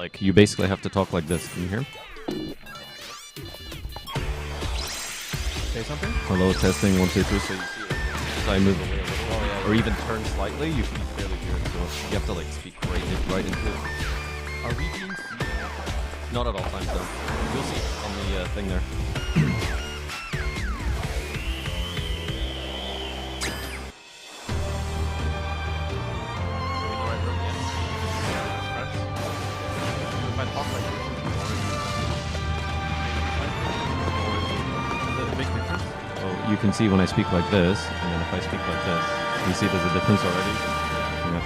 like. You basically have to talk like this. Can you hear? Say something? Hello, testing, 1, 2, 3. So you see it. So I move away a little, or even turn slightly. You can barely hear it. So you have to like speak right into it. Are we being seen? Not at all times though. You'll see it on the thing there. You can see when I speak like this, and then if I speak like this, you see there's a difference already? Yeah.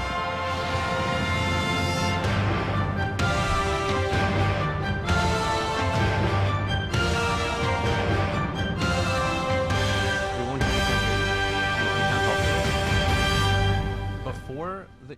Before the...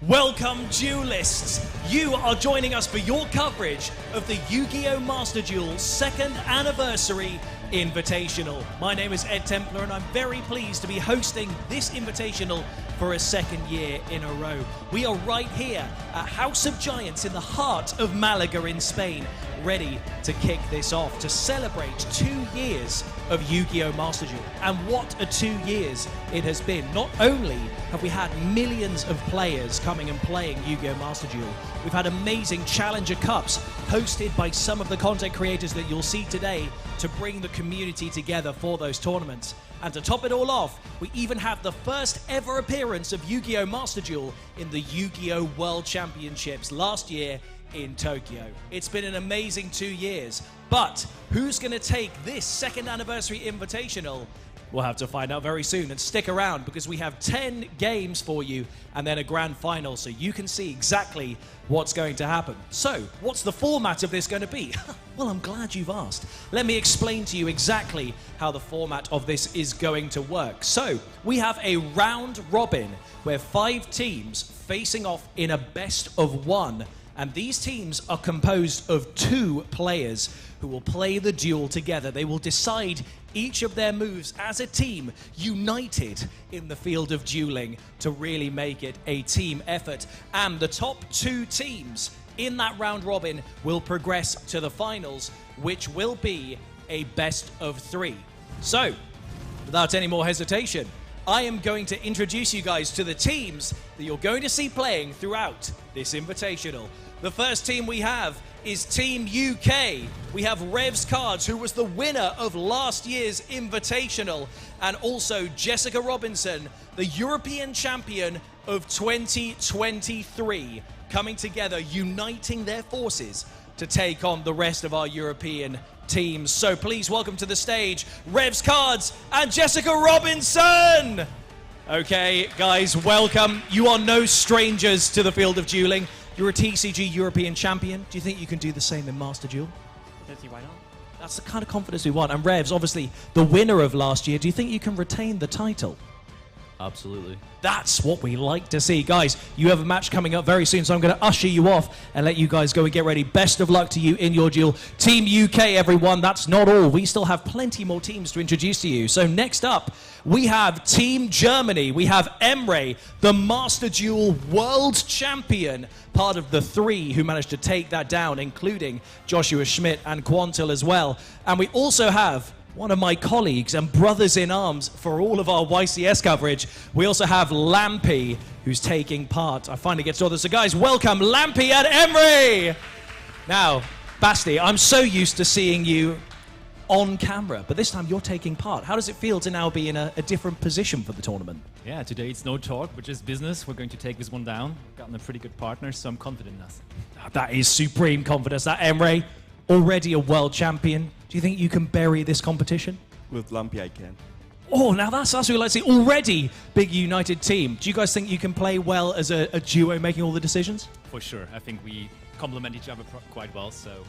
Welcome, duelists! You are joining us for your coverage of the Yu-Gi-Oh! Master Duel 2nd Anniversary Invitational. My name is Ed Templar and I'm very pleased to be hosting this Invitational for a second year in a row. We are right here at House of Giants in the heart of Malaga in Spain, ready to kick this off to celebrate 2 years of Yu-Gi-Oh! Master Duel. And what a 2 years it has been. Not only have we had millions of players coming and playing Yu-Gi-Oh! Master Duel, we've had amazing Challenger Cups hosted by some of the content creators that you'll see today to bring the community together for those tournaments. And to top it all off, we even have the first ever appearance of Yu-Gi-Oh! Master Duel in the Yu-Gi-Oh! World Championships last year in Tokyo. It's been an amazing 2 years, but who's going to take this 2nd Anniversary Invitational? We'll have to find out very soon, and stick around because we have 10 games for you and then a grand final so you can see exactly what's going to happen. So, what's the format of this going to be? Well, I'm glad you've asked. Let me explain to you exactly how the format of this is going to work. So, we have a round robin where 5 teams facing off in a best of 1. And these teams are composed of 2 players who will play the duel together. They will decide each of their moves as a team, united in the field of dueling to really make it a team effort. And the top 2 teams in that round robin will progress to the finals, which will be a best of 3. So, without any more hesitation, I am going to introduce you guys to the teams that you're going to see playing throughout this Invitational. The first team we have is Team UK. We have Revs Cards, who was the winner of last year's Invitational, and also Jessica Robinson, the European champion of 2023, coming together, uniting their forces to take on the rest of our European teams. So please welcome to the stage Revs Cards and Jessica Robinson. Okay, guys, welcome. You are no strangers to the field of dueling. You're a TCG European champion. Do you think you can do the same in Master Duel? Why not? That's the kind of confidence we want. And Revs, obviously the winner of last year, do you think you can retain the title? Absolutely. That's what we like to see. Guys, you have a match coming up very soon, so I'm going to usher you off and let you guys go and get ready. Best of luck to you in your duel. Team UK, everyone, that's not all. We still have plenty more teams to introduce to you. So next up, we have Team Germany. We have Emre, the Master Duel World Champion, part of the 3 who managed to take that down, including Joshua Schmidt and Quantil as well. And we also have one of my colleagues and brothers in arms for all of our YCS coverage. We also have Lampy, who's taking part. I finally get to all this. So guys, welcome Lampy and Emre. Now, Basti, I'm so used to seeing you on camera, but this time you're taking part. How does it feel to now be in a different position for the tournament? Yeah, today it's no talk, but just business. We're going to take this one down. Gotten a pretty good partner, so I'm confident in us. That is supreme confidence. That Emre, already a world champion. Do you think you can bury this competition? With Lumpy, I can. Oh, now that's what we like to see. Already big united team. Do you guys think you can play well as a duo making all the decisions? For sure. I think we complement each other quite well, so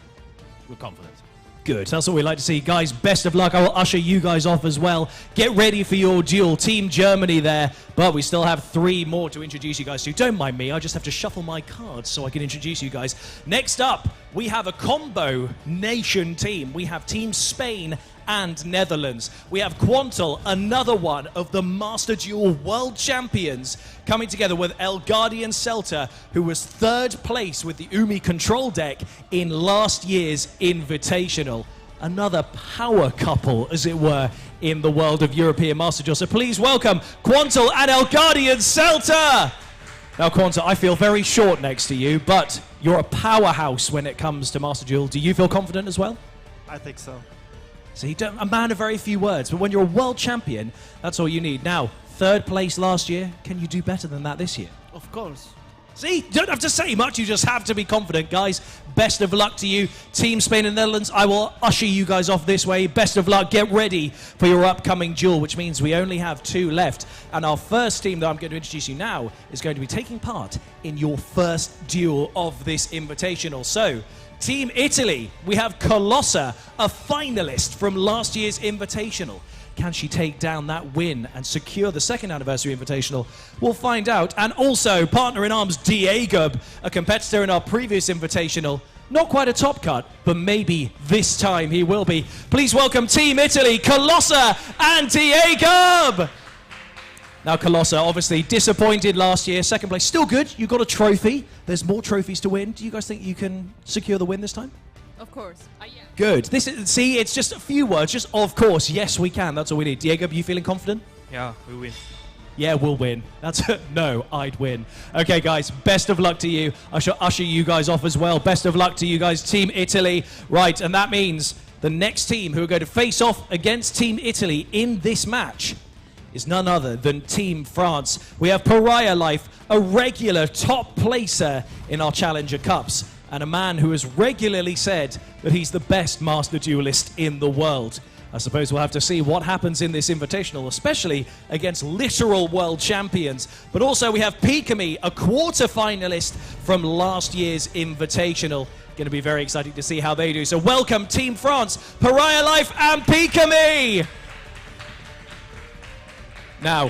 we're confident. Good. That's what we like to see. Guys, best of luck. I will usher you guys off as well. Get ready for your duel. Team Germany there. But we still have 3 more to introduce you guys to. Don't mind me. I just have to shuffle my cards so I can introduce you guys. Next up, we have a combo nation team. We have Team Spain and Netherlands. We have Quantil, another one of the Master Duel World Champions, coming together with El Guardian Celta, who was 3rd place with the Umi control deck in last year's Invitational. Another power couple, as it were, in the world of European Master Duel. So please welcome Quantil and El Guardian Celta. Now, Quantil, I feel very short next to you, but you're a powerhouse when it comes to Master Duel. Do you feel confident as well? I think so. So a man of very few words, but when you're a world champion, that's all you need. Now, 3rd place last year, can you do better than that this year? Of course. See, you don't have to say much, you just have to be confident, guys. Best of luck to you. Team Spain and Netherlands, I will usher you guys off this way. Best of luck, get ready for your upcoming duel, which means we only have 2 left. And our first team that I'm going to introduce you now is going to be taking part in your first duel of this Invitational. So, Team Italy, we have Colossa, a finalist from last year's Invitational. Can she take down that win and secure the 2nd anniversary Invitational? We'll find out. And also, partner in arms, Diego, a competitor in our previous Invitational. Not quite a top cut, but maybe this time he will be. Please welcome Team Italy, Colossa and Diego! Now, Colossa, obviously disappointed last year, 2nd place. Still good, you got a trophy. There's more trophies to win. Do you guys think you can secure the win this time? Of course. Yeah. Good. See, it's just a few words. Just, of course, yes, we can. That's all we need. Diego, you feeling confident? Yeah, we win. Yeah, we'll win. That's no, I'd win. Okay, guys, best of luck to you. I shall usher you guys off as well. Best of luck to you guys, Team Italy. Right, and that means the next team who are going to face off against Team Italy in this match is none other than Team France. We have Pariah Life, a regular top placer in our Challenger Cups, and a man who has regularly said that he's the best Master Duelist in the world. I suppose we'll have to see what happens in this Invitational, especially against literal world champions. But also we have Pikami, a quarter-finalist from last year's Invitational. Going to be very exciting to see how they do. So welcome Team France, Pariah Life and Pikami! Now,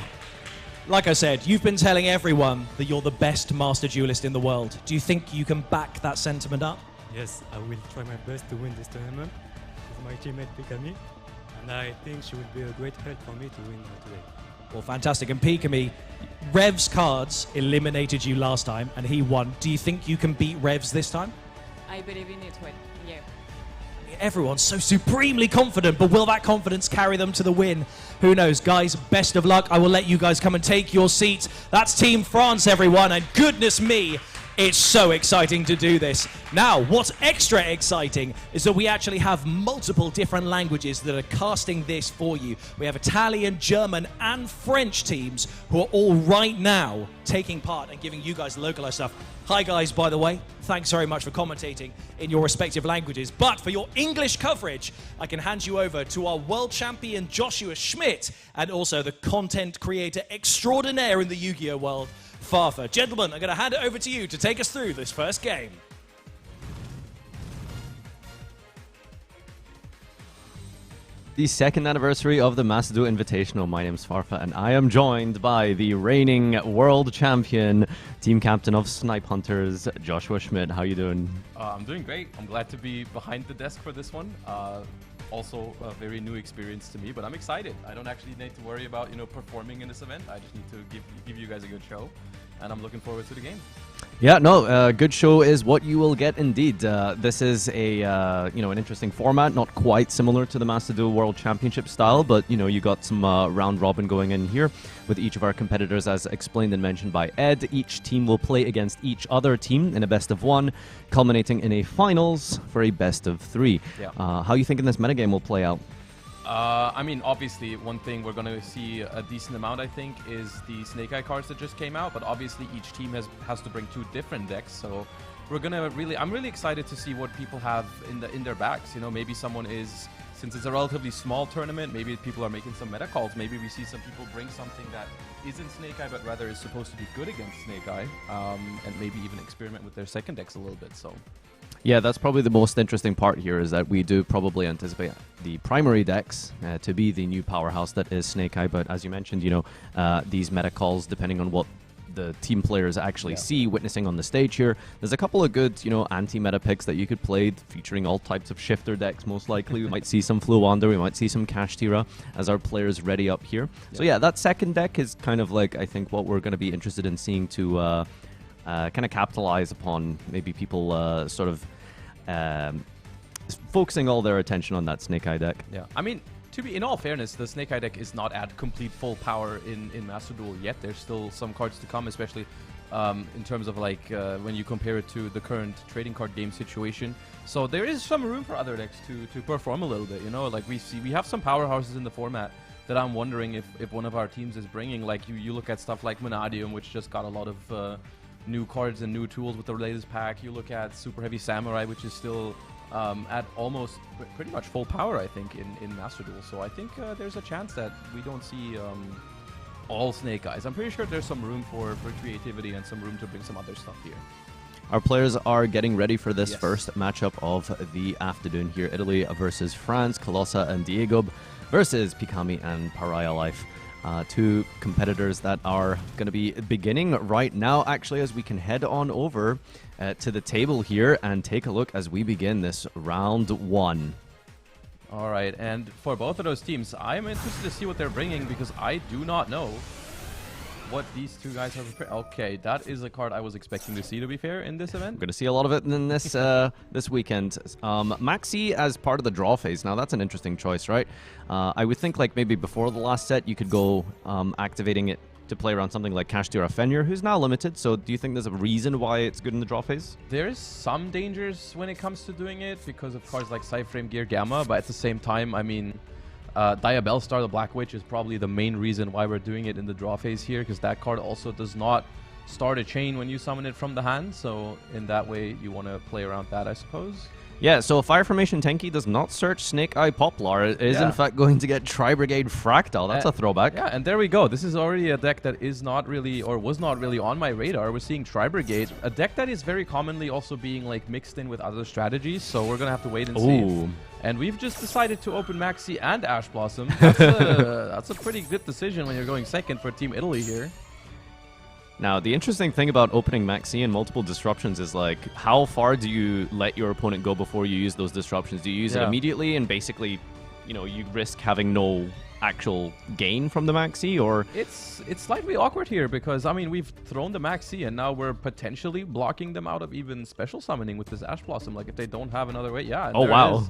like I said, you've been telling everyone that you're the best Master Duelist in the world. Do you think you can back that sentiment up? Yes, I will try my best to win this tournament with my teammate Pikami, and I think she will be a great help for me to win today. Well, fantastic. And Pikami, Revs Cards eliminated you last time, and he won. Do you think you can beat Revs this time? I believe in it. Well, yeah. Everyone's so supremely confident, but will that confidence carry them to the win? Who knows? Guys, best of luck. I will let you guys come and take your seats. That's Team France, everyone, and goodness me, It's so exciting to do this. Now, what's extra exciting is that we actually have multiple different languages that are casting this for you. We have Italian, German, and French teams who are all right now taking part and giving you guys localized stuff. Hi guys, by the way, thanks very much for commentating in your respective languages. But for your English coverage, I can hand you over to our world champion Joshua Schmidt and also the content creator extraordinaire in the Yu-Gi-Oh world, Farfa. Gentlemen, I'm going to hand it over to you to take us through this first game. The second anniversary of the Master Duel Invitational. My name's Farfa, and I am joined by the reigning world champion, team captain of Snipe Hunters, Joshua Schmidt. How you doing? I'm doing great. I'm glad to be behind the desk for this one. Also a very new experience to me, but I'm excited. I don't actually need to worry about, performing in this event. I just need to give you guys a good show, and I'm looking forward to the game. Yeah, no, good show is what you will get indeed. This is a an interesting format, not quite similar to the Master Duel World Championship style, but you got some round robin going in here with each of our competitors, as explained and mentioned by Ed. Each team will play against each other team in a best of one, culminating in a finals for a best of three. Yeah. How are you thinking this metagame will play out? I mean, obviously, one thing we're going to see a decent amount, I think, is the Snake Eye cards that just came out. But obviously, each team has to bring 2 different decks. So we're going to I'm really excited to see what people have in their backs. Maybe someone is, since it's a relatively small tournament, maybe people are making some meta calls. Maybe we see some people bring something that isn't Snake Eye, but rather is supposed to be good against Snake Eye, and maybe even experiment with their second decks a little bit. So. Yeah, that's probably the most interesting part here, is that we do probably anticipate the primary decks to be the new powerhouse that is Snake Eye. But as you mentioned, these meta calls, depending on what the team players actually see witnessing on the stage here, there's a couple of good, anti-meta picks that you could play featuring all types of shifter decks, most likely. We might see some Fluwander, we might see some Cash Tira as our players ready up here. So yeah, that second deck is kind of like, I think, what we're going to be interested in seeing to kind of capitalize upon maybe people sort of focusing all their attention on that Snake Eye deck. Yeah, I mean, in all fairness, the Snake Eye deck is not at complete full power in Master Duel yet. There's still some cards to come, especially in terms of when you compare it to the current trading card game situation. So there is some room for other decks to perform a little bit. We have some powerhouses in the format that I'm wondering if one of our teams is bringing. Like you look at stuff like Monadium, which just got a lot of new cards and new tools with the latest pack. You look at Super Heavy Samurai, which is still at almost pretty much full power, I think, in Master Duel. So I think there's a chance that we don't see all Snake Eyes. I'm pretty sure there's some room for creativity and some room to bring some other stuff here. Our players are getting ready for this first matchup of the afternoon here. Italy versus France, Colossa and Diego versus Pikami and Pariah Life. 2 competitors that are going to be beginning right now, actually, as we can head on over to the table here and take a look as we begin this round 1. All right, and for both of those teams, I'm interested to see what they're bringing, because I do not know what these 2 guys have prepared. Okay, that is a card I was expecting to see, to be fair, in this event. We're going to see a lot of it in this this weekend. Maxi as part of the draw phase. Now, that's an interesting choice, right? I would think maybe before the last set, you could go activating it to play around something like Cash Tira Fenrir, who's now limited. So do you think there's a reason why it's good in the draw phase? There's some dangers when it comes to doing it because of cards like Cyframe Gear Gamma, but at the same time, I mean, Diabell Star, the Black Witch, is probably the main reason why we're doing it in the draw phase here, because that card also does not start a chain when you summon it from the hand. So in that way, you want to play around that, I suppose. Yeah, so Fire Formation Tenki does not search Snake Eye Poplar. It is in fact going to get Tri-Brigade Fractal. That's a throwback. Yeah, and there we go. This is already a deck that is not really, or was not really on my radar. We're seeing Tri-Brigade, a deck that is very commonly also being mixed in with other strategies. So we're going to have to wait and see. And we've just decided to open Maxi and Ash Blossom. That's a pretty good decision when you're going second for Team Italy here. Now, the interesting thing about opening Maxi and multiple disruptions is, how far do you let your opponent go before you use those disruptions? Do you use it immediately and basically, you risk having no actual gain from the Maxi, or? It's slightly awkward here because, I mean, we've thrown the Maxi and now we're potentially blocking them out of even special summoning with this Ash Blossom. If they don't have another way, Oh, wow.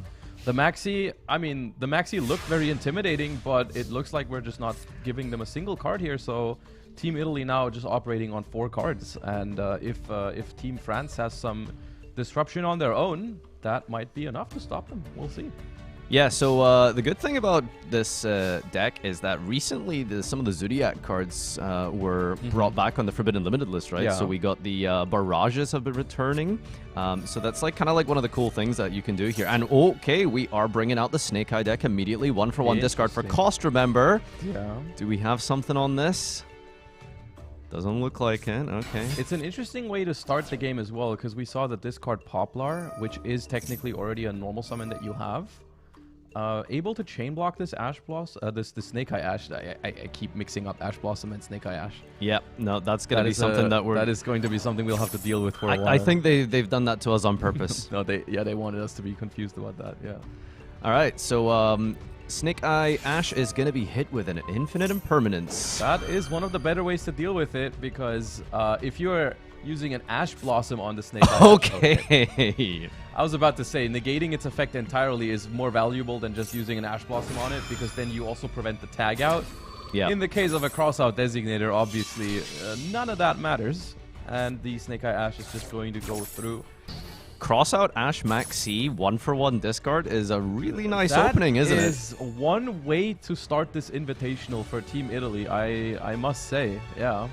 The Maxi, I mean, the Maxi looked very intimidating, but it looks like we're just not giving them a single card here. So Team Italy now just operating on 4 cards. And if Team France has some disruption on their own, that might be enough to stop them. We'll see. Yeah, so the good thing about this deck is that recently some of the Zodiac cards were brought back on the Forbidden Limited list, right? Yeah. So we got the Barrages have been returning. So that's like kind of like one of the cool things that you can do here. And okay, we are bringing out the Snake Eye deck immediately. 1-for-1 discard for cost, remember. Yeah. Do we have something on this? Doesn't look like it. Okay. It's an interesting way to start the game as well, because we saw that this card Poplar, which is technically already a normal summon that you have, able to chain block this Ash Blossom, the Snake Eye Ash. I keep mixing up Ash Blossom and Snake Eye Ash. Yeah, no, that's going to be something that is going to be something we'll have to deal with for a while. I think they've done that to us on purpose. No, they wanted us to be confused about that. Yeah. All right, so Snake Eye Ash is going to be hit with an Infinite Impermanence. That is one of the better ways to deal with it, because if you're using an Ash Blossom on the Snake Eye Okay. I was about to say, negating its effect entirely is more valuable than just using an Ash Blossom on it, because then you also prevent the tag out. Yeah. In the case of a crossout designator, obviously, none of that matters. And the Snake Eye Ash is just going to go through. Crossout Ash Maxi 1-for-1 discard is a really nice opening, isn't it? That is one way to start this Invitational for Team Italy, I must say. Yeah.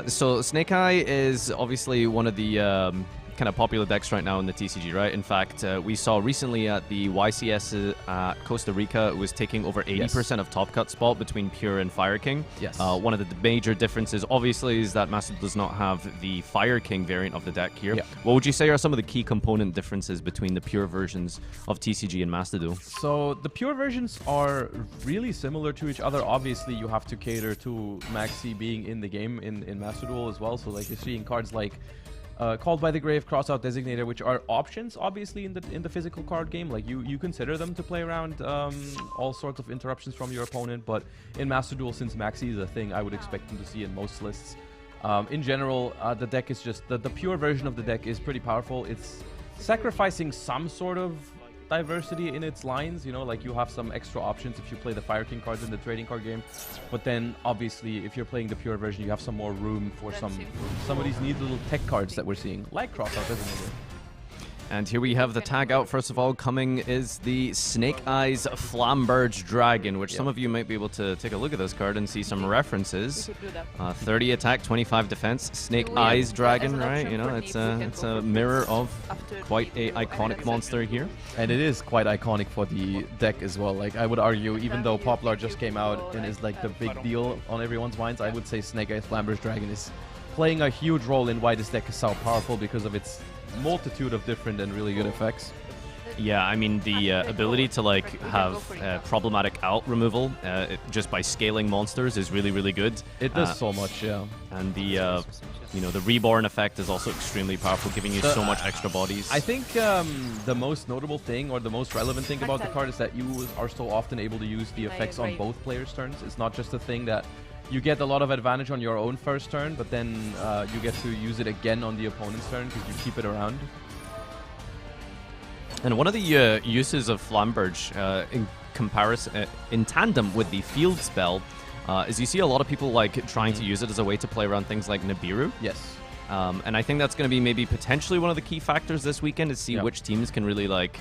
So Snake Eye is obviously one of the kind of popular decks right now in the TCG, right? In fact, we saw recently at the YCS Costa Rica, it was taking over 80% of top cut spot between Pure and Fire King. Yes. One of the major differences, obviously, is that Master does not have the Fire King variant of the deck here. Yeah. What would you say are some of the key component differences between the Pure versions of TCG and Master Duel? So the Pure versions are really similar to each other. Obviously, you have to cater to Maxi being in the game in Master Duel as well. So like you're seeing cards like Called by the Grave, Crossout Designator, which are options obviously in the physical card game. Like you consider them to play around all sorts of interruptions from your opponent, but in Master Duel, since Maxi is a thing, I would expect them to see in most lists. In general, the deck is just the pure version of the deck is pretty powerful. It's sacrificing some sort of diversity in its lines, you know, like you have some extra options if you play the Fire King cards in the trading card game, but then obviously if you're playing the pure version, you have some more room for some of these neat little tech cards that we're seeing, like Crossout Designator. And here we have the tag out. First of all, coming is the Snake Eyes Flamberge Dragon, which some of you might be able to take a look at this card and see some references. 30 attack, 25 defense. Snake Eyes Dragon, right? You know, it's a mirror of quite a iconic monster here. And it is quite iconic for the deck as well. Like, I would argue, even though Poplar just came out and is like the big deal on everyone's minds, I would say Snake Eyes Flamberge Dragon is playing a huge role in why this deck is so powerful because of its multitude of different and really good effects. Yeah, I mean, the ability to like have problematic out removal just by scaling monsters is really, really good. It does so much, yeah. And the you know, the reborn effect is also extremely powerful, giving you so much extra bodies. I think the most notable thing or the most relevant thing about the card is that you are so often able to use the effects on both players' turns. It's not just a thing that you get a lot of advantage on your own first turn, but then you get to use it again on the opponent's turn because you keep it around. And one of the uses of Flamberge in comparison, in tandem with the field spell, is you see a lot of people like trying to use it as a way to play around things like Nibiru. Yes. And I think that's going to be maybe potentially one of the key factors this weekend to see which teams can really like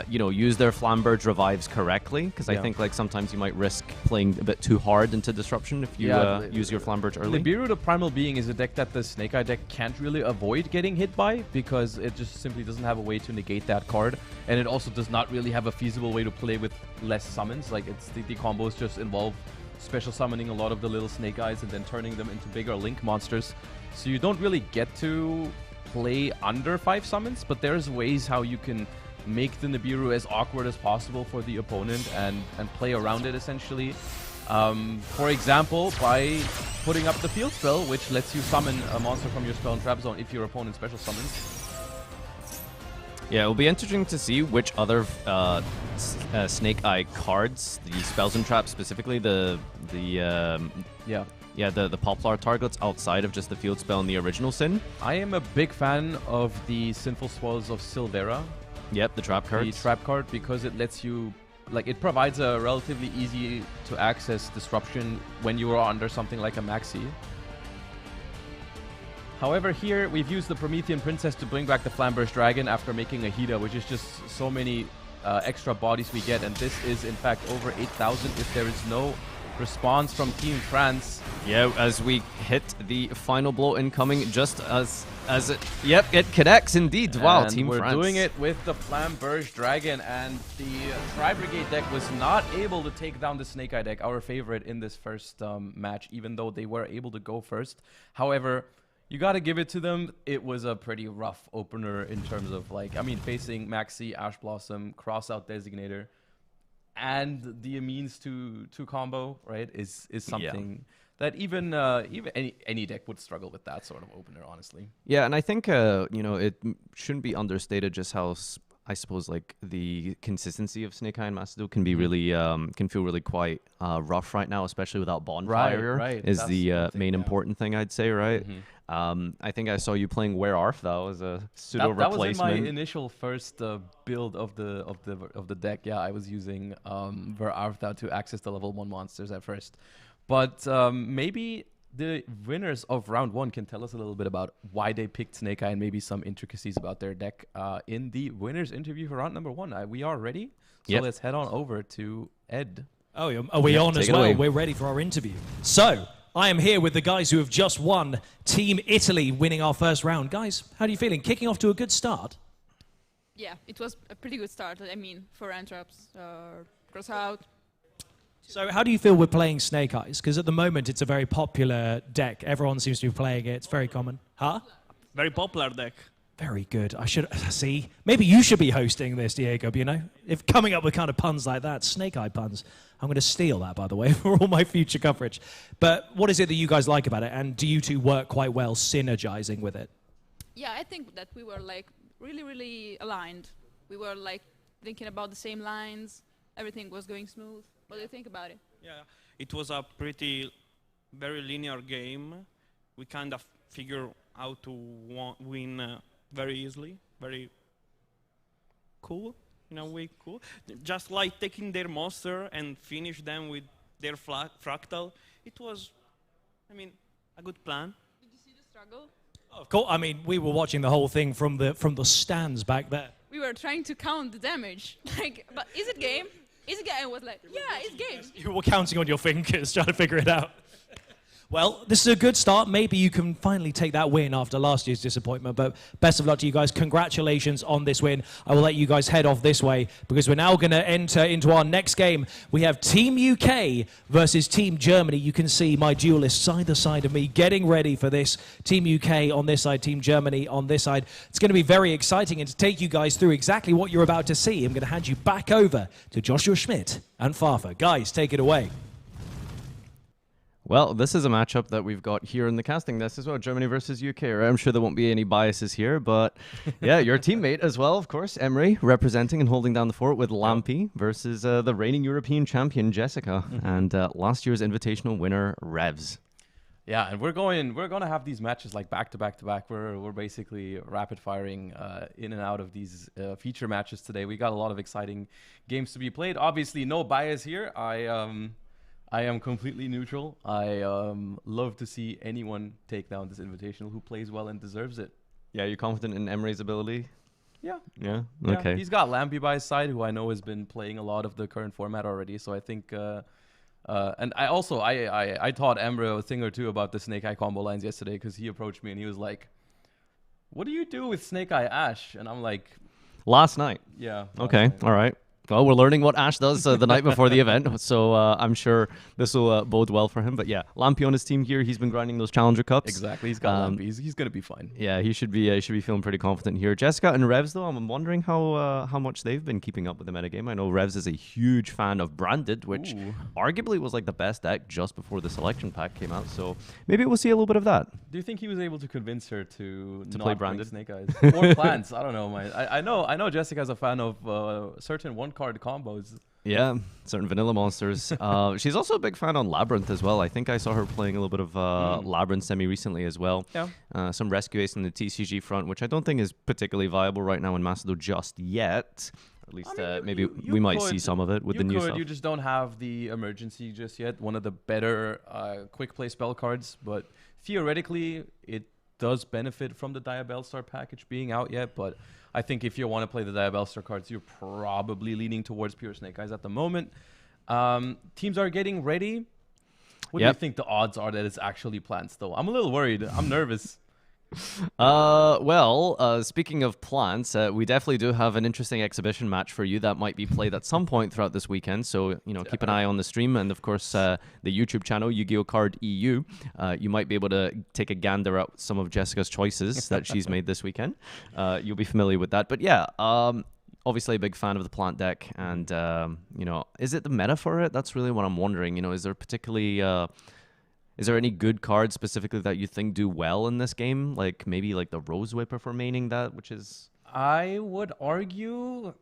you know, use their Flamberge revives correctly, because I think like sometimes you might risk playing a bit too hard into disruption if you use your Flamberge early. Nibiru, the Primal Being, is a deck that the Snake Eye deck can't really avoid getting hit by because it just simply doesn't have a way to negate that card, and it also does not really have a feasible way to play with less summons. Like it's the combos just involve special summoning a lot of the little Snake Eyes and then turning them into bigger Link monsters, so you don't really get to play under 5 summons, but there's ways how you can make the Nibiru as awkward as possible for the opponent and play around it essentially. For example, by putting up the field spell, which lets you summon a monster from your spell and trap zone if your opponent special summons. Yeah, it'll be interesting to see which other Snake Eye cards, the spells and traps specifically, the Poplar targets outside of just the field spell and the original Sin. I am a big fan of the Sinful Swells of Silvera. Yep, the trap cards. The trap card, because it lets you, like, it provides a relatively easy to access disruption when you are under something like a Maxi. However, here we've used the Promethean Princess to bring back the Flamberge Dragon after making a Hida, which is just so many extra bodies we get, and this is in fact over 8,000 if there is no response from Team France. Yeah, as we hit the final blow incoming, just as it, yep, it connects indeed. Wow, and Team we're France doing it with the Flamberge Dragon, and the Tri-Brigade deck was not able to take down the Snake Eye deck, our favorite in this first match, even though they were able to go first. However, you got to give it to them. It was a pretty rough opener in terms of, like, I mean, facing Maxi, Ash Blossom, Crossout Designator, and the Amines to combo, right, is something that even any deck would struggle with that sort of opener, honestly. Yeah, and I think you know, it shouldn't be understated just how I suppose like the consistency of Snake Eye and Master Duel can be really can feel really quite rough right now, especially without Bonfire. Right. Is That's the thing, main important thing, I'd say, right? I think I saw you playing Where Arf. That was a pseudo that replacement. was in my initial first build of the deck. Yeah, I was using Where Arf to access the level 1 monsters at first, but maybe the winners of round 1 can tell us a little bit about why they picked Snake Eye and maybe some intricacies about their deck in the winners interview for round number 1. We are ready, so let's head on over to Ed. Oh, are we on as well? away. We're ready for our interview. So, I am here with the guys who have just won. Team Italy winning our first round. Guys, how are you feeling? Kicking off to a good start? Yeah, it was a pretty good start. I mean, for Antraps, cross out. So how do you feel with playing Snake Eyes? Because at the moment it's a very popular deck. Everyone seems to be playing it. It's very common. Huh? Very popular deck. Very good. I should see. Maybe you should be hosting this, Diego. You know, if coming up with kind of puns like that, Snake Eye puns. I'm going to steal that, by the way, for all my future coverage. But what is it that you guys like about it? And do you two work quite well synergizing with it? Yeah, I think that we were like really, really aligned. We were like thinking about the same lines. Everything was going smooth. What do you think about it? Yeah, it was a very linear game. We kind of figured out to win very easily, very cool, in a way cool. Just like taking their monster and finish them with their fractal. It was, I mean, a good plan. Did you see the struggle? Of course. I mean, we were watching the whole thing from the stands back there. We were trying to count the damage. Like, but is it game? Is it game? I was like, yeah, it's game. You were counting on your fingers, trying to figure it out. Well, this is a good start. Maybe you can finally take that win after last year's disappointment. But best of luck to you guys. Congratulations on this win. I will let you guys head off this way because we're now going to enter into our next game. We have Team UK versus Team Germany. You can see my duelists either side of me getting ready for this. Team UK on this side, Team Germany on this side. It's going to be very exciting. And to take you guys through exactly what you're about to see, I'm going to hand you back over to Joshua Schmidt and Fafa. Guys, take it away. Well, this is a matchup that we've got here in the casting desk as well, Germany versus UK. Right? I'm sure there won't be any biases here, but yeah, your teammate as well, of course, Emery, representing and holding down the fort with Lampy versus the reigning European champion, Jessica, and last year's Invitational winner, Revs. Yeah, and we're gonna have these matches like back to back to back. We're basically rapid firing in and out of these feature matches today. We got a lot of exciting games to be played. Obviously, no bias here. I am completely neutral. I love to see anyone take down this Invitational who plays well and deserves it. Yeah, you're confident in Emery's ability? Yeah. Yeah? Yeah, Okay. he's got Lampy by his side, who I know has been playing a lot of the current format already. So I think, and I also, I taught Emre a thing or two about the Snake Eye combo lines yesterday because he approached me and he was like, what do you do with Snake Eye Ash? And I'm like, Last night. yeah. Okay, all right. Well, we're learning what Ash does the night before the event, so I'm sure this will bode well for him. But yeah, Lampy on his team here, he's been grinding those Challenger Cups. Exactly, he's got Lampy. He's going to be fine. Yeah, he should be feeling pretty confident here. Jessica and Revs, though, I'm wondering how much they've been keeping up with the metagame. I know Revs is a huge fan of Branded, which arguably was like the best deck just before the selection pack came out. So maybe we'll see a little bit of that. Do you think he was able to convince her to not play bring Branded? Snake Eyes or Plants? I don't know. I know Jessica's a fan of certain one-card combos. Yeah, certain vanilla monsters. She's also a big fan on Labyrinth as well. I think I saw her playing a little bit of Labyrinth semi-recently as well. Yeah. Some rescue ace in the TCG front, which I don't think is particularly viable right now in Macedo just yet. At least maybe we might see some of it with the new stuff. You just don't have the emergency just yet. One of the better quick play spell cards, but theoretically it does benefit from the Diabellstar package being out yet. But I think if you want to play the Diabellstar cards, you're probably leaning towards pure Snake Eyes at the moment. Teams are getting ready. What do you think the odds are that it's actually plants, though? I'm a little worried. I'm nervous. Speaking of plants, we definitely do have an interesting exhibition match for you that might be played at some point throughout this weekend. So, keep an eye on the stream and, of course, the YouTube channel, Yu-Gi-Oh! Card EU. You might be able to take a gander at some of Jessica's choices that she's made this weekend. You'll be familiar with that. But yeah, obviously a big fan of the plant deck. And, is it the meta for it? That's really what I'm wondering. Is there particularly... Is there any good cards specifically that you think do well in this game? Like maybe like the Rose Whip for maining that, which is... I would argue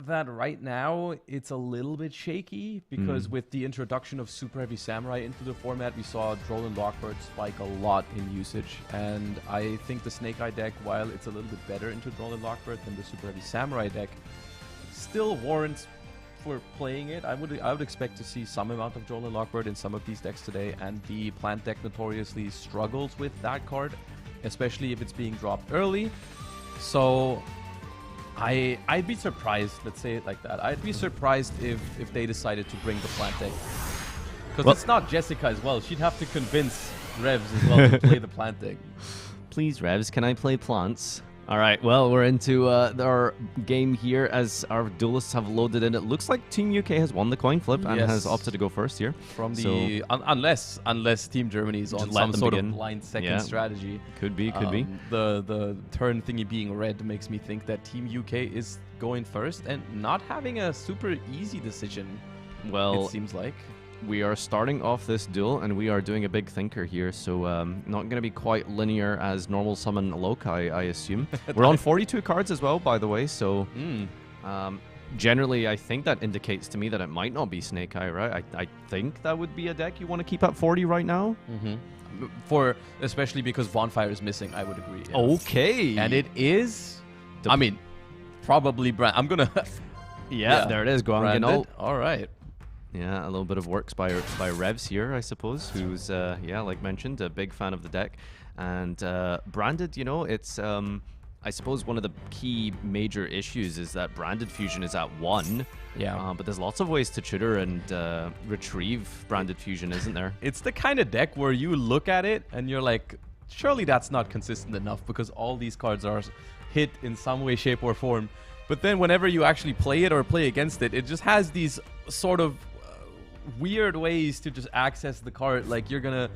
that right now it's a little bit shaky because with the introduction of Super Heavy Samurai into the format, we saw Droll and Lockbird spike a lot in usage. And I think the Snake Eye deck, while it's a little bit better into Droll and Lockbird than the Super Heavy Samurai deck, still warrants for playing it. I would expect to see some amount of Droll and Lockbird in some of these decks today, and the plant deck notoriously struggles with that card, especially if it's being dropped early. So I'd be surprised, let's say it like that. I'd be surprised if they decided to bring the plant deck. Because it's not Jessica as well. She'd have to convince Revs as well to play the plant deck. Please, Revs, can I play plants? All right, well, we're into our game here as our duelists have loaded in. It looks like Team UK has won the coin flip and has opted to go first here. From the unless Team Germany is on some sort of blind second strategy. Could be. The turn thingy being red makes me think that Team UK is going first and not having a super easy decision. Well, it seems like. We are starting off this duel, and we are doing a big thinker here, so not going to be quite linear as normal summon Lokai, I assume. We're on 42 cards as well, by the way, so generally I think that indicates to me that it might not be Snake Eye, right? I think that would be a deck you want to keep at 40 right now. Especially because Bonfire is missing, I would agree. Yeah. Okay. And it is, probably Brand. I'm going to... yeah, there it is. Go on, all right. Yeah, a little bit of works by Revs here, I suppose, who's, like mentioned, a big fan of the deck. And Branded, it's, I suppose one of the key major issues is that Branded Fusion is at 1. Yeah. But there's lots of ways to tutor and retrieve Branded Fusion, isn't there? It's the kind of deck where you look at it and you're like, surely that's not consistent enough because all these cards are hit in some way, shape, or form. But then whenever you actually play it or play against it, it just has these sort of weird ways to just access the card. Like you're gonna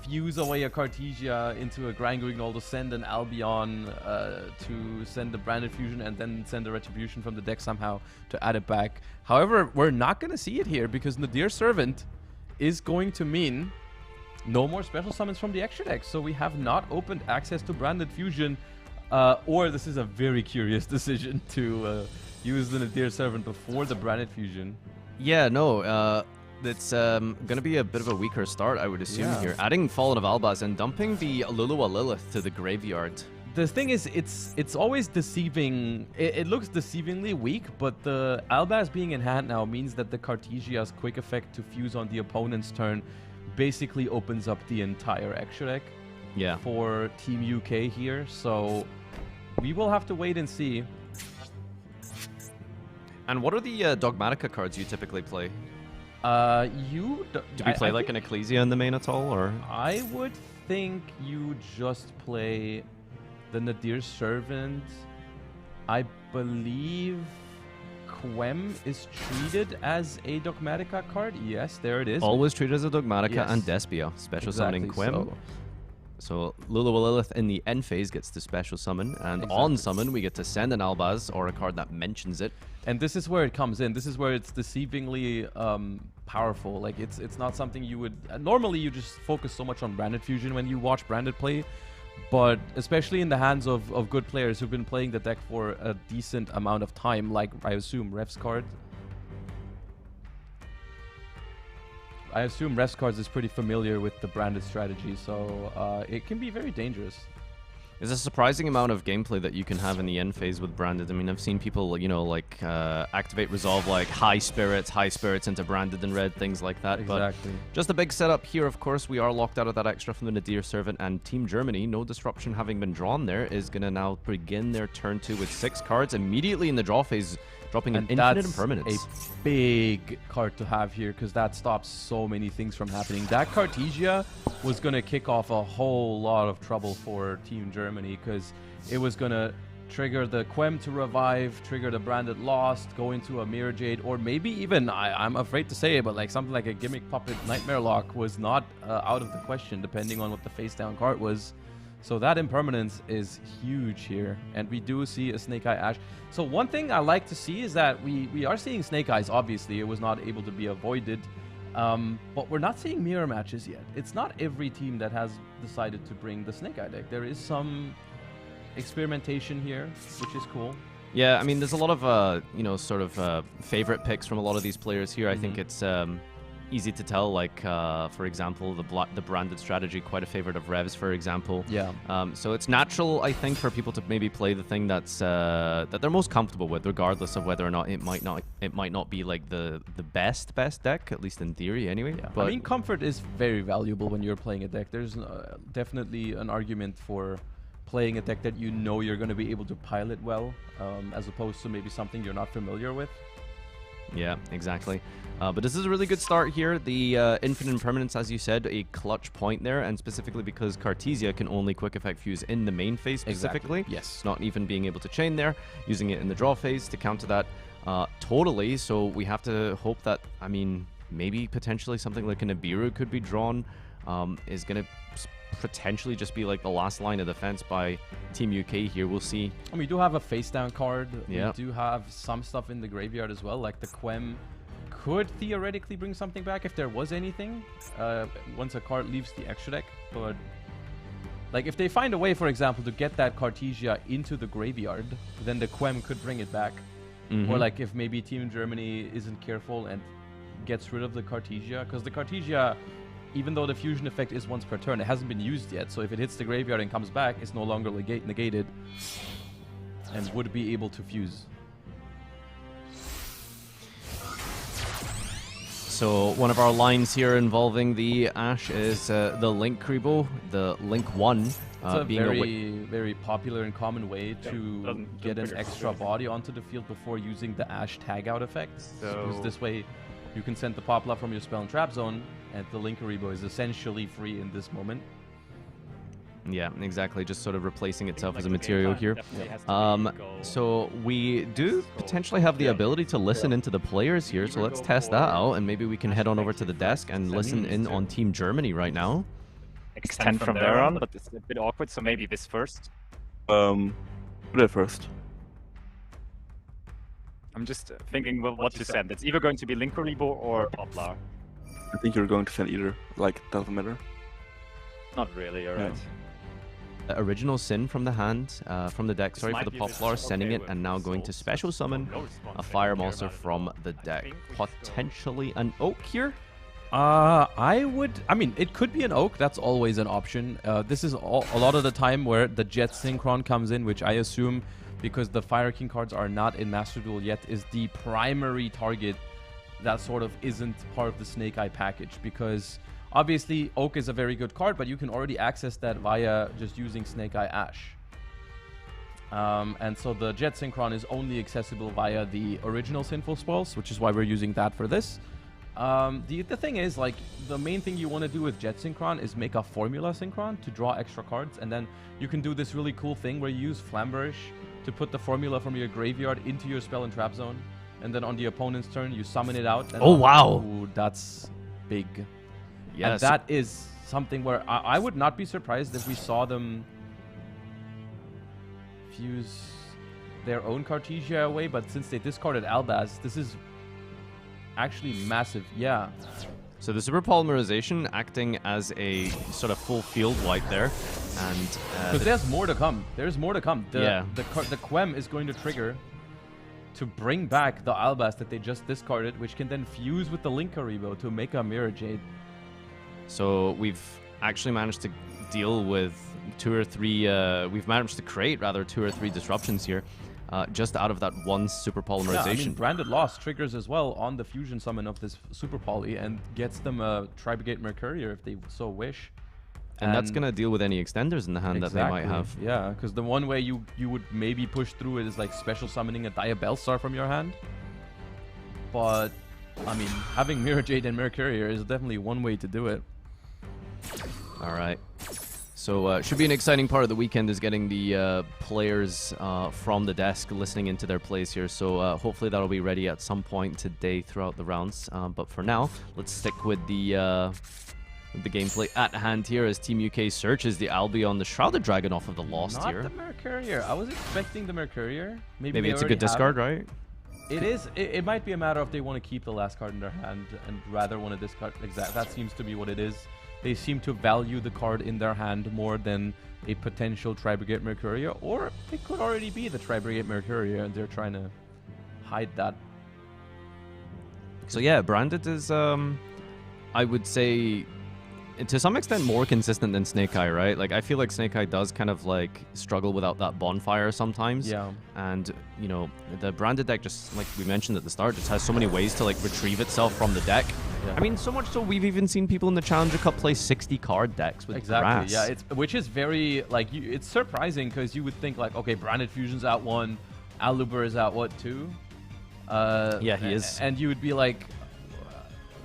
fuse away a Cartesia into a Grand Grignol, send an Albion to send the Branded Fusion, and then send a Retribution from the deck somehow to add it back. However, we're not gonna see it here because Nadir Servant is going to mean no more special summons from the extra deck. So we have not opened access to Branded Fusion, or this is a very curious decision to use the Nadir Servant before the Branded Fusion. Yeah, no, it's going to be a bit of a weaker start, I would assume, here. Adding Fallen of Albaz and dumping the Lulua Lilith to the graveyard. The thing is, it's always deceiving. It looks deceivingly weak, but the Albaz being in hand now means that the Cartesia's quick effect to fuse on the opponent's turn basically opens up the entire extra deck for Team UK here. So we will have to wait and see. And what are the Dogmatica cards you typically play? Do we play like an Ecclesia in the main at all, or? I would think you just play the Nadir Servant. I believe Quem is treated as a Dogmatica card. Yes, there it is. Always treated as a Dogmatica and Despia. Special summoning Quem. So Lulua Lilith in the end phase gets to special summon, and on summon we get to send an Albaz or a card that mentions it. And this is where it comes in. This is where it's deceivingly powerful. Like it's not something you would normally. You just focus so much on Branded Fusion when you watch Branded play, but especially in the hands of good players who've been playing the deck for a decent amount of time, like I assume Rev's card. I assume Rest Cards is pretty familiar with the branded strategy, so it can be very dangerous. There's a surprising amount of gameplay that you can have in the end phase with branded. I mean, I've seen people, you know, like activate resolve like high spirits into branded and red, things like that. Exactly. But just a big setup here, of course. We are locked out of that extra from the Nadir Servant, and Team Germany, no disruption having been drawn there, is going to now begin their turn 2 with 6 cards immediately in the draw phase, dropping an infinite impermanence. A big card to have here, because that stops so many things from happening. That Cartesia was going to kick off a whole lot of trouble for Team Germany, because it was going to trigger the Quem to revive, trigger the Branded Lost, go into a Mirror Jade, or maybe even, I'm afraid to say it, but like something like a Gimmick Puppet Nightmare Lock was not out of the question, depending on what the face down card was. So that impermanence is huge here, and we do see a Snake Eye Ash. So one thing I like to see is that we are seeing Snake Eyes. Obviously, it was not able to be avoided, but we're not seeing mirror matches yet. It's not every team that has decided to bring the Snake Eye deck. There is some experimentation here, which is cool. Yeah, I mean, there's a lot of, you know, sort of favorite picks from a lot of these players here. I think it's easy to tell, like, for example, the branded strategy, quite a favorite of Revs, for example. Yeah. So it's natural, I think, for people to maybe play the thing that's that they're most comfortable with, regardless of whether or not it might not be like the best deck, at least in theory, anyway. Yeah. But I mean, comfort is very valuable when you're playing a deck. There's definitely an argument for playing a deck that you know you're going to be able to pilot well, as opposed to maybe something you're not familiar with. Yeah, exactly. But this is a really good start here. The Infinite Impermanence, as you said, a clutch point there, and specifically because Cartesia can only quick effect fuse in the main phase specifically. Exactly. Yes. Not even being able to chain there, using it in the draw phase to counter that totally. So we have to hope that, I mean, maybe potentially something like an Nibiru could be drawn, is going to potentially just be like the last line of defense by Team UK here. We'll see. And we do have a face down card. Yeah. We do have some stuff in the graveyard as well, like the Quem could theoretically bring something back if there was anything, once a card leaves the extra deck. But like if they find a way, for example, to get that Cartesia into the graveyard, then the Quem could bring it back. Or like if maybe Team Germany isn't careful and gets rid of the Cartesia, because the Cartesia, even though the fusion effect is once per turn, it hasn't been used yet. So if it hits the graveyard and comes back, it's no longer negated and would be able to fuse. So one of our lines here involving the Ash is the Link Kribo, the Link 1. It's a being very popular and common way to get an extra body onto the field before using the Ash tag out effect. Because this way you can send the Poplar from your spell and trap zone, and the Link Kribo is essentially free in this moment. Yeah, exactly. Just sort of replacing itself as a material here. So we do potentially have the ability to listen into the players here. So let's test that out, and maybe we can head on over to the desk and listen in on Team Germany right now. Extend from there on, but it's a bit awkward. So maybe this first. Do that first. I'm just thinking what to send. It's either going to be Link Kribo or Poplar. I think you're going to send either. Like, doesn't matter. Not really. All right. Original Sin from the hand, from the deck, sorry, for the Poplar, sending it, and now going to special summon a Fire Monster from the deck. Potentially an Oak here? I mean, it could be an Oak. That's always an option. This is a lot of the time where the Jet Synchron comes in, which I assume, because the Fire King cards are not in Master Duel yet, is the primary target that sort of isn't part of the Snake Eye package, because obviously Oak is a very good card, but you can already access that via just using Snake Eye Ash. And so the Jet Synchron is only accessible via the original Sinful Spoils, which is why we're using that for this. The thing is, like, the main thing you want to do with Jet Synchron is make a Formula Synchron to draw extra cards, and then you can do this really cool thing where you use Flamberge to put the formula from your graveyard into your spell and trap zone, and then on the opponent's turn you summon it out. And oh wow! Ooh, that's big. Yeah, and that is something where I would not be surprised if we saw them fuse their own Cartesia away, but since they discarded Albaz, this is actually massive. Yeah. So the Super Polymerization acting as a sort of full field wipe there, and because there's more to come. There's more to come. The yeah. the Quem is going to trigger to bring back the Albaz that they just discarded, which can then fuse with the Linkaribo to make a Mirror Jade. So we've actually managed to deal with we've managed to create rather 2 or 3 disruptions here, just out of that one super polymerization. Yeah, I mean, Branded Loss triggers as well on the fusion summon of this super poly and gets them a Tri-Brigade Mercurier if they so wish. And that's going to deal with any extenders in the hand that they might have. Yeah, because the one way you would maybe push through it is like special summoning a Diabellstar from your hand. But, I mean, having Mirror Jade and Mercurier is definitely one way to do it. All right. So should be an exciting part of the weekend is getting the players from the desk listening into their plays here. So hopefully that'll be ready at some point today throughout the rounds. But for now, let's stick with the gameplay at hand here as Team UK searches the Albion, the Shrouded Dragon off of the Lost Not here. the Mercurier. I was expecting the Mercurier. Maybe it's a good discard, right? It is. It might be a matter of they want to keep the last card in their hand and rather want to discard. That seems to be what it is. They seem to value the card in their hand more than a potential Tri-Brigade Mercurier, or it could already be the Tri-Brigade Mercurier and they're trying to hide that. So yeah, Branded is, I would say, to some extent more consistent than Snake Eye, right? Like, I feel like Snake Eye does kind of, like, struggle without that bonfire sometimes. Yeah. And, you know, the Branded deck, just like we mentioned at the start, just has so many ways to, like, retrieve itself from the deck. Yeah. I mean, so much so we've even seen people in the Challenger Cup play 60-card decks with Exactly, grass. yeah. Which is very, like, it's surprising because you would think, like, okay, Branded Fusion's out 1, Aluber is out, what, 2? Yeah, he is. And you would be like,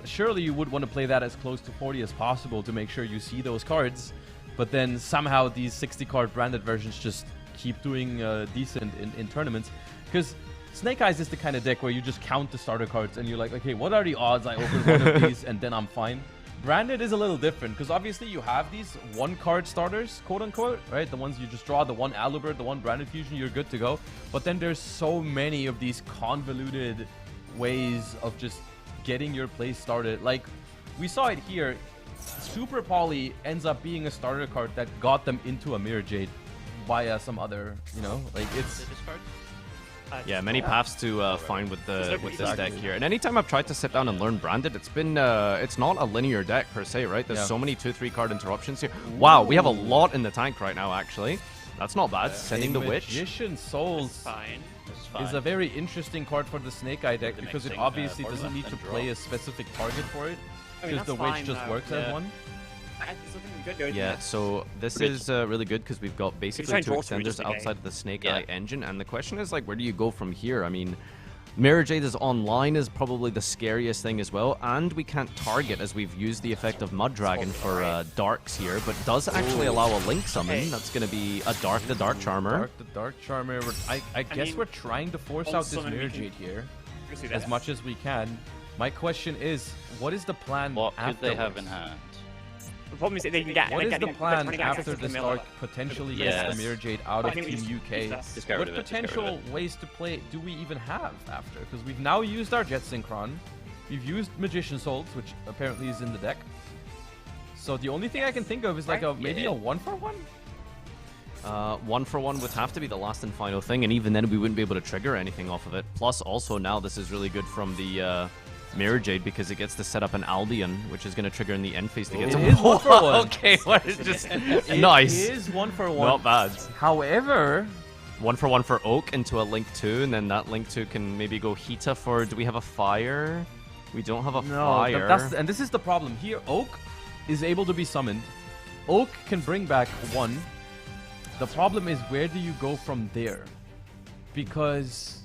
surely you would want to play that as close to 40 as possible to make sure you see those cards, but then somehow these 60-card branded versions just keep doing decent in tournaments, because Snake Eyes is the kind of deck where you just count the starter cards and you're like, okay, what are the odds I open one of these and then I'm fine. Branded is a little different, because obviously you have these one-card starters, quote-unquote, right? The ones you just draw, the one Aluber, the one Branded Fusion, you're good to go. But then there's so many of these convoluted ways of just getting your play started. Like, we saw it here. Super Poly ends up being a starter card that got them into a Mirror Jade via some other, you know, like it's... Yeah, many paths to find with this deck here. And anytime I've tried to sit down and learn Branded, it's been it's not a linear deck per se, right? There's so many 2-3 card interruptions here. Wow, we have a lot in the tank right now, actually. That's not bad. Sending the Witch. Magician Souls is a very interesting card for the Snake Eye deck because it obviously doesn't need to play a specific target for it, because the Witch just works as one. Yeah, so this is really good because we've got basically 2 extenders outside of the Snake Eye engine, and the question is, like, where do you go from here? I mean, Mirror Jade is online is probably the scariest thing as well, and we can't target as we've used the effect of Mud Dragon for Darks here, but does actually allow a Link summon. That's going to be a Dark the Dark Charmer. Dark the Dark Charmer. I guess we're trying to force out this Mirror Jade here as much as we can. My question is, what is the plan What afterwards? could they have in hand? The problem is that they can get. What is the plan after the Stark potentially gets the Mirror Jade out of Team UK? What potential ways to play do we even have after? Because we've now used our Jet Synchron, we've used Magician Souls, which apparently is in the deck. So the only thing I can think of is like maybe a 1-for-1? 1-for-1 would have to be the last and final thing, and even then we wouldn't be able to trigger anything off of it. Plus, also now this is really good from the Mirror Jade because it gets to set up an Albion, which is going to trigger in the end phase to get It is 1-for-1. Okay, what is just nice. It is 1-for-1. Not bad. However, 1-for-1 for Oak into a Link 2, and then that Link 2 can maybe go Hita for... Do we have a Fire? We don't have a Fire. And this is the problem. Here, Oak is able to be summoned. Oak can bring back 1. The problem is, where do you go from there? Because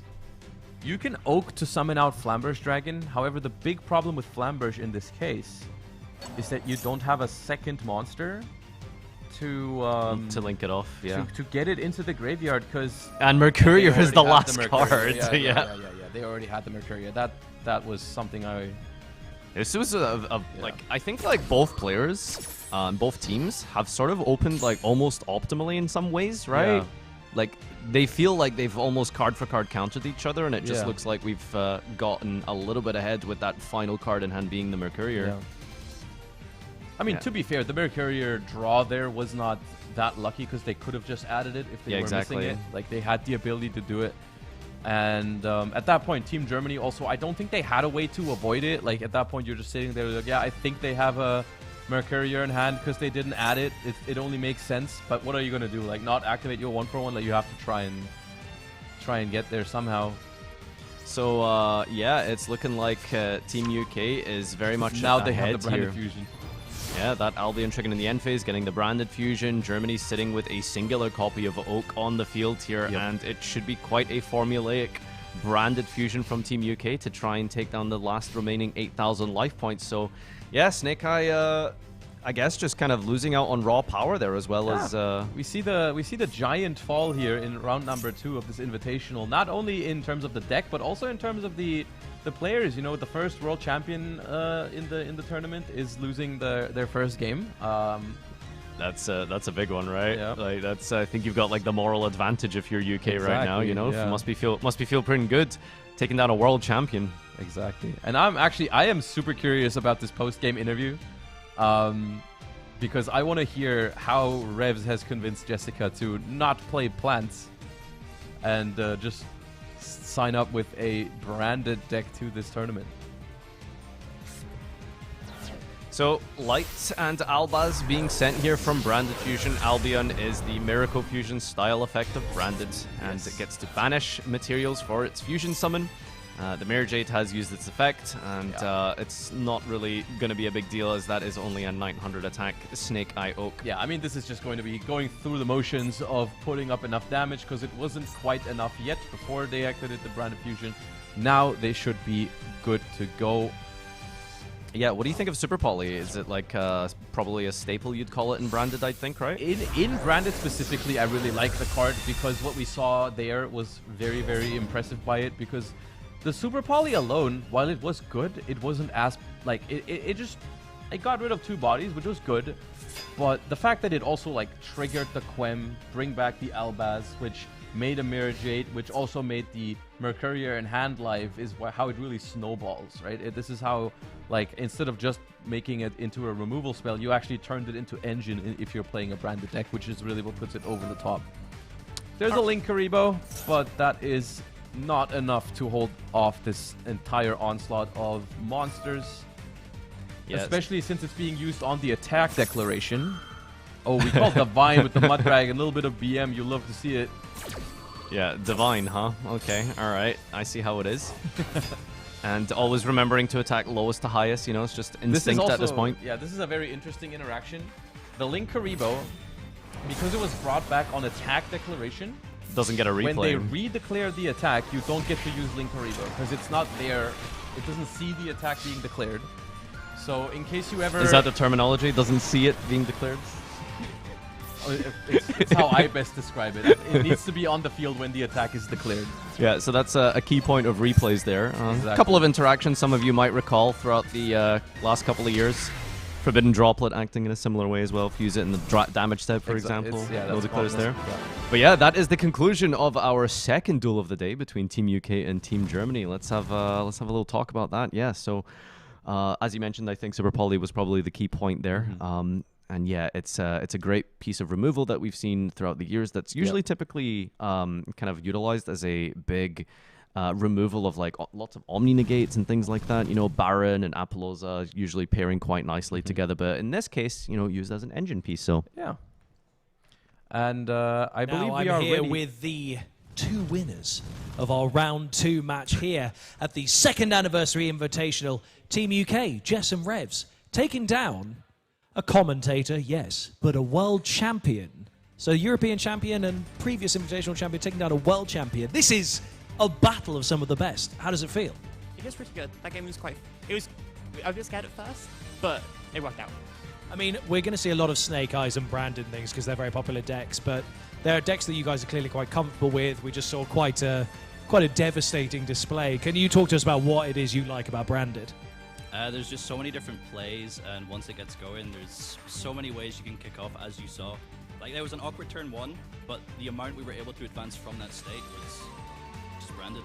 you can Oak to summon out Flamberge Dragon. However, the big problem with Flamberge in this case is that you don't have a second monster to link it off, to get it into the graveyard, because and Mercurier is the last card. Yeah. They already had the Mercurier. That was something I. This was like, I think like both players, both teams have sort of opened like almost optimally in some ways, right? Yeah. Like they feel like they've almost card for card countered each other, and it just looks like we've gotten a little bit ahead with that final card in hand being the Mercurier. Yeah. I mean, to be fair, the Mercurier draw there was not that lucky because they could have just added it if they were missing it. Like, they had the ability to do it. And at that point, Team Germany also, I don't think they had a way to avoid it. Like, at that point, you're just sitting there like, yeah, I think they have a Mercurier in hand because they didn't add it. It only makes sense. But what are you going to do? Like, not activate your 1-for-1? Like, you have to try and get there somehow. So, yeah, it's looking like Team UK is very much now they ahead have the branded here. fusion. Yeah, that Albion Chicken in the end phase, getting the branded fusion. Germany sitting with a singular copy of Oak on the field here, and it should be quite a formulaic branded fusion from Team UK to try and take down the last remaining 8,000 life points. So, yeah, Snake Eye, I guess, just kind of losing out on raw power there as well as. We see the giant fall here in round number 2 of this Invitational. Not only in terms of the deck, but also in terms of the players. You know, the first world champion in the tournament is losing their first game. That's a big one, right? Yeah. Like that's I think you've got like the moral advantage if you're UK right now. You know, yeah. must be feel pretty good taking down a world champion. Exactly. And I am super curious about this post-game interview, because I want to hear how Revs has convinced Jessica to not play plants and just sign up with a branded deck to this tournament. So, Light and Albaz being sent here from Branded Fusion. Albion is the Miracle Fusion style effect of Branded, and it gets to banish materials for its Fusion summon. The Mirror Jade has used its effect, and it's not really going to be a big deal as that is only a 900 attack Snake Eye Oak. Yeah, I mean, this is just going to be going through the motions of putting up enough damage because it wasn't quite enough yet before they activated the Branded Fusion. Now they should be good to go. Yeah, what do you think of Super Poly? Is it like probably a staple you'd call it in Branded, I think, right? In Branded specifically, I really like the card because what we saw there was very, very impressive by it, because the Super Poly alone, while it was good, it wasn't as, like, it got rid of 2 bodies, which was good, but the fact that it also, like, triggered the Quem, bring back the Albaz, which made a Mirror Jade, which also made the Mercurier and Hand Life, is how it really snowballs, right? This is how, like, instead of just making it into a removal spell, you actually turned it into Engine if you're playing a Branded deck, which is really what puts it over the top. There's a Link Karibo, but that is not enough to hold off this entire onslaught of monsters. Yes. Especially since it's being used on the attack declaration. Oh, we call Divine with the Mud Dragon, a little bit of BM, you love to see it. Yeah, Divine, huh? Okay, alright, I see how it is. And always remembering to attack lowest to highest, you know, it's just instinct at this point. Yeah, this is a very interesting interaction. The Link Karibo, because it was brought back on attack declaration, doesn't get a replay. When they re-declare the attack, you don't get to use Link Karibo because it's not there. It doesn't see the attack being declared. So in case you ever... Is that the terminology? Doesn't see it being declared? It's how I best describe it. It needs to be on the field when the attack is declared. Yeah, so that's a key point of replays there. A couple of interactions some of you might recall throughout the last couple of years. Forbidden Droplet acting in a similar way as well. If you use it in the damage step, for example. No declares there. Yeah. But yeah, that is the conclusion of our second duel of the day between Team UK and Team Germany. Let's have a little talk about that. Yeah, so as you mentioned, I think Super Poly was probably the key point there. And yeah, it's a great piece of removal that we've seen throughout the years. That's usually typically kind of utilized as a big removal of like lots of Omni negates and things like that. You know, Baron and Apollosa usually pairing quite nicely together, but in this case, you know, used as an engine piece. So yeah. And I believe we are here ready with the 2 winners of our round 2 match here at the 2nd anniversary Invitational. Team UK, Jess and Revs, taking down a commentator, yes, but a world champion. So European champion and previous Invitational champion taking down a world champion. This is a battle of some of the best. How does it feel? It was pretty good. That game was quite... I was a bit scared at first, but it worked out. I mean, we're going to see a lot of Snake Eyes and Brandon things because they're very popular decks, but there are decks that you guys are clearly quite comfortable with. We just saw quite a devastating display. Can you talk to us about what it is you like about Branded? There's just so many different plays, and once it gets going, there's so many ways you can kick off, as you saw. Like, there was an awkward turn 1, but the amount we were able to advance from that state was just Branded.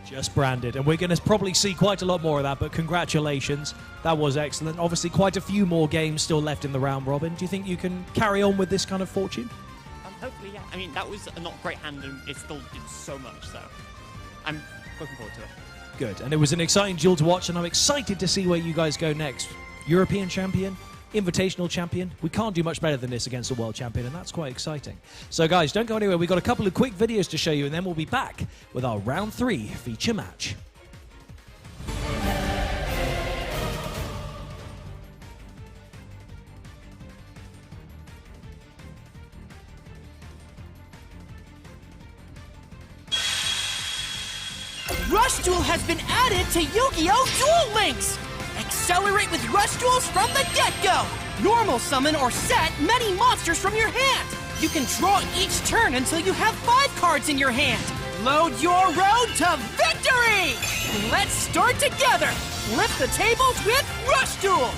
Just Branded, and we're going to probably see quite a lot more of that, but congratulations. That was excellent. Obviously, quite a few more games still left in the round robin. Do you think you can carry on with this kind of fortune? Hopefully, yeah. I mean, that was a not great hand, and it still did so much, so... I'm looking forward to it. Good. And it was an exciting duel to watch, and I'm excited to see where you guys go next. European champion, Invitational champion. We can't do much better than this against a world champion, and that's quite exciting. So, guys, don't go anywhere. We've got a couple of quick videos to show you, and then we'll be back with our round 3 feature match. Rush Duel has been added to Yu-Gi-Oh! Duel Links! Accelerate with Rush Duels from the get-go! Normal summon or set many monsters from your hand! You can draw each turn until you have 5 cards in your hand! Load your road to victory! Let's start together! Flip the tables with Rush Duel!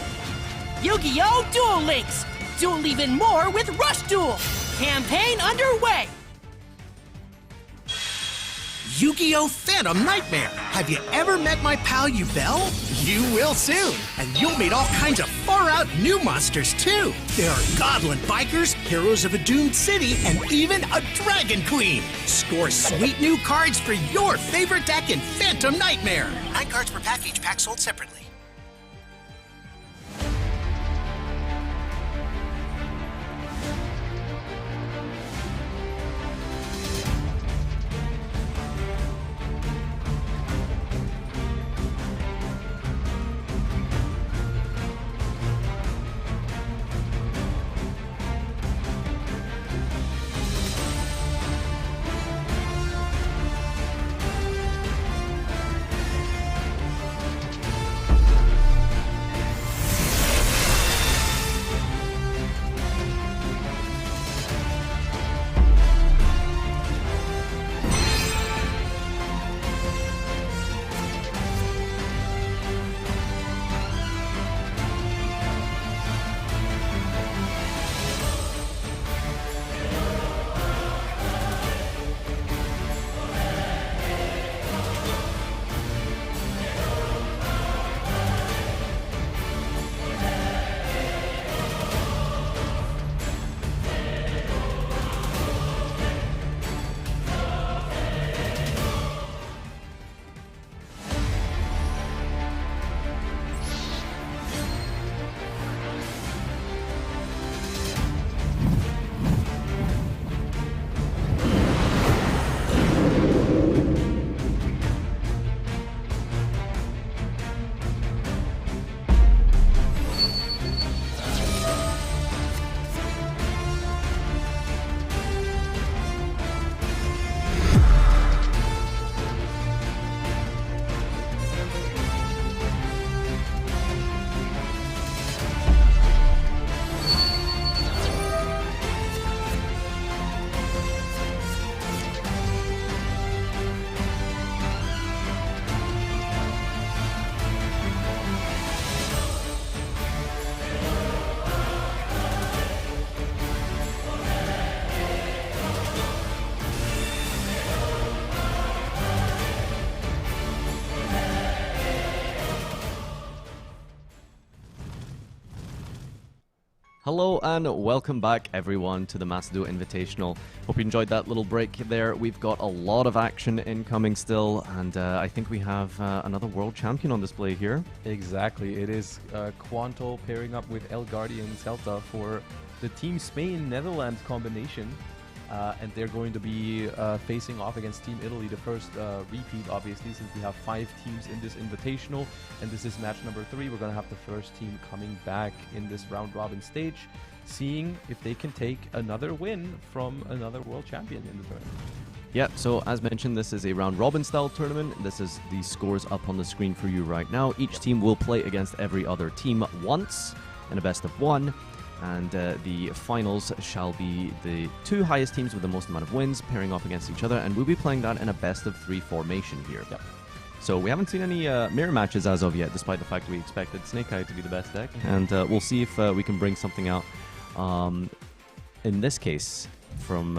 Yu-Gi-Oh! Duel Links! Duel even more with Rush Duel! Campaign underway! Yu-Gi-Oh! Phantom Nightmare! Have you ever met my pal Yubel? You will soon! And you'll meet all kinds of far-out new monsters, too! There are Goblin Bikers, Heroes of a Doomed City, and even a Dragon Queen! Score sweet new cards for your favorite deck in Phantom Nightmare! 9 cards per pack, each pack sold separately. Hello and welcome back everyone to the Duel Invitational. Hope you enjoyed that little break there. We've got a lot of action incoming still, and I think we have another world champion on display here. Exactly, it is Quanto pairing up with El Guardian Celta for the Team Spain-Netherlands combination. And they're going to be facing off against Team Italy, the first repeat, obviously, since we have 5 teams in this invitational. And this is match number 3. We're going to have the first team coming back in this round-robin stage, seeing if they can take another win from another world champion in the tournament. Yeah, so as mentioned, this is a round-robin style tournament. This is the scores up on the screen for you right now. Each team will play against every other team once in a best-of-1. And the finals shall be the 2 highest teams with the most amount of wins pairing off against each other, and we'll be playing that in a best-of-3 formation here. Yep. So we haven't seen any mirror matches as of yet, despite the fact we expected Snake Eye to be the best deck, and we'll see if we can bring something out. In this case, from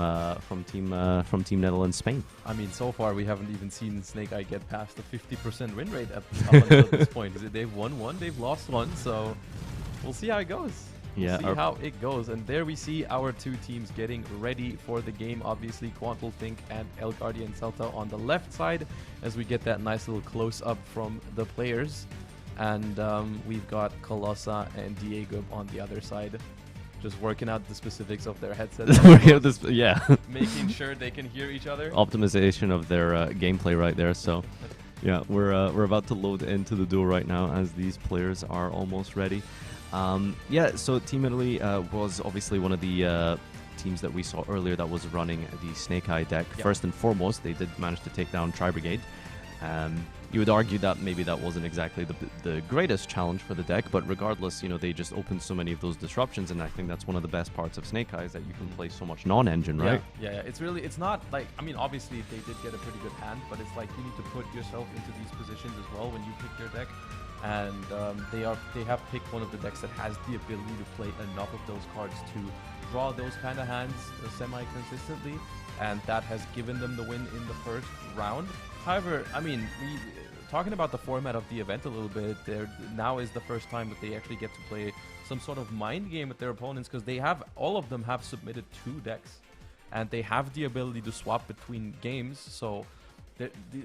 Team Netherlands Spain. I mean, so far we haven't even seen Snake Eye get past the 50% win rate up until this point. They've won 1, they've lost 1, so we'll see how it goes. Yeah, see how it goes. And there we see our two teams getting ready for the game. Obviously, Quantal Think and El Guardian Celta on the left side as we get that nice little close-up from the players. And we've got Colossa and Diego on the other side, just working out the specifics of their headsets. Yeah. Making sure they can hear each other. Optimization of their gameplay right there. So, yeah, we're about to load into the duel right now as these players are almost ready. Yeah, so Team Italy was obviously one of the teams that we saw earlier that was running the Snake Eye deck. Yep. First and foremost, they did manage to take down Tri-Brigade. You would argue that maybe that wasn't exactly the greatest challenge for the deck, but regardless, you know, they just opened so many of those disruptions, and I think that's one of the best parts of Snake Eye is that you can play so much non-engine, right? Yeah. It's not like, I mean, obviously they did get a pretty good hand, but it's like you need to put yourself into these positions as well when you pick your deck. And they have picked one of the decks that has the ability to play enough of those cards to draw those kind of hands semi-consistently, and that has given them the win in the first round. However, I mean, talking about the format of the event a little bit, now is the first time that they actually get to play some sort of mind game with their opponents, because all of them have submitted 2 decks, and they have the ability to swap between games. So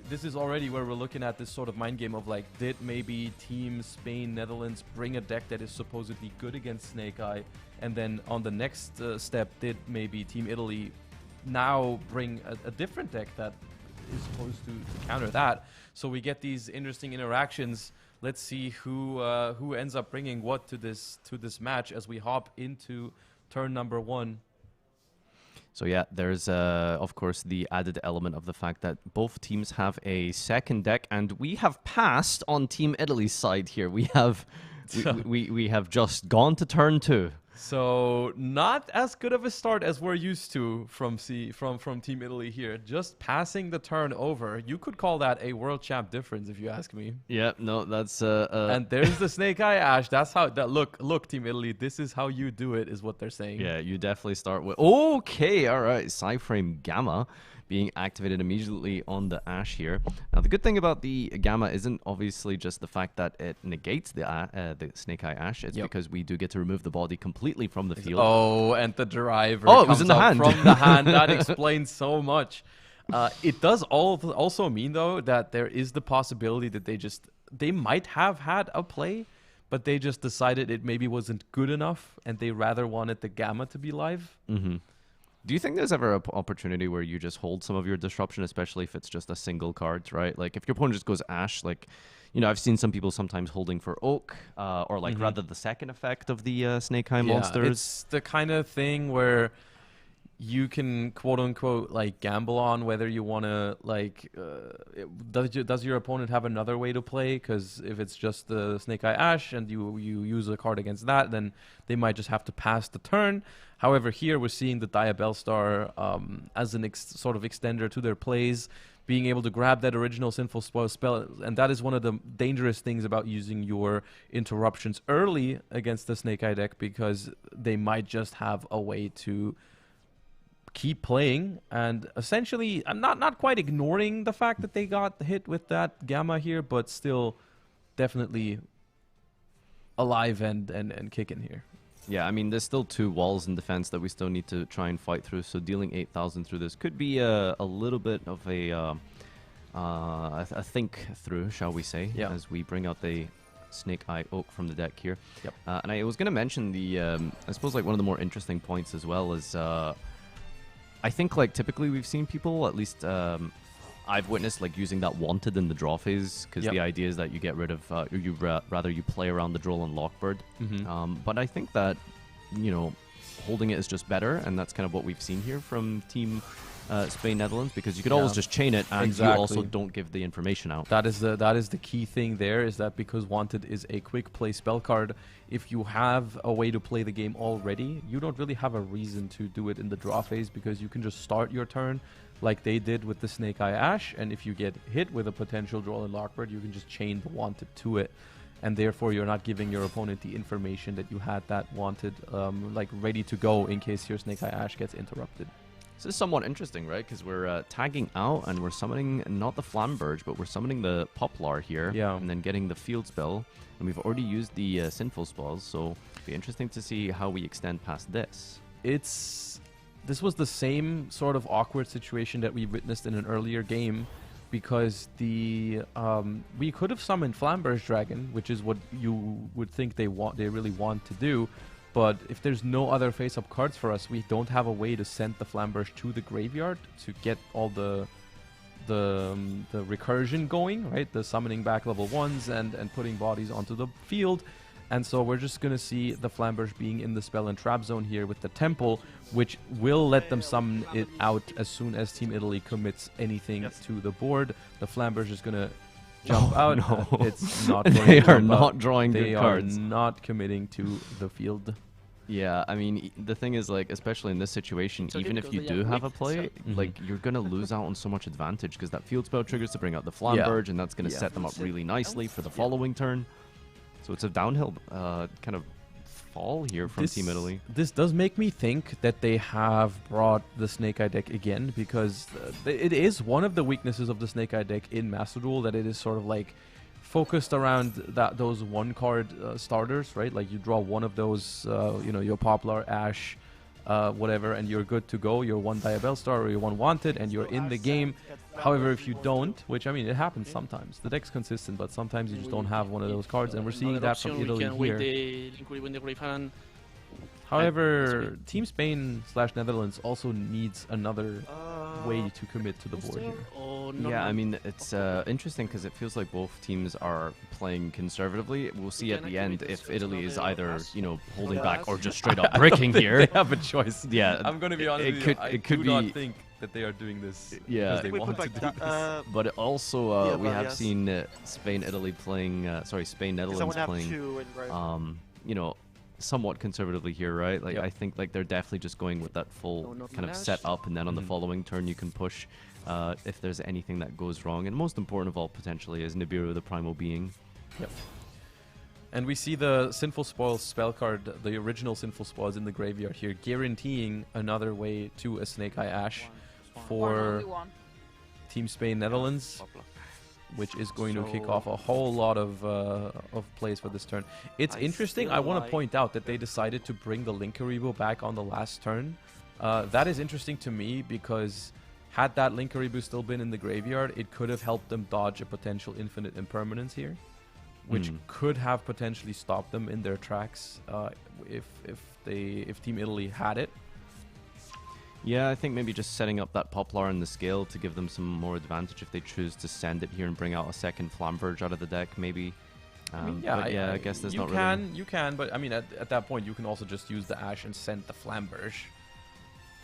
this is already where we're looking at this sort of mind game of like, did maybe Team Spain, Netherlands bring a deck that is supposedly good against Snake Eye, and then on the next step, did maybe Team Italy now bring a different deck that is supposed to counter that? So we get these interesting interactions. Let's see who ends up bringing what to this match as we hop into turn number 1. So yeah, there's of course the added element of the fact that both teams have a second deck, and we have passed on Team Italy's side here. We have we have just gone to turn 2. So not as good of a start as we're used to from Team Italy here. Just passing the turn over. You could call that a world champ difference if you ask me. Yeah, no, that's and there's the Snake Eye Ash. That's how that look Team Italy, this is how you do it, is what they're saying. Yeah, you definitely start with okay, all right, Psyframe Gamma being activated immediately on the Ash here. Now, the good thing about the Gamma isn't obviously just the fact that it negates the Snake Eye Ash. It's because we do get to remove the body completely from the field. Oh, and the driver it was in the hand. From the hand. That explains so much. It does also mean, though, that there is the possibility that they might have had a play, but they just decided it maybe wasn't good enough, and they rather wanted the Gamma to be live. Mm-hmm. Do you think there's ever an opportunity where you just hold some of your disruption, especially if it's just a single card, right? Like if your opponent just goes Ash, like, you know, I've seen some people sometimes holding for Oak, or like rather the second effect of the Snake Eye monsters. It's the kind of thing where you can quote unquote like gamble on whether you want to like does your opponent have another way to play, because if it's just the Snake Eye Ash and you use a card against that, then they might just have to pass the turn. However, here we're seeing the Diabell Star as an sort of extender to their plays, being able to grab that original Sinful spell, and that is one of the dangerous things about using your interruptions early against the Snake Eye deck, because they might just have a way to keep playing, and essentially I'm not quite ignoring the fact that they got hit with that Gamma here, but still definitely alive and kicking here. Yeah, I mean, there's still 2 walls in defense that we still need to try and fight through, so dealing 8,000 through this could be a little bit of a think through, shall we say, as we bring out the Snake Eye Oak from the deck here. Yep. And I was going to mention the I suppose like one of the more interesting points as well is I think, like, typically we've seen people, at least I've witnessed, like, using that Wanted in the draw phase, because the idea is that you get rid of, rather you play around the Droll and Lockbird. But I think that, you know, holding it is just better, and that's kind of what we've seen here from Team Spain Netherlands, because you could always just chain it, and you also don't give the information out. That is the key thing there, is that because Wanted is a quick play spell card, if you have a way to play the game already, you don't really have a reason to do it in the draw phase, because you can just start your turn like they did with the Snake Eye Ash, and if you get hit with a potential Droll and Lockbird, you can just chain the Wanted to it, and therefore you're not giving your opponent the information that you had that Wanted like ready to go in case your Snake Eye Ash gets interrupted. This is somewhat interesting, right? Because we're tagging out and we're summoning not the Flamberge, but we're summoning the Poplar here. Yeah. And then getting the Field Spell. And we've already used the Sinful Spells, so it'll be interesting to see how we extend past this. This was the same sort of awkward situation that we witnessed in an earlier game, because we could have summoned Flamberge Dragon, which is what you would think they really want to do. But if there's no other face-up cards for us, we don't have a way to send the Flamberge to the graveyard to get all the recursion going, right? The summoning back level 1s and putting bodies onto the field. And so we're just going to see the Flamberge being in the spell and trap zone here with the Temple, which will let them summon it out as soon as Team Italy commits anything to the board. The Flamberge is going to jump out. No. It's not going They to are jump not out. drawing good cards. They are not committing to the field. Yeah, I mean, the thing is, like, especially in this situation, even if you do have a play, like, you're going to lose out on so much advantage because that field spell triggers to bring out the Flamberge, and that's going to set them up really nicely for the following turn. So it's a downhill kind of fall here from Team Italy. This does make me think that they have brought the Snake Eye deck again, because it is one of the weaknesses of the Snake Eye deck in Master Duel, that it is sort of like focused around those one-card starters, right? Like you draw one of those, you know, your Poplar, Ash, whatever, and you're good to go. You're one Diabell Star or you're one Wanted, and you're in the game. However, if you don't, which, I mean, it happens sometimes. The deck's consistent, but sometimes you just don't have one of those cards, and we're seeing that from Italy here. However, Team Spain/Netherlands also needs another way to commit to the board here. Yeah, I mean, it's interesting because it feels like both teams are playing conservatively. We'll see at the end if Italy is either, you know, holding back or just straight up bricking here. They have a choice. Yeah, I'm going to be honest with you. I do not think that they are doing this because they want to do this. But also, we have seen Spain-Italy playing, Spain-Netherlands playing, you know, somewhat conservatively here, right? Like, I think like they're definitely just going with that full kind of set up, and then on the following turn you can push if there's anything that goes wrong. And most important of all, potentially, is Nibiru, the Primal Being. Yep. And we see the Sinful Spoils spell card, the original Sinful Spoils in the graveyard here, guaranteeing another way to a Snake Eye Ash for Team Spain-Netherlands, which is going to kick off a whole lot of plays for this turn. It's interesting. I want to point out that they decided to bring the Linkaribo back on the last turn. That is interesting to me because had that Linkaribo still been in the graveyard, it could have helped them dodge a potential infinite impermanence here, which could have potentially stopped them in their tracks if Team Italy had it. Yeah, I think maybe just setting up that Poplar in the scale to give them some more advantage if they choose to send it here and bring out a second Flamberge out of the deck, maybe. I mean, yeah, I guess there's not really... You can, but I mean, at that point, you can also just use the Ash and send the Flamberge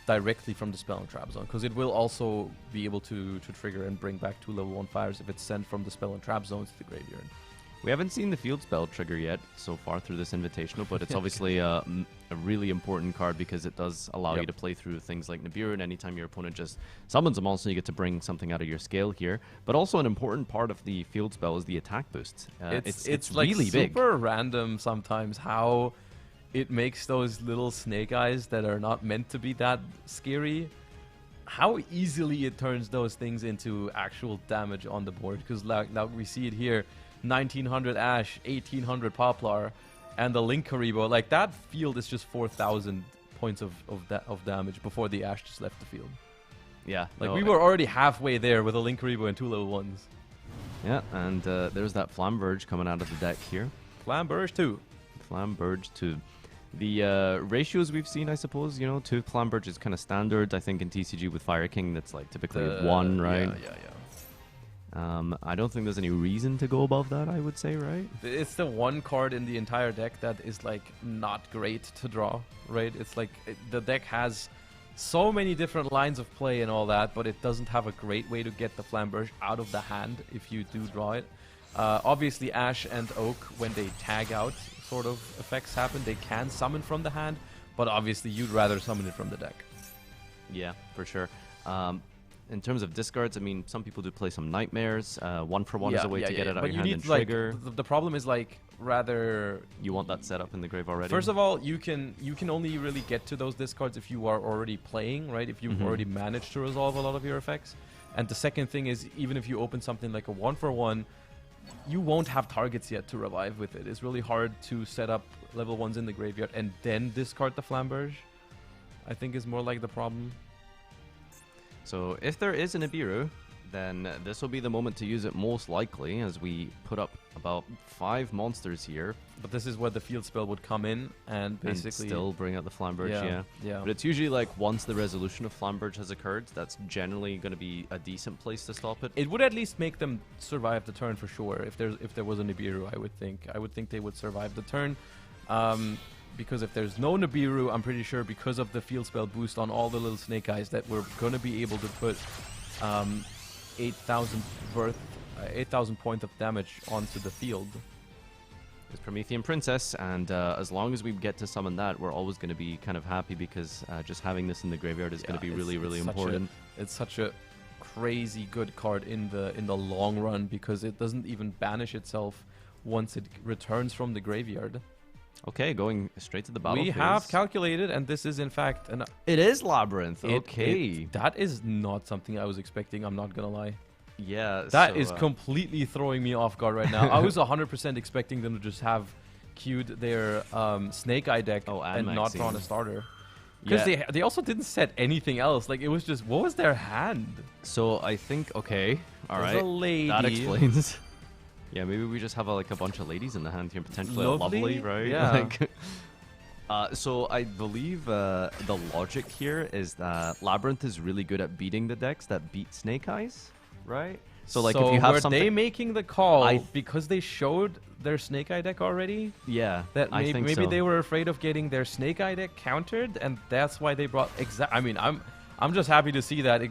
directly from the Spell and Trap Zone, because it will also be able to trigger and bring back 2 level 1 fires if it's sent from the Spell and Trap Zones to the graveyard. We haven't seen the field spell trigger yet so far through this Invitational, but it's obviously a really important card because it does allow you to play through things like Nibiru, and anytime your opponent just summons a monster, you get to bring something out of your scale here. But also an important part of the field spell is the attack boost. It's like really big. Super random sometimes how it makes those little snake eyes that are not meant to be that scary, how easily it turns those things into actual damage on the board. Because like now we see it here. 1900 Ash, 1800 Poplar, and the Linkaribo. Like, that field is just 4,000 points of damage before the Ash just left the field. Yeah. Like, we were already halfway there with a Linkaribo and 2 level 1s. Yeah, and there's that Flamberge coming out of the deck here. Flamberge 2. Flamberge 2. The ratios we've seen, I suppose, you know, 2 Flamberge is kind of standard. I think in TCG with Fire King, that's like typically 1, right? Yeah. I don't think there's any reason to go above that, I would say, right? It's the one card in the entire deck that is, like, not great to draw, right? It's like the deck has so many different lines of play and all that, but it doesn't have a great way to get the Flamberge out of the hand if you do draw it. Obviously, Ash and Oak, when they tag out sort of effects happen, they can summon from the hand, but obviously you'd rather summon it from the deck. Yeah, for sure. in terms of discards, I mean, some people do play some Nightmares. 1-for-1 is a way to get it out of but your hand and like, trigger. the problem is like rather you want that set up in the grave already. First of all, you can only really get to those discards if you are already playing, right? If you've already managed to resolve a lot of your effects. And the second thing is, even if you open something like a 1-for-1, you won't have targets yet to revive with it. It's really hard to set up level 1s in the graveyard and then discard the Flamberge. I think is more like the problem. So if there is an Nibiru, then this will be the moment to use it most likely, as we put up about 5 monsters here. But this is where the field spell would come in and basically... still bring out the Flamberge, yeah. But it's usually like once the resolution of Flamberge has occurred, that's generally going to be a decent place to stop it. It would at least make them survive the turn for sure. If there was a Nibiru, I would think they would survive the turn. Because if there's no Nibiru, I'm pretty sure because of the field spell boost on all the little snake eyes that we're going to be able to put 8,000 points of damage onto the field. It's Promethean Princess, and as long as we get to summon that, we're always going to be kind of happy because just having this in the graveyard is going to be really important. It's such a crazy good card in the long run because it doesn't even banish itself once it returns from the graveyard. Okay, going straight to the battle We have calculated, and this is in fact an... It is Labyrinth, okay. That is not something I was expecting, I'm not gonna lie. Yeah, that is completely throwing me off guard right now. I was 100% expecting them to just have queued their Snake Eye deck and not drawn a starter. Because they also didn't set anything else. Like, it was just, what was their hand? So I think, okay, alright, a lady. that explains. Yeah, maybe we just have like a bunch of ladies in the hand here, potentially lovely, right? Yeah. So I believe the logic here is that Labyrinth is really good at beating the decks that beat Snake Eyes, right? So like if you have something... were they making the call because they showed their Snake Eye deck already? Yeah, that I think maybe so. they were afraid of getting their Snake Eye deck countered, and that's why they brought I mean, I'm just happy to see that.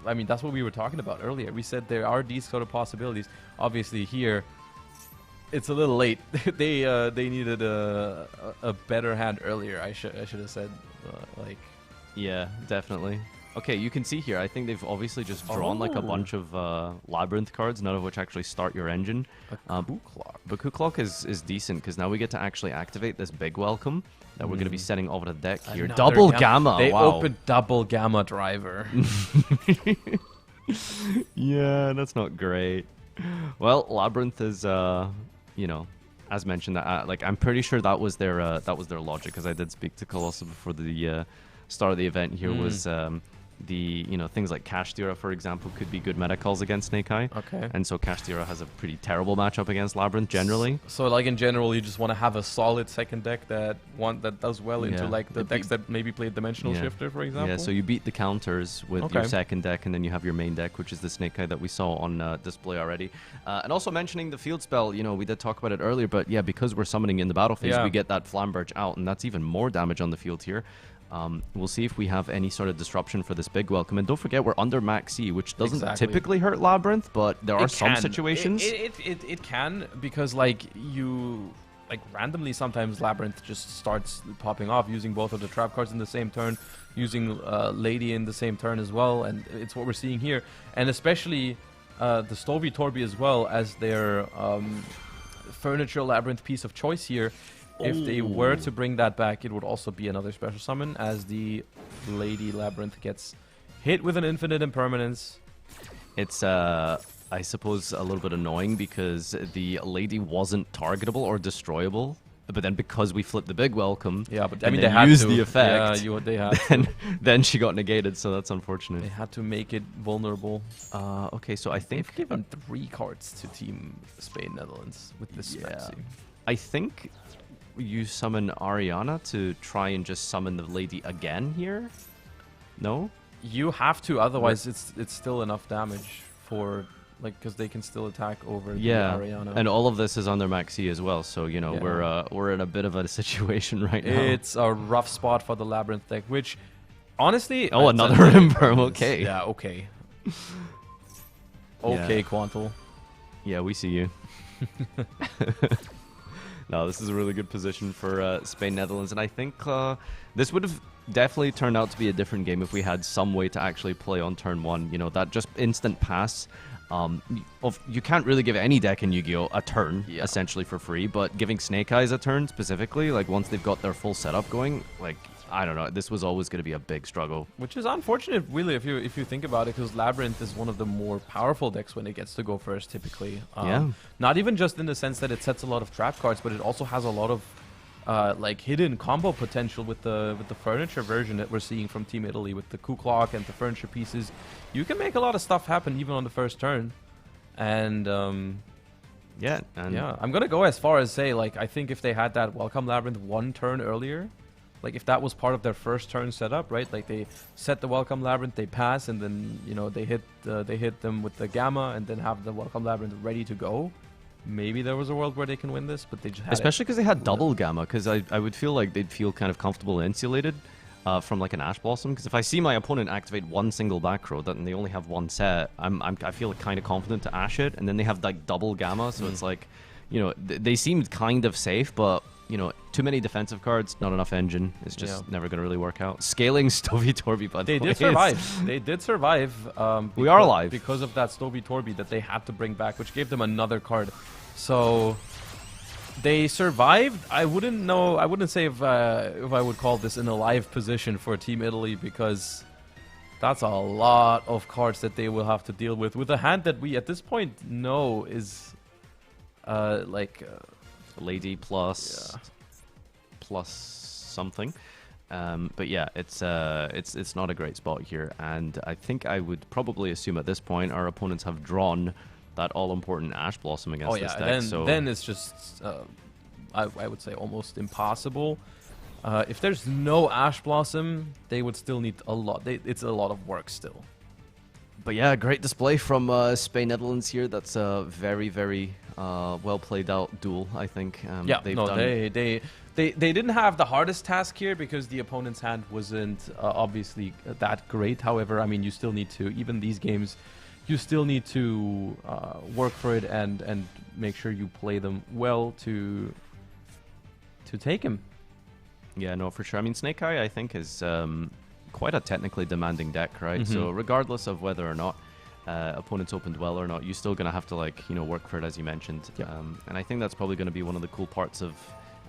I mean, that's what we were talking about earlier. We said there are these sort of possibilities. Obviously, here it's a little late. They needed a better hand earlier. I should have said like. Yeah, definitely. Okay, you can see here. I think they've obviously just drawn like a bunch of Labyrinth cards, none of which actually start your engine. Cuckoo Clock. But Cuckoo Clock is decent because now we get to actually activate this big welcome that we're going to be setting over the deck here. Double Gamma. They wow. opened Double Gamma Driver. Yeah, that's not great. Well, Labyrinth is, you know, as mentioned, like I'm pretty sure that was their logic, because I did speak to Colossal before the start of the event. Here was things like Kashtira, for example, could be good meta calls against Snake Eye. Okay. And so Kashtira has a pretty terrible matchup against Labyrinth generally. So like in general, you just want to have a solid second deck that does well into like the decks that maybe play Dimensional Shifter, for example. Yeah, so you beat the counters with your second deck, and then you have your main deck, which is the Snake Eye that we saw on display already. And also mentioning the field spell, you know, we did talk about it earlier, but yeah, because we're summoning in the battle phase, we get that Flamberge out, and that's even more damage on the field here. We'll see if we have any sort of disruption for this big welcome. And don't forget, we're under Max C, which doesn't typically hurt Labyrinth, but there are some situations. It can, because like randomly sometimes Labyrinth just starts popping off using both of the trap cards in the same turn, using Lady in the same turn as well, and it's what we're seeing here. And especially the Stovey Torby as well as their furniture Labyrinth piece of choice here. If they were to bring that back, it would also be another special summon, as the Lady Labyrinth gets hit with an infinite impermanence. It's, I suppose, a little bit annoying because the Lady wasn't targetable or destroyable. But then because we flipped the big welcome, but I mean, they had used the effect. Yeah, they had then she got negated, so that's unfortunate. They had to make it vulnerable. Okay, so I think... They've given 3 cards to Team Spain Netherlands with this Maxi. I think... you summon Ariana to try and just summon the Lady again here? No? You have to, otherwise it's still enough damage for, like, because they can still attack over the Ariana. And all of this is on their Maxi as well, so, you know, we're in a bit of a situation right now. It's a rough spot for the Labyrinth deck, which, honestly... Oh, another Imperm, okay. Yeah, okay. Okay, Quantal. Yeah, we see you. No, this is a really good position for Spain, Netherlands, and I think this would have definitely turned out to be a different game if we had some way to actually play on turn 1. You know, that just instant pass. You can't really give any deck in Yu-Gi-Oh! A turn, essentially, for free, but giving Snake Eyes a turn, specifically, like, once they've got their full setup going, like, I don't know, this was always going to be a big struggle. Which is unfortunate, really, if you think about it, because Labyrinth is one of the more powerful decks when it gets to go first, typically. Not even just in the sense that it sets a lot of trap cards, but it also has a lot of like hidden combo potential with the furniture version that we're seeing from Team Italy with the coup clock and the furniture pieces. You can make a lot of stuff happen even on the first turn, and yeah, I'm gonna go as far as say, like, I think if they had that Welcome Labyrinth 1 turn earlier, like if that was part of their first turn setup, right? Like they set the Welcome Labyrinth, they pass, and then, you know, they hit them with the Gamma, and then have the Welcome Labyrinth ready to go. Maybe there was a world where they can win this, but they just had especially because they had double Gamma, because I would feel like they'd feel kind of comfortable and insulated from like an Ash Blossom, because if I see my opponent activate one single back row and they only have one set, I feel kind of confident to Ash it, and then they have like double Gamma, so it's like, you know, they seemed kind of safe, but, you know, too many defensive cards, not enough engine. It's just never going to really work out. Scaling Stovey Torby, by the way. They did survive. They did survive. We are alive. Because of that Stovey Torby that they had to bring back, which gave them another card. So they survived. I wouldn't know. I wouldn't say if I would call this an alive position for Team Italy, because that's a lot of cards that they will have to deal with a hand that we at this point know is like Lady plus something. But yeah, it's not a great spot here, and I think I would probably assume at this point our opponents have drawn that all-important Ash Blossom against this deck. Then it's just I would say almost impossible. If there's no Ash Blossom, they would still need a lot. It's a lot of work still. But yeah, great display from Spain, Netherlands here. That's a very, very well played out duel, I think. They didn't have the hardest task here because the opponent's hand wasn't obviously that great. However, I mean, you still need to, even these games, you still need to work for it and make sure you play them well to take him. Yeah, no, for sure. I mean, Snake Eye, I think, is quite a technically demanding deck, right? So regardless of whether or not opponents open Duel or not, you're still going to have to, like, you know, work for it, as you mentioned. And I think that's probably going to be one of the cool parts of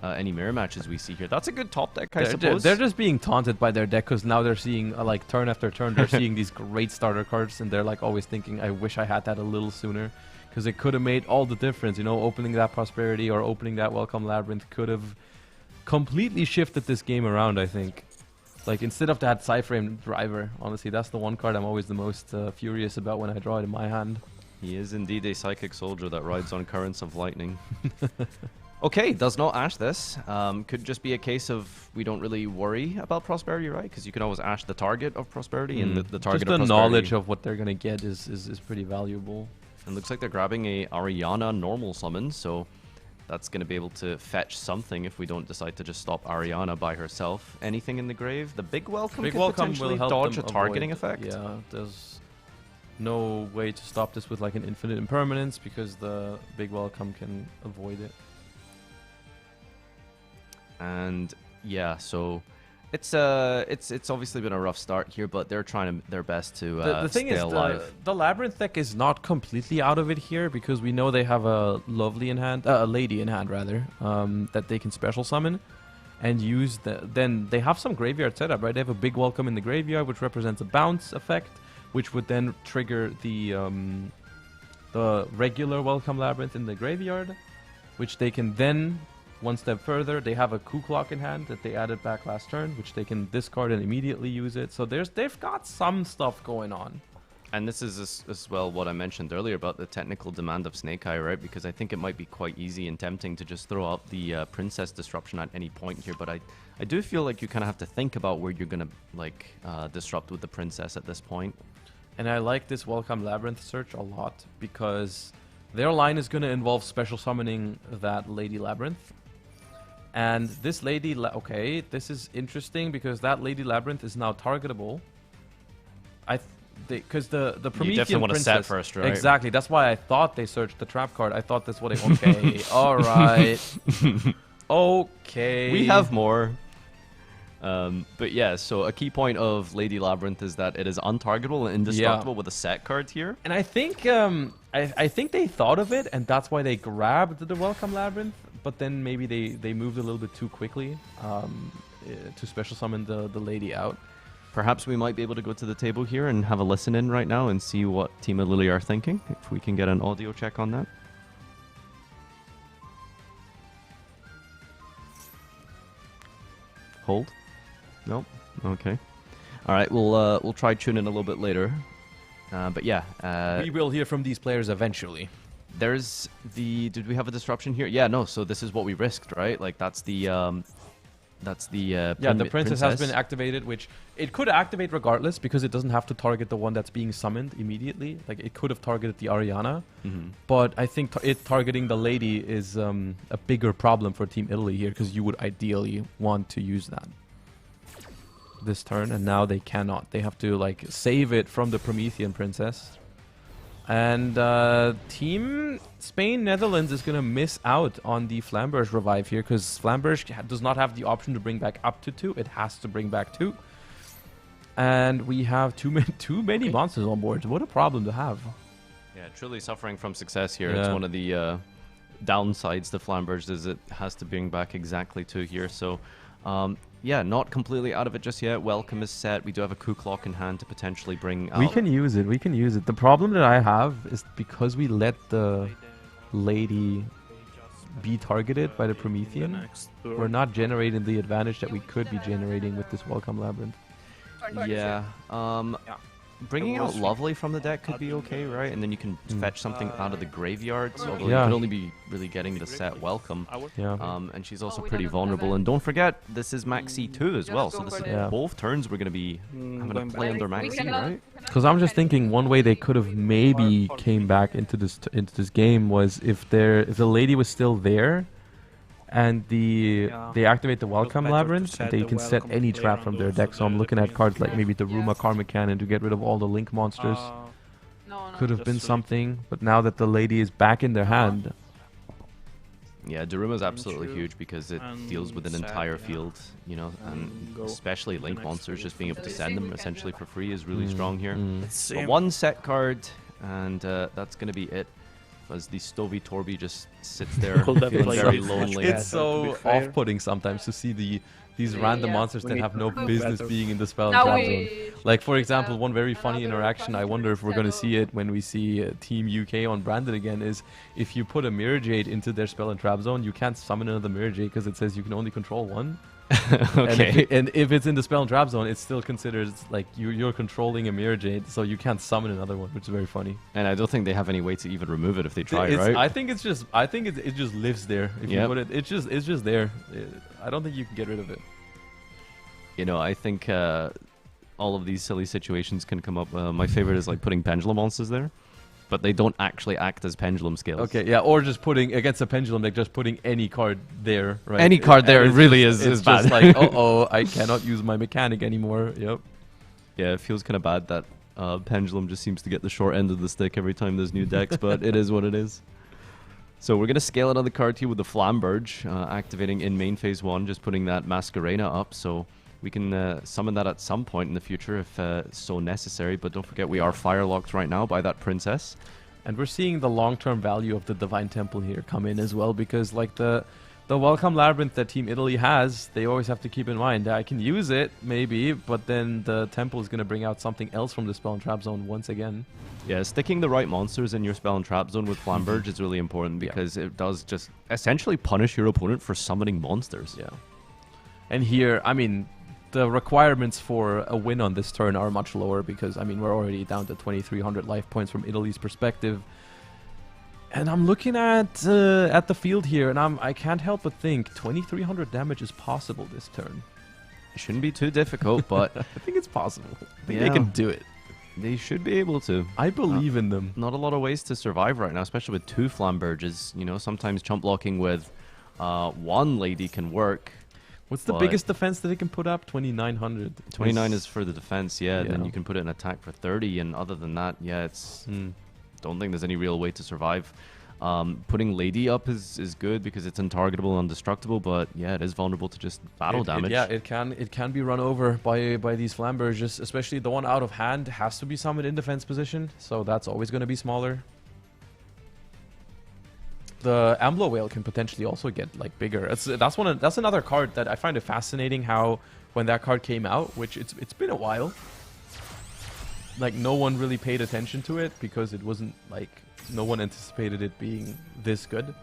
any mirror matches we see here. That's a good top deck, I suppose. They're just being taunted by their deck because now they're seeing, like, turn after turn, they're seeing these great starter cards, and they're, like, always thinking, I wish I had that a little sooner, because it could have made all the difference. You know, opening that Prosperity or opening that Welcome Labyrinth could have completely shifted this game around, I think. Like, instead of that Cyframe Driver, honestly, that's the one card I'm always the most furious about when I draw it in my hand. He is indeed a Psychic Soldier that rides on currents of lightning. Okay, does not Ash this. Could just be a case of we don't really worry about Prosperity, right? Because you can always Ash the target of Prosperity, and the target just of the Prosperity. knowledge of what they're going to get is pretty valuable. And looks like they're grabbing a Ariana normal summon, so that's going to be able to fetch something if we don't decide to just stop Ariana by herself. Anything in the grave? The Big Welcome could potentially dodge a targeting effect. Yeah, there's no way to stop this with like an infinite impermanence because the Big Welcome can avoid it. And yeah, so it's obviously been a rough start here, but they're trying their best to the thing stay is, alive. The Labyrinth deck is not completely out of it here because we know they have a lovely in hand, a lady in hand rather, that they can special summon and use. Then they have some graveyard setup, right? They have a Big Welcome in the graveyard, which represents a bounce effect, which would then trigger the regular Welcome Labyrinth in the graveyard, which they can then. One step further, they have a coup clock in hand that they added back last turn, which they can discard and immediately use it. So they've got some stuff going on. And this is as well what I mentioned earlier about the technical demand of Snake Eye, right? Because I think it might be quite easy and tempting to just throw out the Princess Disruption at any point here. But I do feel like you kind of have to think about where you're going to like disrupt with the Princess at this point. And I like this Welcome Labyrinth search a lot because their line is going to involve special summoning that Lady Labyrinth. And this Lady, okay, this is interesting because that Lady Labyrinth is now targetable. because the Promethean You definitely want to set princess, first, right? Exactly. That's why I thought they searched the trap card. I thought that's what they. Okay. All right. Okay. We have more. But yeah, so a key point of Lady Labyrinth is that it is untargetable and indestructible with a set card here. And I think I think they thought of it, and that's why they grabbed the Welcome Labyrinth. But then maybe they moved a little bit too quickly to special summon the lady out. Perhaps we might be able to go to the table here and have a listen in right now and see what Team Lily are thinking. If we can get an audio check on that. Hold. Nope. Okay. All right. We'll try tune in a little bit later. But yeah. We will hear from these players eventually. There's the. Did we have a disruption here? Yeah. No. So this is what we risked, right? Like that's the. Yeah, the princess has been activated, which it could activate regardless because it doesn't have to target the one that's being summoned immediately. Like it could have targeted the Ariana, but I think it targeting the lady is a bigger problem for Team Italy here because you would ideally want to use that this turn, and now they cannot. They have to like save it from the Promethean princess. And Team Spain Netherlands is going to miss out on the Flamberge revive here because Flamberge does not have the option to bring back up to 2. It has to bring back 2. And we have too many monsters on board. What a problem to have. Yeah, truly suffering from success here. It's one of the downsides to Flamberge is it has to bring back exactly 2 here. So yeah, not completely out of it just yet. Welcome is set. We do have a coup clock in hand to potentially bring out. We can use it. We can use it. The problem that I have is because we let the lady be targeted by the Promethean, we're not generating the advantage that we could be generating with this Welcome Labyrinth. Yeah. Bringing out Lovely from the deck could be okay, right? And then you can fetch something out of the graveyard. So although you could only be really getting the set Welcome. And she's also pretty vulnerable. And don't forget, this is Maxi 2 as well. So this is both turns we're going to be having to play under Maxi, right? Because I'm just thinking one way they could have maybe came back into this game was if the lady was still there. And they activate the Welcome Labyrinth, and they can set any trap from their deck. So I'm looking at cards like maybe the Ruma Karmic Cannon to get rid of all the Link monsters. Could have been something, but now that the lady is back in their hand. Yeah, Daruma is absolutely huge because it deals with an entire field, you know, and especially Link monsters, just being able to send them essentially for free is really strong here. But one set card, and that's going to be it. As the Stovey Torby just sits there feeling very lonely. It's so off-putting sometimes to see these random monsters that have no business being in the spell and trap zone. Like, for example, one very funny interaction, I wonder if we're going to see it when we see Team UK on Branded again, is if you put a Mirror Jade into their spell and trap zone, you can't summon another Mirror Jade because it says you can only control one. Okay. And if it's in the spell and trap zone, it's still considered like you're controlling a Mirror Jade, so you can't summon another one, which is very funny. And I don't think they have any way to even remove it if they try, right? I think it just lives there. If you put it, it's just there. I don't think you can get rid of it. You know, I think all of these silly situations can come up. My favorite is like putting pendulum monsters there, but they don't actually act as pendulum scales. Okay, yeah, or just putting against a pendulum, like just putting any card there, right? Any card there really is it's bad. Just like, oh, I cannot use my mechanic anymore. Yep. Yeah, it feels kind of bad that pendulum just seems to get the short end of the stick every time there's new decks, but it is what it is. So we're going to scale another card here with the Flamberge, activating in main phase 1, just putting that Masquerena up, so we can summon that at some point in the future if so necessary, but don't forget we are fire-locked right now by that princess. And we're seeing the long-term value of the Divine Temple here come in as well, because like the Welcome Labyrinth that Team Italy has, they always have to keep in mind that I can use it, maybe, but then the Temple is going to bring out something else from the Spell and Trap Zone once again. Yeah, sticking the right monsters in your Spell and Trap Zone with Flamberge is really important because it does just essentially punish your opponent for summoning monsters. Yeah. And here, I mean, the requirements for a win on this turn are much lower because, I mean, we're already down to 2,300 life points from Italy's perspective. And I'm looking at the field here, and I can't help but think 2,300 damage is possible this turn. It shouldn't be too difficult, but I think it's possible. I think they can do it. They should be able to. I believe in them. Not a lot of ways to survive right now, especially with 2 Flamberges. You know, sometimes chump blocking with 1 lady can work. What's the But biggest defense that it can put up? 2,900. 29 is for the defense, yeah. Then Yeah. you can put it in attack for 30, and other than that, yeah, it's... Don't think there's any real way to survive. Putting Lady up is good because it's untargetable and indestructible, but yeah, it is vulnerable to just battle damage. Yeah, it can be run over by these Flamberges, especially the one out of hand has to be summoned in defense position, so that's always going to be smaller. The Amblo Whale can potentially also get like bigger. That's another card that I find it fascinating how when that card came out, which it's been a while, like no one really paid attention to it because it wasn't like no one anticipated it being this good.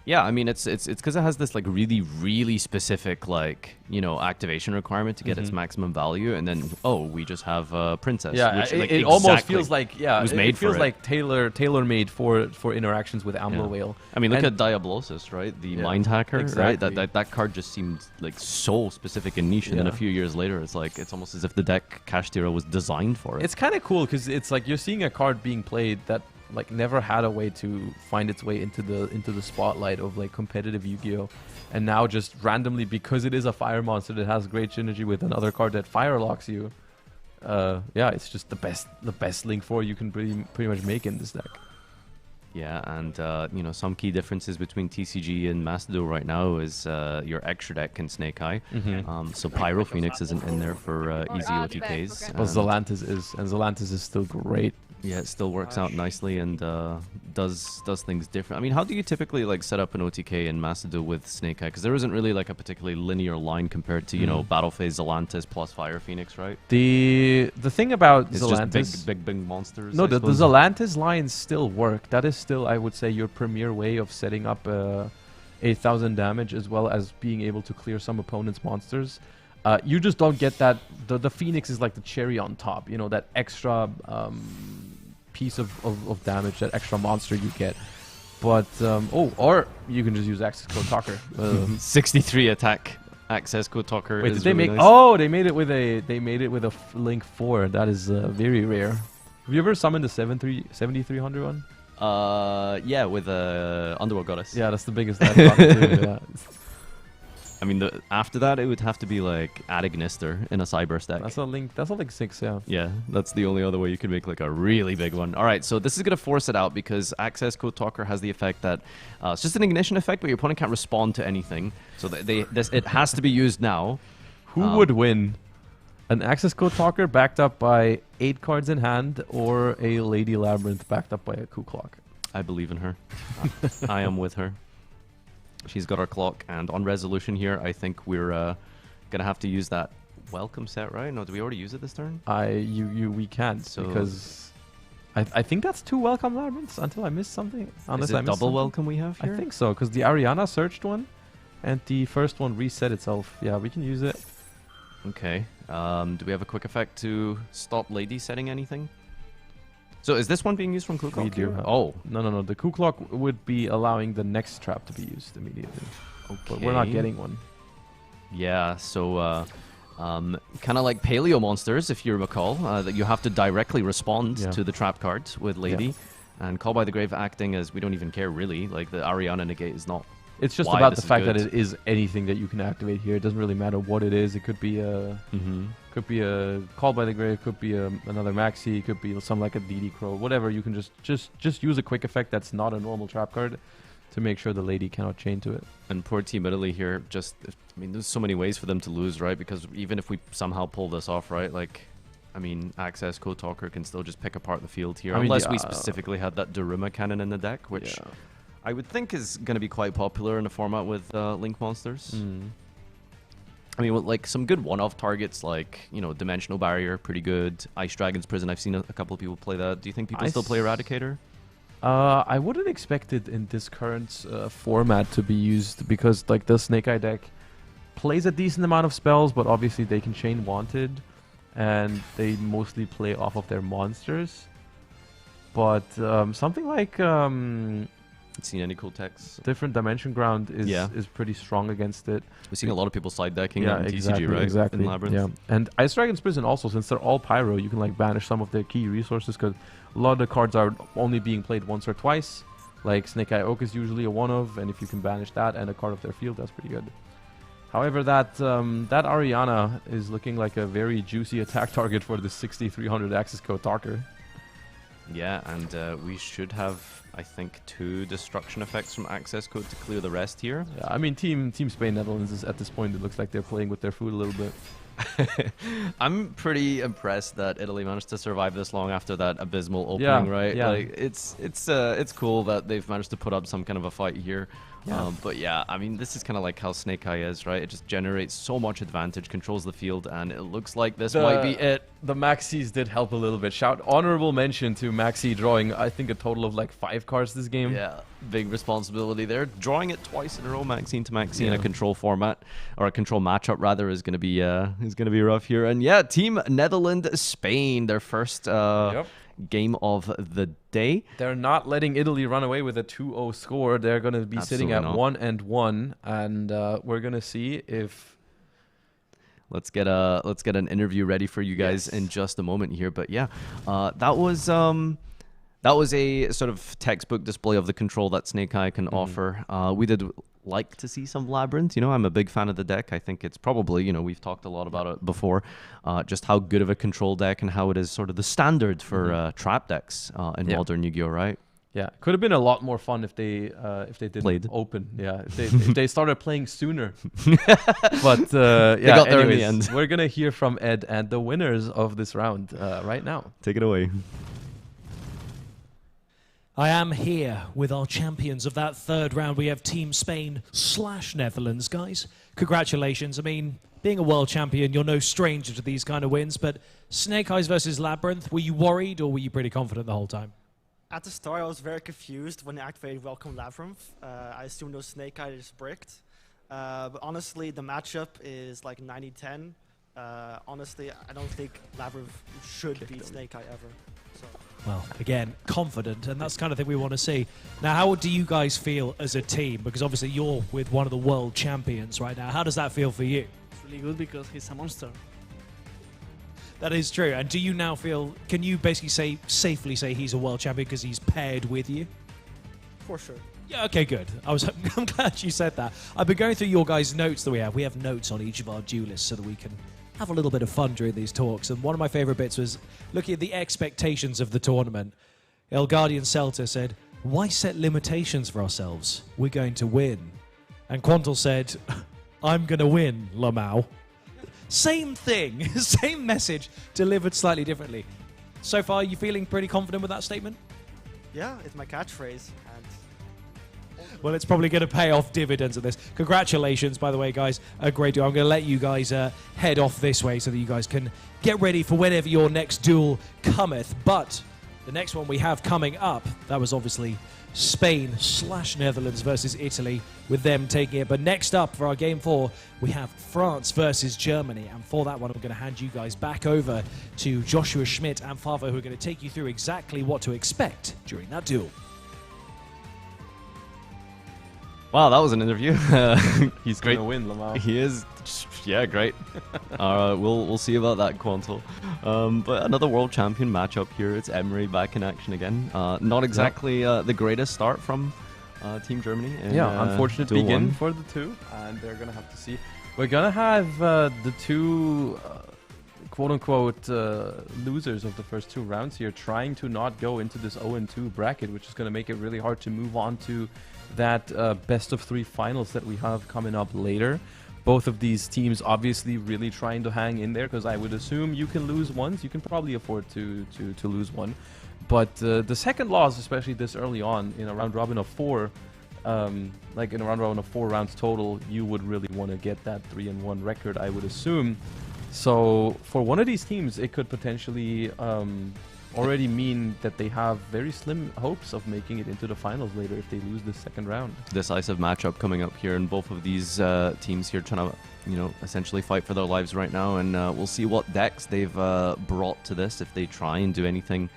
Yeah, I mean it's because it has this like really specific like activation requirement to get its maximum value, and then we just have Princess. Yeah, which, it almost feels like it was made feels for like tailor made for interactions with Amblo Whale. I mean, look at Diablosis, right? The Mind Hacker, exactly. right? That card just seemed like so specific and niche, and then a few years later, it's almost as if the deck Kashtira was designed for it. It's kind of cool because it's like you're seeing a card being played that like never had a way to find its way into the spotlight of like competitive Yu-Gi-Oh, and now just randomly, because it is a fire monster that has great synergy with another card that fire locks you, it's just the best Link 4 you can pretty much make in this deck. Yeah, and some key differences between TCG and Master Duel right now is your extra deck in Snake Eye. So Pyro Phoenix isn't in there for easy OTKs. But Zelantis is still great. Yeah, it still works out nicely and does things different. I mean, how do you typically like set up an OTK in Master Duel with Snake Eye? Because there isn't really like a particularly linear line compared to Battle Phase Zelantis plus Fire Phoenix, right? The thing about it's Zelantis, just big monsters. No, the Zelantis lines still work. That is still, I would say, your premier way of setting up 8,000 damage as well as being able to clear some opponent's monsters. You just don't get that. The Phoenix is like the cherry on top. That extra piece of damage, that extra monster you get. But or you can just use Access Code Talker. 63 attack Access Code Talker. Wait, did they really make? nice. Oh, they made it with a Link 4. That is very rare. Have you ever summoned the 7300 one? Yeah, with Underworld Goddess. Yeah, that's the biggest I've gotten to, yeah. I mean, after that, it would have to be like Adignister in a Cyber stack. That's a Link 6, yeah. Yeah, that's the only other way you could make like a really big one. All right, so this is going to force it out because Access Code Talker has the effect that it's just an ignition effect, but your opponent can't respond to anything. So it has to be used now. Who would win? An Access Code Talker backed up by 8 cards in hand, or a Lady Labyrinth backed up by a Coup Clock? I believe in her. I am with her. She's got our clock, and on resolution here, I think we're gonna have to use that welcome set, right? No, did we already use it this turn? We can't, because I think that's 2 welcome labyrinths until I missed something. Unless Is it I missed double something. welcome we have here? I think so, because the Ariana searched one, and the first one reset itself. Yeah, we can use it. Okay. Do we have a quick effect to stop Lady setting anything? So is this one being used from Coup Clock? We do. Here? Oh. No. The Coup Clock would be allowing the next trap to be used immediately. Okay. But we're not getting one. Yeah, so kind of like Paleo monsters, if you recall, that you have to directly respond to the trap cards with Lady. Yeah. And Call by the Grave acting as we don't even care really. Like the Ariana negate is not. It's just about the fact that it is anything that you can activate here. It doesn't really matter what it is. It could be a Call by the Grave, could be another Maxi, could be some like a DD Crow, whatever. You can just use a quick effect that's not a normal trap card to make sure the Lady cannot chain to it. And poor Team Italy here, there's so many ways for them to lose, right? Because even if we somehow pull this off, right, like, I mean, Access Code Talker can still just pick apart the field here, unless we specifically had that Daruma cannon in the deck, which I would think is going to be quite popular in a format with Link monsters. I mean, with, like, some good one-off targets, like, Dimensional Barrier, pretty good. Ice Dragon's Prison, I've seen a couple of people play that. Do you think people still play Eradicator? I wouldn't expect it in this current format to be used, because, like, the Snake Eye deck plays a decent amount of spells, but obviously they can chain Wanted, and they mostly play off of their monsters. But something like... seen any cool techs? Different Dimension Ground is pretty strong against it. We've seen a lot of people side decking in TCG, right? Exactly. In Labyrinth. Yeah. And Ice Dragon's Prison also, since they're all Pyro, you can like banish some of their key resources, because a lot of the cards are only being played once or twice. Like Snake Eye Oak is usually a one of, and if you can banish that and a card of their field, that's pretty good. However, that Ariana is looking like a very juicy attack target for the 6300 access code Tarker. Yeah, and we should have, I think, 2 destruction effects from access code to clear the rest here. Yeah, I mean, Team Spain Netherlands is at this point, it looks like they're playing with their food a little bit. I'm pretty impressed that Italy managed to survive this long after that abysmal opening, right? Yeah. Like, it's cool that they've managed to put up some kind of a fight here. Yeah. But yeah, I mean, this is kind of like how Snake Eye is, right? It just generates so much advantage, controls the field, and it looks like this might be it. The Maxis did help a little bit. Honorable mention to Maxi drawing, I think, a total of like 5 cards this game. Yeah, big responsibility there. Drawing it twice in a row, Maxine to Maxine, in a control format, or a control matchup rather, is going to be rough here. And yeah, Team Netherlands Spain, their first game of the day. They're not letting Italy run away with a 2-0 score. They're going to be sitting at 1-1, and we're going to see if. Let's get an interview ready for you guys in just a moment here. But yeah, that was a sort of textbook display of the control that Snake Eye can offer. We did like to see some Labyrinth. You know, I'm a big fan of the deck. I think it's probably, you know, we've talked a lot about it before, just how good of a control deck and how it is sort of the standard for trap decks in modern Yu-Gi-Oh, right? Yeah, could have been a lot more fun if they didn't open. Yeah, if they started playing sooner. But yeah, they got there anyways, in the end. We're gonna hear from Ed and the winners of this round right now. Take it away. I am here with our champions of that third round. We have Team Spain / Netherlands, guys. Congratulations. I mean, being a world champion, you're no stranger to these kind of wins, but Snake Eyes versus Labyrinth, were you worried or were you pretty confident the whole time? At the start, I was very confused when they activated Welcome Labyrinth. I assumed it was Snake Eye just bricked. But honestly, the matchup is like 90-10. Honestly, I don't think Labyrinth should beat Snake Eye ever. So. Well, again, confident, and that's the kind of thing we want to see. Now, how do you guys feel as a team? Because obviously you're with one of the world champions right now. How does that feel for you? It's really good because he's a monster. That is true. And do you now feel, can you basically safely say he's a world champion because he's paired with you? For sure. Yeah, okay, good. I'm glad you said that. I've been going through your guys' notes that we have. We have notes on each of our duelists so that we can have a little bit of fun during these talks. And one of my favorite bits was looking at the expectations of the tournament. El Guardian Celta said, "Why set limitations for ourselves? We're going to win." And Quantal said, "I'm going to win, Lamau." Same thing, same message, delivered slightly differently. So far, you feeling pretty confident with that statement? Yeah, it's my catchphrase. And well, it's probably going to pay off dividends at this. Congratulations, by the way, guys. A great duel. I'm going to let you guys head off this way so that you guys can get ready for whenever your next duel cometh. But the next one we have coming up, that was obviously Spain / Netherlands versus Italy, with them taking it. But next up for our Game 4, we have France versus Germany. And for that one, I'm going to hand you guys back over to Joshua Schmidt and Favo, who are going to take you through exactly what to expect during that duel. Wow, that was an interview. He's great. Gonna win, Lamau. He is. Yeah, great. We'll see about that, Quantal. But another world champion matchup here. It's Emery back in action again. Not exactly the greatest start from Team Germany. Unfortunate begin for the two, and they're gonna have to see. We're gonna have the two quote-unquote losers of the first 2 rounds here trying to not go into this 0-2 bracket, which is gonna make it really hard to move on to that best of 3 finals that we have coming up later. Both of these teams obviously really trying to hang in there, because I would assume you can lose once. You can probably afford to lose one. But the second loss, especially this early on in a round robin of 4, like in a round robin of 4 rounds total, you would really want to get that 3-1 record, I would assume. So for one of these teams, it could potentially already mean that they have very slim hopes of making it into the finals later if they lose the second round. Decisive matchup coming up here, and both of these teams here trying to, you know, essentially fight for their lives right now, and we'll see what decks they've brought to this, if they try and do anything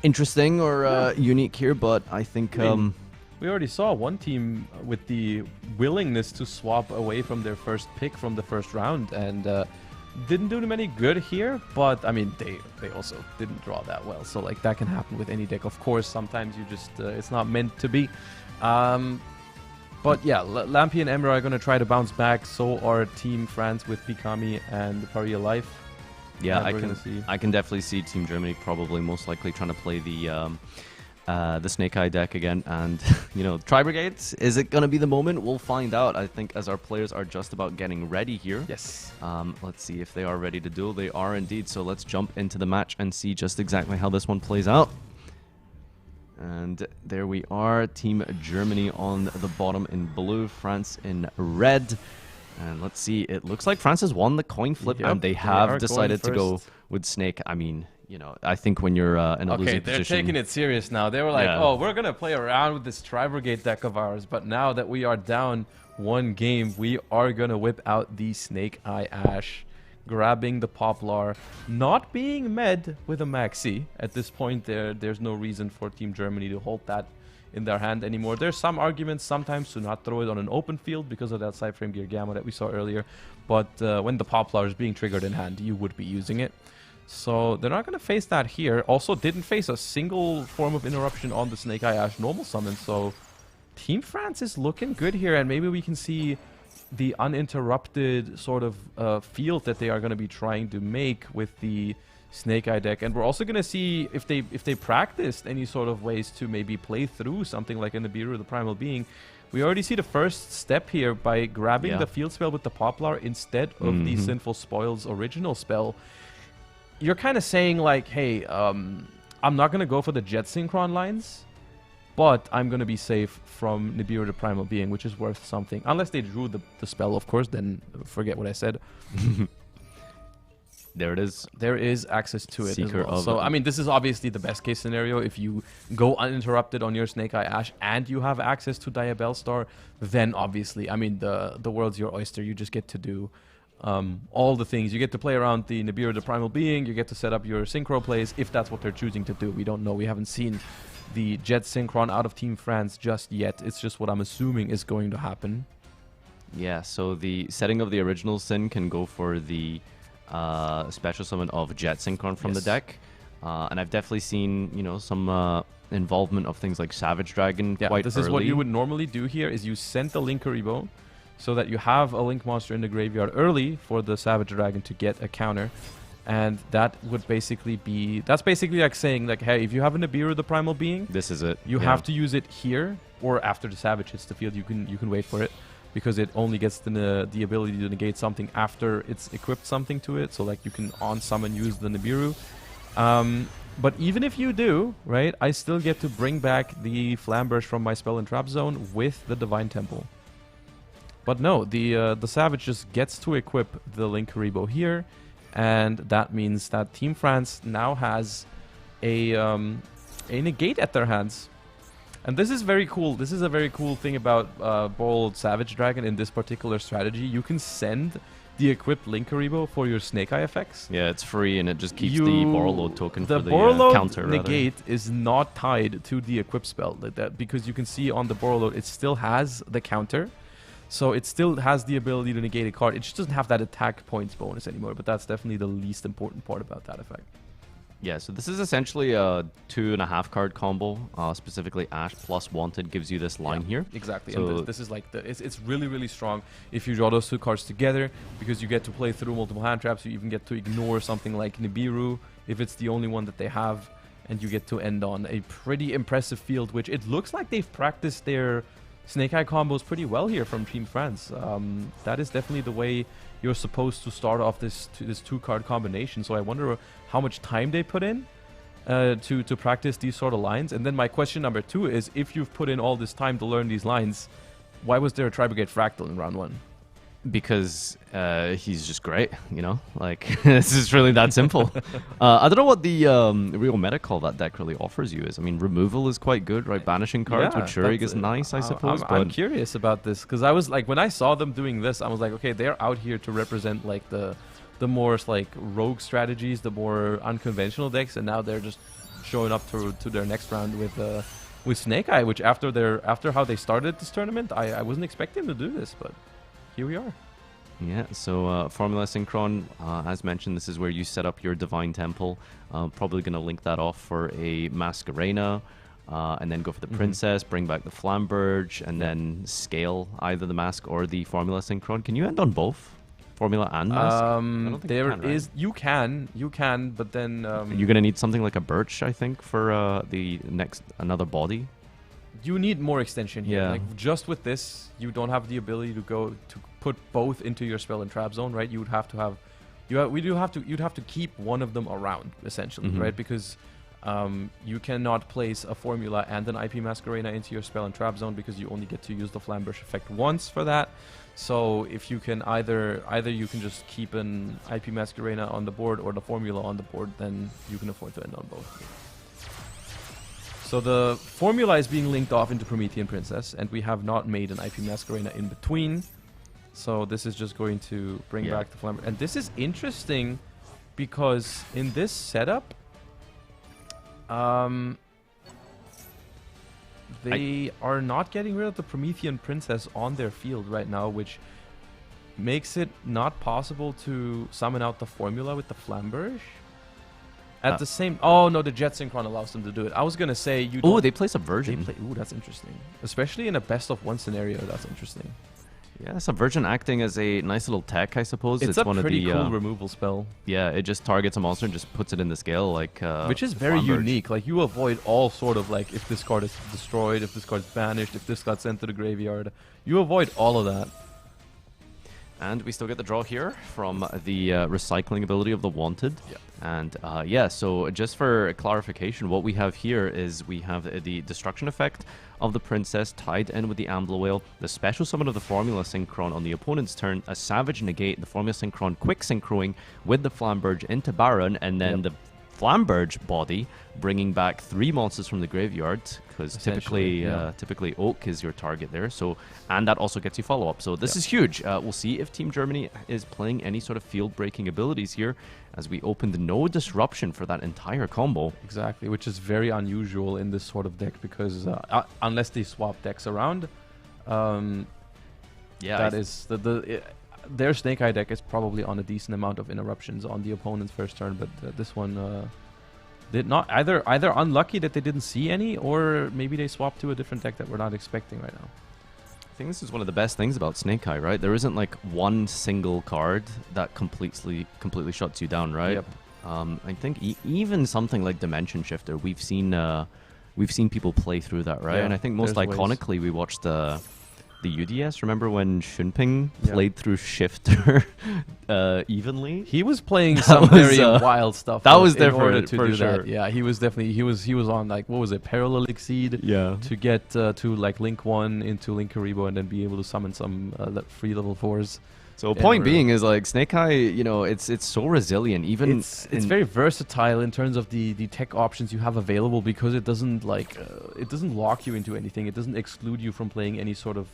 interesting or unique here. But I think we already saw one team with the willingness to swap away from their first pick from the first round, and didn't do them any good here, but I mean they also didn't draw that well, so like that can happen with any deck. Of course, sometimes you just it's not meant to be. But yeah, Lampy and Emra are going to try to bounce back. So are Team France with Pikami and Paria Life. Yeah, And I can definitely see Team Germany probably most likely trying to play the Snake Eye deck again. And, you know, Tri-Brigades, is it going to be the moment? We'll find out, I think, as our players are just about getting ready here. Yes. Let's see if they are ready to duel. They are indeed. So let's jump into the match and see just exactly how this one plays out. And there we are, Team Germany on the bottom in blue, France in red. And let's see, it looks like France has won the coin flip, and they have decided to go with Snake. I mean, you know, I think when you're in a losing position... Okay, they're taking it serious now. They were like, oh, we're going to play around with this Tri-Brigade deck of ours, but now that we are down one game, we are going to whip out the Snake Eye Ash, grabbing the Poplar, not being med with a Maxi. At this point, there's no reason for Team Germany to hold that in their hand anymore. There's some arguments sometimes to not throw it on an open field because of that side frame gear gamma that we saw earlier, but when the Poplar is being triggered in hand, you would be using it. So they're not going to face that here. Also didn't face a single form of interruption on the Snake Eye Ash normal summon, so Team France is looking good here, and maybe we can see the uninterrupted sort of field that they are going to be trying to make with the Snake Eye deck. And we're also going to see if they practiced any sort of ways to maybe play through something like in the Nibiru, the Primal Being. We already see the first step here by grabbing the field spell with the Poplar instead of the Sinful Spoils original spell. You're kind of saying like, hey, I'm not going to go for the Jet Synchron lines, but I'm going to be safe from Nibiru the Primal Being, which is worth something. Unless they drew the spell, of course, then forget what I said. There it is. There is access to it Seeker as well. of So, I mean, this is obviously the best case scenario. If you go uninterrupted on your Snake Eye Ash and you have access to Diabell Star, then obviously, I mean, the world's your oyster. You just get to do all the things. You get to play around the Nibiru the Primal Being. You get to set up your synchro plays if that's what they're choosing to do. We don't know. We haven't seen the Jet Synchron out of Team France just yet. It's just what I'm assuming is going to happen. Yeah, so the setting of the original Sin can go for the special summon of Jet Synchron from the deck. And I've definitely seen, you know, some involvement of things like Savage Dragon quite this early. is what you would normally do here, is you send the Linkuriboh so that you have a Link monster in the graveyard early for the Savage Dragon to get a counter. And that would basically be... That's basically like saying, like, hey, if you have a Nibiru the Primal Being... This is it. You have to use it here, or after the Savage hits the field, you can wait for it. Because it only gets the ability to negate something after it's equipped something to it. So, like, you can on-summon use the Nibiru. But even if you do, right, I still get to bring back the Flamberge from my Spell and Trap Zone with the Divine Temple. But no, the Savage just gets to equip the Linkuriboh here. And that means that Team France now has a negate at their hands. And this is very cool. This is a very cool thing about Bold Savage Dragon in this particular strategy. You can send the equipped Linkuriboh for your Snake Eye effects. Yeah, it's free and it just keeps the Borreload token for the Borreload counter. negate is not tied to the equip spell like that, because you can see on the Borreload it still has the counter. So it still has the ability to negate a card. It just doesn't have that attack points bonus anymore, but that's definitely the least important part about that effect. Yeah, so this is essentially a 2.5 card combo. Specifically, Ash plus Wanted gives you this line here. Exactly, So and this is like it's really, really strong if you draw those two cards together, because you get to play through multiple hand traps. You even get to ignore something like Nibiru if it's the only one that they have, and you get to end on a pretty impressive field, which it looks like they've practiced their Snake Eye combos pretty well here from Team France. That is definitely the way you're supposed to start off this two-card combination. So I wonder how much time they put in to practice these sort of lines. And then my question number 2 is, if you've put in all this time to learn these lines, why was there a Tri-Brigade Fractal in round 1? Because he's just great, you know? Like, this is really that simple. I don't know what the real meta call that deck really offers you is. I mean, removal is quite good, right? Banishing cards with Shurig is nice, I suppose. I'm curious about this, because I was like, when I saw them doing this, I was like, okay, they're out here to represent like the more like rogue strategies, the more unconventional decks, and now they're just showing up to their next round with Snake Eye, which after how they started this tournament, I wasn't expecting them to do this, but here we are. Yeah, so Formula Synchron, as mentioned, this is where you set up your Divine Temple. Probably going to link that off for a Masquerena. and then go for the Mhm. princess, bring back the Flamberge, and then scale either the mask or the formula synchron. Can you end on both? Formula and mask? I don't think There you can, right? is you can, but then You're gonna need something like a birch, I think, for the next another body. you need more extension here. Yeah. Like just with this, you don't have the ability to go to put both into your spell and trap zone, right? You would have to have, you'd have to keep one of them around essentially, Mhm. right? Because you cannot place a formula and an IP Masquerena into your spell and trap zone because you only get to use the Flamberge effect once for that. So if you can either you can just keep an IP Masquerena on the board or the formula on the board, then you can afford to end on both. So the formula is being linked off into Promethean Princess, and we have not made an IP Masquerena in between. So this is just going to bring back the Flamberge. And this is interesting because in this setup, they are not getting rid of the Promethean Princess on their field right now, which makes it not possible to summon out the formula with the Flamberge. At the same... Oh, no, the Jet Synchron allows them to do it. I was going to say... you. Oh, they play Subversion. Ooh, that's interesting. Especially in a best-of-1 scenario, that's interesting. Yeah, Subversion acting as a nice little tech, I suppose. It's a one pretty of the, cool removal spell. Yeah, it just targets a monster and just puts it in the scale, like... Which is very Flamberge. unique. Like, you avoid all sort of, like, if this card is destroyed, if this card is banished, if this got sent to the graveyard. You avoid all of that. And we still get the draw here from the recycling ability of the Wanted. Yeah. And yeah, so just for clarification, what we have here is we have the destruction effect of the Princess tied in with the Ambler Whale, the special summon of the Formula Synchron on the opponent's turn, a Savage Negate, the Formula Synchron quick synchroing with the Flamberge into Baron, and then the Flamberge body bringing back 3 monsters from the graveyard, because typically Oak is your target there. So, and that also gets you follow-up. So this is huge. We'll see if Team Germany is playing any sort of field-breaking abilities here, as we opened no disruption for that entire combo. Exactly, which is very unusual in this sort of deck, because unless they swap decks around, that is their Snake Eye deck is probably on a decent amount of interruptions on the opponent's first turn, but this one did not. Either unlucky that they didn't see any, or maybe they swapped to a different deck that we're not expecting right now. I think this is one of the best things about Snake Eye, right? There isn't like one single card that completely shuts you down, right? Yep. I think even something like Dimension Shifter, we've seen people play through that, right? Yeah, And I think most there's iconically, we watched the UDS. Remember when Shunping played through Shifter evenly? He was playing some very wild stuff. That was there in order for to do sure. that. Yeah, he was definitely he was on, like, what was it, Parallel Exceed? Yeah. To get to like Link 1 into Link Karibo and then be able to summon some free level 4s. So point being is, like, Snake Eye, you know, it's so resilient. Even it's very versatile in terms of the tech options you have available, because it doesn't it doesn't lock you into anything. It doesn't exclude you from playing any sort of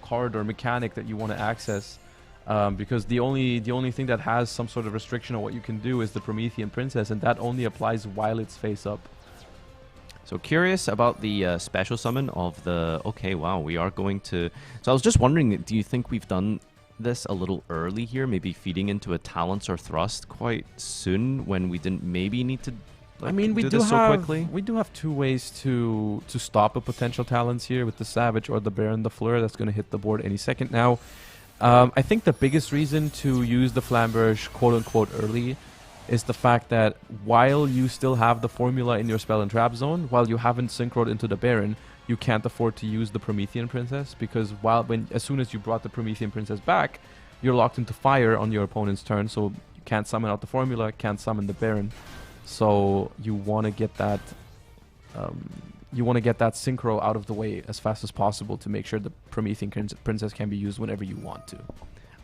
card or mechanic that you want to access, because the only thing that has some sort of restriction on what you can do is the Promethean Princess, and that only applies while it's face up. So curious about the special summon of the... Okay, wow, we are going to... So I was just wondering, do you think we've done this a little early here, maybe feeding into a Talents or Thrust quite soon, when we didn't maybe need to I mean, we do do this so have quickly? we do have 2 ways to stop a potential Talents here, with the Savage or the Baron the Fleur. That's going to hit the board any second now. I think the biggest reason to use the Flamberge quote-unquote early is the fact that while you still have the formula in your spell and trap zone, while you haven't synchroed into the Baron, you can't afford to use the Promethean Princess, because as soon as you brought the Promethean Princess back, you're locked into fire on your opponent's turn, so you can't summon out the formula, can't summon the Baron. So you want to get that synchro out of the way as fast as possible to make sure the Promethean Princess can be used whenever you want to.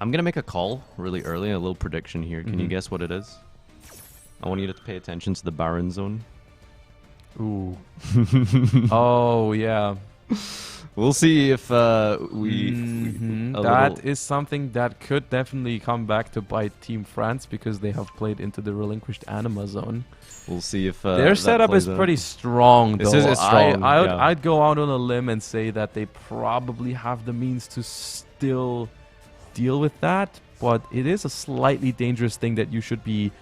I'm going to make a call really early, a little prediction here. Can you Mhm. guess what it is? I want you to pay attention to the Baron zone. Ooh. Oh, yeah. We'll see if we... That is something that could definitely come back to bite Team France, because they have played into the relinquished Anima zone. We'll see if their setup is pretty strong, though. This is strong. I'd go out on a limb and say that they probably have the means to still deal with that, but it is a slightly dangerous thing that you should be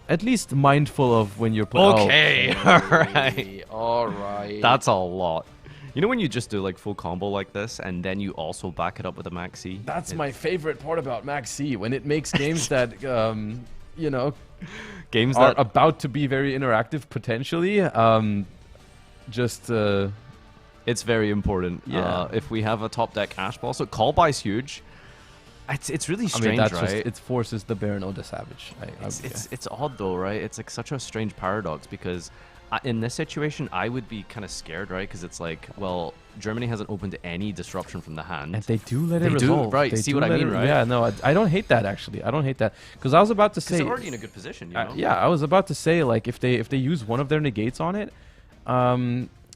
at least mindful of when you're playing. Okay, alright. Alright. That's a lot. You know when you just do like full combo like this and then you also back it up with a Max C? That's my favorite part about Max C, when it makes games that, you know, games are that about to be very interactive potentially. It's very important. Yeah. If we have a top deck Ash Ball, so call buy's huge. It's really strange, that's right? just, it forces the Baron or the Savage. It's odd though, right? It's like such a strange paradox because in this situation, I would be kind of scared, right? Because it's like, well, Germany hasn't opened any disruption from the hand. And they do let it They resolve. do, right? They See do what I let mean, it- right? Yeah, no, I don't hate that actually. I don't hate that because I was about to say they're already in a good position, you know? yeah, I was about to say like if they use one of their negates on it,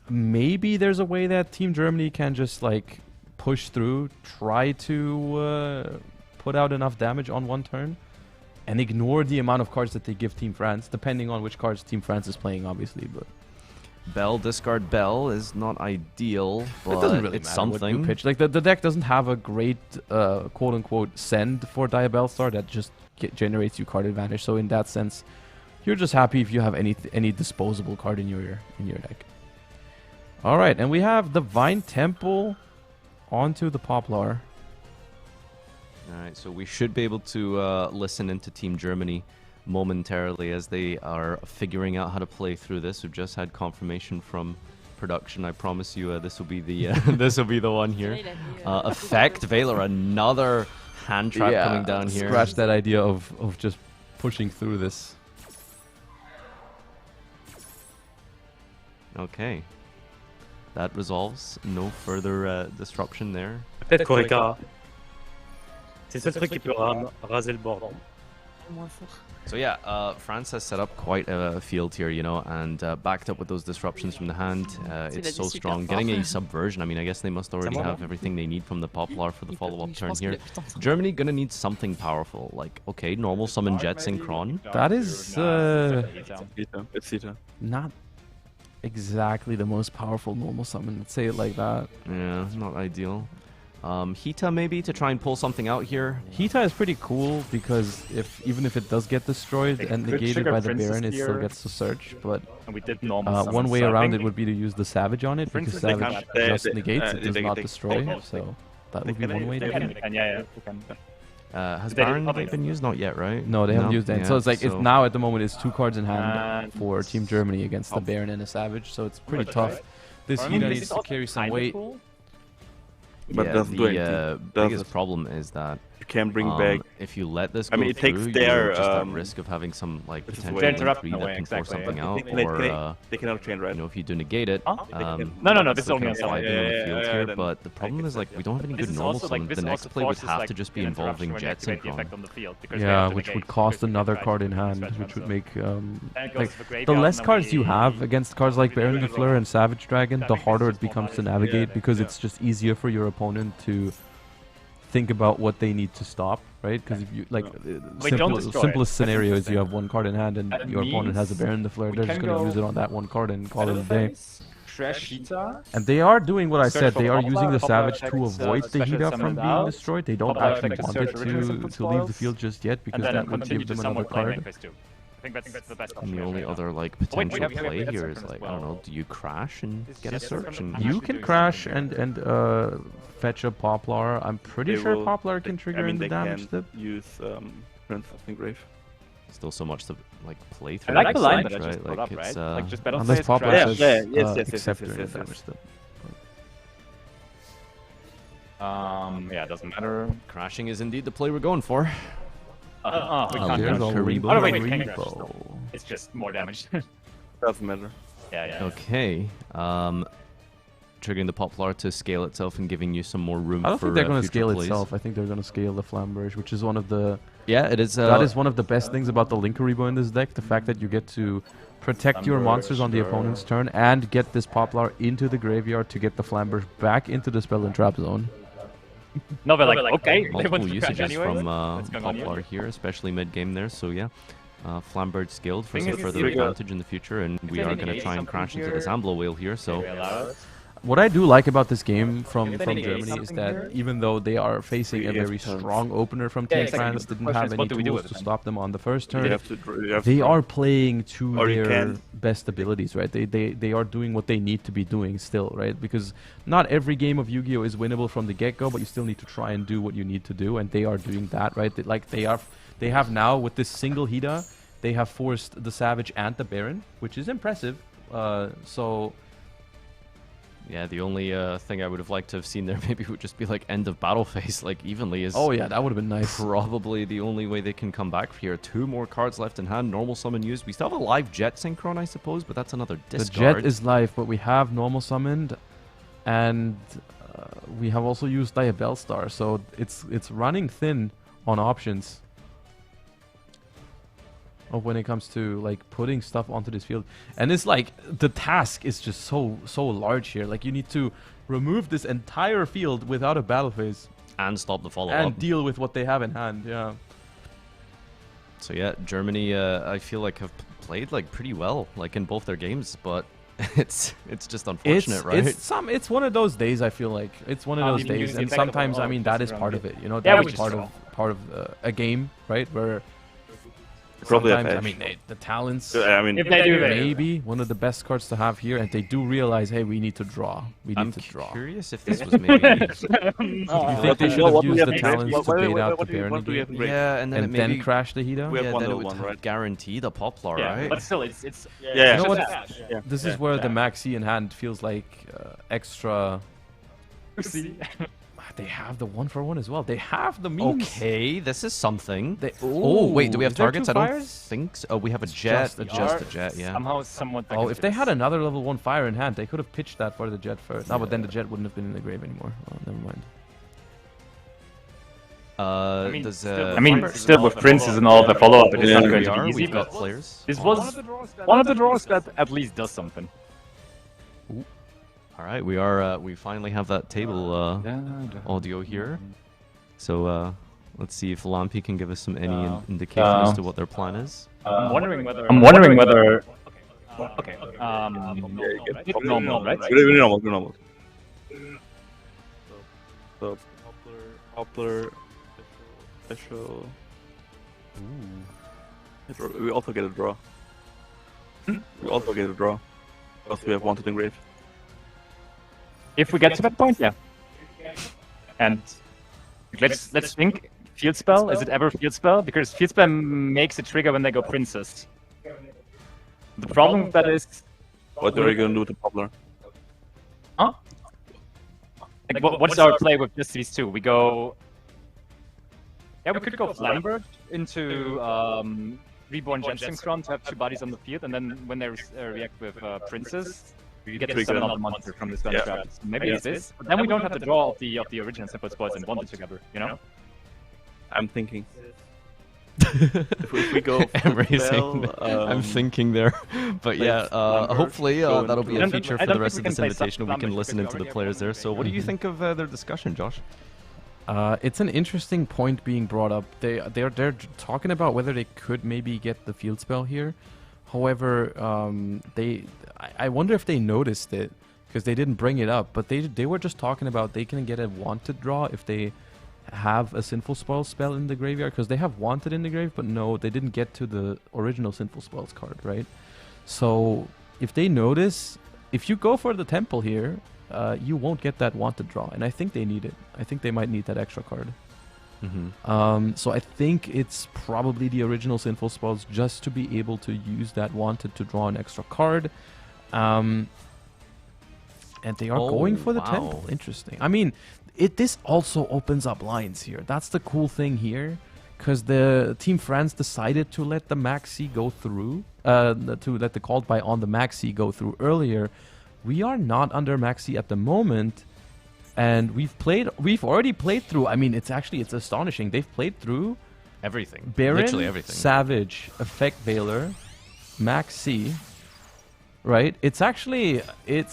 maybe there's a way that Team Germany can just like push through, try to put out enough damage on one turn, and ignore the amount of cards that they give Team France, depending on which cards Team France is playing, obviously. But Bell, discard Bell is not ideal, but it doesn't really it's matter what something. you pitch. Like the deck doesn't have a great quote-unquote send for Diabellstar that just generates you card advantage. So in that sense, you're just happy if you have any disposable card in your deck. All right, and we have the Vine Temple onto the Poplar. All right, so we should be able to listen into Team Germany momentarily as they are figuring out how to play through this. We've just had confirmation from production. I promise you, this will be the this will be the one here. Effect Valor, another hand trap coming down here. Scratch that idea of just pushing through this. Okay, that resolves. No further disruption there. Peut-être Koreka. C'est ce truc qui peut raser le board. So yeah, France has set up quite a field here, you know, and backed up with those disruptions from the hand. It's so strong. Getting a subversion, I mean, I guess they must already have everything they need from the Poplar for the follow-up turn here. Germany gonna need something powerful, like, okay, normal summon Jet Synchron. That is It's Sita. not exactly the most powerful normal summon. Let's say it like that. Yeah, not ideal. Hita maybe to try and pull something out here. Hita is pretty cool because even if it does get destroyed and negated by the Baron, it still gets to search. But And we did normal one way so I around think it would be to use the Savage on it because They Savage can't- just they- negates, it does not they- destroy. So that would be one way to do it. Yeah. Has They- Baron been used? Not yet, right? No, they haven't used any. Yeah, So it's like it's now at the moment it's 2 cards in hand for Team Germany against the Oh. Baron and a Savage. So it's pretty tough. This I mean, Hita this needs is to also carry some kinda weight. cool. But yeah, doesn't do anything. the Does biggest it? problem is that You can bring back. if you let this I go mean, it takes through, their, you're just at risk of having some like this is potential way- interrupt Interrupt in a that way, can force exactly. something out, They or cannot chain, right? you know, if you do negate it. No, this is only on it's summon. vibing on the field here, then but the problem is like we don't have any This good is normal also summon. like this The next also play would forces, have like, to just be an involving interruption when you Jet activate the Synchron. effect on the field, because we Yeah, have to which negate would because cost we another can card try in to hand, stretch which would them, make Then it goes like to the graveyard, the less and then cards you we- have against cards like Baron de Fleur and Savage Dragon, the harder it becomes to navigate because it's just easier for your opponent to think about what they need to stop, right? Because if you like don't destroy it. simplest scenario is interesting. you have one card in hand and That your opponent has a means Baron de Fleur, we they're just can gonna go use it on that one card and call it a day. Trash Hita. And they are doing what I Search said. for They are Poplar. using the Poplar Savage to affects, avoid the special Hita summon from being out. destroyed. They don't Poplar actually affects want search it original to symptom leave the spoils. field just yet because And then that would continue give to them somewhat another play main card. phase 2. I think that's the best And option. the only other like wait, potential we have play Jet here is Synchron as like, I don't know, well. do you crash and It's get a just search? And You can crash and fetch a Poplar. I'm pretty They sure will- Poplar can I trigger mean, in the they damage can step. use Prince of Engrave. still so much to like play I through. like the line right? that I just brought up, It's, right? Like just battle Unless phase, Poplar crash. says yes, except during the yes. damage step. Yeah, it doesn't matter. crashing is indeed the play we're going for. We can't There's crash. a Karibo. Oh, no, wait, we can crash Karibo. still. It's just more damage. Doesn't matter. yeah. Okay. Triggering the Poplar to scale itself and giving you some more room I don't for think they're going to future scale plays. itself. I think they're going to scale the Flamberge, which is one of the Yeah, it is. that is one of the best things about the Linkaribo in this deck. The fact that you get to protect your monsters on the opponent's turn and get this Poplar into the graveyard to get the Flamberge back into the spell and trap zone. No, but like, okay, they multiple want to crash usages anyway. from What's going on Poplar here, especially mid game there. So yeah, Flambird skilled for Thing some is, further we got- advantage in the future, and we they are can going to negate try and something crash into here, this Amblo whale here. So They allow it. What I do like about this game from If they Germany negate is something that here- even though they are facing a You have very to- strong opener from Yeah, Team exactly. France, The didn't question have is, any what do we do tools with to it then? stop them on the first You turn, have to they draw. are playing to Or you their can. best abilities, right? They are doing what they need to be doing still, right? Because not every game of Yu-Gi-Oh is winnable from the get-go, but you still need to try and do what you need to do, and they are doing that, right? They have now with this single Hida, they have forced the Savage and the Baron, which is impressive. So. Yeah, the only thing I would have liked to have seen there maybe would just be like end of battle phase, like evenly is. Oh yeah, that would have been nice. Probably the only way they can come back here. 2 more cards left in hand. Normal summon used. We still have a live Jet Synchron, I suppose, but that's another discard. The Jet is live, but we have normal summoned, and we have also used Diabell Star, so it's running thin on options. Of when it comes to like putting stuff onto this field, and it's like the task is just so large here. Like you need to remove this entire field without a battle phase and stop the follow and up deal with what they have in hand. Yeah. So yeah, Germany I feel like have played like pretty well like in both their games, but it's just unfortunate, right? It's one of those days. I feel like it's one of those days, and sometimes I mean that is part of it. You know, Yeah, that which is is part of a game, right? Where Probably a sometimes I patch. mean the talents. I mean, If they do, maybe one of the best cards to have here, and they do realize, hey, we need to draw. We need to draw. Curious if this was maybe. You think they should have used the talents to bait out the Baron again? Yeah, and then it maybe crash the Hida? We have yeah, one then it little would one, right? guarantee the Poplar, Yeah, right? but still, it's Yeah. You know what? Yeah. This is where the Maxi in hand feels like extra. They have the 1-for-1 as well. They have the means. Okay, this is something. Oh, wait, do we have is there targets? 2 I don't fires? think so. Oh, we have a It's jet. just a jet, yeah. Somehow, somewhat. Oh, if they had another level 1 fire in hand, they could have pitched that for the jet first. No, but then the jet wouldn't have been in the grave anymore. Oh, never mind. Still with Princes and all the follow-up, it is not going to be easy. We've got But players. this was one of the draws that at least does something. All right, we finally have that table audio here. So let's see if Lampi can give us any indication as to what their plan is. I'm wondering whether. Okay. Normal, right? Normal. So Poplar, special. We also get a draw. We also get a draw because we have wanted engraved. If we get to that point, yeah. And let's think. Field spell? Is it ever field spell? Because field spell makes a trigger when they go princess. The problem with that is. What are you gonna do to Poplar? Huh? Like, what's our play with just these two? We go. Yeah, we could go Flambert into Reborn Jet Synchron to have 2 bodies on the field, and then when they react with Princess, we get to summon another monster from this gun trap. So maybe it's this, but then we don't have the draw of the original simple spoils and bond it together, you know? I'm thinking. if we go I'm thinking there, but yeah, hopefully that'll be a feature for the rest of this invitation. We can listen into the players there. So, what do you think of their discussion, Josh? It's an interesting point being brought up. They're talking about whether they could maybe get the field spell here. However, I wonder if they noticed it because they didn't bring it up. But they were just talking about they can get a wanted draw if they have a Sinful Spoils spell in the graveyard, because they have wanted in the grave, but no, they didn't get to the original Sinful Spoils card, right? So if they notice, if you go for the temple here, you won't get that wanted draw, and I think they need it. I think they might need that extra card. So I think it's probably the original Sinful Spoils just to be able to use that wanted to draw an extra card. And they are going for the temple. Interesting. I mean, this also opens up lines here. That's the cool thing here, because the Team France decided to let the Maxi go through, to let the called by on the Maxi go through earlier. We are not under Maxi at the moment, and we've already played through. I mean, it's astonishing. They've played through everything, Baron, literally everything. Savage, Effect Veiler, Maxi. Right? It's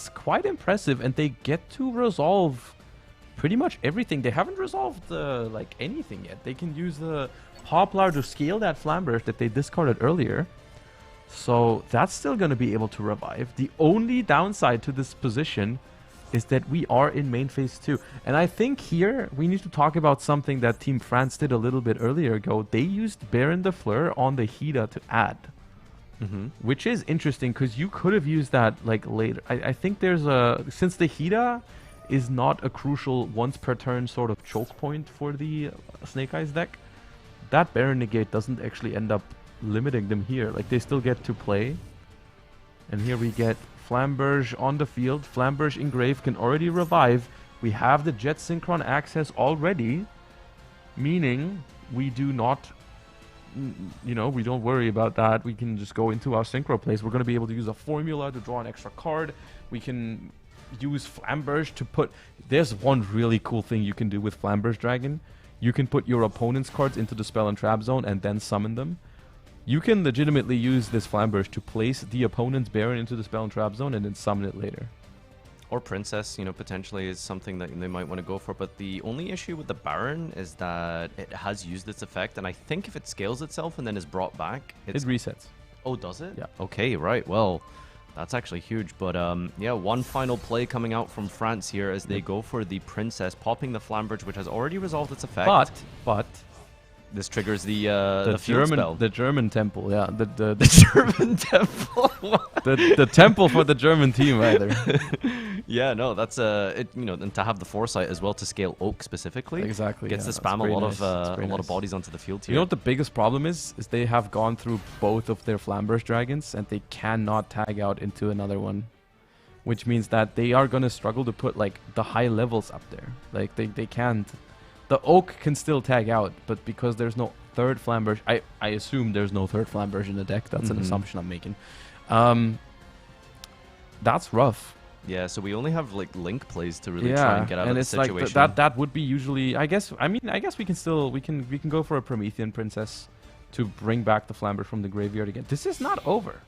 quite impressive, and they get to resolve pretty much everything. They haven't resolved anything yet. They can use the Poplar to scale that Flambert that they discarded earlier. So that's still going to be able to revive. The only downside to this position is that we are in main phase 2. And I think here we need to talk about something that Team France did a little bit earlier ago. They used Baron de Fleur on the Hida to add. Which is interesting because you could have used that like later. I think there's a... Since the Hida is not a crucial once per turn sort of choke point for the Snake Eyes deck, that Baron negate doesn't actually end up limiting them here. Like they still get to play. And here we get Flamberge on the field. Flamberge Engrave can already revive. We have the Jet Synchron access already, meaning we do not... You know, we don't worry about that. We can just go into our synchro plays. We're going to be able to use a formula to draw an extra card. We can use Flamberge to put... There's one really cool thing you can do with Flamberge Dragon. You can put your opponent's cards into the spell and trap zone and then summon them. You can legitimately use this Flamberge to place the opponent's Baron into the spell and trap zone and then summon it later. Or Princess, you know, potentially is something that they might want to go for. But the only issue with the Baron is that it has used its effect. And I think if it scales itself and then is brought back... It resets. Oh, does it? Yeah. Okay, right. Well, that's actually huge. But yeah, one final play coming out from France here as they go for the Princess, popping the Flamberge, which has already resolved its effect. But... This triggers the field spell. The German temple, yeah. The German temple. the temple for the German team, rather. Yeah, no, that's you know, and to have the foresight as well to scale Oak specifically. Exactly. Gets yeah, to spam a lot nice. of bodies onto the field here. You know what the biggest problem is? Is they have gone through both of their Flamberge dragons and they cannot tag out into another one. Which means that they are gonna struggle to put like the high levels up there. Like they can't. The Oak can still tag out, but because there's no third Flamberge, I assume there's no third Flamberge in the deck. That's an assumption I'm making. That's rough. Yeah, so we only have like link plays to really try and get out of the situation. Like that would be usually. I guess we can still we can go for a Promethean Princess to bring back the Flamberge from the graveyard again. This is not over.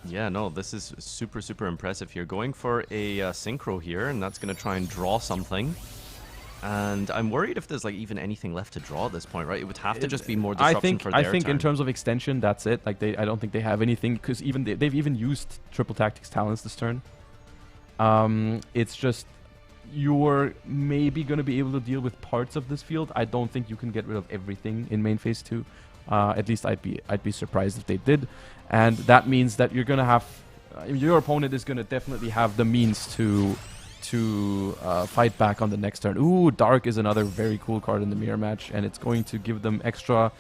Yeah, no, this is super impressive here. Going for a synchro here, and that's going to try and draw something. And I'm worried if there's like even anything left to draw at this point, right? It would have to just be more disruption for their I think turn. In terms of extension, that's it. Like I don't think they have anything because even they've even used Triple Tactics Talents this turn. It's just you're maybe going to be able to deal with parts of this field. I don't think you can get rid of everything in main phase 2. At least I'd be surprised if they did, and that means that you're going to have your opponent is going to definitely have the means to fight back on the next turn. Ooh, Dark is another very cool card in the mirror match, and it's going to give them extra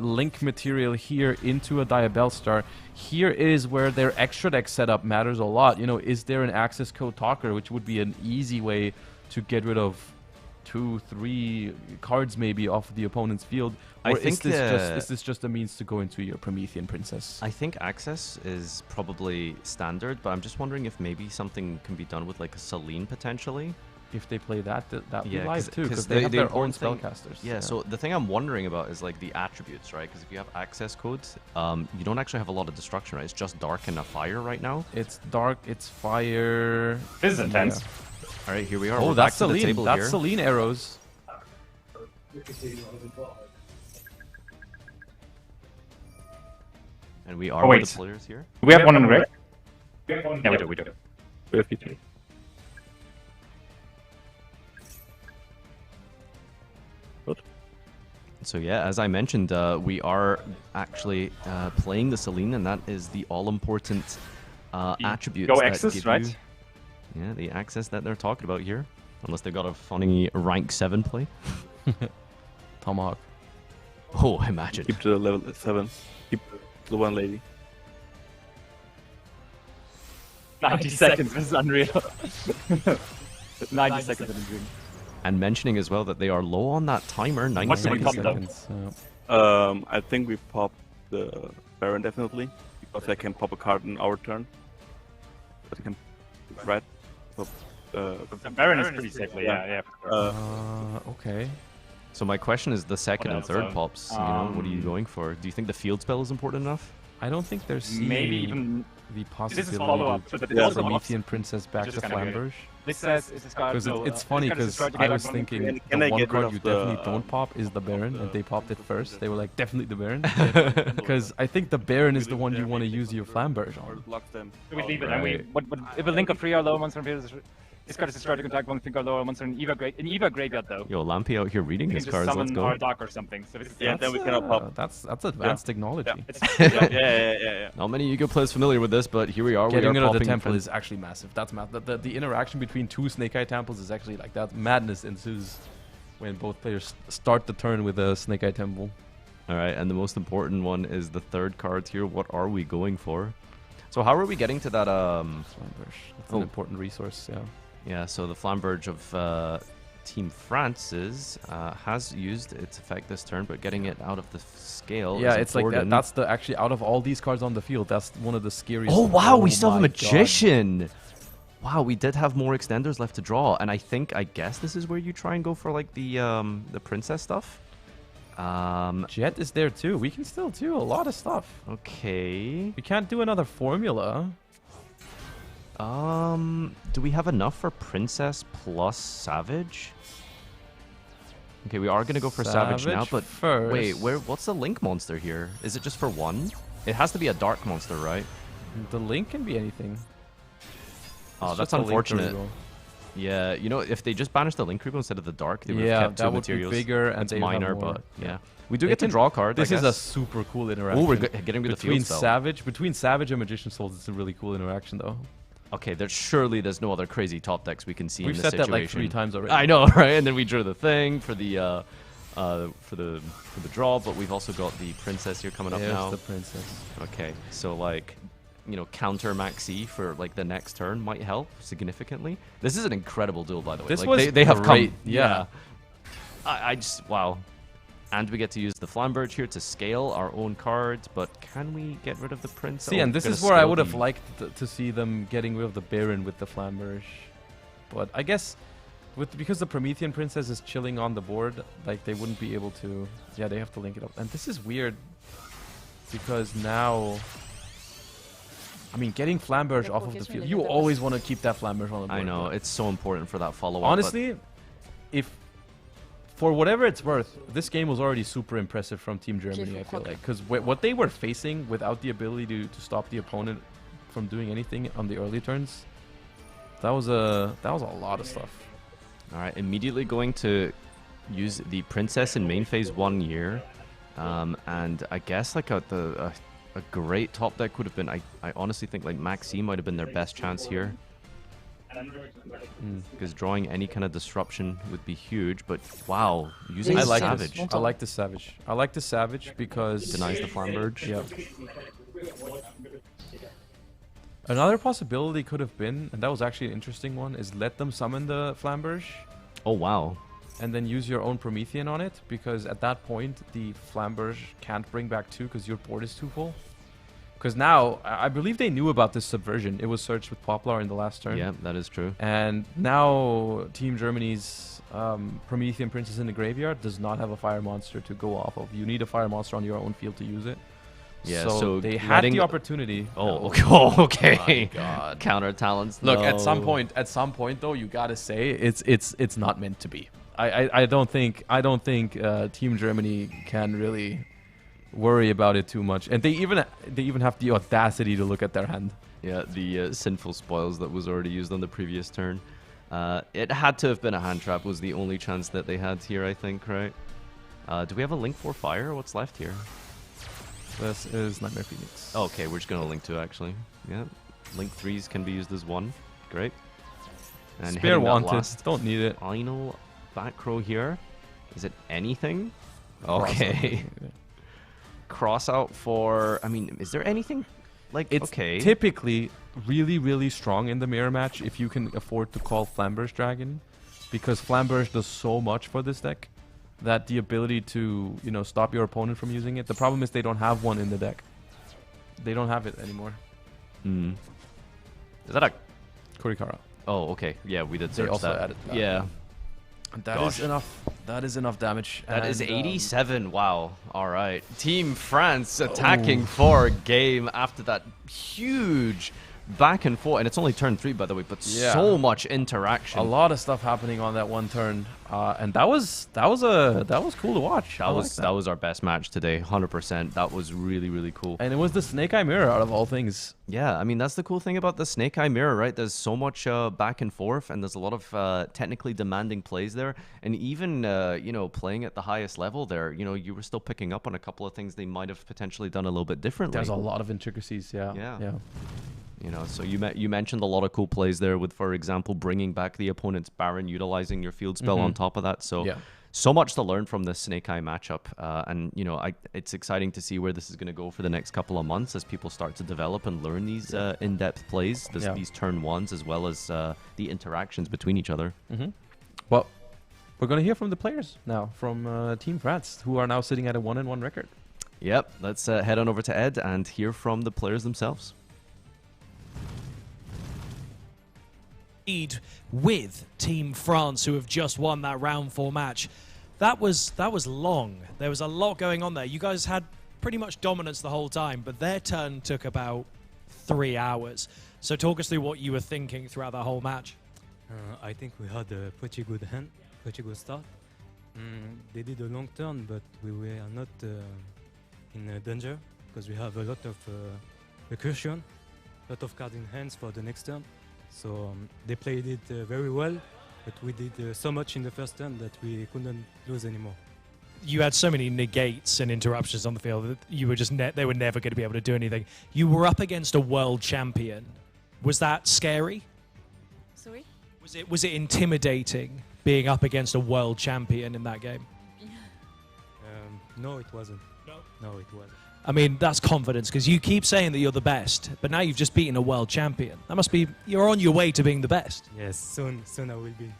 link material here into a Diabell Star. Here is where their extra deck setup matters a lot. You know, is there an access code talker, which would be an easy way to get rid of 2-3 cards maybe off of the opponent's field? Or is this just a means to go into your Promethean Princess? I think access is probably standard, but I'm just wondering if maybe something can be done with like a Celine potentially. If they play that would be yeah, live too, because they have their own spellcasters. Yeah, so the thing I'm wondering about is like the attributes, right? Because if you have access codes, you don't actually have a lot of destruction, right? It's just dark and a fire right now. It's dark, it's fire. This is intense. Yeah. All right, here we are. Oh, We're that's back to the Celine. table That's here. Celine arrows. And we are wait. with the players here. Do we have one on the red? Yeah, we do. We have P3. So yeah, as I mentioned, we are actually playing the Celine, and that is the all-important attribute. Go access, right? Yeah, the access that they're talking about here. Unless they've got a funny rank 7 play. Tomahawk. Oh, imagine. Keep to the level 7. Keep the one lady. 90 seconds, this is unreal. 90 seconds in the dream. And mentioning as well that they are low on that timer, 90 What do we seconds. pop I think we pop the Baron definitely, because I can pop a card in our turn. But I can red. The Baron is pretty safely, yeah. Okay. So my question is the second and third pops, you know, what are you going for? Do you think the field spell is important enough? I don't think there's maybe even the this is possibility follow-up, to but get Promethean Princess back to Flamberge. This says it's Because it's funny because I was thinking the one card you definitely don't pop is the Baron, and they popped it first. They were like, definitely the Baron. Because I think the Baron is the one you want to use your Flamberge on. Block them. We leave it, and we if a link of 3 or low monster field. This card is destroyed to contact one finger lower monster in Eva graveyard though. Yo, Lampy out here reading You his can just cards. Let's summon go. our dock or something. So it's, Yeah, then we cannot pop. That's advanced technology. Yeah. Not many Yu-Gi-Oh players familiar with this, but here we are. Getting we rid are of the popping temple Prin- is actually massive. That's the interaction between two Snake Eye temples is actually like that. Madness ensues when both players start the turn with a Snake Eye temple. All right, and the most important one is the third card here. What are we going for? So how are we getting to that? Flamberge. That's an important resource. Yeah. Yeah. So the Flamberge of Team France's has used its effect this turn, but getting it out of the scale. Yeah, is it's like important. that's the actually out of all these cards on the field, that's one of the scariest. Oh wow, we still have a my God. Magician. Wow, we did have more extenders left to draw, and I guess this is where you try and go for like the princess stuff. Jet is there too. We can still do a lot of stuff. Okay. We can't do another formula. Do we have enough for princess plus savage? Okay, we are gonna go for savage now, but first. wait, what's the link monster here? Is it just for one? It has to be a dark monster, right? The link can be anything. Oh, It's that's just a link unfortunate. reroll. Yeah, you know, if they just banished the link reroll instead of the dark, they would Yeah, have kept that two would be materials. bigger and it's they would have minor, more. but yeah. Yeah. We do They get to can- draw a card. This I is a guess. super cool interaction. Oh, we're getting rid of the between field spell. Savage and Magician Souls. It's a really cool interaction, though. Okay, there's no other crazy top decks we can see We've in this said situation. that like 3 times already. I know, right? And then we drew the thing for the draw, but we've also got the princess here coming up There's now. the princess. Okay, so like, you know, counter Maxi for like the next turn might help significantly. This is an incredible duel, by the way. This like, was they have great, come. yeah. I just wow. And we get to use the Flamberge here to scale our own cards, but can we get rid of the prince? See, Oh, and this gonna is where I scale would have the- liked to see them getting rid of the Baron with the Flamberge. But I guess because the Promethean Princess is chilling on the board, like they wouldn't be able to. Yeah, they have to link it up. And this is weird because now, I mean, getting Flamberge off of the field, you always want to keep that Flamberge on the board. I know, it's so important for that follow-up. Honestly, if for whatever it's worth, this game was already super impressive from Team Germany, I feel like. Because what they were facing without the ability to stop the opponent from doing anything on the early turns, that was a lot of stuff. All right, immediately going to use the princess in main phase 1 year. And I guess like a great top deck would have been, I honestly think like Maxi might have been their best chance here. Because drawing any kind of disruption would be huge, but wow, using I like Savage. this. I like the Savage. I like the Savage because Denies the Flamberge. Yep. Another possibility could have been, and that was actually an interesting one, is let them summon the Flamberge. Oh wow. And then use your own Promethean on it, because at that point the Flamberge can't bring back 2 because your board is too full. Because now, I believe they knew about this subversion. It was searched with Poplar in the last turn. Yeah, that is true. And now Team Germany's Promethean Princess in the graveyard does not have a fire monster to go off of. You need a fire monster on your own field to use it. Yeah, so they had the opportunity. Oh, okay. My God. Counter talents. Look, no. at some point though, you gotta say it's not meant to be. I don't think Team Germany can really worry about it too much, and they even have the audacity to look at their hand. Yeah, the sinful spoils that was already used on the previous turn. It had to have been a hand trap. Was the only chance that they had here, I think, right? Do we have a Link 4 Fire? What's left here? This is Nightmare Phoenix. Oh, okay, we're just gonna Link 2 actually. Yeah, Link 3s can be used as 1. Great. And Spare hitting that wanted. last Don't need it. Final back row here. Is it anything? Okay. Cross out for. I mean, is there anything? Like, It's okay. typically really, really strong in the mirror match if you can afford to call Flamberge Dragon, because Flamberge does so much for this deck that the ability to, you know, stop your opponent from using it. The problem is they don't have one in the deck. They don't have it anymore. Hmm. Is that a Kurikara? Oh, okay. Yeah, we did They search also that. added that. Yeah. That is enough. That is enough damage. That is And, 87. Wow. All right. Team France attacking for game after that huge back and forth, and it's only turn 3, by the way, but so much interaction. A lot of stuff happening on that one turn, and that was cool to watch. That was our best match today, 100%. That was really, really cool. And it was the Snake Eye Mirror out of all things. Yeah, I mean, that's the cool thing about the Snake Eye Mirror, right? There's so much back and forth, and there's a lot of technically demanding plays there. And even, you know, playing at the highest level there, you know, you were still picking up on a couple of things they might have potentially done a little bit differently. There's a lot of intricacies, yeah. You know, so you mentioned a lot of cool plays there with, for example, bringing back the opponent's Baron, utilizing your field spell on top of that. So, so much to learn from this Snake Eye matchup. And, you know, it's exciting to see where this is going to go for the next couple of months as people start to develop and learn these in-depth plays, these turn ones, as well as the interactions between each other. Well, we're going to hear from the players now, from Team France, who are now sitting at a 1-1 record. Yep, let's head on over to Ed and hear from the players themselves. With Team France, who have just won that round 4 match. That was long. There was a lot going on there. You guys had pretty much dominance the whole time, but their turn took about 3 hours. So talk us through what you were thinking throughout that whole match. I think we had a pretty good hand, pretty good start. They did a long turn, but we were not in danger because we have a lot of recursion, a lot of cards in hands for the next turn. So they played it very well, but we did so much in the first turn that we couldn't lose anymore. You had so many negates and interruptions on the field that you were just they were never going to be able to do anything. You were up against a world champion. Was that scary? Sorry? Was it intimidating being up against a world champion in that game? No, it wasn't. No, it wasn't. I mean, that's confidence, because you keep saying that you're the best, but now you've just beaten a world champion. That must be, you're on your way to being the best. Yes, soon I will be.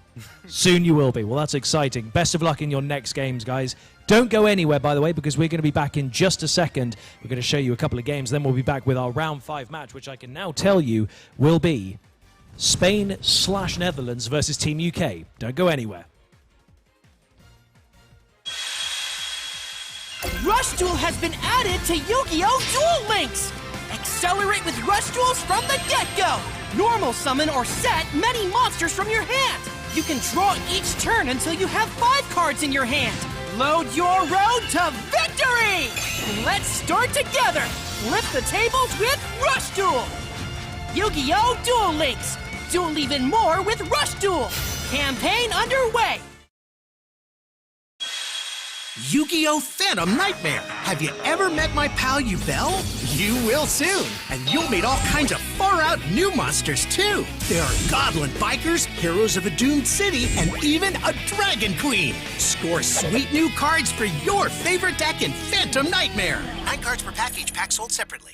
Soon you will be. Well, that's exciting. Best of luck in your next games, guys. Don't go anywhere, by the way, because we're going to be back in just a second. We're going to show you a couple of games, then we'll be back with our round 5 match, which I can now tell you will be Spain/Netherlands versus Team UK. Don't go anywhere. Rush Duel has been added to Yu-Gi-Oh! Duel Links! Accelerate with Rush Duels from the get-go! Normal summon or set many monsters from your hand! You can draw each turn until you have 5 cards in your hand! Load your road to victory! Let's start together! Flip the tables with Rush Duel! Yu-Gi-Oh! Duel Links! Duel even more with Rush Duel! Campaign underway! Yu-Gi-Oh! Phantom Nightmare! Have you ever met my pal Yubel? You will soon! And you'll meet all kinds of far-out new monsters, too! There are Goblin Bikers, Heroes of a Doomed City, and even a Dragon Queen! Score sweet new cards for your favorite deck in Phantom Nightmare! 9 cards per pack, each pack sold separately.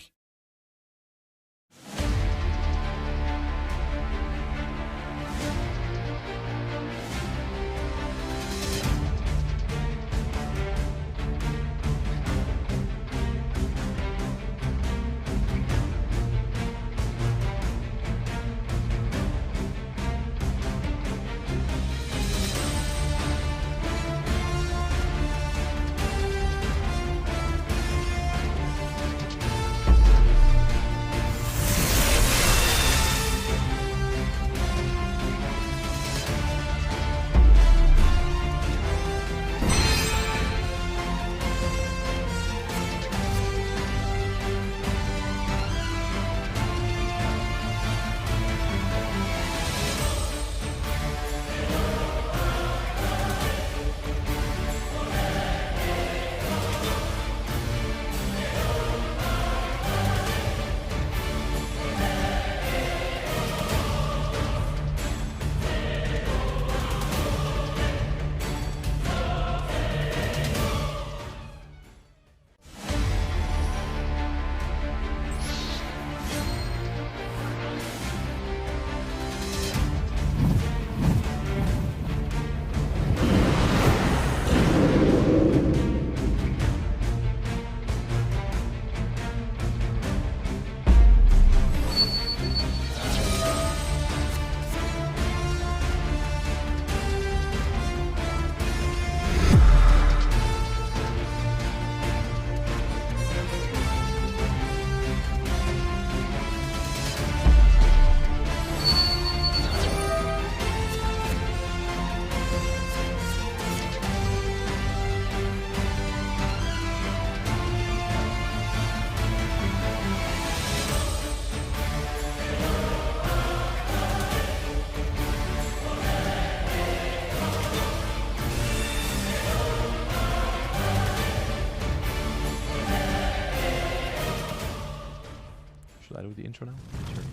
slide with the intro now. Sure.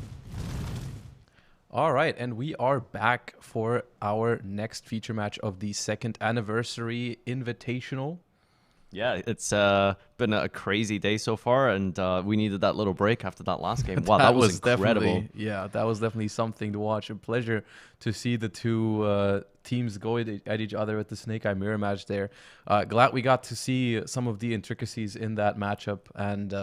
All right, and we are back for our next feature match of the 2nd anniversary Invitational. Yeah, it's been a crazy day so far, and we needed that little break after that last game. Wow, that was incredible. Yeah, that was definitely something to watch. A pleasure to see the two teams go at each other at the Snake Eye Mirror match there. Glad we got to see some of the intricacies in that matchup, and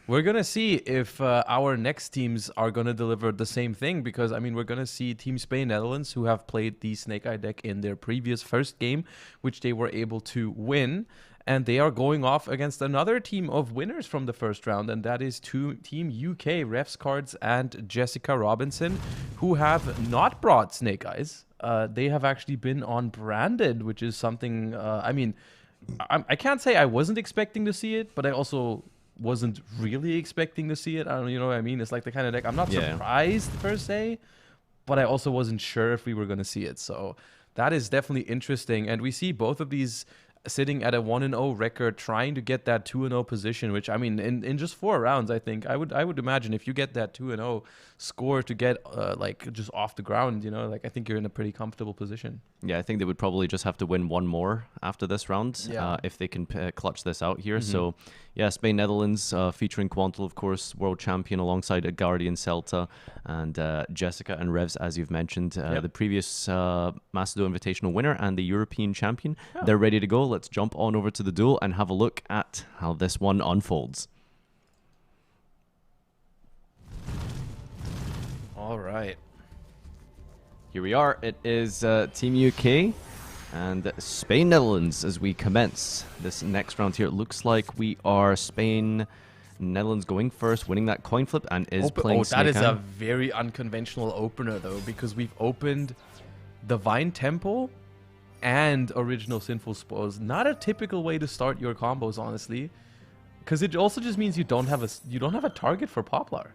we're going to see if our next teams are going to deliver the same thing, because, I mean, we're going to see Team Spain Netherlands, who have played the Snake Eye deck in their previous first game, which they were able to win. And they are going off against another team of winners from the first round, and that is Team UK, Refs Cards and Jessica Robinson, who have not brought Snake Eyes. They have actually been on Branded, which is something, I mean, I can't say I wasn't expecting to see it, but I also wasn't really expecting to see it. I don't, you know what I mean? It's like the kind of deck, I'm not surprised per se, but I also wasn't sure if we were going to see it. So that is definitely interesting. And we see both of these sitting at a 1-0 record, trying to get that 2-0 position, which, I mean, in just 4 rounds, I think I would imagine if you get that 2-0 score to get like just off the ground, you know, like I think you're in a pretty comfortable position. Yeah, I think they would probably just have to win one more after this round if they can clutch this out here. So, yeah, Spain Netherlands featuring Quantal, of course, world champion, alongside a Guardian Celta and Jessica and Revs, as you've mentioned, the previous Macedo Invitational winner and the European champion. They're ready to go. Let's jump on over to the duel and have a look at how this one unfolds. All right. Here we are. It is Team UK and Spain Netherlands as we commence this next round here. It looks like we are Spain Netherlands going first, winning that coin flip, and is playing Snake Eye. That is a very unconventional opener, though, because we've opened Divine Temple and Original Sinful Spoils. Not a typical way to start your combos, honestly, because it also just means you don't have a target for Poplar.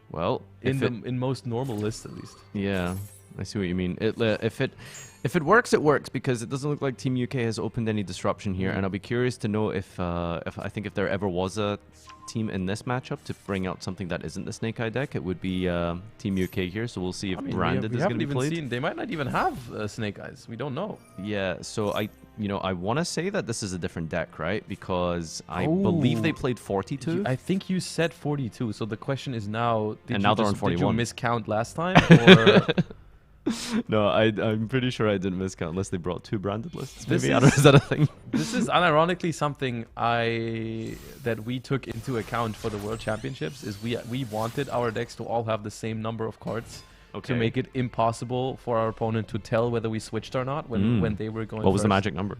Well, in most normal lists, at least. Yeah, I see what you mean. If it works, it works, because it doesn't look like Team UK has opened any disruption here, and I'll be curious to know if there ever was a team in this matchup to bring out something that isn't the Snake Eye deck, it would be Team UK here. So we'll see if Branded is going to be played. They might not even have Snake Eyes. We don't know. Yeah, so I want to say that this is a different deck, right? Because I believe they played 42. I think you said 42. So the question is now, they're on 41. Did you miscount last time? Or No, I'm pretty sure I didn't miscount unless they brought 2 Branded lists. Maybe is that a thing? This is unironically something that we took into account for the World Championships. Is we wanted our decks to all have the same number of cards to make it impossible for our opponent to tell whether we switched or not when they were going. What was the magic number?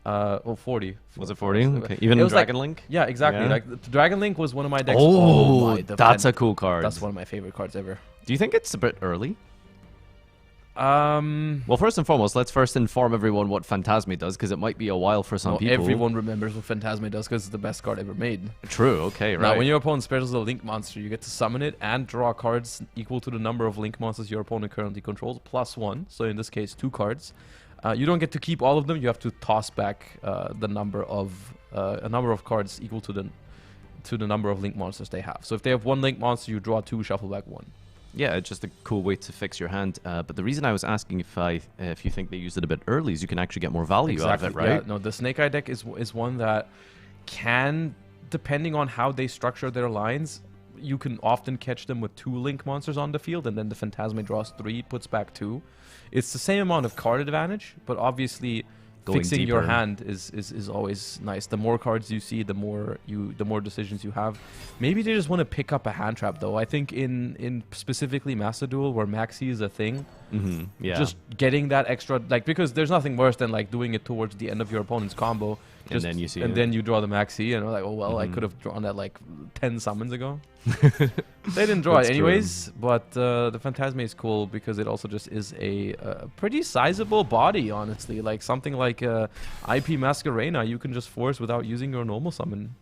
40. Was it 40? Okay. Even in Dragon Link? Yeah, exactly. Yeah. Like Dragon Link was one of my decks. Oh, that's a cool card. That's one of my favorite cards ever. Do you think it's a bit early? Well, first and foremost, let's first inform everyone what Phantasme does, because it might be a while for some people. Everyone remembers what Phantasme does because it's the best card ever made. True, okay, right. Now, when your opponent specials a Link monster, you get to summon it and draw cards equal to the number of Link monsters your opponent currently controls, +1. So in this case, 2 cards. You don't get to keep all of them. You have to toss back a number of cards equal to the number of Link monsters they have. So if they have 1 Link monster, you draw 2, shuffle back 1. Yeah, it's just a cool way to fix your hand. But the reason I was asking if you think they used it a bit early is you can actually get more value out of it, right? Yeah, no, the Snake Eye deck is one that can, depending on how they structure their lines, you can often catch them with 2 Link monsters on the field, and then the Phantasme draws 3, puts back 2. It's the same amount of card advantage, but obviously fixing your hand is always nice. The more cards you see, the more decisions you have. Maybe they just want to pick up a hand trap, though. I think in specifically Master Duel, where Maxi is a thing, just getting that extra, like, because there's nothing worse than like doing it towards the end of your opponent's combo, and then you see then you draw the Maxi, and we're like, oh well, I could have drawn that like 10 summons ago. They didn't draw it anyways, but the Phantasme is cool because it also just is a pretty sizable body, honestly. Like something like IP Masquerena, you can just force without using your normal summon.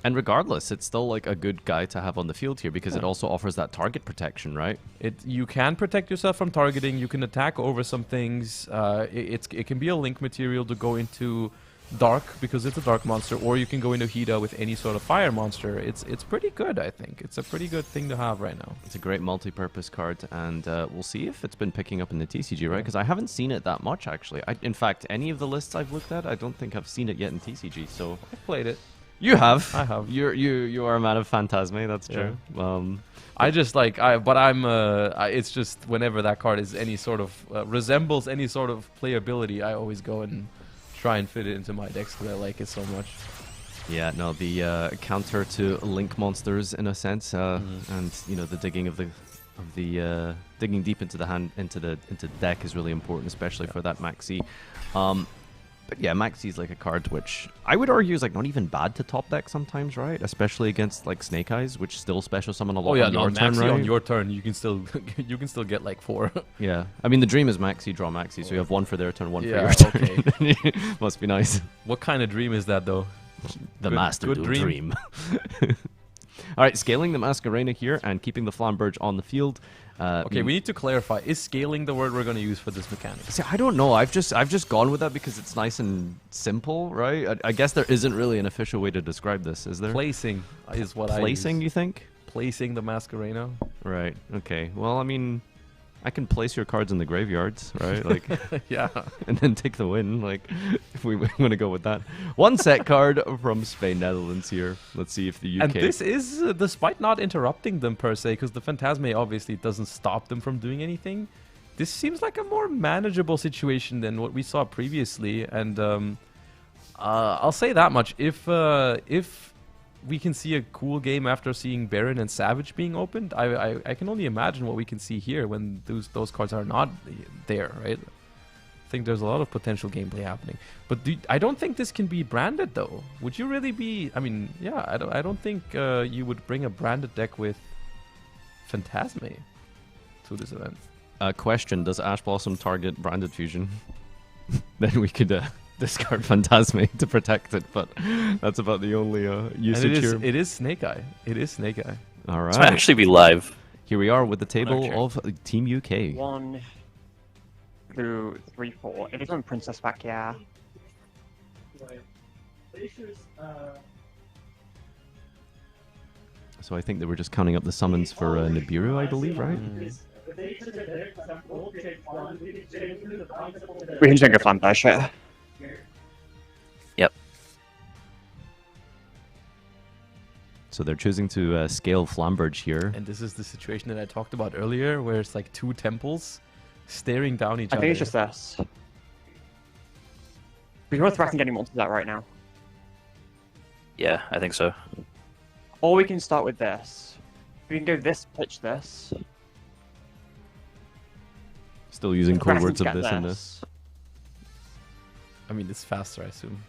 And regardless, it's still like a good guy to have on the field here because it also offers that target protection, right? You can protect yourself from targeting. You can attack over some things. It can be a link material to go into dark because it's a dark monster, or you can go into Hida with any sort of fire monster. It's pretty good, I think. It's a pretty good thing to have right now. It's a great multi-purpose card, and we'll see if it's been picking up in the TCG, right? Because I haven't seen it that much, actually. In fact, any of the lists I've looked at, I don't think I've seen it yet in TCG, so... I've played it. You have? I have. You are a man of Phantasme, that's true. Yeah. I just like it's just whenever that card is any sort of resembles any sort of playability, I always go and try and fit it into my decks because I like it so much. Yeah, no, the counter to link monsters in a sense, and you know the digging of the digging deep into the hand into the deck is really important, especially for that Maxi. But yeah, Maxi is like a card which I would argue is like not even bad to top deck sometimes, right? Especially against like Snake Eyes, which still special summon a lot on your turn, Maxi right? on your turn, you can still get like 4. Yeah, I mean the dream is Maxi draw Maxi, so you have 1 for their turn, 1 for Yeah, your turn. okay. Must be nice. What kind of dream is that though? The Good- Master good Duel dream. All right, scaling the Masquerena here and keeping the Flamberge on the field. Okay, we need to clarify. Is scaling the word we're going to use for this mechanic? See, I don't know. I've just gone with that because it's nice and simple, right? I guess there isn't really an official way to describe this, is there? Placing is what I use. Placing, you think? Placing the Masquerena. Right. Okay. Well, I mean, I can place your cards in the graveyards, right? Like, yeah, and then take the win. Like, if we want to go with that. One set card from Spain, Netherlands here. Let's see if the UK. And this is despite not interrupting them per se, because the Phantasme obviously doesn't stop them from doing anything. This seems like a more manageable situation than what we saw previously, and I'll say that much. If we can see a cool game after seeing Baron and Savage being opened, I can only imagine what we can see here when those cards are not there, right? I think there's a lot of potential gameplay happening. But I don't think this can be branded, though. Would you really be... I mean, yeah, I don't think you would bring a branded deck with Phantasme to this event. Question, does Ash Blossom target branded fusion? Then we could... discard Phantasme to protect it, but that's about the only usage here. It is Snake Eye. It is Snake Eye. All right. This might actually be live. Here we are with the table of Team UK. 1, 2, 3, 4. It isn't Princess back, yeah. So I think they were just counting up the summons for Nibiru, I believe, right? We can take a flan dash, yeah. Yep. So they're choosing to scale Flamberge here. And this is the situation that I talked about earlier, where it's like 2 temples staring down each other. I think it's just this. We're not threatening getting monsters out right now. Yeah, I think so. Or we can start with this. We can go this, pitch this. Still using code words of this and this. I mean, it's faster, I assume,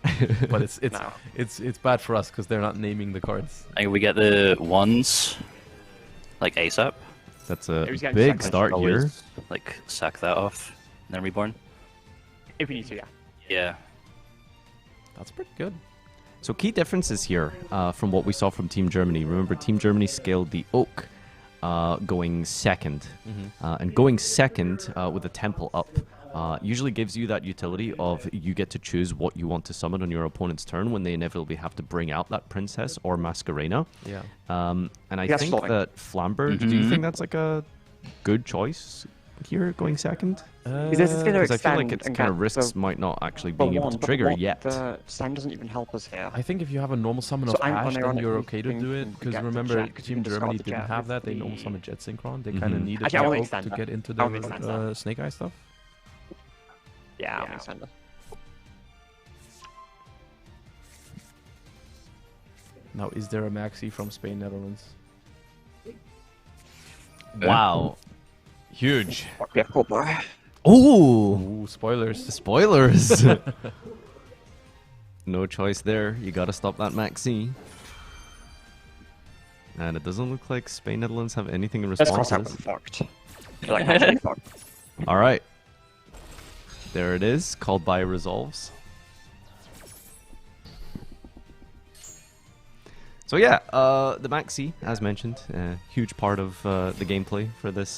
but it's bad for us because they're not naming the cards. I think we get the ones, like ASAP. That's a big start here. Like sack that off, and then reborn. If we need to, yeah. Yeah. That's pretty good. So key differences here from what we saw from Team Germany. Remember, Team Germany scaled the Oak, going second, and going second with the Temple up. Usually gives you that utility of you get to choose what you want to summon on your opponent's turn when they inevitably have to bring out that Princess or Masquerena. Yeah. And I think that Flamberge, do you think that's like a good choice here going second? Because I feel like it kind of risks might not actually being able to trigger yet. The Stein doesn't even help us here. I think if you have a normal summon of Ash, then you're okay to do it. Because remember, Team Germany didn't have that. They normal summoned Jet Synchron. They kind of needed the Oak to get into the Snake Eye stuff. Yeah, I'll extend it. Now, is there a Maxi from Spain, Netherlands? Wow. Huge. Yeah, cool boy. Ooh, spoilers. Spoilers. No choice there. You got to stop that Maxi. And it doesn't look like Spain, Netherlands have anything in response to this. Fucked. Like, actually fucked. All right. There it is, called by resolves. So yeah, the Maxi, as mentioned, huge part of the gameplay for this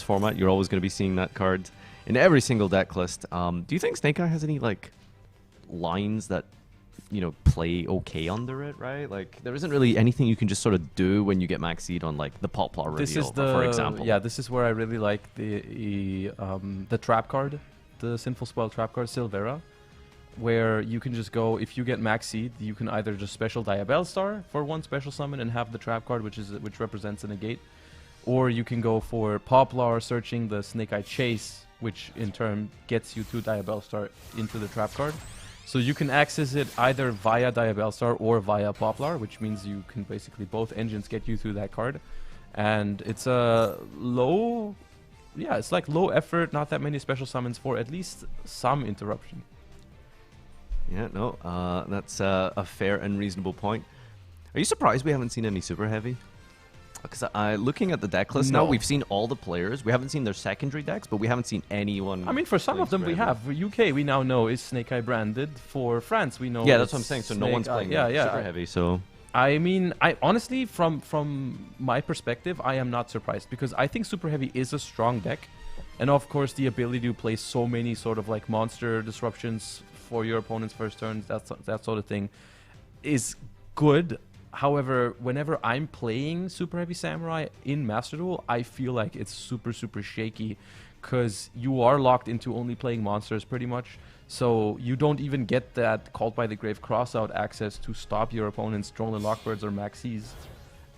format. You're always going to be seeing that card in every single deck list. Do you think Snake Eye has any like lines that, you know, play okay under it, right? Like, there isn't really anything you can just sort of do when you get maxed on, like, the Poplar reveal, for example. Yeah, this is where I really like the trap card, the Sinful Spell trap card, Silvera, where you can just go, if you get maxed, you can either just special Diabell Star for one special summon and have the trap card, which represents a negate, or you can go for Poplar, searching the Snake Eye Chase, which in turn gets you 2 Diabell Star into the trap card. So you can access it either via Diabell Star or via Poplar, which means you can basically both engines get you through that card. And it's a low, yeah, it's like low effort, not that many special summons for at least some interruption. Yeah, no, that's a fair and reasonable point. Are you surprised we haven't seen any super heavy? Because looking at the deck list now, we've seen all the players. We haven't seen their secondary decks, but we haven't seen anyone. I mean, for some of them we have. For UK, we now know is Snake Eye branded. For France, we know. Yeah, that's what I'm saying. So no one's playing super heavy. So I mean, I honestly, from my perspective, I am not surprised because I think super heavy is a strong deck, and of course the ability to play so many sort of like monster disruptions for your opponent's first turns, that sort of thing, is good. However, whenever I'm playing Super Heavy Samurai in Master Duel, I feel like it's super shaky because you are locked into only playing monsters pretty much. So you don't even get that Called by the Grave crossout access to stop your opponent's Droneland Lockbirds or Maxis.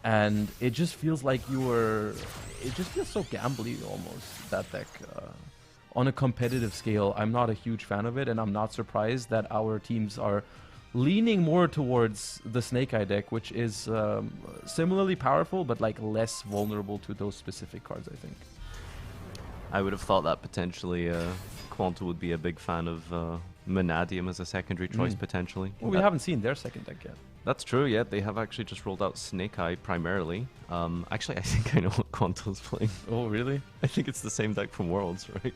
And it just feels like it just feels so gambly almost, that deck. On a competitive scale, I'm not a huge fan of it, and I'm not surprised that our teams are leaning more towards the Snake Eye deck, which is similarly powerful, but like less vulnerable to those specific cards, I think. I would have thought that potentially Quanta would be a big fan of Manadium as a secondary choice, potentially. Well, we haven't seen their second deck yet. That's true, yeah. They have actually just rolled out Snake Eye primarily. Actually, I think I know what Quanta's playing. Oh, really? I think it's the same deck from Worlds, right?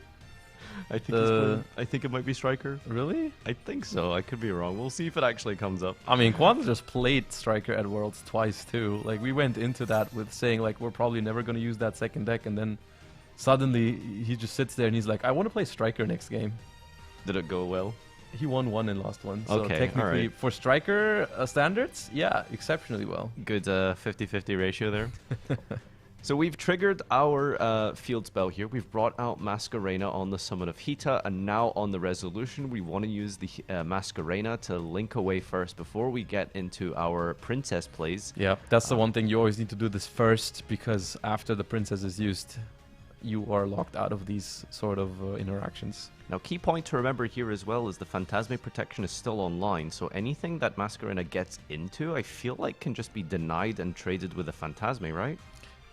I think it might be Striker. Really? I think so. I could be wrong. We'll see if it actually comes up. I mean, Quanta just played Striker at Worlds twice too. Like, we went into that with saying like we're probably never going to use that second deck, and then suddenly he just sits there and he's like, I want to play Striker next game. Did it go well? He won 1 and lost 1. So okay, technically, for Striker standards, yeah, exceptionally well. Good 50-50 ratio there. So we've triggered our field spell here. We've brought out Masquerena on the summon of Hita, and now on the resolution, we want to use the Masquerena to link away first before we get into our princess plays. Yeah, that's the one thing. You always need to do this first, because after the princess is used, you are locked out of these sort of interactions. Now, key point to remember here as well is the Phantasme protection is still online, so anything that Masquerena gets into, I feel like can just be denied and traded with a Phantasme, right?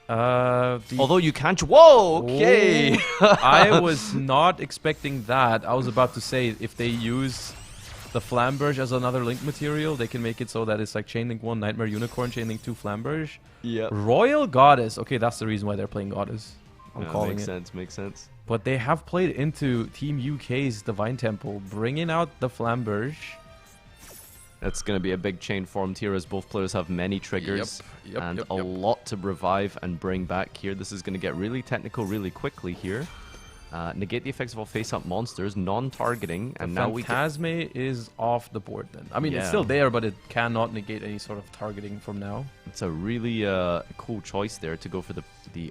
Although you can't. Whoa! Okay. I was not expecting that. I was about to say if they use the Flamberge as another link material, they can make it so that it's like Chainlink 1 Nightmare Unicorn, Chainlink 2 Flamberge. Yeah. Royal Goddess. Okay, that's the reason why they're playing Goddess. I'm calling makes it. Sense. Makes sense. But they have played into Team UK's Divine Temple, bringing out the Flamberge. That's going to be a big chain formed here as both players have many triggers and a lot to revive and bring back here. This is going to get really technical really quickly here. Negate the effects of all face-up monsters, non-targeting, and now we Phantasme is off the board then. I mean, it's still there, but it cannot negate any sort of targeting from now. It's a really cool choice there to go for the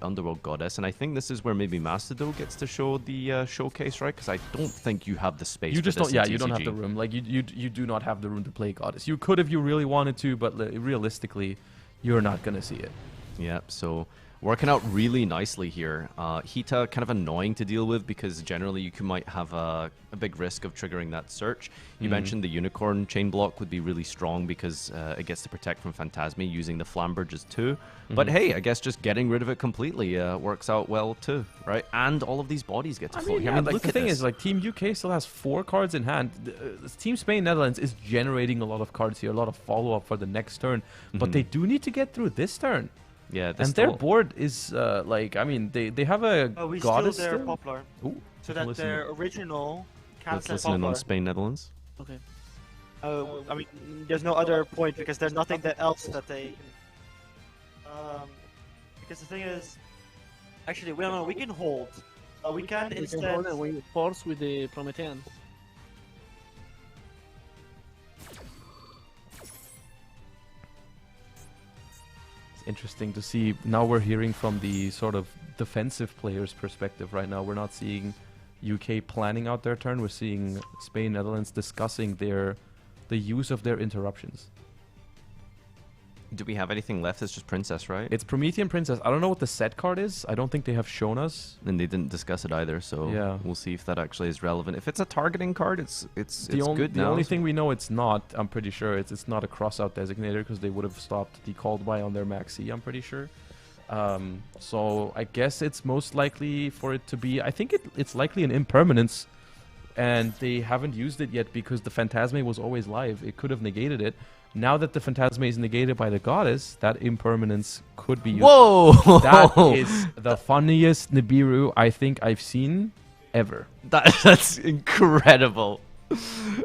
Underworld Goddess, and I think this is where maybe Master Duel gets to show the showcase, right? Because I don't think you have the space. You just for this don't. Yeah, in you don't have TCG. the room. Like you do not have the room to play Goddess. You could if you really wanted to, but realistically, you're not gonna see it. Yeah. So. Working out really nicely here. Hita kind of annoying to deal with because generally you might have a big risk of triggering that search. You mentioned the Unicorn chain block would be really strong because it gets to protect from Phantasme using the Flamberges too. But hey, I guess just getting rid of it completely works out well too, right? And all of these bodies get to float here. I mean, like look the at thing this. is, like Team UK still has 4 cards in hand. Team Spain Netherlands is generating a lot of cards here, a lot of follow-up for the next turn. But they do need to get through this turn. Yeah, and their board is like, I mean, they have a we Goddess steal their Poplar. Ooh, so that their original can't Let's set listen in Poplar. on Spain, Netherlands. Okay. I mean, there's no other point because there's nothing else that they. Because the thing is, actually, we can hold. We can We can instead. hold and we force with the Promethean. interesting to see. Now we're hearing from the sort of defensive players' perspective right now. We're not seeing UK planning out their turn. We're seeing Spain, Netherlands discussing the use of their interruptions. Do we have anything left? It's just Princess, right? It's Promethean Princess. I don't know what the set card is. I don't think they have shown us. And they didn't discuss it either, so yeah, we'll see if that actually is relevant. If it's a targeting card, it's good the now. only thing we know it's not, I'm pretty sure, it's not a crossout designator because they would have stopped the called by on their maxi, I'm pretty sure. So I guess it's most likely for it to be, I think it's likely an impermanence, and they haven't used it yet because the Phantasme was always live. It could have negated it. Now that the Phantasme is negated by the Goddess, that impermanence could be used. Whoa! That is the funniest Nibiru I think I've seen ever. That's incredible.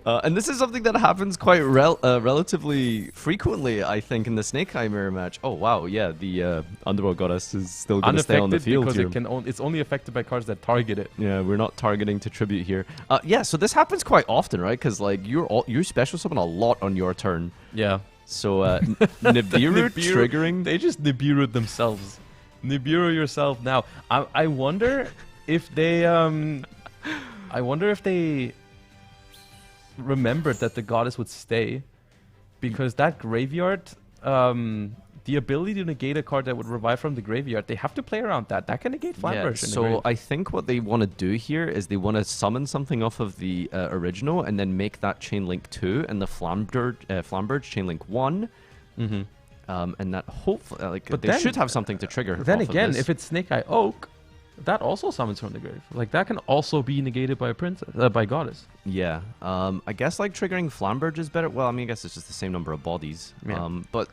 And this is something that happens quite relatively frequently, I think, in the Snake Eye Mirror match. Oh, wow, yeah, the Underworld Goddess is still going to stay on the field because here. it's only affected by cards that target it. Yeah, we're not targeting to tribute here. Yeah, so this happens quite often, right? Because, like, you special summon a lot on your turn. Yeah. So, Nibiru triggering... They just Nibiru themselves. Nibiru yourself now. I wonder if they... I wonder if they... remembered that the Goddess would stay, because that graveyard, the ability to negate a card that would revive from the graveyard, they have to play around that. That can negate Flamberge. Yeah, so I think what they want to do here is they want to summon something off of the original and then make that Chainlink 2 and the Flamberge Chainlink 1. Mm-hmm. And that hopefully, like, but they should have something to trigger. Then off again, of this. if it's Snake Eye Oak, that also summons from the grave. Like, that can also be negated by a princess, by Goddess. Yeah. I guess, like, triggering Flamberge is better. Well, I mean, I guess it's just the same number of bodies. Yeah. But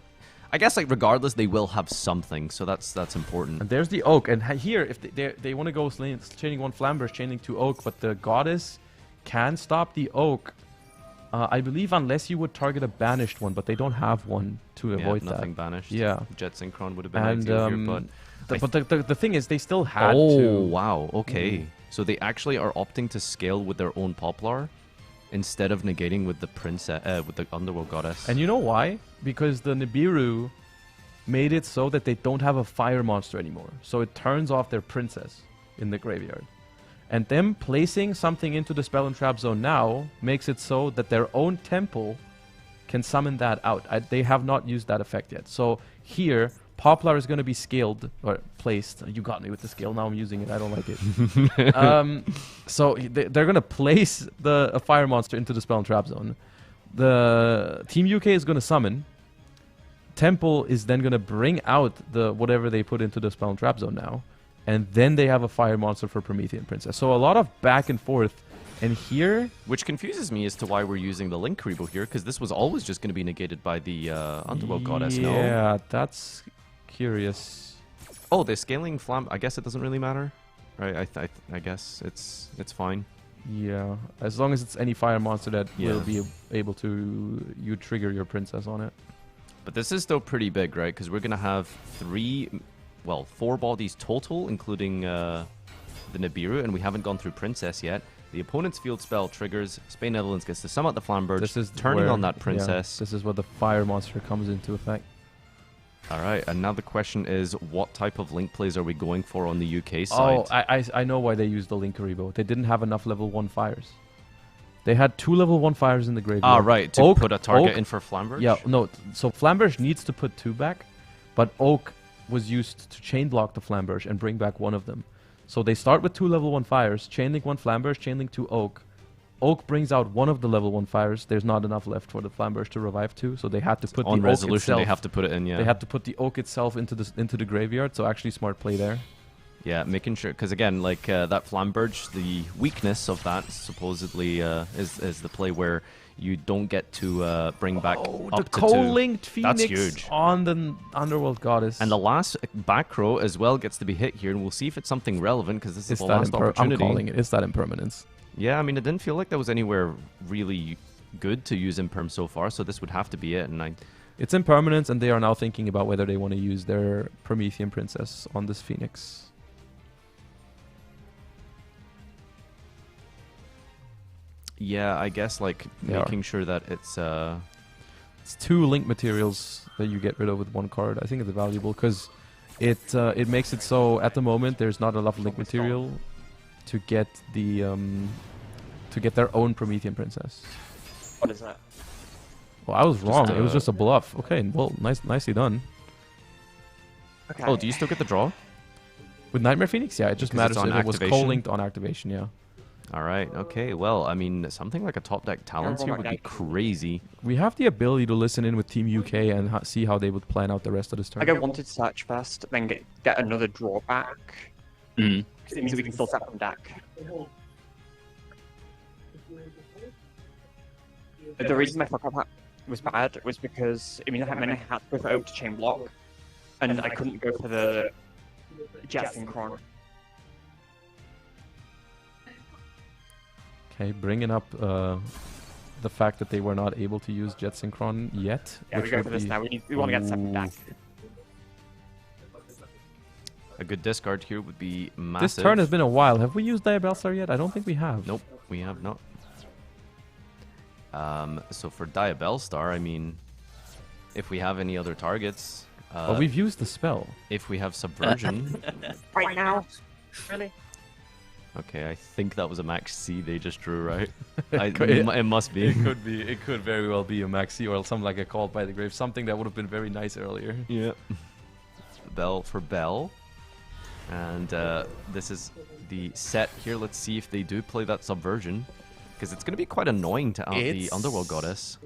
I guess, like, regardless, they will have something, so that's important. And there's the Oak. And here, if they want to go chaining one Flamberge, chaining two Oak, but the Goddess can stop the Oak, I believe, unless you would target a banished one, but they don't have one to avoid that. Nothing banished. Yeah. Jet Synchron would have been ideal here, but... But the thing is, they still had to... Oh, wow. Okay. So they actually are opting to scale with their own Poplar instead of negating with the princess, with the Underworld Goddess. And you know why? Because the Nibiru made it so that they don't have a fire monster anymore. So it turns off their princess in the graveyard. And them placing something into the Spell and Trap Zone now makes it so that their own temple can summon that out. They have not used that effect yet. So here... Poplar is going to be scaled or placed. You got me with the scale. Now I'm using it. I don't like it. So they're going to place a fire monster into the Spell and Trap Zone. The Team UK is going to summon. Temple is then going to bring out whatever they put into the Spell and Trap Zone now. And then they have a fire monster for Promethean Princess. So a lot of back and forth. And here... Which confuses me as to why we're using the Link Karibo here, because this was always just going to be negated by the Underworld Goddess, no? Yeah, that's... curious. Oh, they're scaling Flam. I guess it doesn't really matter, right? I guess it's fine. Yeah, as long as it's any fire monster that will be able to trigger your princess on it. But this is still pretty big, right? Because we're gonna have 4 bodies total, including the Nibiru, and we haven't gone through princess yet. The opponent's field spell triggers. Spain Netherlands gets to summon the Flamberge. This is turning on that princess. Yeah, this is where the fire monster comes into effect. All right, and now the question is, what type of link plays are we going for on the UK side? Oh, I know why they used the Link Karibo. They didn't have enough level 1 fires. They had 2 level 1 fires in the graveyard. Ah, right, to put a target in for Flamberge? Yeah, no, so Flamberge needs to put 2 back, but Oak was used to chain block the Flamberge and bring back one of them. So they start with 2 level 1 fires, chainlink 1 Flamberge, chainlink 2 Oak. Oak brings out one of the level 1 fires. There's not enough left for the Flamberge to revive 2, so they had to put on the resolution. Oak itself, they have to put it in. Yeah, they have to put the Oak itself into the graveyard. So actually, smart play there. Yeah, making sure, because again, like that Flamberge, the weakness of that supposedly is the play where you don't get to bring back up the to 2. co-linked Phoenix That's huge on the Underworld Goddess. And the last back row as well gets to be hit here, and we'll see if it's something relevant, because this is the last opportunity. I'm calling it. It's that impermanence. Yeah, I mean, it didn't feel like there was anywhere really good to use Imperm so far, so this would have to be it. And it's impermanence, and they are now thinking about whether they want to use their Promethean Princess on this Phoenix. Yeah, I guess, like, making sure that it's it's 2 link materials that you get rid of with 1 card. I think it's valuable because it makes it so at the moment there's not enough link material to get the to get their own Promethean princess. What is that? Well, I was wrong. It was just a bluff. Okay, well, nicely done. Okay. Oh, do you still get the draw? With Nightmare Phoenix? Yeah, it just matters if it was co-linked on activation, yeah. All right, okay. Well, I mean, something like a top deck Talons here would be crazy. We have the ability to listen in with Team UK and see how they would plan out the rest of this turn. I go Wanted Search first, then get another drawback. Because it means we can still set from deck. The reason my fuck up was bad was because it means I had to go for Oak to chain block, and I couldn't go for the Jet Synchron. Okay, bringing up the fact that they were not able to use Jet Synchron yet. Yeah, we go for this now. We want to get set from deck. A good discard here would be massive. This turn has been a while. Have we used Diabellstar yet? I don't think we have. Nope, we have not. So for Diabellstar, I mean, if we have any other targets... well, we've used the spell. If we have Subversion... Right now? Really? Okay, I think that was a Max C they just drew, right? It must be. It could be. It could very well be a Max C or something like a Called by the Grave. Something that would have been very nice earlier. Yeah. Bell for Bell. And this is the set here. Let's see if they do play that Subversion. Because it's going to be quite annoying to out the Underworld Goddess.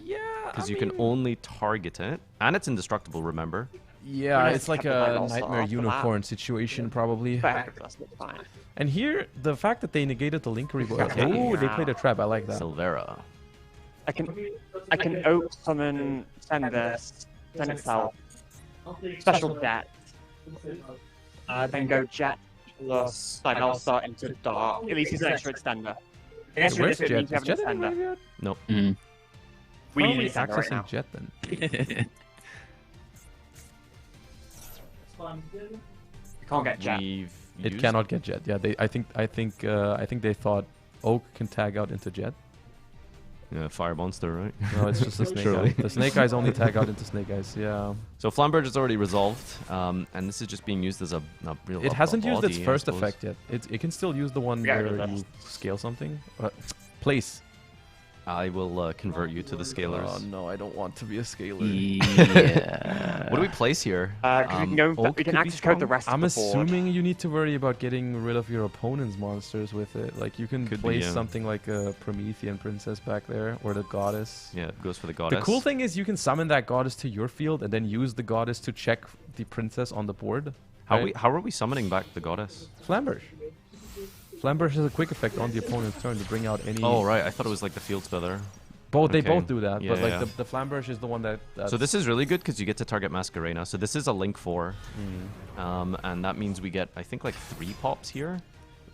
Yeah, because you can only target it. And it's indestructible, remember? Yeah, it's like a Nightmare Unicorn situation, probably. And here, the fact that they negated the Link Reborn. Oh, they played a trap. I like that. Silvera. I can Oak summon, send this, send itself, special Jet, then go Jet plus Diabellstar into Dark. At least he's an extra extender. Where's Jet? Is Jet in the graveyard? Nope. We Why are need we to send right now. accessing Jet then? You can't get Jet. It cannot get Jet. Yeah, I think they thought Oak can tag out into Jet. Yeah, Fire Monster, right? No, it's just a Snake Eye. The Snake Eyes only tag out into Snake Eyes. Yeah. So Flamberge is already resolved, and this is just being used as a real. It hasn't used its body, first effect yet. It can still use the one where you scale something. Place. I will convert you to the scalers. Oh no, I don't want to be a scaler. Yeah. What do we place here? We can access code the rest I'm of the board. assuming you need to worry about getting rid of your opponent's monsters with it. Like you can place something like a Promethean princess back there, or the goddess. Yeah, it goes for the goddess. The cool thing is you can summon that goddess to your field and then use the goddess to check the princess on the board. How are we summoning back the goddess? Flamberge. Flamberge has a quick effect on the opponent's turn to bring out any... Oh, right. I thought it was like the field spiller. They both do that, but like the Flamberge is the one that... So this is really good because you get to target Masquerena. So this is a Link 4. And that means we get, I think, like 3 pops here.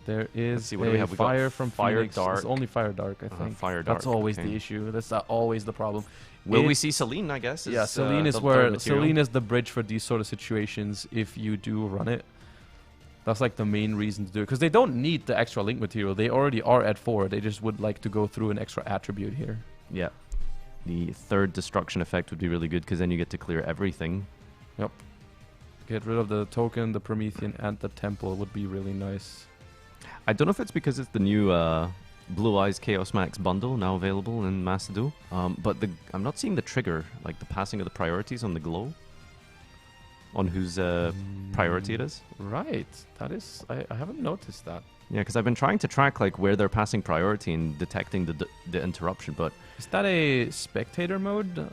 There is Let's see, what do we have? We got Fire from Fire Phoenix. Dark. It's only Fire Dark, I think. Fire Dark. That's always okay. the issue. That's always the problem. Will we see Celine, I guess? Yeah, Celine is where... Celine is the bridge for these sort of situations if you do run it. That's like the main reason to do it. Because they don't need the extra link material. They already are at 4. They just would like to go through an extra attribute here. Yeah. The third destruction effect would be really good because then you get to clear everything. Yep. Get rid of the token, the Promethean, and the temple would be really nice. I don't know if it's because it's the new Blue Eyes Chaos Max bundle now available in Master Duel. But I'm not seeing the trigger, like the passing of the priorities on the glow. On whose priority it is. Right. That is... I haven't noticed that. Yeah, because I've been trying to track like where they're passing priority and detecting the interruption, but... Is that a spectator mode?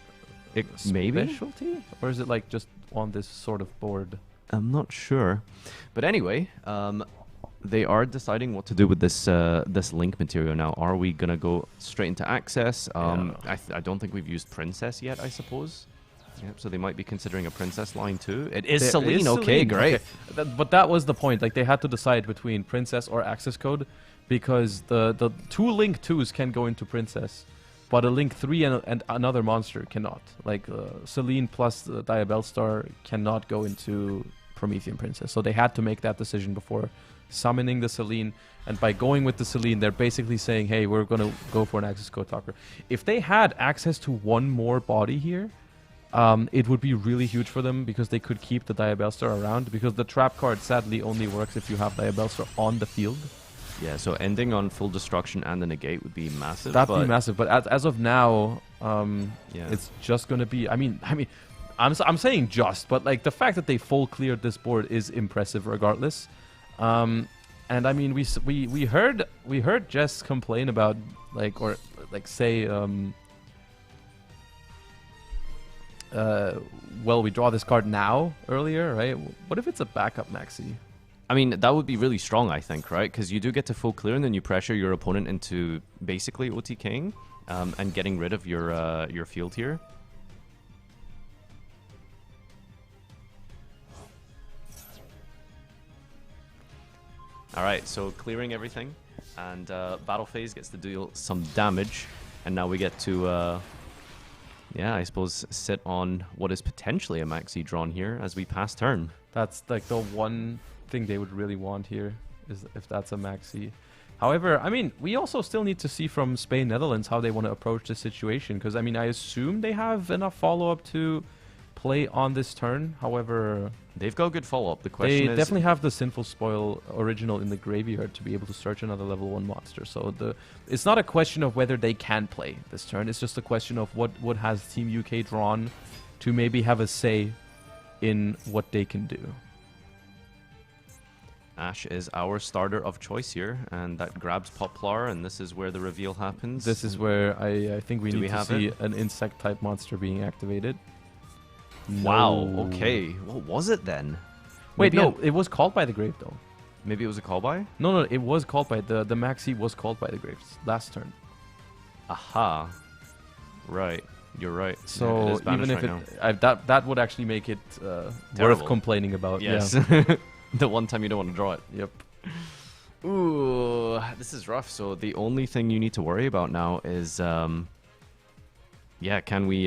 Maybe? Specialty? Or is it like just on this sort of board? I'm not sure. But anyway, they are deciding what to do with this this link material now. Are we going to go straight into access? I don't think we've used Princess yet, I suppose. Yep, so they might be considering a princess line too. It is Celine. Okay, great. Okay. But that was the point. Like they had to decide between princess or access code, because the 2 link 2s can go into princess, but a link 3 and another monster cannot. Like Celine plus Diabellstar cannot go into Promethean princess. So they had to make that decision before summoning the Selene, and by going with the Selene, they're basically saying, hey, we're going to go for an Access Code Talker. If they had access to one more body here, it would be really huge for them because they could keep the Diabellstar around, because the trap card sadly only works if you have Diabellstar on the field. Yeah, so ending on full destruction and the negate would be massive. That'd be massive, but as of now, it's just going to be... I'm saying just, but like the fact that they full cleared this board is impressive regardless. And I mean, we heard Jess complain about say well, we draw this card now earlier, right? What if it's a backup Maxi? I mean, that would be really strong, I think, right? Because you do get to full clear, and then you pressure your opponent into basically OTKing and getting rid of your field here. All right, so clearing everything, and Battle Phase gets to deal some damage, and now we get to, yeah, I suppose sit on what is potentially a Maxi drawn here as we pass turn. That's like the one thing they would really want here, is if that's a Maxi. However, I mean, we also still need to see from Spain, Netherlands how they want to approach this situation, because I mean, I assume they have enough follow-up to play on this turn. However, they've got good follow-up. The question is, they definitely have the Sinful Spoil original in the graveyard to be able to search another level 1 monster. So it's not a question of whether they can play this turn. It's just a question of what has Team UK drawn to maybe have a say in what they can do. Ash is our starter of choice here, and that grabs Poplar, and this is where the reveal happens. This is where I think we need to see an insect-type monster being activated. Wow, okay. What was it then? Wait, no, it was called by the grave, though. Maybe it was a call by? No, it was called by... The Maxi was called by the graves last turn. Aha. Right. You're right. So yeah, even if that would actually make it worth complaining about. Yes. Yeah. The one time you don't want to draw it. Yep. Ooh, this is rough. So the only thing you need to worry about now is, yeah, can we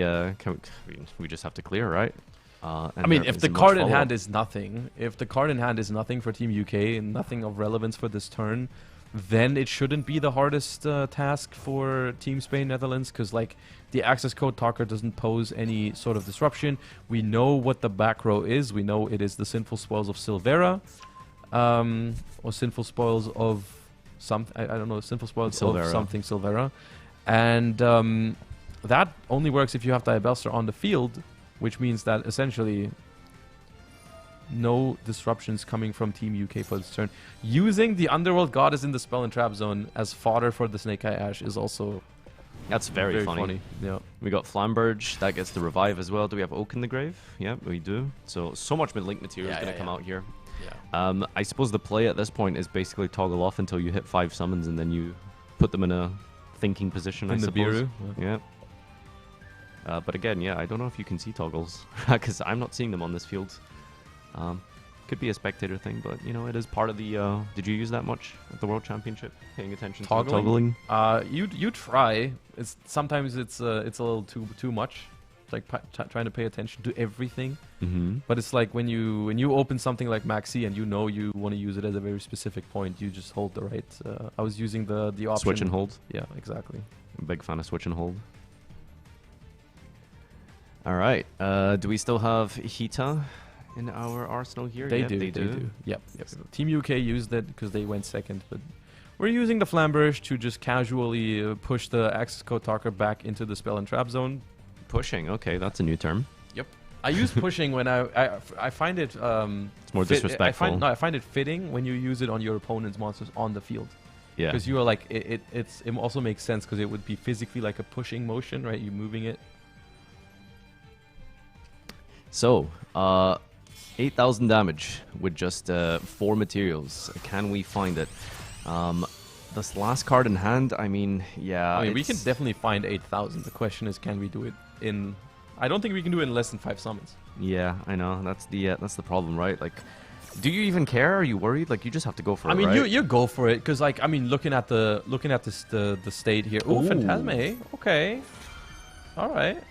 just have to clear, right? I mean, if the card in hand is nothing, for Team UK and nothing of relevance for this turn, then it shouldn't be the hardest task for Team Spain, Netherlands, because like the Access Code Talker doesn't pose any sort of disruption. We know what the back row is. We know it is the Sinful Spoils of Silvera, or Sinful Spoils of something. I don't know, Sinful Spoils Silvera. of something Silvera, and that only works if you have Diabellstar on the field, which means that essentially no disruptions coming from Team UK for this turn. Using the Underworld Goddess in the Spell and Trap Zone as fodder for the Snake Eye Ash is also... That's very funny. Yeah. We got Flamberge. That gets the revive as well. Do we have Oak in the Grave? Yeah, we do. So much mid-link material is going to come out here. Yeah. I suppose the play at this point is basically toggle off until you hit 5 summons, and then you put them in a thinking position, I suppose. Yeah. But again, yeah, I don't know if you can see toggles, because I'm not seeing them on this field. Could be a spectator thing, but you know, it is part of the. Did you use that much at the World Championship? Paying attention to toggling? You try. Sometimes it's a little too much, like trying to pay attention to everything. Mm-hmm. But it's like when you open something like Maxi and you know you want to use it at a very specific point, you just hold the right. I was using the option. Switch and hold. Yeah, exactly. I'm a big fan of switch and hold. All right. Do we still have Hita in our arsenal here? They do. Yep. Team UK used it because they went second, but we're using the Flamberge to just casually push the Access Code Talker back into the Spell and Trap Zone. Pushing. Okay, that's a new term. Yep. I use pushing when I find it. It's more disrespectful. I find it fitting when you use it on your opponent's monsters on the field. Yeah. Because you are like it also makes sense because it would be physically like a pushing motion, right? You moving it. So, 8,000 damage with just 4 materials. Can we find it? This last card in hand, I mean, yeah. I mean, we can definitely find 8,000. The question is, can we do it in... I don't think we can do it in less than 5 summons. Yeah, I know. That's the problem, right? Like, do you even care? Are you worried? Like, you just have to go for it, I mean, right? you go for it, because, like, I mean, looking at the state here. Ooh, Phantasme. Okay. All right.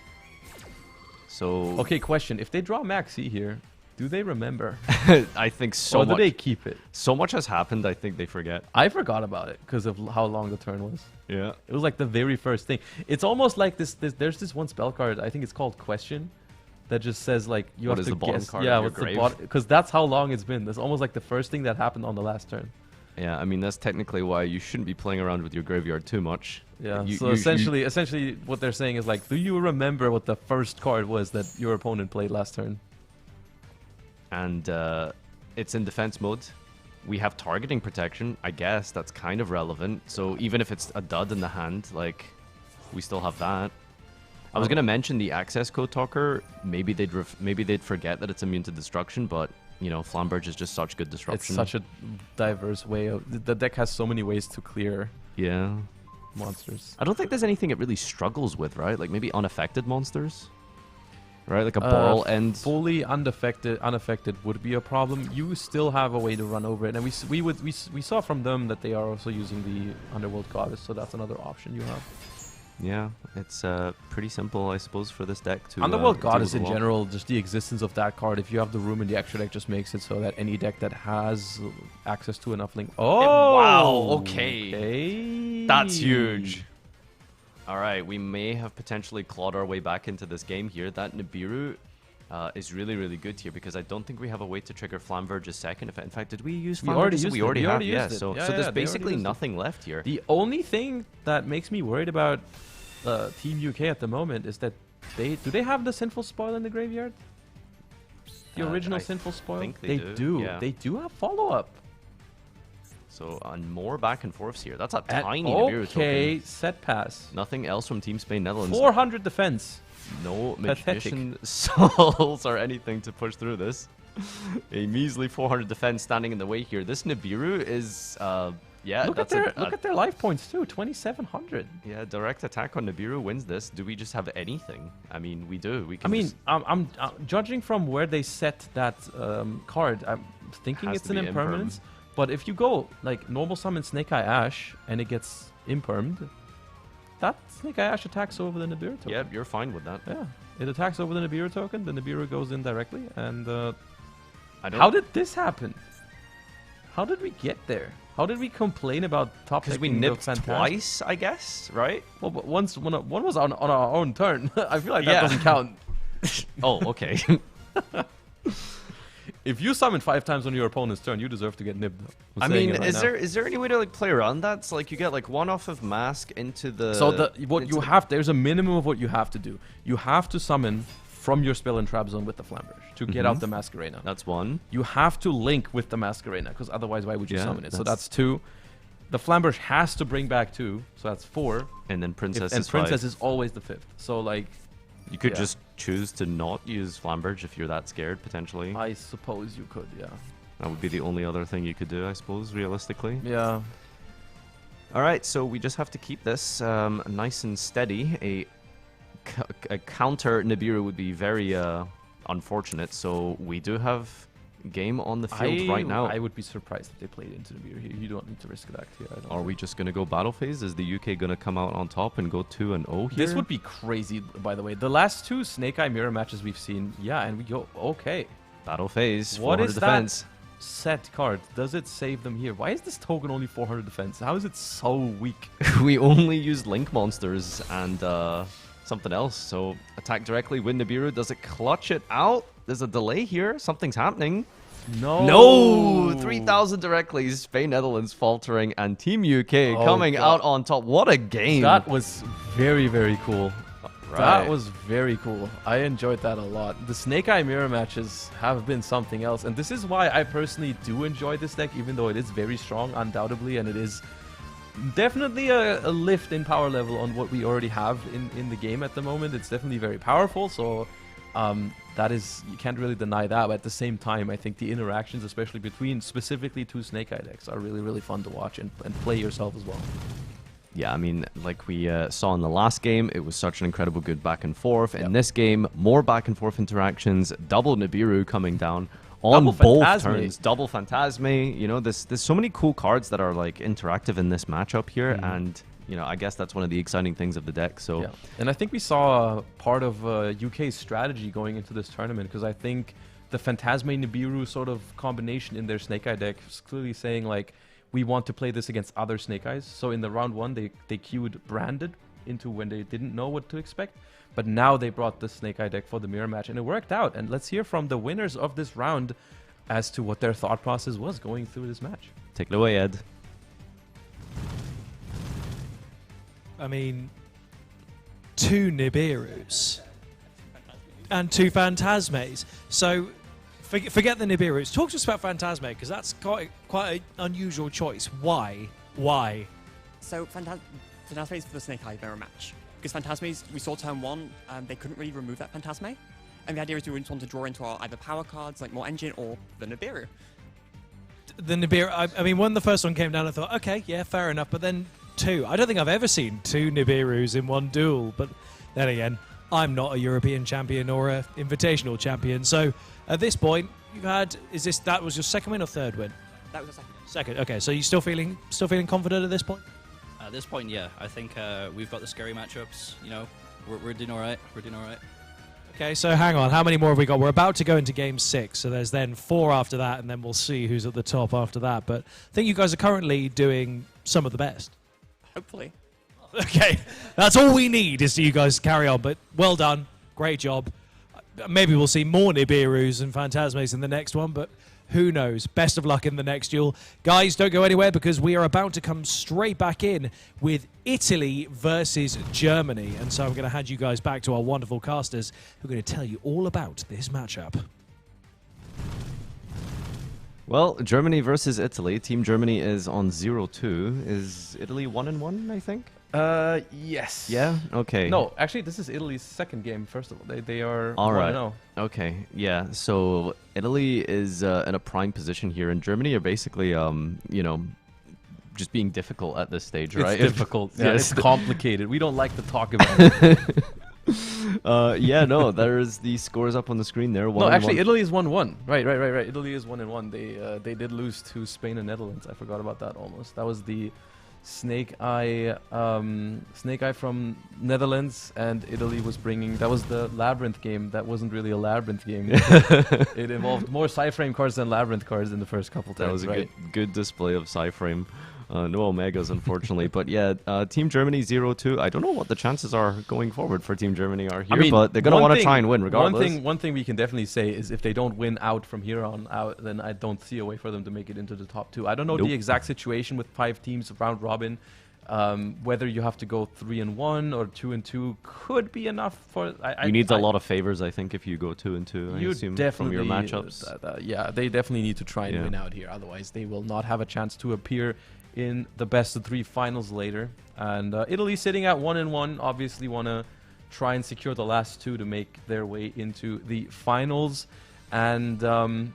So... Okay, question. If they draw Maxi here, Do they remember? I think so or much. do they keep it? So much has happened, I think they forget. I forgot about it because of how long the turn was. Yeah. It was like the very first thing. It's almost like there's this one spell card, I think it's called Question, that just says like you What have is to the bottom guess. card Yeah, of your what's the grave? bottom? Because that's how long it's been. That's almost like the first thing that happened on the last turn. Yeah, I mean, that's technically why you shouldn't be playing around with your graveyard too much. Yeah, You- so you- essentially what they're saying is like, do you remember what the first card was that your opponent played last turn? And it's in defense mode. We have targeting protection. I guess that's kind of relevant. So even if it's a dud in the hand, like, we still have that. I was gonna mention the access code talker. Maybe they'd forget that it's immune to destruction, but you know, Flamberge is just such good disruption. It's such a diverse way of the deck has so many ways to clear. Yeah. Monsters. I don't think there's anything it really struggles with, right? Like maybe unaffected monsters, right? Like a Borrel end. Fully unaffected would be a problem. You still have a way to run over it, and we saw from them that they are also using the Underworld Goddess, so that's another option you have. Yeah, it's pretty simple, I suppose, for this deck to. Underworld deal Goddess with in a lot. general, just the existence of that card, if you have the room in the extra deck, just makes it so that any deck that has access to enough link. Oh, wow! Okay, that's huge. All right, we may have potentially clawed our way back into this game here. That Nibiru is really, really good here because I don't think we have a way to trigger Flamberge's second. In fact, did we use Flamberge? We already have. Yeah, so there's basically nothing left here. The only thing that makes me worried about Team UK at the moment is that do they have the Sinful Spoil in the graveyard? The original Sinful Spoil? I think they do. Yeah. They do have follow-up. So more back and forths here. That's a tiny Nibiru token. Okay, set pass. Nothing else from Team Spain Netherlands. 400 defense. No Pathetic. magician souls or anything to push through this. A measly 400 defense standing in the way here. This Nibiru is yeah. Look at their life points too. 2,700. Yeah, direct attack on Nibiru wins this. Do we just have anything? I mean, we do. We can. I mean, just- I'm judging from where they set that card. I'm thinking Has it's to an be impermanence. But if you go like normal summon Snake Eye Ash and it gets impermed, that Snake Eye Ash attacks over the Nibiru token. Yeah, you're fine with that. Yeah, it attacks over the Nibiru token. The Nibiru goes in directly. And I how did this happen? How did we get there? How did we complain about top? Because we nipped twice, I guess, right? Well, but one was on our own turn. I feel like that doesn't count. Oh, okay. If you summon 5 times on your opponent's turn, you deserve to get nibbed. I mean, is there any way to like play around that? So like you get like one off of Mask into the. So there's a minimum of what you have to do. You have to summon from your spell and trap zone with the Flamberge to get out the Masquerena. That's one. You have to link with the Masquerena because otherwise, why would you Yeah, summon it? So that's 2. The Flamberge has to bring back 2, so that's 4. And then Princess and is Princess 5. is always the 5th. So like, You could yeah. just choose to not use Flamberge if you're that scared, potentially. I suppose you could, yeah. That would be the only other thing you could do, I suppose, realistically. Yeah. All right, so we just have to keep this nice and steady. A counter Nibiru would be very unfortunate, so we do have game on the field right now. I would be surprised if they played into Nibiru here. You don't need to risk that here. I don't Are we just going to go battle phase? Is the UK going to come out on top and go 2-0 here? This would be crazy, by the way. The last 2 Snake Eye Mirror matches we've seen, yeah, and we go, okay. Battle phase, What 400 is defense. that set card? Does it save them here? Why is this token only 400 defense? How is it so weak? We only used Link monsters and something else, so attack directly, win Nibiru. Does it clutch it out? There's a delay here. Something's happening. No! 3,000 directly. Spain, Netherlands faltering, and Team UK coming out on top. What a game. That was very, very cool. Right. That was very cool. I enjoyed that a lot. The Snake Eye Mirror matches have been something else, and this is why I personally do enjoy this deck, even though it is very strong, undoubtedly, and it is definitely a lift in power level on what we already have in the game at the moment. It's definitely very powerful, so that is, you can't really deny that, but at the same time, I think the interactions, especially between specifically 2 Snake Eye decks, are really, really fun to watch and play yourself as well. Yeah, I mean, like we saw in the last game, it was such an incredible good back and forth. In this game, more back and forth interactions, double Nibiru coming down on Double both Phantasme. turns, double Phantasme. You know, there's so many cool cards that are like interactive in this matchup here, and you know, I guess that's one of the exciting things of the deck. So, yeah. And I think we saw part of UK's strategy going into this tournament, because I think the Phantasme Nibiru sort of combination in their Snake Eye deck is clearly saying, like, we want to play this against other Snake Eyes. So in the round 1, they queued Branded into when they didn't know what to expect. But now they brought the Snake Eye deck for the mirror match, and it worked out. And let's hear from the winners of this round as to what their thought process was going through this match. Take it away, Ed. I mean, 2 Nibirus and 2 Phantasmes. So forget the Nibirus. Talk to us about Phantasme, because that's quite an unusual choice. Why? Why? So Phantasmes for the Snake Eye mirror match. Because Phantasmes, we saw turn 1, they couldn't really remove that Phantasme. And the idea is we just want to draw into our either power cards, like more engine, or the Nibiru. The Nibiru, I mean, when the first one came down, I thought, okay, yeah, fair enough. But then 2. I don't think I've ever seen 2 Nibirus in one duel. But then again, I'm not a European champion or a Invitational champion. So at this point, you've had, that was your second win or third win? That was the second win. Second, okay. So you still feeling confident at this point? At this point, yeah. I think we've got the scary matchups. You know, we're doing all right. We're doing all right. Okay, so hang on. How many more have we got? We're about to go into game 6, so there's then 4 after that, and then we'll see who's at the top after that. But I think you guys are currently doing some of the best. Hopefully. Okay, that's all we need is you guys carry on. But well done. Great job. Maybe we'll see more Nibirus and Phantasmes in the next one, but who knows? Best of luck in the next duel. Guys, don't go anywhere, because we are about to come straight back in with Italy versus Germany. And so I'm going to hand you guys back to our wonderful casters who are going to tell you all about this matchup. Well, Germany versus Italy. Team Germany is on 0-2. Is Italy 1-1, I think? Yes. Yeah? Okay. No, actually, this is Italy's second game, first of all. They are all right. 1-0. Okay, yeah. So Italy is in a prime position here, and Germany are basically, you know, just being difficult at this stage, right? It's difficult. Yeah, yes. it's complicated. We don't like to talk about it. Yeah, no, there's the scores up on the screen there. No, actually, Italy is 1-1. Right. Italy is 1-1. They did lose to Spain and Netherlands. I forgot about that almost. That was the Snake Eye from Netherlands, and Italy was bringing. That was the Labyrinth game. That wasn't really a Labyrinth game. It involved more Psyframe cards than Labyrinth cards in the first couple times. That was a good display of Psyframe. No Omegas, unfortunately. But yeah, Team Germany 0-2. I don't know what the chances are going forward for Team Germany are here, but they're going to want to try and win regardless. One thing we can definitely say is if they don't win out from here on out, then I don't see a way for them to make it into the top 2. I don't know the exact situation with 5 teams round robin. Whether you have to go 3-1 or 2-2 could be enough for. You need a lot of favors, I think, if you go 2-2. I assume from your matchups. Yeah, they definitely need to try and win out here. Otherwise, they will not have a chance to appear in the best of 3 finals later. And Italy sitting at 1-1, obviously want to try and secure the last 2 to make their way into the finals. And do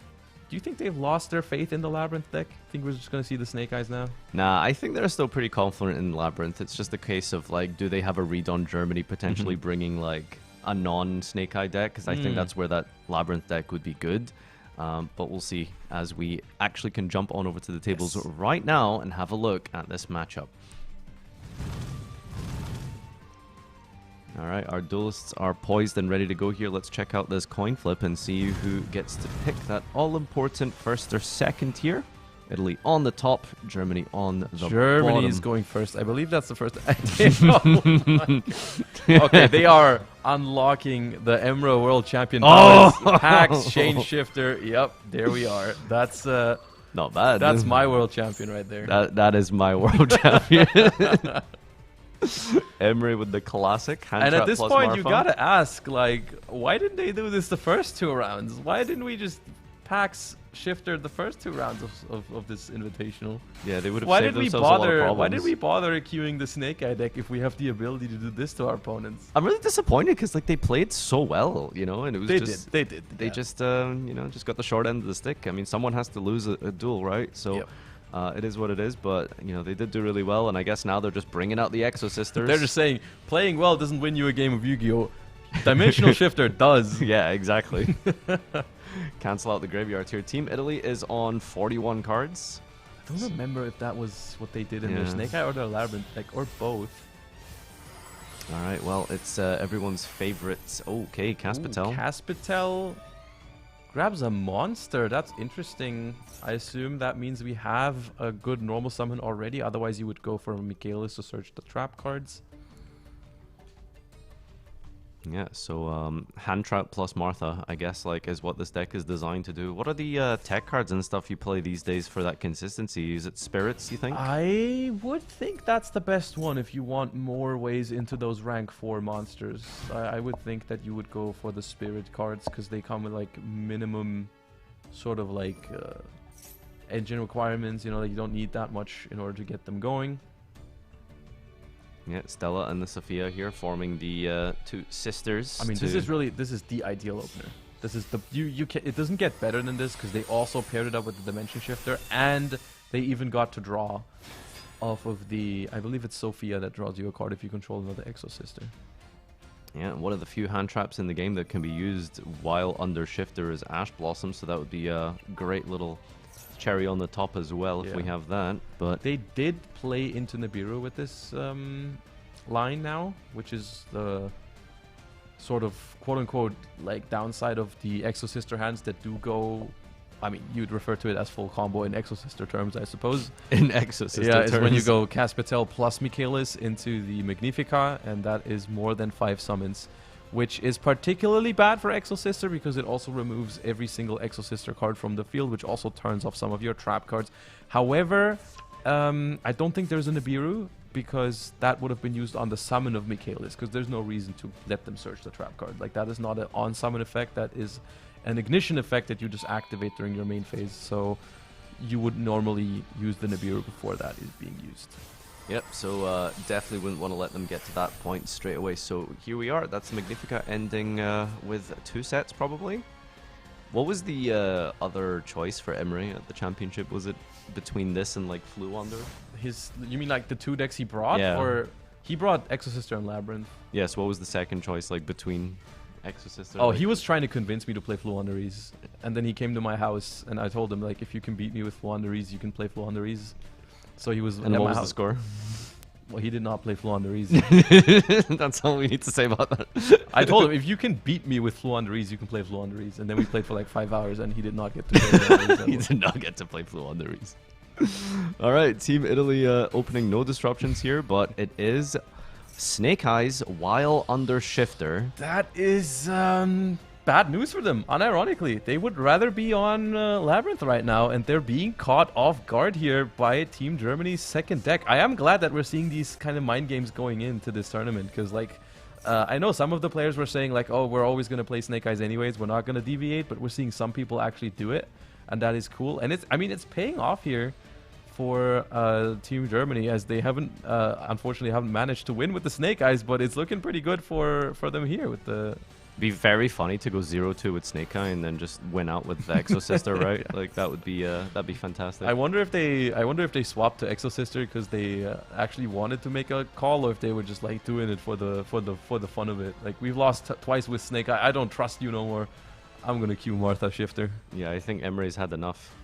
you think they've lost their faith in the Labyrinth deck? Think we're just going to see the Snake Eyes now? Nah, I think they're still pretty confident in Labyrinth. It's just a case of, like, do they have a read on Germany potentially bringing, like, a non-Snake Eye deck? Because I think that's where that Labyrinth deck would be good. But we'll see as we actually can jump on over to the tables right now and have a look at this matchup. All right, our duelists are poised and ready to go here. Let's check out this coin flip and see who gets to pick that all-important first or second tier. Italy on the top, Germany on the bottom. Germany is going first. I believe that's the first. Okay, they are unlocking the Emerald World Champion. Pax, Shapeshifter. Yep, there we are. That's not bad. That's my world champion right there. That is my world champion. Emery with the classic hand and trap at this plus point, Marfa. you gotta ask, like, why didn't they do this the first 2 rounds? Why didn't we just Pax Shifter the first 2 rounds of this invitational? Yeah, they would have saved themselves a lot of problems. Why did we bother queuing the Snake Eye deck if we have the ability to do this to our opponents? I'm really disappointed because, like, they played so well, you know, and it was They just did. They just you know, just got the short end of the stick. I mean, someone has to lose a duel, right? So it is what it is, but you know, they did do really well, and I guess now they're just bringing out the Exo Sisters. They're just saying playing well doesn't win you a game of Yu-Gi-Oh! Dimensional Shifter does. Yeah, exactly. Cancel out the graveyards here. Team Italy is on 41 cards. I don't remember if that was what they did in their Yeah. Snake Eye or their Labyrinth, like, or both. All right, well, it's everyone's favorite. Okay, Caspitel. Caspitel grabs a monster. That's interesting. I assume that means we have a good normal summon already. Otherwise, you would go for Michaelis to search the trap cards. Yeah, so hand trap plus Martha, I guess, like, is what this deck is designed to do. What are the tech cards and stuff you play these days for that consistency? Is it spirits, you think? I would think that's the best one if you want more ways into those rank 4 monsters. I would think that you would go for the spirit cards because they come with like minimum sort of like engine requirements. You know, like you don't need that much in order to get them going. Yeah, Stella and the Sophia here forming the two sisters. I mean, this is the ideal opener. This is the it doesn't get better than this because they also paired it up with the Dimension Shifter and they even got to draw off of the, I believe it's Sophia that draws you a card if you control another Exo Sister. Yeah, one of the few hand traps in the game that can be used while under Shifter is Ash Blossom, so that would be a great little cherry on the top as well if we have that. But they did play into Nibiru with this line now, which is the sort of quote-unquote like downside of the Exo Sister hands that do go, I mean, you'd refer to it as full combo in Exo Sister terms, I suppose. In Exo Sister terms. Yeah, it's when you go Caspitel plus Michaelis into the Magnifica, and that is more than 5 summons, which is particularly bad for Exo Sister because it also removes every single Exo Sister card from the field, which also turns off some of your trap cards. However, I don't think there's a Nibiru because that would have been used on the summon of Michaelis because there's no reason to let them search the trap card. Like, that is not an on-summon effect. That is an ignition effect that you just activate during your main phase. So you would normally use the Nibiru before that is being used. Yep, so definitely wouldn't want to let them get to that point straight away. So here we are. That's Magnifica ending with 2 sets, probably. What was the other choice for Emery at the championship? Was it between this and like Flu Wonder? You mean like the 2 decks he brought? Yeah. Or he brought Exo Sister and Labyrinth. Yes, what was the second choice, like between Exo Sister? Oh, like, he was trying to convince me to play Fluanderies. And then he came to my house and I told him, like, if you can beat me with Fluanderies, you can play Fluanderies. So he was. And what was the score? Well, he did not play Fluanderies. That's all we need to say about that. I told him, if you can beat me with Fluanderies, you can play Fluanderies. And then we played for like 5 hours and he did not get to play Fluanderies. He did not get to play Fluanderies. All right, Team Italy opening no disruptions here, but it is Snake Eyes while under Shifter. That is bad news for them, unironically. They would rather be on Labyrinth right now, and they're being caught off guard here by Team Germany's second deck. I am glad that we're seeing these kind of mind games going into this tournament, because like, I know some of the players were saying like, oh, we're always going to play Snake Eyes anyways, we're not going to deviate, but we're seeing some people actually do it, and that is cool. And it's paying off here for Team Germany, as they haven't unfortunately haven't managed to win with the Snake Eyes, but it's looking pretty good for them here with the. Be very funny to go 0-2 with Snake Eye and then just win out with the Exo Sister, right? Like that would be that'd be fantastic. I wonder if they swapped to Exo Sister because they actually wanted to make a call, or if they were just like doing it for the fun of it. Like, we've lost twice with Snake Eye. I don't trust you no more. I'm gonna queue Martha Shifter. Yeah, I think Emery's had enough.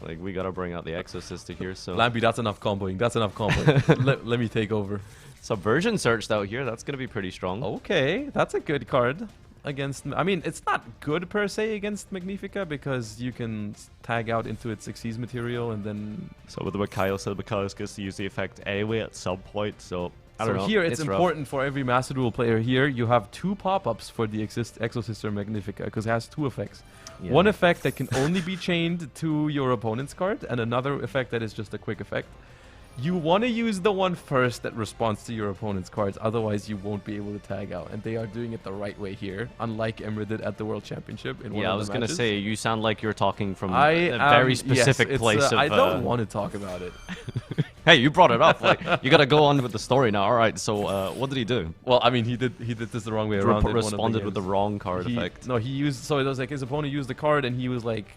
Like, we gotta bring out the Exo Sister here. So Lampy, that's enough comboing. That's enough comboing. let me take over. Subversion searched out here. That's gonna be pretty strong. Okay, that's a good card against. I mean, it's not good per se against Magnifica because you can tag out into its Xyz material and then. So with what Kyle said, Kyle gets to use the effect anyway at some point. So I don't know. Here it's important for every Master Duel player. Here you have 2 pop-ups for the Exo Sister Magnifica because it has 2 effects. Yeah. One effect that can only be chained to your opponent's card, and another effect that is just a quick effect. You want to use the one first that responds to your opponent's cards, otherwise you won't be able to tag out. And they are doing it the right way here, unlike Emre did at the World Championship. In one of I was the going to matches. say, you sound like you're talking from a very specific place. I don't want to talk about it. Hey, you brought it up. Like, you got to go on with the story now. All right, so what did he do? Well, I mean, he did this the wrong way around. Responded with the wrong card effect. No, he used, so it was like his opponent used the card and he was like...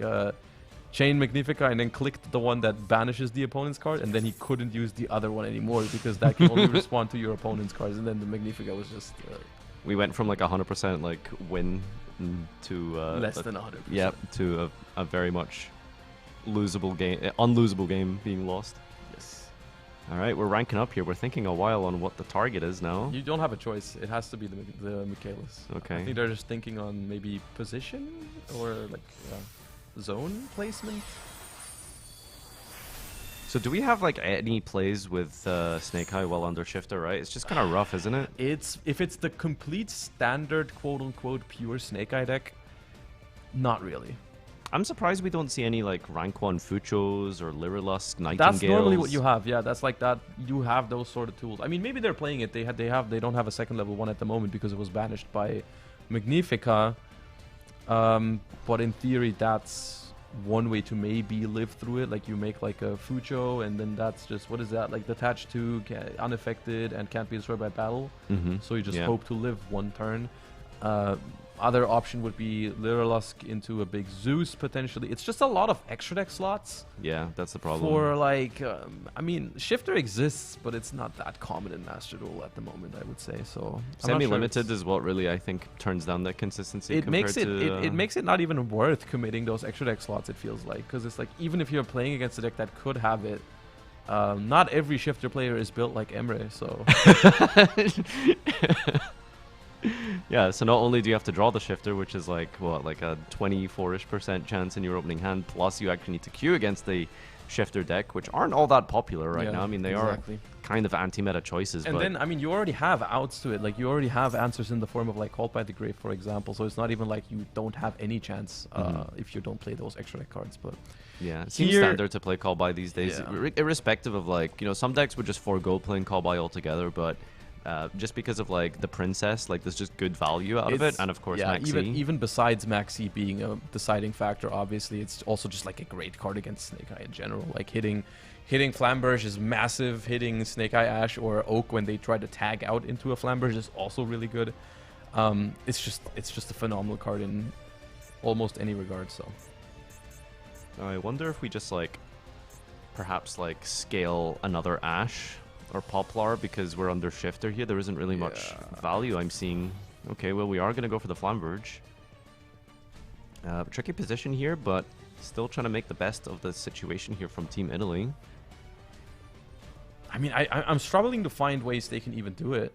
chain Magnifica and then clicked the one that banishes the opponent's card, and then he couldn't use the other one anymore because that can only respond to your opponent's cards, and then the Magnifica was just... we went from like 100% like win to... less than 100%. Yeah, to a very much unlosable game being lost. Yes. All right, we're ranking up here. We're thinking a while on what the target is now. You don't have a choice. It has to be the Michaelis. Okay. I think they're just thinking on maybe position or like zone placement. So do we have like any plays with Snake Eye while under shifter, right? It's just kind of rough, isn't it? If it's the complete standard quote-unquote pure Snake Eye deck, not really. I'm surprised we don't see any like rank 1 Fuchos or Lyrilusk, Nightingales. That's normally what you have. Yeah, that's like that. You have those sort of tools. I mean, maybe they're playing it. They don't have a second level 1 at the moment because it was banished by Magnifica. But in theory, that's one way to maybe live through it. Like you make like a Fucho, and then that's just, what is that? Like detached to, unaffected, and can't be destroyed by battle. So you just hope to live one turn. Other option would be Lyrilusk into a big Zeus potentially. It's just a lot of extra deck slots. Yeah, that's the problem. For like, I mean, Shifter exists, but it's not that common in Master Duel at the moment, I would say. So semi-limited is what really I think turns down that consistency. It makes it makes it not even worth committing those extra deck slots. It feels like, because it's like even if you're playing against a deck that could have it, not every Shifter player is built like Emre. So. Yeah, so not only do you have to draw the shifter, which is like, what, like a 24-ish% chance in your opening hand, plus you actually need to queue against the shifter deck, which aren't all that popular right now. I mean, they are kind of anti-meta choices. And then, I mean, you already have outs to it. Like, you already have answers in the form of, like, Called by the Grave, for example. So it's not even like you don't have any chance if you don't play those extra deck cards. But yeah, it seems standard to play Call by these days, irrespective of, like, you know, some decks would just forego playing Call by altogether, but just because of like the princess, like there's just good value out of it, and of course Maxi. Even besides Maxi being a deciding factor, obviously it's also just like a great card against Snake Eye in general. Like hitting Flamberge is massive. Hitting Snake Eye Ash or Oak when they try to tag out into a Flamberge is also really good. It's just a phenomenal card in almost any regard. So I wonder if we just like perhaps like scale another Ash or Poplar, because we're under shifter here. There isn't really much value I'm seeing. Okay, well, we are going to go for the Flamberge. Tricky position here, but still trying to make the best of the situation here from Team Italy. I mean, I'm struggling to find ways they can even do it,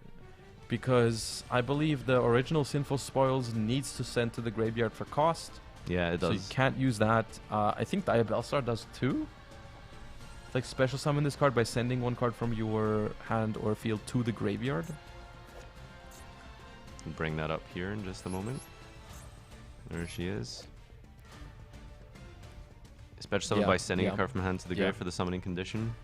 because I believe the original Sinful Spoils needs to send to the graveyard for cost. Yeah, it does. So you can't use that. I think Diabellstar does too. Like special summon this card by sending one card from your hand or field to the graveyard. We'll bring that up here in just a moment. There she is. Special summon by sending a card from hand to the grave for the summoning condition.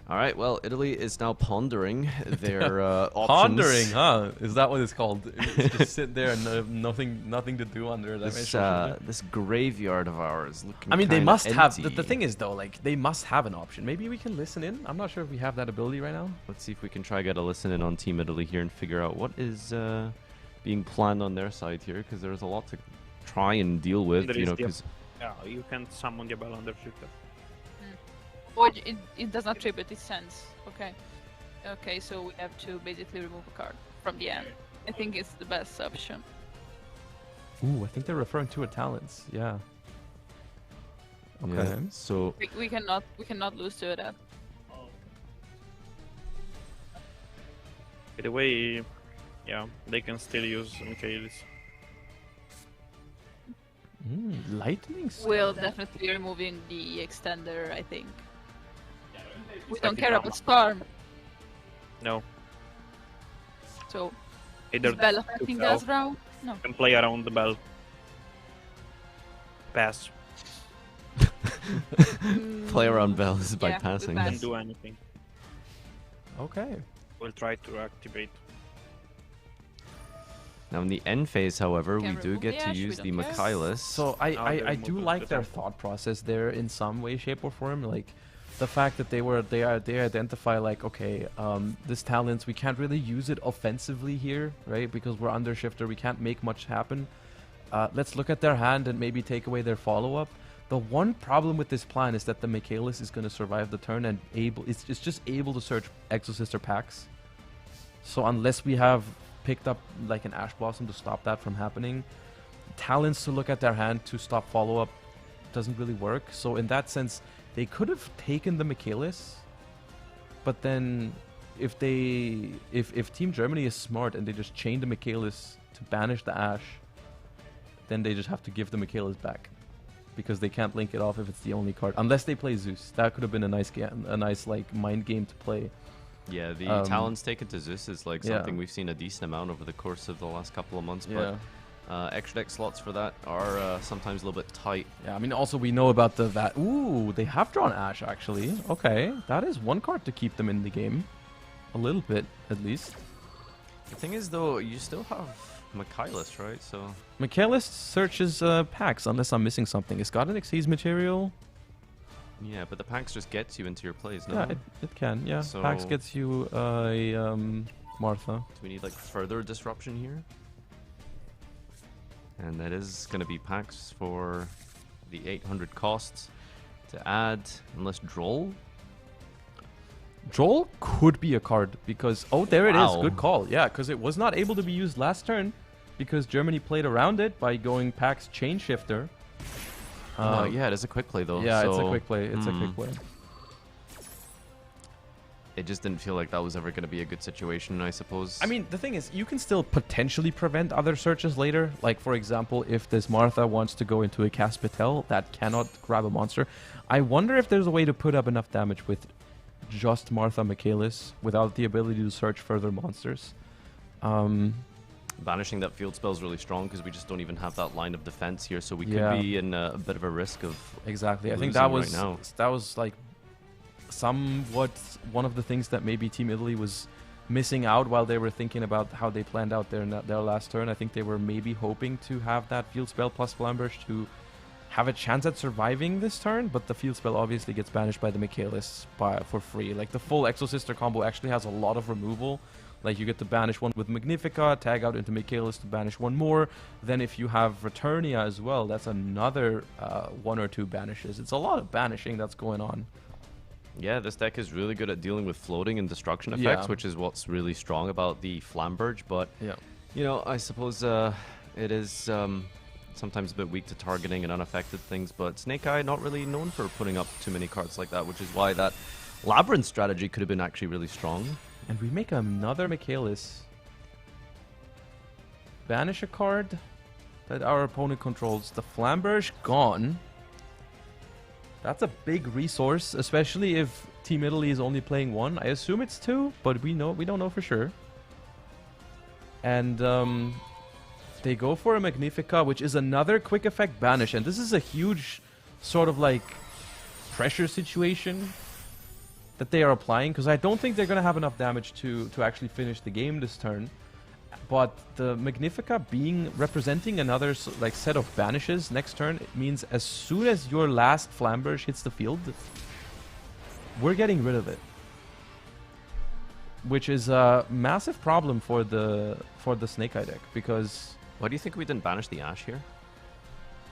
All right, well, Italy is now pondering their options. Pondering, huh? Is that what it's called? It's just sit there and nothing to do under that. This graveyard of ours looking. I mean, they must empty. have. The thing is, though, like they must have an option. Maybe we can listen in. I'm not sure if we have that ability right now. Let's see if we can try get a listen in on Team Italy here and figure out what is being planned on their side here, because there's a lot to try and deal with. You know, because you can't summon the bell under shifter. Or it does not trip it, it sends. Okay. Okay, so we have to basically remove a card from the end. I think it's the best option. Ooh, I think they're referring to a talents. Yeah. Okay. Yeah, so we cannot lose to that. By the way, yeah, they can still use Michaelis. Lightning. We'll definitely removing the extender, I think. We don't care about Storm. No. So, either is Bell affecting us, Rao? No. Can play around the bell. Pass. Play around bells by passing. Can't do anything. Okay. We'll try to activate. Now in the end phase, however, we do get to use the Michaelis. So I do like their thought process there in some way, shape, or form. Like the fact that they identify like, okay, this talents, we can't really use it offensively here, right? Because we're under shifter, we can't make much happen. Let's look at their hand and maybe take away their follow-up. The one problem with this plan is that the Michaelis is going to survive the turn and it's just able to search Exorcist or Pax. So unless we have picked up like an Ash Blossom to stop that from happening, talents to look at their hand to stop follow-up doesn't really work. So in that sense, they could have taken the Michaelis, but then if Team Germany is smart and they just chain the Michaelis to banish the Ashe, then they just have to give the Michaelis back, because they can't link it off if it's the only card, unless they play Zeus. That could have been a nice game, a nice like mind game to play. Yeah, the talents taken to Zeus is like something we've seen a decent amount over the course of the last couple of months. But extra deck slots for that are sometimes a little bit tight. Yeah, I mean, also we know about the Ooh, they have drawn Ashe actually. Okay, that is one card to keep them in the game, a little bit at least. The thing is, though, you still have Michaelis, right? So Michaelis searches packs unless I'm missing something. It's got an Xyz material. Yeah, but the packs just gets you into your plays, no? Yeah, it can. Yeah, so packs gets you a Martha. Do we need like further disruption here? And that is going to be packs for the 800 costs to add, unless Droll. Droll could be a card because there it is. Wow. Good call. Yeah, because it was not able to be used last turn because Germany played around it by going packs chain shifter. Yeah, it is a quick play though. Yeah, so, it's a quick play. It's a quick play. It just didn't feel like that was ever going to be a good situation, I suppose. I mean, the thing is, you can still potentially prevent other searches later. Like, for example, if this Martha wants to go into a Caspitel that cannot grab a monster, I wonder if there's a way to put up enough damage with just Martha Michaelis without the ability to search further monsters. Banishing that field spell is really strong because we just don't even have that line of defense here, so we could be in a bit of a risk of exactly. I think that was like somewhat one of the things that maybe Team Italy was missing out while they were thinking about how they planned out their last turn. I think they were maybe hoping to have that field spell plus Flamberge to have a chance at surviving this turn, but the field spell obviously gets banished by the Michaelis for free. Like the full Exosister combo actually has a lot of removal. Like you get to banish one with Magnifica, tag out into Michaelis to banish one more. Then if you have Returnia as well, that's another 1 or 2 banishes. It's a lot of banishing that's going on. Yeah, this deck is really good at dealing with floating and destruction effects, which is what's really strong about the Flamberge. But, you know, I suppose it is sometimes a bit weak to targeting and unaffected things. But Snake Eye not really known for putting up too many cards like that, which is why that Labyrinth strategy could have been actually really strong. And we make another Michaelis. Banish a card that our opponent controls. The Flamberge gone. That's a big resource, especially if Team Italy is only playing 1. I assume it's 2, but we don't know for sure. And they go for a Magnifica, which is another quick effect banish. And this is a huge sort of like pressure situation that they are applying, because I don't think they're going to have enough damage to actually finish the game this turn. But the Magnifica representing another like set of banishes next turn, it means as soon as your last Flamberge hits the field, we're getting rid of it. Which is a massive problem for the Snake Eye deck, because... Why do you think we didn't banish the Ashe here?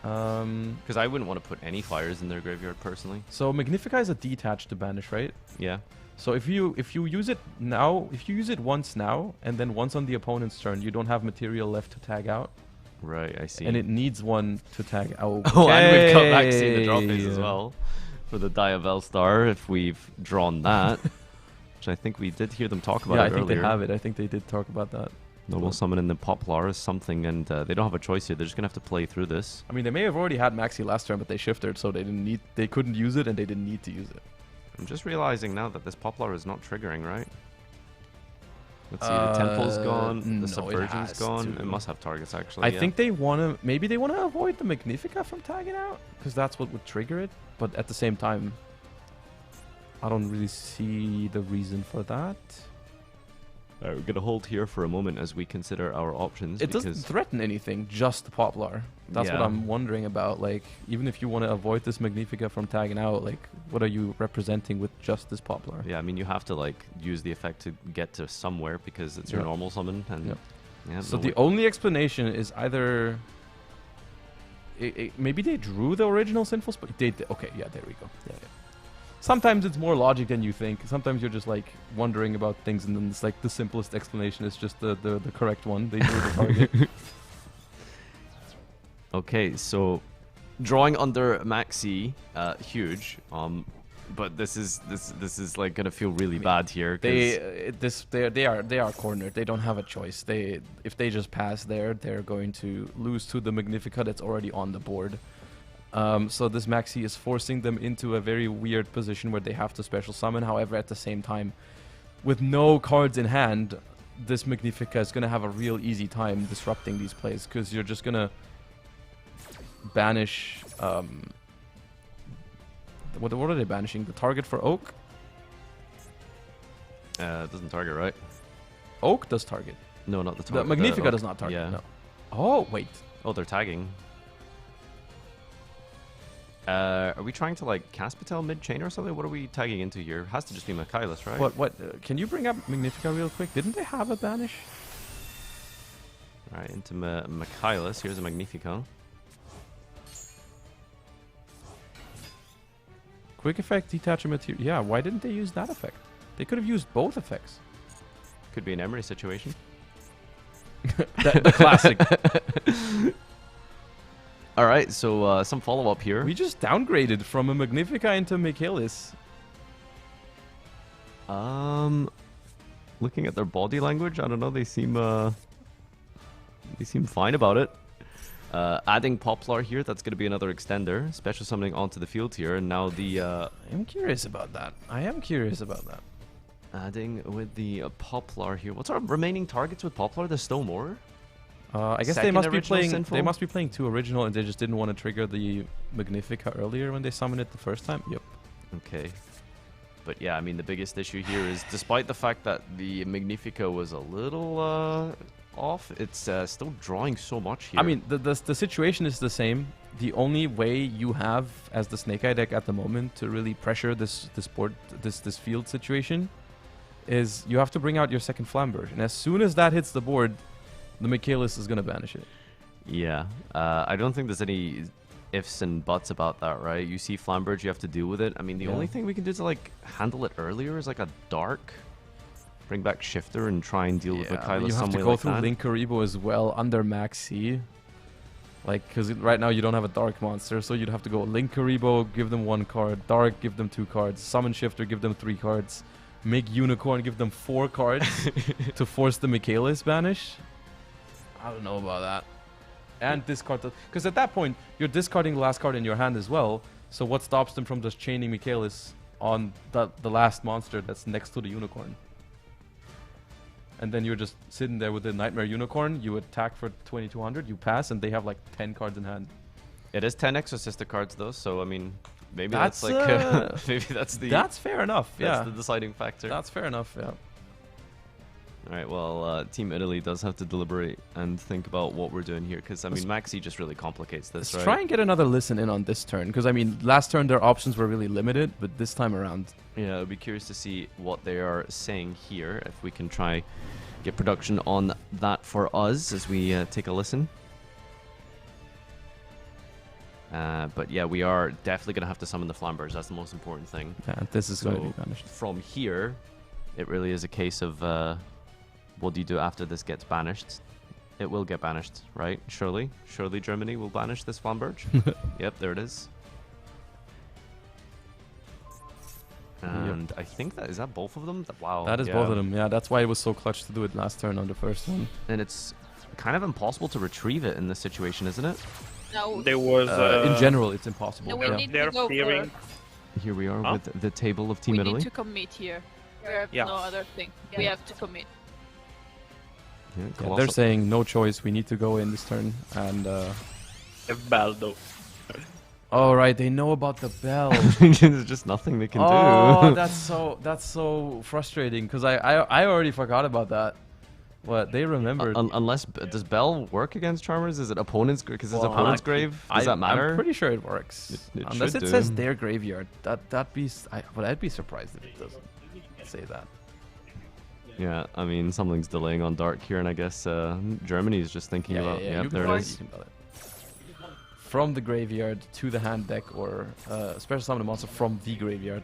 Because I wouldn't want to put any fires in their graveyard personally. So Magnifica is a detached to banish, right? Yeah. So if you use it now, if you use it once now and then once on the opponent's turn, you don't have material left to tag out. Right, I see. And it needs one to tag out. Oh, and we've come back seeing the draw phase as well for the Diavel Star if we've drawn that, which I think we did hear them talk about. Yeah, I think they have it. I think they did talk about that. Normal summon in the Poplar is something, and they don't have a choice here. They're just gonna have to play through this. I mean, they may have already had Maxi last turn, but they shifted, so they couldn't use it, and they didn't need to use it. I'm just realizing now that this Poplar is not triggering, right? Let's see, the Temple's gone, the Subversion's gone. It must have targets, actually. I think they want to... Maybe they want to avoid the Magnifica from tagging out, because that's what would trigger it. But at the same time, I don't really see the reason for that. All right, we're going to hold here for a moment as we consider our options. It doesn't threaten anything, just the Poplar. That's what I'm wondering about. Like, even if you want to avoid this Magnifica from tagging out, like, what are you representing with just this Poplar? Yeah, I mean, you have to, like, use the effect to get to somewhere because it's your normal summon. And yeah, so the only explanation is either... maybe they drew the original Sinful Spell. Okay, yeah, there we go. Yeah. Sometimes it's more logic than you think. Sometimes you're just like wondering about things, and then it's like the simplest explanation is just the correct one. They drew the target. Okay, so drawing under Maxi, huge. But this is like gonna feel really bad here. They are cornered. They don't have a choice. If they just pass there, they're going to lose to the Magnifica that's already on the board. So this Maxi is forcing them into a very weird position where they have to special summon. However, at the same time, with no cards in hand, this Magnifica is gonna have a real easy time disrupting these plays because you're just gonna banish. What are they banishing? The target for Oak? It doesn't target, right? Oak does target. No, not the target. The Magnifica does not target. Yeah. No. Oh, wait. Oh, they're tagging. Are we trying to like Caspitel mid-chain or something? What are we tagging into here? Has to just be Michaelis, right? What? Can you bring up Magnifica real quick? Didn't they have a banish? Alright, into Michaelis. Here's a Magnifica. Quick effect, detach a material. Yeah, why didn't they use that effect? They could have used both effects. Could be an Emery situation. The classic. Alright, so some follow-up here. We just downgraded from a Magnifica into Michaelis. Looking at their body language, I don't know, they seem fine about it. Adding Poplar here, that's going to be another extender. Special summoning onto the field here, and now the... I'm curious about that. I am curious about that. Adding with the Poplar here. What's our remaining targets with Poplar? There's still more? I guess they must be playing. They must be playing 2 original, and they just didn't want to trigger the Magnifica earlier when they summoned it the first time. Yep. Okay. But yeah, I mean, the biggest issue here is, despite the fact that the Magnifica was a little off, it's still drawing so much here. I mean, the situation is the same. The only way you have as the Snake Eye deck at the moment to really pressure this field situation is you have to bring out your second Flamberge, and as soon as that hits the board, the Michaelis is going to banish it. Yeah, I don't think there's any ifs and buts about that, right? You see Flamberge, you have to deal with it. I mean, the only thing we can do to like handle it earlier is like a Dark, bring back Shifter, and try and deal with Michaelis some way like that. You have to go through Linkaribo as well under Maxi. Like, because right now you don't have a Dark monster, so you'd have to go Linkaribo, give them 1 card, Dark, give them 2 cards, Summon Shifter, give them 3 cards, make Unicorn, give them 4 cards to force the Michaelis banish. I don't know about that. And discard the... Because at that point, you're discarding the last card in your hand as well, so what stops them from just chaining Michaelis on the last monster that's next to the Unicorn? And then you're just sitting there with the Nightmare Unicorn, you attack for 2200, you pass, and they have like 10 cards in hand. It is 10 Exorcista cards though, so I mean, maybe that's like... maybe that's the... That's fair enough, yeah. That's the deciding factor. That's fair enough, yeah. Alright, well, Team Italy does have to deliberate and think about what we're doing here, because, I mean, Maxi just really complicates this, Let's right? try and get another listen in on this turn, because, I mean, last turn their options were really limited, but this time around... Yeah, I'd be curious to see what they are saying here, if we can try get production on that for us as we take a listen. But yeah, we are definitely going to have to summon the Flamberge. That's the most important thing. Yeah, this is going to be banished. From here, it really is a case of... what do you do after this gets banished? It will get banished, right? Surely Germany will banish this Flamberge. Yep, there it is. And I think that... Is that both of them? Wow. That is both of them, yeah. That's why it was so clutch to do it last turn on the first one. And it's kind of impossible to retrieve it in this situation, isn't it? No. There was... in general, it's impossible. No, we need to go for... Here we are with the table of Team We Italy. need to commit here. We have no other thing. We have to commit. Yeah, they're saying no choice. We need to go in this turn, and Baldo. Oh right, they know about the bell. There's just nothing they can do. Oh, that's so frustrating because I already forgot about that. What they remembered? Unless does bell work against Charmers? Is it opponent's? Because it's opponent's grave. Does that matter? I'm pretty sure it works. Unless it says their graveyard. I'd be surprised if it doesn't say that. Yeah, I mean, something's delaying on Dark here, and I guess Germany is just thinking about... Yeah, there it is. From the graveyard to the hand deck, or special summon a monster from the graveyard.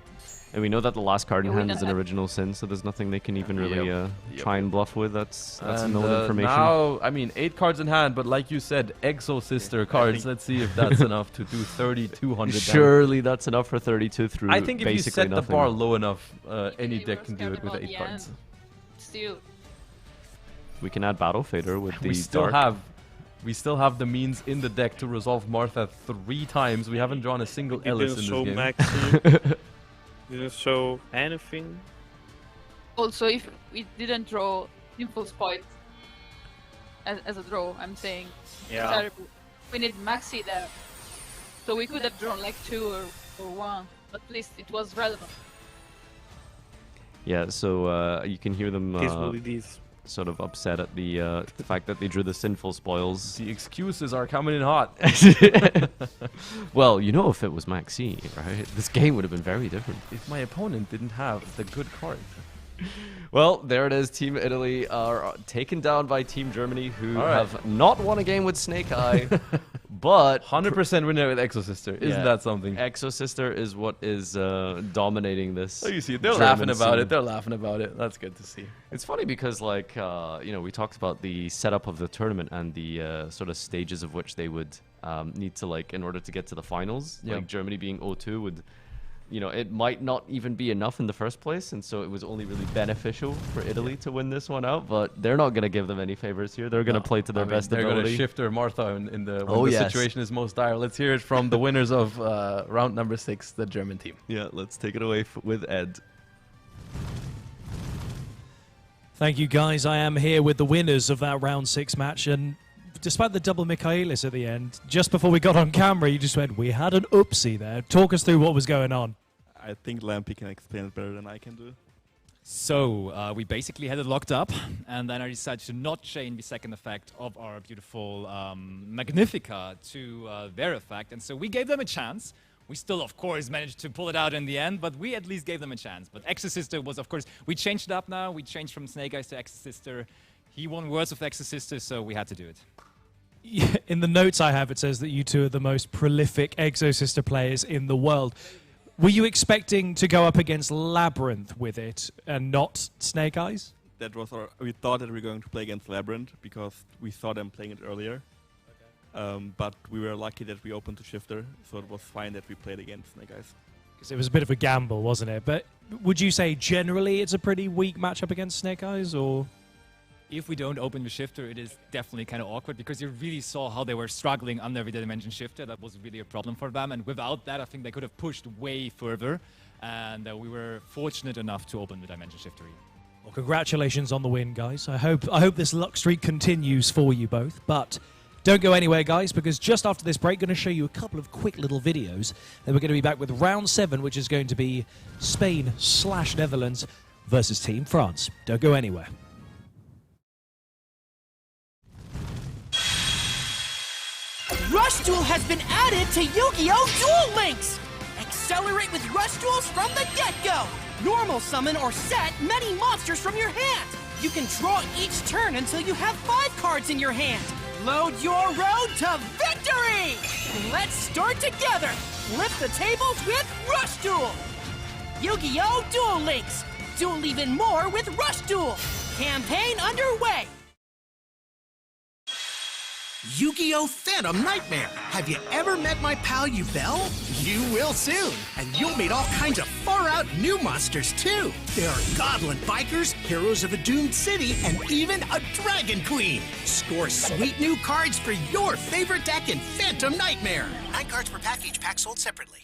And we know that the last card in Yeah, we hand don't is an have- original sin, so there's nothing they can even really Yep. try and bluff with. That's And, known information. Now, I mean, 8 cards in hand, but like you said, Exo Sister cards. Let's see if that's enough to do 3,200 damage. Surely that's enough for 32 through I think if you basically set nothing. the bar low enough, any We deck were can do scared it with about 8 the cards. end. Still, We can add Battle Fader with the We still have the means in the deck to resolve Martha 3 times. We haven't drawn a single He Ellis didn't in show this game. Maxi. Didn't show anything. also, if we didn't draw Impulse Point as a draw, I'm saying Yeah. terrible. We need Maxi there. So we could have drawn like 2 or 1, but at least it was relevant. Yeah, so you can hear them This will be these. sort of upset at the fact that they drew the sinful spoils. The excuses are coming in hot. Well, you know, if it was Maxi, right, this game would have been very different. If my opponent didn't have the good card. Well, there it is. Team Italy are taken down by Team Germany, who All right. have not won a game with Snake Eye, but 100% winner with Exo Sister. Isn't Yeah. that something? Exo Sister is what is dominating this. Oh, you see, they're German laughing about scene. it. They're laughing about it. That's good to see. It's funny because, like, you know, we talked about the setup of the tournament and the sort of stages of which they would need to, like, in order to get to the finals. Yeah. Like, Germany being 0-2 would, you know, it might not even be enough in the first place, and so it was only really beneficial for Italy to win this one out. But they're not going to give them any favors here. They're going to play to their best They're ability. going to shift their Martha in the when Oh, the yes. situation is most dire. Let's hear it from the winners of round number 6, the German team. Yeah, let's take it away with Ed. Thank you, guys. I am here with the winners of that round 6 match, and despite the double Michaelis at the end, just before we got on camera, you just went, we had an oopsie there. Talk us through what was going on. I think Lampy can explain it better than I can do. So we basically had it locked up, and then I decided to not chain the second effect of our beautiful Magnifica to their effect, and so we gave them a chance. We still, of course, managed to pull it out in the end, but we at least gave them a chance. But Exorcister was, of course, we changed it up now. We changed from Snake Eyes to Exorcister. He won words of Exorcister, so we had to do it. Yeah, in the notes I have, it says that you two are the most prolific Exosister players in the world. Were you expecting to go up against Labyrinth with it and not Snake Eyes? That was we thought that we were going to play against Labyrinth because we saw them playing it earlier. But we were lucky that we opened to Shifter, so it was fine that we played against Snake Eyes. Because it was a bit of a gamble, wasn't it? But would you say generally it's a pretty weak matchup against Snake Eyes, or...? If we don't open the shifter, it is definitely kind of awkward because you really saw how they were struggling under the dimension shifter. That was really a problem for them, and without that, I think they could have pushed way further. And we were fortunate enough to open the dimension shifter. Well, congratulations on the win, guys. I hope this luck streak continues for you both. But don't go anywhere, guys, because just after this break, I'm going to show you a couple of quick little videos. Then we're going to be back with round 7, which is going to be Spain/Netherlands versus Team France. Don't go anywhere. Rush Duel has been added to Yu-Gi-Oh! Duel Links! Accelerate with Rush Duels from the get-go! Normal summon or set many monsters from your hand! You can draw each turn until you have 5 cards in your hand! Load your road to victory! Let's start together! Flip the tables with Rush Duel! Yu-Gi-Oh! Duel Links! Duel even more with Rush Duel! Campaign underway! Yu-Gi-Oh! Phantom Nightmare! Have you ever met my pal Yubel? You will soon! And you'll meet all kinds of far-out new monsters, too! There are Goblin Bikers, Heroes of a Doomed City, and even a Dragon Queen! Score sweet new cards for your favorite deck in Phantom Nightmare! 9 cards per pack, each pack sold separately.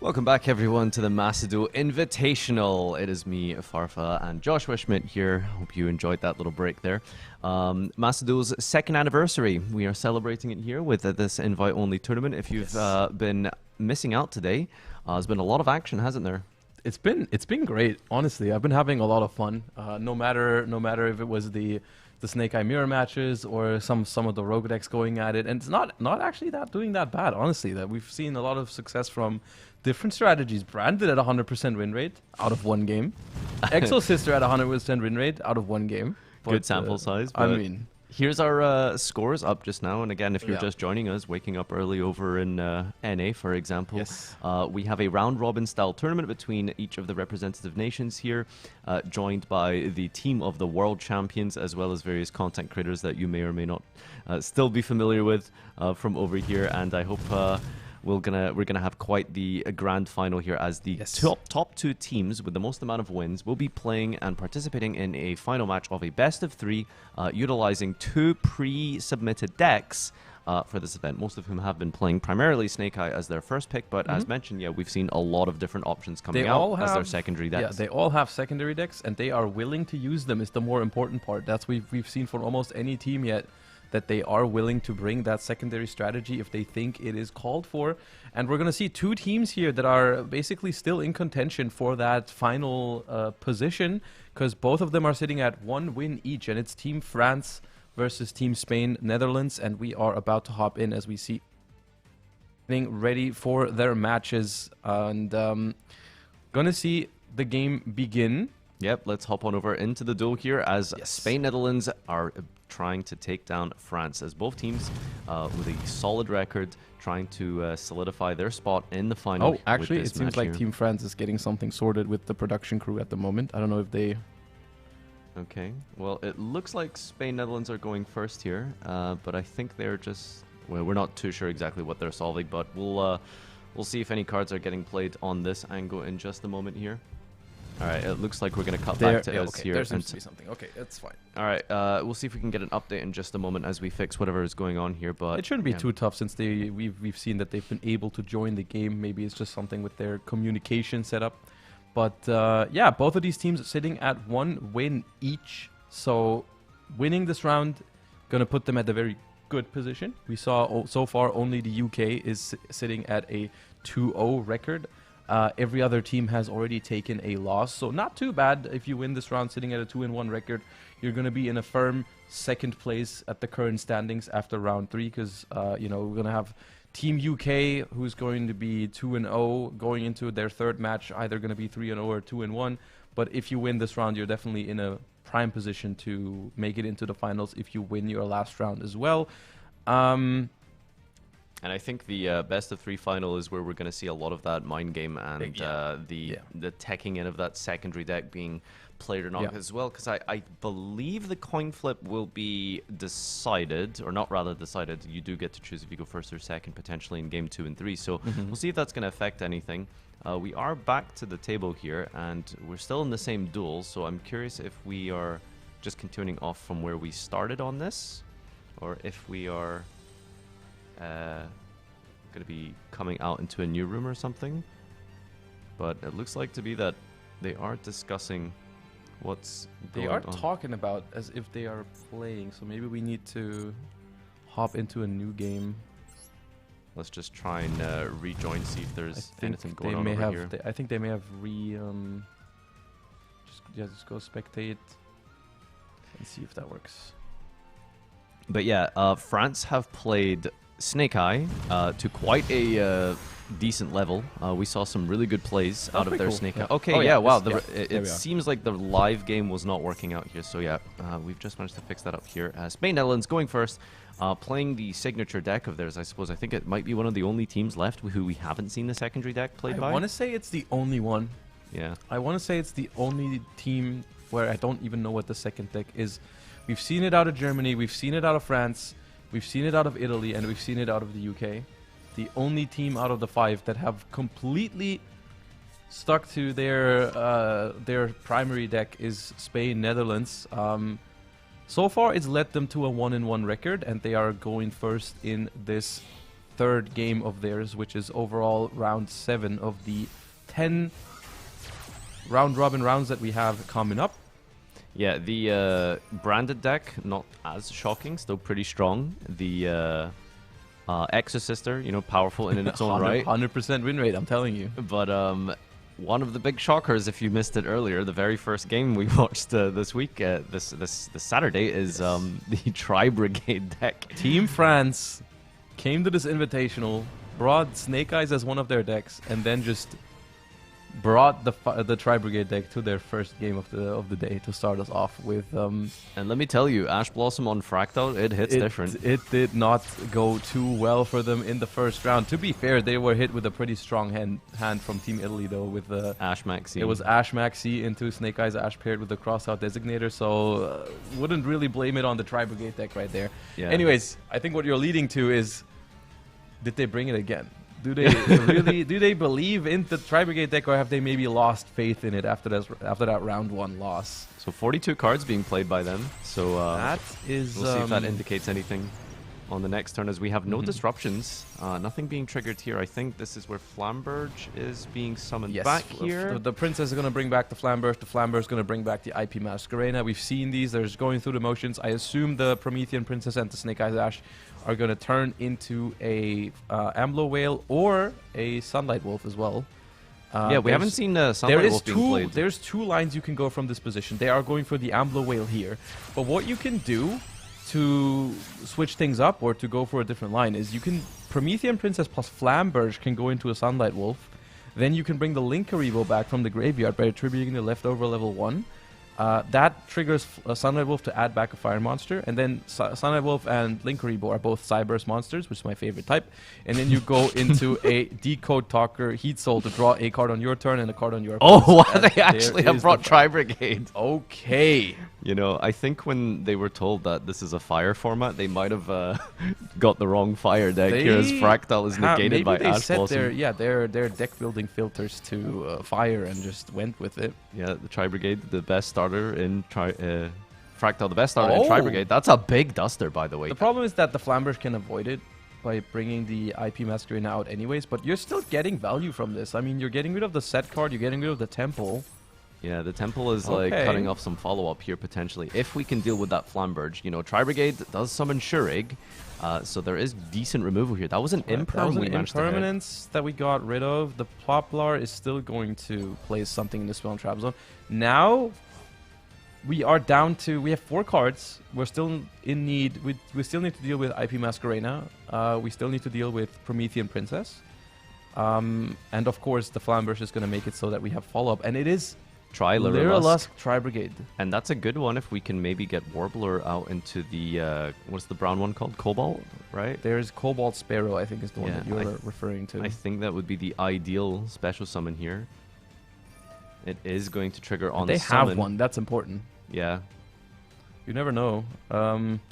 Welcome back, everyone, to the Duel Invitational. It is me, Farfa, and Joshua Schmidt here. Hope you enjoyed that little break there. Duel's second anniversary. We are celebrating it here with this invite-only tournament. If you've been missing out today, there's been a lot of action, hasn't there? It's been great, honestly. I've been having a lot of fun. No matter if it was the Snake Eye mirror matches or some of the rogue decks going at it, and it's not actually doing that bad, honestly. That we've seen a lot of success from different strategies. Branded at 100% win rate out of one game. Exo Sister at 100% win rate out of one game. Good sample size. I mean, here's our scores up just now. And again, if you're Yeah. just joining us, waking up early over in NA, for example, Yes. we have a round-robin style tournament between each of the representative nations here, joined by the team of the world champions, as well as various content creators that you may or may not still be familiar with from over here. And I hope we're gonna have quite the grand final here, as the top two teams with the most amount of wins will be playing and participating in a final match of a best of three, utilizing two pre-submitted decks for this event, most of whom have been playing primarily Snake Eye as their first pick, but as mentioned, we've seen a lot of different options coming out as their secondary decks. Yeah, they all have secondary decks, and they are willing to use them is the more important part. That's we've seen for almost any team yet, that they are willing to bring that secondary strategy if they think it is called for. And we're going to see two teams here that are basically still in contention for that final position, because both of them are sitting at 1 win each, and it's Team France versus Team Spain, Netherlands, and we are about to hop in as we see getting ready for their matches, and gonna see the game begin. Yep, let's hop on over into the duel here as Spain, Netherlands are trying to take down France, as both teams with a solid record trying to solidify their spot in the final. Oh, actually, with it this seems match like here. Team France is getting something sorted with the production crew at the moment. I don't know if they... Okay, well, it looks like Spain, Netherlands are going first here, but I think they're just... Well, we're not too sure exactly what they're solving, but we'll see if any cards are getting played on this angle in just a moment here. All right, it looks like we're going to cut back to us here. There seems to be something. Okay, that's fine. All right, we'll see if we can get an update in just a moment as we fix whatever is going on here. But It shouldn't be too tough, since we've seen that they've been able to join the game. Maybe it's just something with their communication setup. But yeah, both of these teams are sitting at 1 win each. So winning this round going to put them at a very good position. We saw so far only the UK is sitting at a 2-0 record. Every other team has already taken a loss, so not too bad if you win this round sitting at a 2-1 record. You're going to be in a firm second place at the current standings after round 3, because you know, we're going to have Team UK, who's going to be 2-0 going into their third match, either going to be 3-0 or 2-1. But if you win this round, you're definitely in a prime position to make it into the finals if you win your last round as well. And I think the best of 3 final is where we're going to see a lot of that mind game and the teching in of that secondary deck being played or not as well. Because I believe the coin flip will be decided, or not rather decided. You do get to choose if you go first or second potentially in game 2 and 3. So we'll see if that's going to affect anything. We are back to the table here, and we're still in the same duel. So I'm curious if we are just continuing off from where we started on this, or if we are... going to be coming out into a new room or something, but it looks like to be that they are discussing what's they going are on. talking about as if they are playing, so maybe we need to hop into a new game. Let's just try and rejoin, see if there's anything going on may over have here. I think they may have just go spectate and see if that works. But yeah, France have played Snake Eye to quite a decent level. We saw some really good plays out of their cool. Snake Eye. Yeah. Okay, Oh, yeah, wow. There It we are. seems like the live game was not working out here. So yeah, we've just managed to fix that up here. Spain, Netherlands going first, playing the signature deck of theirs, I suppose. I think it might be one of the only teams left who we haven't seen the secondary deck played by. I want to say it's the only one. Yeah. I want to say it's the only team where I don't even know what the second deck is. We've seen it out of Germany, we've seen it out of France, we've seen it out of Italy, and we've seen it out of the UK. The only team out of the 5 that have completely stuck to their primary deck is Spain, Netherlands. So far, it's led them to a 1-1 record, and they are going first in this third game of theirs, which is overall round 7 of the 10 round-robin rounds that we have coming up. Yeah, the branded deck, not as shocking, still pretty strong. The Exorcister, you know, powerful in its own right. 100% win rate, I'm telling you. But one of the big shockers, if you missed it earlier, the very first game we watched this week, this Saturday, is the Tri-Brigade deck. Team France came to this Invitational, brought Snake Eyes as one of their decks, and then just brought the Tri-Brigade deck to their first game of the day to start us off with. And let me tell you, Ash Blossom on Fractal, it hits different. It did not go too well for them in the first round. To be fair, they were hit with a pretty strong hand from Team Italy, though, with Ash Maxi. It was Ash Maxi into Snake Eyes Ash paired with the Crossout Designator, so wouldn't really blame it on the Tri-Brigade deck right there. Yeah. Anyways, I think what you're leading to is, did they bring it again? Do they really? Do they believe in the Tri-Brigade deck, or have they maybe lost faith in it after that round 1 loss? So 42 cards being played by them. So that is. We'll see if that indicates anything on the next turn, as we have no disruptions. Nothing being triggered here. I think this is where Flamberge is being summoned back here. The Princess is going to bring back the Flamberge. The Flamberge is going to bring back the IP Masquerena. We've seen these. They're just going through the motions. I assume the Promethean Princess and the Snake Eyes Ash are going to turn into a Amlo Whale or a Sunlight Wolf as well. Yeah, we haven't seen Sunlight Wolf being played. There's 2 lines you can go from this position. They are going for the Amlo Whale here. But what you can do to switch things up or to go for a different line is you can Promethean Princess plus Flamberge can go into a Sunlight Wolf. Then you can bring the Linkaribo back from the graveyard by attributing the leftover level 1. That triggers Sunlight Wolf to add back a fire monster, and then Sunlight Wolf and Linkaribo are both Cyburst monsters, which is my favorite type. And then you go into a Decode Talker Heat Soul to draw a card on your turn and a card on your opponent's. Oh, wow, they actually have brought Tri-Brigade. Okay. You know, I think when they were told that this is a fire format, they might have got the wrong fire deck here, as Fractal is negated by Ash Blossom. Their deck building filters to fire and just went with it. Yeah, the Tri-Brigade, the best starter in Fractal, the best starter in Tri-Brigade. That's a big duster, by the way. The problem is that the Flamberge can avoid it by bringing the IP Masquerena out anyways, but you're still getting value from this. I mean, you're getting rid of the set card, you're getting rid of the Temple. Yeah, the Temple is like cutting off some follow-up here potentially. If we can deal with that Flamberge, you know, Tri-Brigade does summon Shurig, so there is decent removal here. That was an impermanence that we got rid of. The Poplar is still going to place something in the Spell and Trap Zone. Now we are down to, we have 4 cards. We're still in need, we still need to deal with IP Masquerena. We still need to deal with Promethean Princess. And of course the Flamberge is going to make it so that we have follow-up. And it is Lyrilusk Tri-Brigade. And that's a good one if we can maybe get Warbler out into the, what's the brown one called? Cobalt, right? There's Cobalt Sparrow, I think is the one that you're referring to. I think that would be the ideal special summon here. It is going to trigger on they summon. Have one, that's important. Yeah. You never know.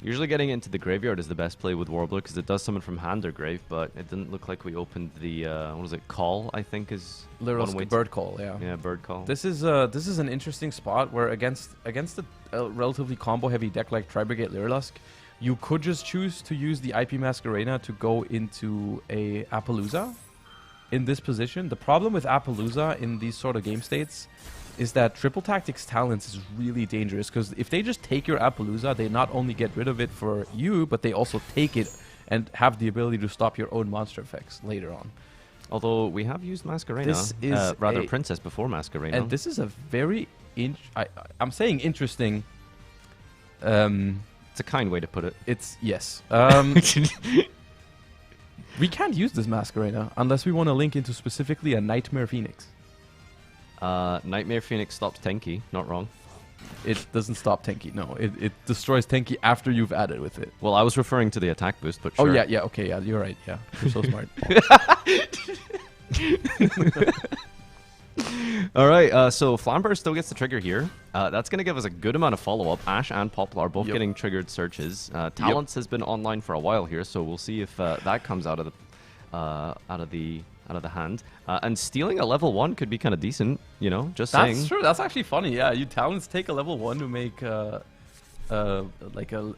Usually getting into the graveyard is the best play with Warbler because it does summon from hand or grave, but it didn't look like we opened the what was it? Call, I think is Bird Call. Yeah. Yeah, Bird Call. This is an interesting spot where against a relatively combo heavy deck like Tri-Brigade Lyrilusk, you could just choose to use the IP Masquerena to go into a Appaloosa in this position. The problem with Appaloosa in these sort of game states is that Triple Tactics Talents is really dangerous, because if they just take your Appaloosa, they not only get rid of it for you, but they also take it and have the ability to stop your own monster effects later on. Although we have used Masquerena, this is rather Princess before Masquerena. And this is a very, I'm saying interesting. It's a kind way to put it. It's, yes. We can't use this Masquerena unless we want to link into specifically a Nightmare Phoenix. Nightmare Phoenix stops Tenki, not wrong. It doesn't stop Tenki, no. It destroys Tenki after you've added with it. Well, I was referring to the attack boost, but sure. Oh, yeah, okay, yeah, you're right, yeah. You're so smart. Alright, so Flamberge still gets the trigger here. That's going to give us a good amount of follow-up. Ash and Poplar both getting triggered searches. Talents has been online for a while here, so we'll see if that comes out of the hand. And stealing a level 1 could be kind of decent, you know, just saying. That's true. That's actually funny. Yeah, you Talents take a level 1 to make like a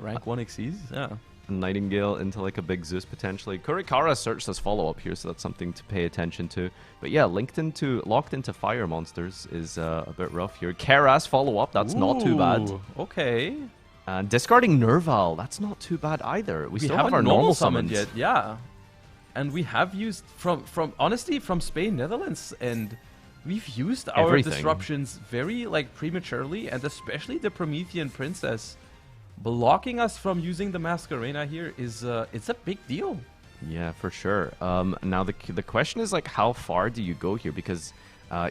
rank 1 Xyz. Yeah. Nightingale into like a big Zeus potentially. Kurikara searched as follow-up here, so that's something to pay attention to. But yeah, locked into fire monsters is a bit rough here. Keras follow-up, that's not too bad. Okay. And discarding Nerval, that's not too bad either. We still have our normal summons yet, yeah. And we have used honestly from Spain, Netherlands, and we've used our Everything. disruptions very like prematurely, and especially the Promethean Princess blocking us from using the Masquerena here is it's a big deal. Yeah, for sure. Now the question is like, how far do you go here? Because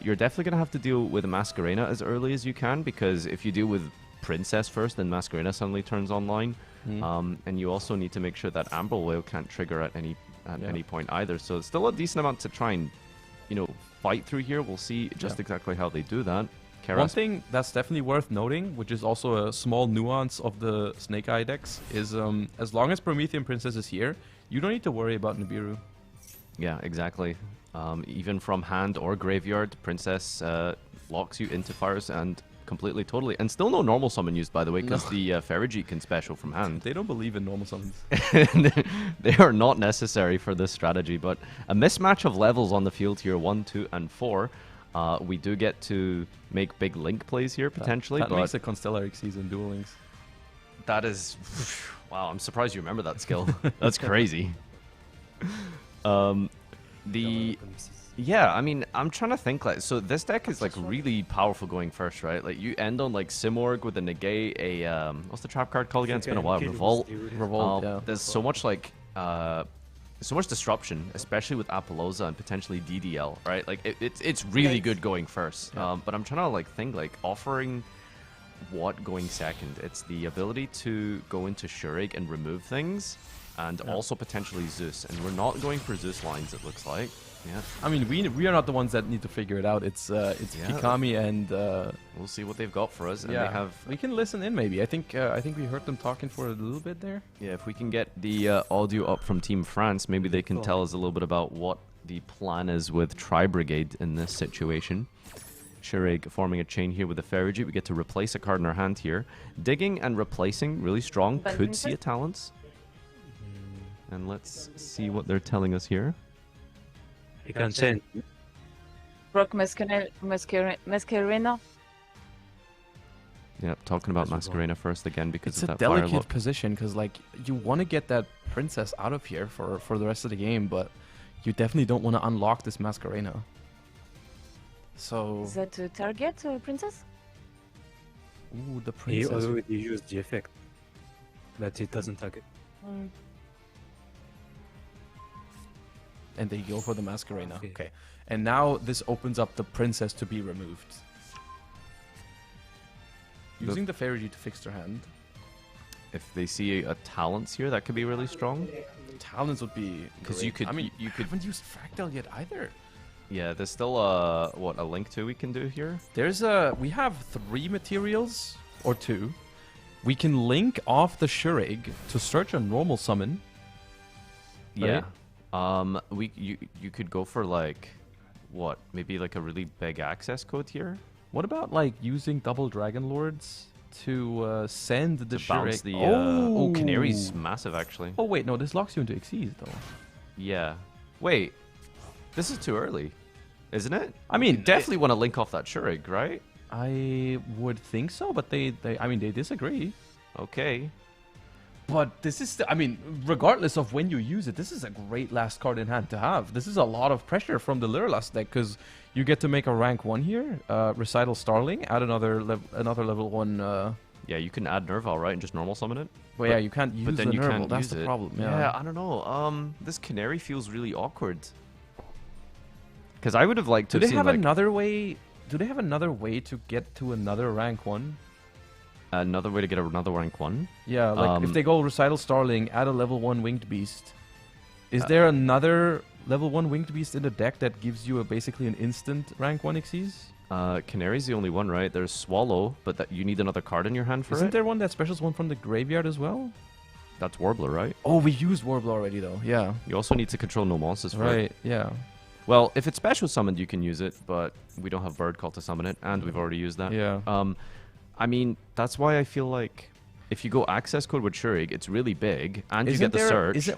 you're definitely gonna have to deal with Masquerena as early as you can, because if you deal with Princess first, then Masquerena suddenly turns online, and you also need to make sure that Amber Whale can't trigger at any point either. So it's still a decent amount to try and, fight through here. We'll see just exactly how they do that. Keras. One thing that's definitely worth noting, which is also a small nuance of the Snake Eye decks, is as long as Promethean Princess is here, you don't need to worry about Nibiru. Yeah, exactly. Even from hand or graveyard, Princess locks you into fires and completely, totally. And still no normal summon used, by the way, because the Ferrijit can special from hand. They don't believe in normal summons. They are not necessary for this strategy, but a mismatch of levels on the field here, 1, 2, and 4. We do get to make big link plays here, potentially. That but makes a Constellar Xyz and Duel Links. That is... Wow, I'm surprised you remember that skill. That's crazy. Yeah, I mean, I'm trying to think, like, so this deck is, like, really powerful going first, right? Like, you end on, like, Simorg with a negate, what's the trap card called again? It's been a while. Revolt. Yeah. There's so much, like, so much disruption, especially with Apollosa and potentially DDL, right? Like, it's really good going first. Yeah. But I'm trying to, like, think, like, offering what going second? It's the ability to go into Shurig and remove things, and also potentially Zeus. And we're not going for Zeus lines, it looks like. Yeah. I mean, we are not the ones that need to figure it out. It's Kikami and we'll see what they've got for us. And yeah, they have. We can listen in maybe. I think we heard them talking for a little bit there. Yeah, if we can get the audio up from Team France, maybe they can tell us a little bit about what the plan is with Tri-Brigade in this situation. Shurig forming a chain here with the Ferrijit. We get to replace a card in our hand here. Digging and replacing, really strong. Could see a talents. And let's see what they're telling us here. You can change. Rock Masquerena. Yeah, talking about Masquerena first again because it's of a that fire delicate lock. position because like you want to get that princess out of here for the rest of the game, but you definitely don't want to unlock this Masquerena. So Is that to target princess? Ooh, the He princess. already used the effect, but it doesn't target. And they go for the Masquerena. Okay. And now this opens up the princess to be removed. Using the Ferrijit to fix their hand. If they see a talents here, that could be really strong. Talents would be because great. you could. I mean, you could. Haven't used Fractal yet either. Yeah, there's still a link to we can do here. We have 3 materials or 2. We can link off the Shurig to search a normal summon. Yeah. Right? You could go for like, what? Maybe like a really big access code here. What about like using double Dragon Lords to send the bounce Shurig? the oh, Canary's massive actually. Oh wait, no, this locks you into Xyz though. Yeah. Wait, this is too early, isn't it? I mean, you definitely want to link off that Shurig, right? I would think so, but they disagree. Okay. But this is, I mean, regardless of when you use it, this is a great last card in hand to have. This is a lot of pressure from the Lyrlast deck because you get to make a rank 1 here, Recital Starling, add another level 1. Yeah, you can add Nerval, right, and just normal summon it. But yeah, you can't use but then the you Nerval. can't That's use the it. problem. Yeah, I don't know. This Canary feels really awkward. Because I would have liked to. Do they have another way? Do they have another way to get to another rank 1? Another way to get another rank 1? Yeah, like if they go Recital Starling, add a level 1 Winged Beast. Is there another level 1 Winged Beast in the deck that gives you basically an instant rank 1 Xyz? Canary's the only one, right? There's Swallow, but that you need another card in your hand for Isn't it. there one that specials one from the graveyard as well? That's Warbler, right? Oh, we used Warbler already though. Yeah. You also need to control no monsters for it. Right. Yeah. Well, if it's special summoned, you can use it, but we don't have Bird Call to summon it, and we've already used that. Yeah. I mean, that's why I feel like if you go access code with Shurig, it's really big, and you get the search.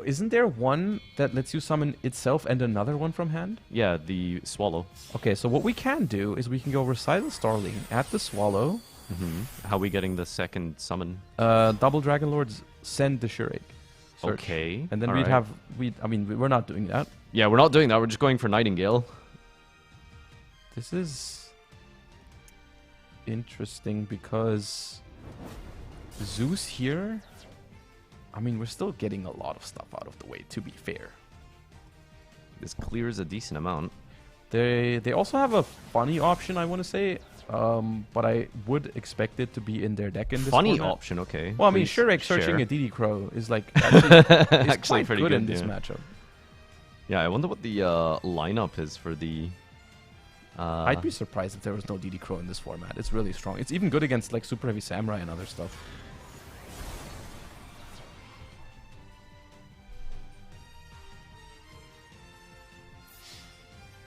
Isn't there one that lets you summon itself and another one from hand? Yeah, the Swallow. Okay, so what we can do is we can go Recital Starling at the Swallow. How are we getting the second summon? Double Dragon Lords send the Shurig. Search. Okay. And then I mean, we're not doing that. Yeah, we're not doing that. We're just going for Nightingale. This is interesting because Zeus here, I mean, we're still getting a lot of stuff out of the way, to be fair. This clears a decent amount. They also have a funny option, I want to say, but I would expect it to be in their deck in this Funny format. option, okay. Well, I mean, Please Shurig share. searching a DD Crow is like actually, is quite pretty good in good, this yeah. matchup. Yeah, I wonder what the lineup is for the... I'd be surprised if there was no DD Crow in this format. It's really strong. It's even good against like Super Heavy Samurai and other stuff.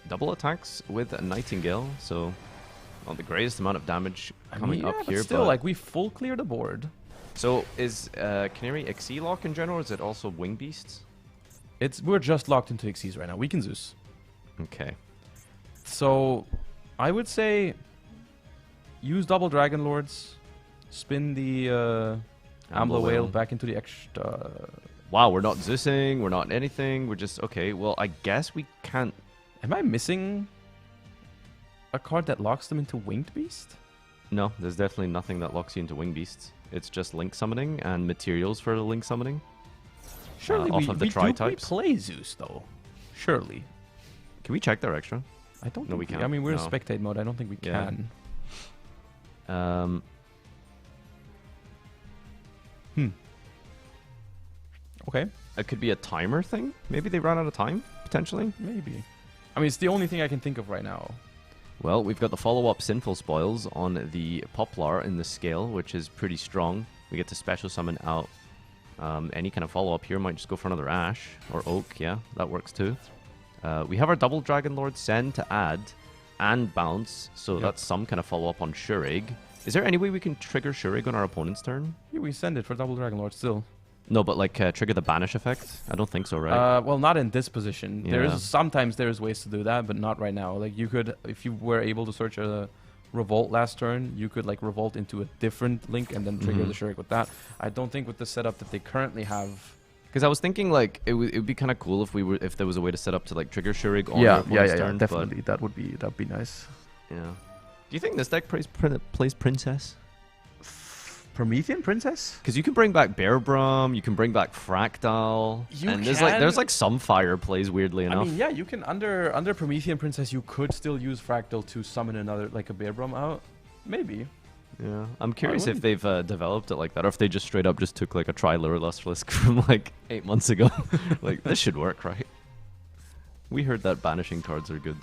Double attacks with a Nightingale, so not the greatest amount of damage coming up here. Still, like, we full clear the board. So is Canary XE lock in general, or is it also Wing Beasts? We're just locked into Xyz right now. We can Zeus. Okay. So I would say use double Dragon Lords, spin the Ambler Whale back into the extra. Wow, we're not Zeusing, we're not anything, we're just, okay, well, I guess we can't... Am I missing a card that locks them into Winged Beast? No, there's definitely nothing that locks you into Wing Beasts. It's just Link summoning and materials for the Link summoning. Surely off of the tri-types. We play Zeus, though. Surely. Can we check their extra? I don't know think we can. I mean, we're in spectate mode. I don't think we Yeah. can. Okay. It could be a timer thing. Maybe they ran out of time, potentially. Maybe. I mean, it's the only thing I can think of right now. Well, we've got the follow-up Sinful Spoils on the Poplar in the scale, which is pretty strong. We get to special summon out any kind of follow-up here. Might just go for another Ash or Oak. Yeah, that works too. We have our double Dragon Lord send to add and bounce, so that's some kind of follow-up on Shurig. Is there any way we can trigger Shurig on our opponent's turn? Yeah, we send it for double Dragon Lord still. No, but like trigger the banish effect? I don't think so, right? Well, not in this position. Yeah. Sometimes there's ways to do that, but not right now. Like you could, if you were able to search a Revolt last turn, you could like Revolt into a different Link and then trigger the Shurig with that. I don't think with the setup that they currently have. Because I was thinking like it would be kind of cool if there was a way to set up to like trigger Shurig on our opponent's turn. Definitely. That'd be nice. Yeah. Do you think this deck plays Princess? Promethean Princess? Because you can bring back Bearbrum, you can bring back Fractal, and there's like some fire plays weirdly enough. I mean, yeah, you can under Promethean Princess, you could still use Fractal to summon another like a Bearbrum out, maybe. Yeah, I'm curious if they've developed it like that, or if they just straight up just took like a Tri-Lure Lustrelisk from like 8 months ago. Like this should work, right? We heard that banishing cards are good.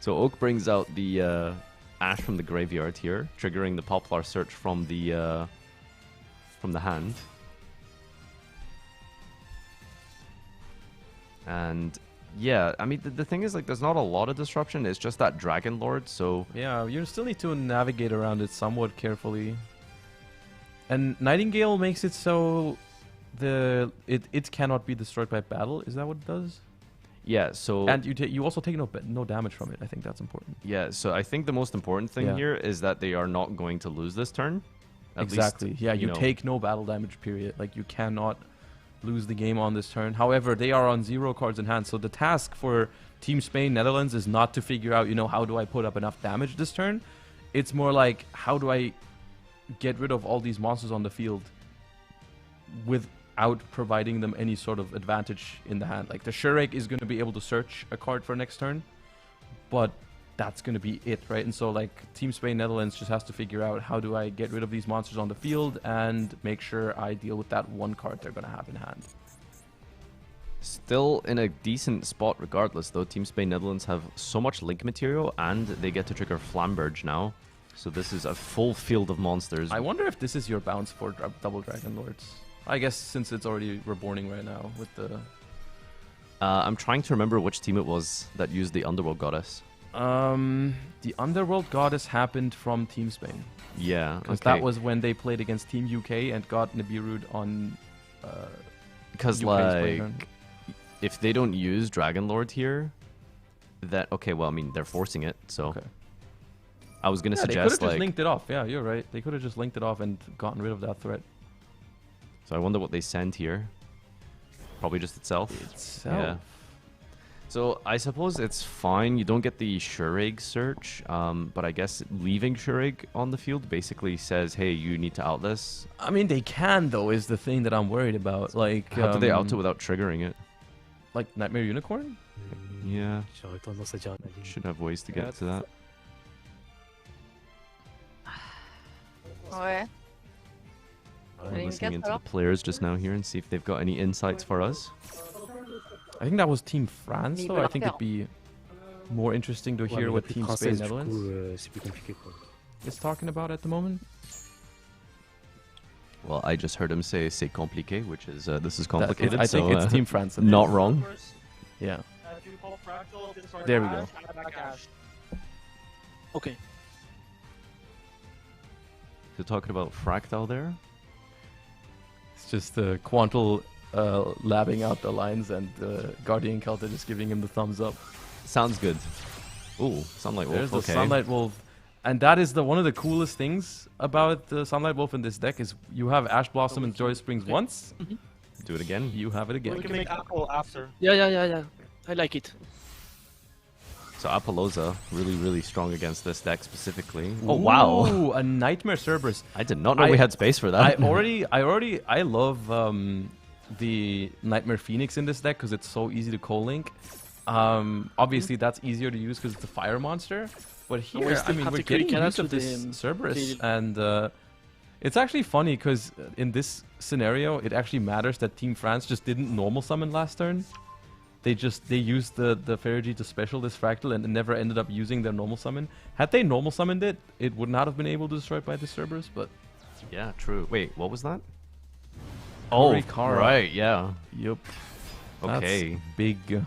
So Oak brings out the Ash from the graveyard here, triggering the Poplar search from the hand. And yeah, I mean the thing is like there's not a lot of disruption. It's just that Dragon Lord. So yeah, you still need to navigate around it somewhat carefully. And Nightingale makes it so it cannot be destroyed by battle. Is that what it does? Yeah, so... And you also take no damage from it. I think that's important. Yeah, so I think the most important thing here is that they are not going to lose this turn. Exactly. Least, yeah, you take no battle damage, period. Like, you cannot lose the game on this turn. However, they are on 0 cards in hand, so the task for Team Spain Netherlands is not to figure out, how do I put up enough damage this turn? It's more like, how do I get rid of all these monsters on the field without providing them any sort of advantage in the hand. Like the Shurig is going to be able to search a card for next turn, but that's going to be it, right? And so like Team Spain Netherlands just has to figure out how do I get rid of these monsters on the field and make sure I deal with that one card they're going to have in hand. Still in a decent spot regardless though. Team Spain Netherlands have so much Link material and they get to trigger Flamberge now. So this is a full field of monsters. I wonder if this is your bounce for double Dragon Lords. I guess since it's already reborning right now with the... I'm trying to remember which team it was that used the Underworld Goddess. The Underworld Goddess happened from Team Spain. Yeah, because okay. that was when they played against Team UK and got Nibiru'd on. Because like, if they don't use Dragon Lord here, that okay. Well, I mean, they're forcing it, so. Okay. I was gonna they suggest could have like just linked it off. Yeah, you're right. They could have just linked it off and gotten rid of that threat. So I wonder what they send here. Probably just itself. Yeah. So I suppose it's fine. You don't get the Shurig search, but I guess leaving Shurig on the field basically says, hey, you need to out this. I mean, they can, though, is the thing that I'm worried about. Like, how do they out it without triggering it? Like Nightmare Unicorn? Yeah. Should have ways to get to that. Ouais. I'm listening into the players just now here and see if they've got any insights for us. I think that was Team France, though. I think it'd be more interesting to hear what Team Spain Netherlands is talking about at the moment. Well, I just heard him say "c'est compliqué," which is this is complicated. I think it's Team France. Not wrong. Yeah. There we go. Okay. So talking about Fractal there. It's just Quantal labbing out the lines and Guardian Kelta just giving him the thumbs up. Sounds good. Ooh, Sunlight Wolf. There's the okay. Sunlight Wolf. And that is one of the coolest things about the Sunlight Wolf in this deck is you have Ash Blossom and Joy Springs once. Do it again, you have it again. We can make Apple after. Yeah. I like it. So Apollosa really strong against this deck specifically. Oh wow! Ooh, a Nightmare Cerberus. I did not know we had space for that. I love the Nightmare Phoenix in this deck because it's so easy to co-link. Obviously that's easier to use because it's a fire monster. But here, I mean, we're getting use of this Cerberus, and it's actually funny because in this scenario, it actually matters that Team France just didn't normal summon last turn. They used the Ferigi to special this Fractal and never ended up using their normal summon. Had they normal summoned it, it would not have been able to destroy it by the Cerberus, but... Yeah, true. Wait, what was that? Oh, right, yeah. Yup. Okay. That's big.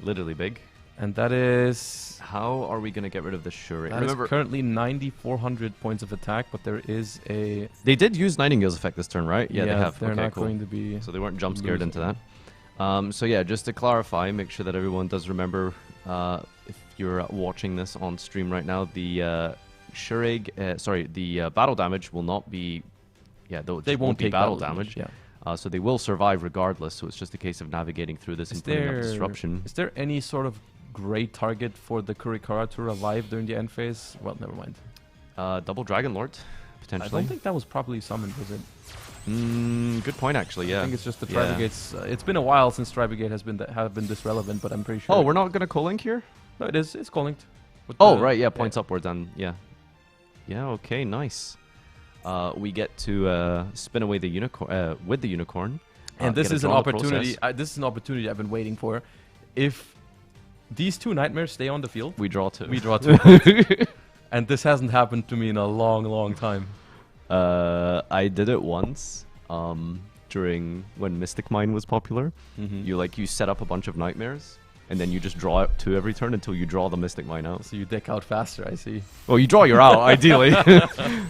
Literally big. And that is... How are we going to get rid of the Shuri? That is currently 9,400 points of attack, but there is a... They did use Nightingale's effect this turn, right? Yeah, they have. They're okay, not cool. going to be... So they weren't jump scared into that. So yeah, just to clarify, make sure that everyone does remember, if you're watching this on stream right now, the the battle damage will not be, they won't be battle damage. Yeah. So they will survive regardless. So it's just a case of navigating through this and putting up disruption. Is there any sort of great target for the Kurikara to revive during the end phase? Well, never mind. Double Dragon Lord, potentially. I don't think that was properly summoned, was it? Good point, actually. Yeah, I think it's just the Tribrigates. It's been a while since Tribrigate have been this relevant, but I'm pretty sure. Oh, we're not gonna co-link here? No, it is. It's co-linked. Oh, right. Yeah, points upwards and yeah. Okay, nice. We get to spin away the unicorn with the unicorn, and this is an opportunity. This is an opportunity I've been waiting for. If these two nightmares stay on the field, we draw two. We draw two. And this hasn't happened to me in a long time. I did it once during when Mystic Mine was popular. You set up a bunch of nightmares and then you just draw it two every turn until you draw the Mystic Mine out. So you deck out faster, I see. Well, you draw your out ideally,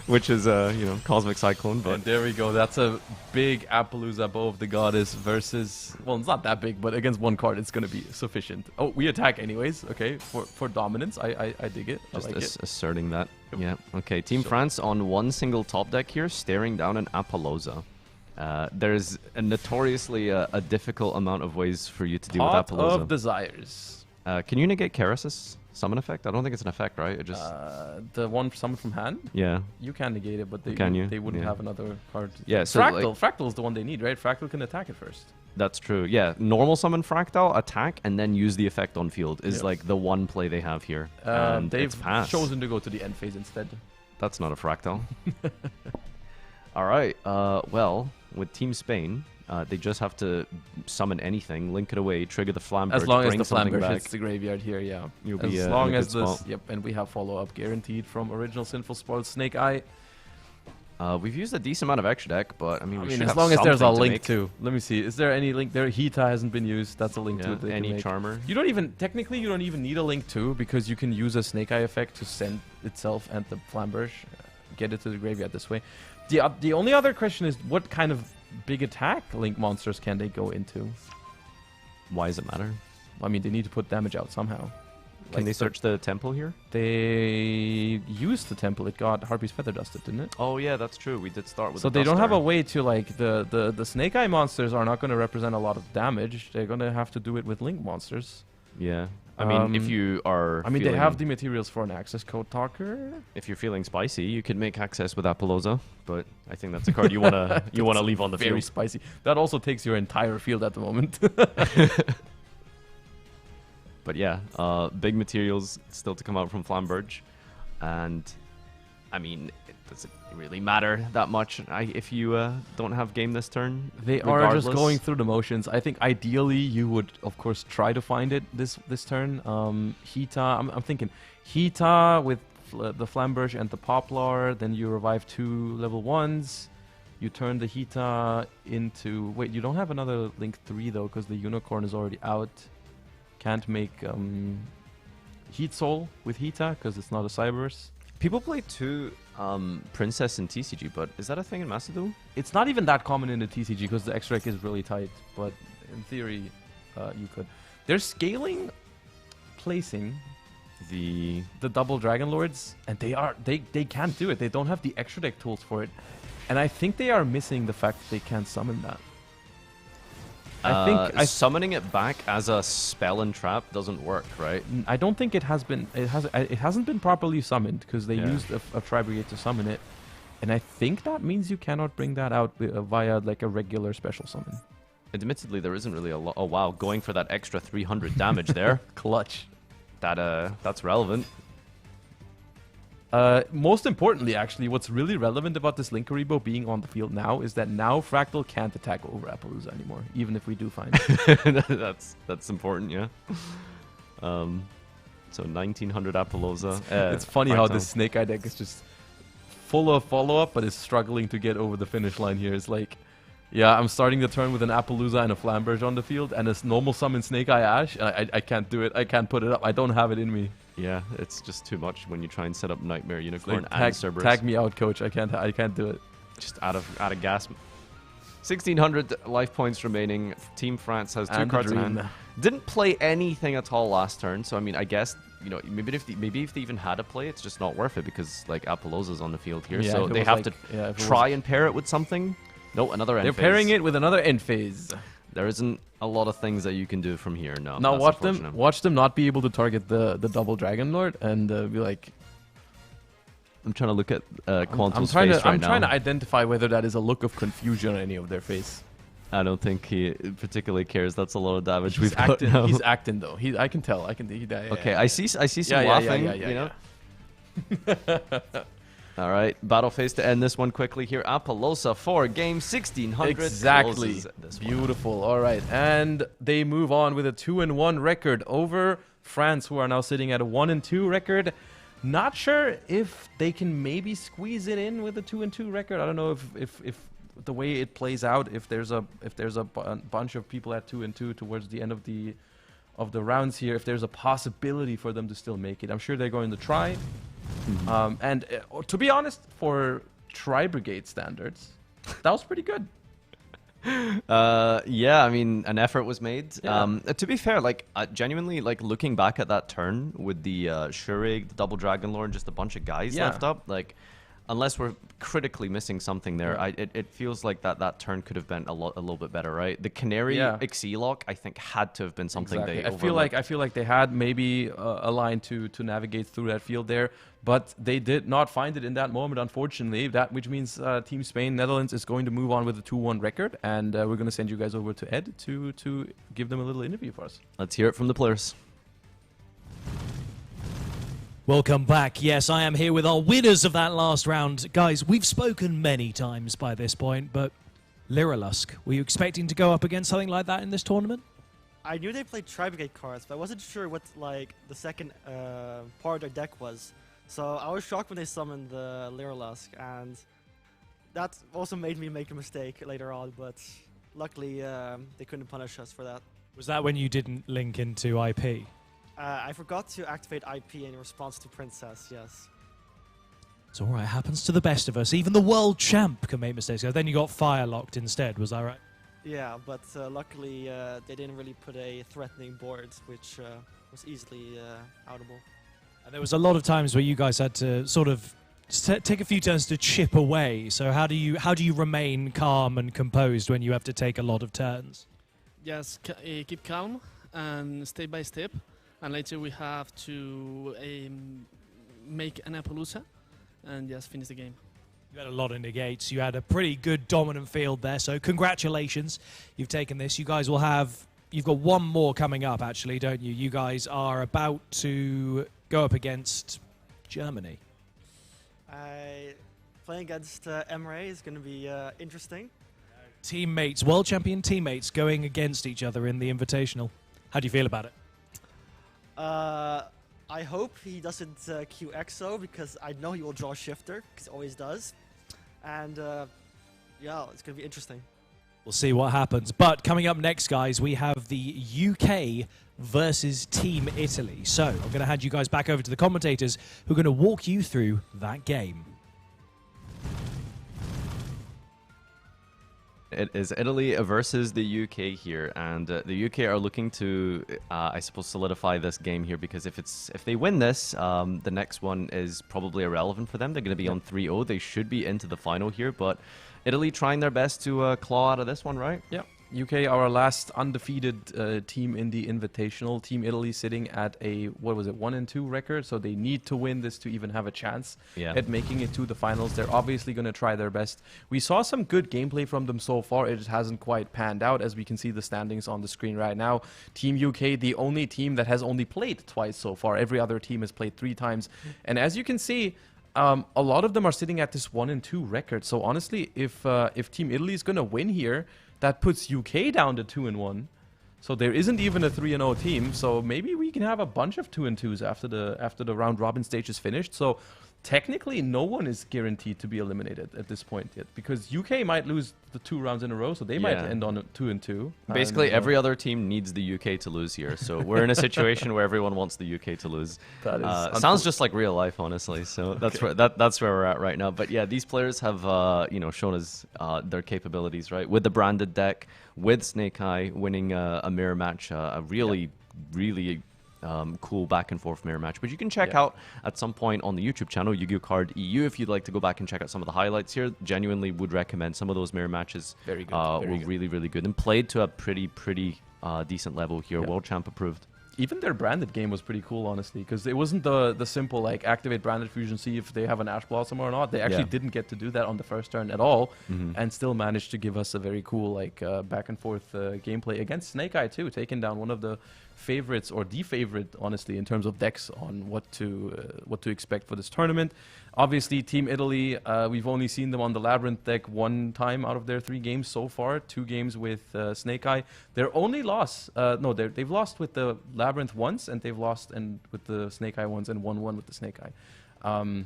which is Cosmic Cyclone. But and there we go. That's a big Appaloosa Bow of the Goddess versus, well, it's not that big, but against one card it's going to be sufficient. Oh, we attack anyways. Okay, for dominance. I dig it. Just I like it. Asserting that. Yeah. Okay. Team France on one single top deck here, staring down an Appaloosa. There's a notoriously a difficult amount of ways for you to deal with Appaloosa. Pot of Desires. Can you negate Karis's summon effect? I don't think it's an effect, right? It just the one summoned from hand. Yeah. You can negate it, but they wouldn't have another card. Yeah. So Fractal is the one they need, right? Fractal can attack it first. That's true. Yeah. Normal summon Fractal, attack, and then use the effect on field is like the one play they have here. And they've chosen to go to the end phase instead. That's not a Fractal. All right. Well, with Team Spain, they just have to summon anything, link it away, trigger the Flambird. As long as the Flambird hits the graveyard here, yeah. You'll be as long as this, yep. And we have follow-up guaranteed from Original Sinful Spoiled Snake Eye. We've used a decent amount of extra deck, but I mean, we should as have long as there's a something to link make. too. Let me see. Is there any link there? Hita hasn't been used. That's a link to it. they can Any make. charmer. You don't even technically you don't even need a link too because you can use a Snake Eye effect to send itself and the Flamberge, get it to the graveyard this way. The only other question is what kind of big attack link monsters can they go into? Why does it matter? I mean, they need to put damage out somehow. Can they search the temple here? They used the temple. It got Harpy's Feather Dusted, didn't it? Oh yeah, that's true. We did start with. So the they don't have Duster. a way to like the Snake Eye monsters are not going to represent a lot of damage. They're going to have to do it with link monsters. Yeah. I mean, if you are. I mean, they have the materials for an access code talker. If you're feeling spicy, you could make access with Apollosa, but I think that's a card you wanna leave on the very field. spicy. That also takes your entire field at the moment. But yeah, big materials still to come out from Flamberge, and I mean, it doesn't really matter that much if you don't have game this turn. They are just going through the motions. I think ideally you would, of course, try to find it this turn. Hita, I'm thinking Hita with the Flamberge and the Poplar. Then you revive 2 level 1s. You turn the Hita into... Wait, you don't have another Link 3 though, because the Unicorn is already out. Can't make Heat Soul with Hita because it's not a Cyberse. People play 2 Princess in TCG, but is that a thing in Master Duel? It's not even that common in the TCG because the extra deck is really tight, but in theory, you could. They're scaling, placing the double Dragon Lords, and they can't do it. They don't have the extra deck tools for it, and I think they are missing the fact that they can't summon that. I think summoning it back as a spell and trap doesn't work, right? I don't think it has been. It hasn't been properly summoned because they used a Tri-Brigade to summon it, and I think that means you cannot bring that out via like a regular special summon. Admittedly, there isn't really a lot. Oh wow, going for that extra 300 damage there. Clutch. That's relevant. Most importantly, actually, what's really relevant about this Linkaribo being on the field now is that now Fractal can't attack over Appaloosa anymore, even if we do find it. that's important, yeah. So 1900 Appaloosa. It's funny how this Snake Eye deck is just full of follow-up, but is struggling to get over the finish line here. It's like, yeah, I'm starting the turn with an Appaloosa and a Flamberge on the field, and a normal summon Snake Eye Ash, and I can't do it. I can't put it up. I don't have it in me. Yeah, it's just too much when you try and set up Nightmare Unicorn Like, and Cerberus. tag me out, coach. I can't do it. Just out of gas. 1600 life points remaining. Team France has 2 cards in hand. Didn't play anything at all last turn, so I mean, I guess maybe if they even had a play, it's just not worth it because like Appaloosa's on the field here, Yeah, so they have to try and pair it with something. No, another end phase. They're pairing it with another end phase. There isn't a lot of things that you can do from here. No. Now that's watch them not be able to target the double Dragon Lord and be like. I'm trying to look at Quantum's I'm face right now. trying to identify whether that is a look of confusion on any of their face. I don't think he particularly cares. That's a lot of damage He's we've got acting. now. He's acting though. I can tell. Okay, I see some laughing. You know. All right, battle phase to end this one quickly here. Appaloosa for game 1600. Exactly. Beautiful. All right, and they move on with a 2-1 record over France, who are now sitting at a 1-2 record. Not sure if they can maybe squeeze it in with a 2-2 record. I don't know if the way it plays out, if there's a bunch of people at 2-2 towards the end of the rounds here, if there's a possibility for them to still make it. I'm sure they're going to try. And to be honest, for Tri-Brigade standards, that was pretty good. Yeah, I mean, an effort was made. Yeah. To be fair, like genuinely, like looking back at that turn with the Shurig, the Double Dragon Lord, just a bunch of guys left up, like unless we're critically missing something there, it feels like that turn could have been a little bit better, right? The Canary Xelock, I think, had to have been something they overlooked. I feel like they had maybe a line to navigate through that field there, but they did not find it in that moment, unfortunately. Which means Team Spain Netherlands is going to move on with a 2-1 record, and we're going to send you guys over to Ed to give them a little interview for us. Let's hear it from the players. Welcome back. Yes, I am here with our winners of that last round. Guys, we've spoken many times by this point, but Lyrilusk, were you expecting to go up against something like that in this tournament? I knew they played Tri-Brigade cards, but I wasn't sure what like the second part of their deck was. So I was shocked when they summoned the Lyrilusk, and that also made me make a mistake later on, but luckily they couldn't punish us for that. Was that when you didn't link into IP? I forgot to activate IP in response to Princess, yes. It's alright, it happens to the best of us. Even the world champ can make mistakes. So then you got fire locked instead, was that right? Yeah, but luckily they didn't really put a threatening board, which was easily outable. And there was a lot of times where you guys had to sort of take a few turns to chip away. So how do you remain calm and composed when you have to take a lot of turns? Just keep calm and step by step. And later we have to make an Appaloosa and just finish the game. You had a lot of negates. You had a pretty good dominant field there. So congratulations. You've taken this. You guys will have... You've got one more coming up, actually, don't you? You guys are about to go up against Germany. Playing against Emre is going to be interesting. Teammates, world champion teammates going against each other in the Invitational. How do you feel about it? I hope he doesn't queue EXO, because I know he will draw Shifter, because he always does. And yeah, it's going to be interesting. We'll see what happens. But coming up next, guys, we have the UK versus Team Italy. So I'm going to hand you guys back over to the commentators who are going to walk you through that game. It is Italy versus the UK here, and the UK are looking to, I suppose, solidify this game here, because if they win this, the next one is probably irrelevant for them. They're going to be on 3-0. They should be into the final here, but Italy trying their best to claw out of this one, right? Yeah. UK, our last undefeated team in the Invitational. Team Italy sitting at a, 1-2 record, so they need to win this to even have a chance at making it to the finals. They're obviously going to try their best. We saw some good gameplay from them so far. It just hasn't quite panned out, as we can see the standings on the screen right now. Team UK, the only team that has only played twice so far. Every other team has played 3 times. And as you can see, a lot of them are sitting at this 1-2 record. So honestly, if Team Italy is going to win here, that puts UK down to 2-1. So there isn't even a 3-0 team. So maybe we can have a bunch of 2-2s after the round robin stage is finished. So technically, no one is guaranteed to be eliminated at this point yet, because UK might lose the 2 rounds in a row, so they might end on a 2-2. Basically, every other team needs the UK to lose here. So we're in a situation where everyone wants the UK to lose. That is sounds just like real life, honestly. So that's that's where we're at right now. But yeah, these players have shown us their capabilities, right? With the branded deck, with Snake Eye winning a mirror match, a really cool back and forth mirror match, which you can check out at some point on the YouTube channel, Yu-Gi-Oh! Card EU, if you'd like to go back and check out some of the highlights here. Genuinely would recommend. Some of those mirror matches very good, were really, really good and played to a pretty decent level here. World Champ approved. Even their branded game was pretty cool, honestly, because it wasn't the simple, like, activate branded fusion, see if they have an Ash Blossom or not. They actually didn't get to do that on the first turn at all, and still managed to give us a very cool, like, back and forth gameplay against Snake Eye, too, taking down one of the favorites, or the favorite, honestly, in terms of decks on what to expect for this tournament. Obviously, Team Italy, we've only seen them on the Labyrinth deck 1 time out of their 3 games so far. 2 games with Snake Eye. Their only loss, they've lost with the Labyrinth once, and they've lost with the Snake Eye once, and 1-1 with the Snake Eye.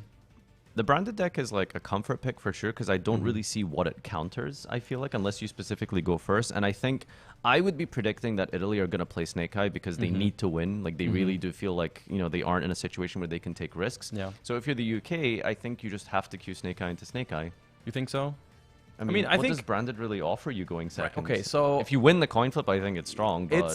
The branded deck is like a comfort pick for sure, because I don't really see what it counters, I feel like, unless you specifically go first. And I think I would be predicting that Italy are going to play Snake Eye because they need to win. Like, they really do feel like, they aren't in a situation where they can take risks. Yeah. So if you're the UK, I think you just have to queue Snake Eye into Snake Eye. You think so? I mean, what does branded really offer you going second? Okay, so if you win the coin flip, I think it's strong. But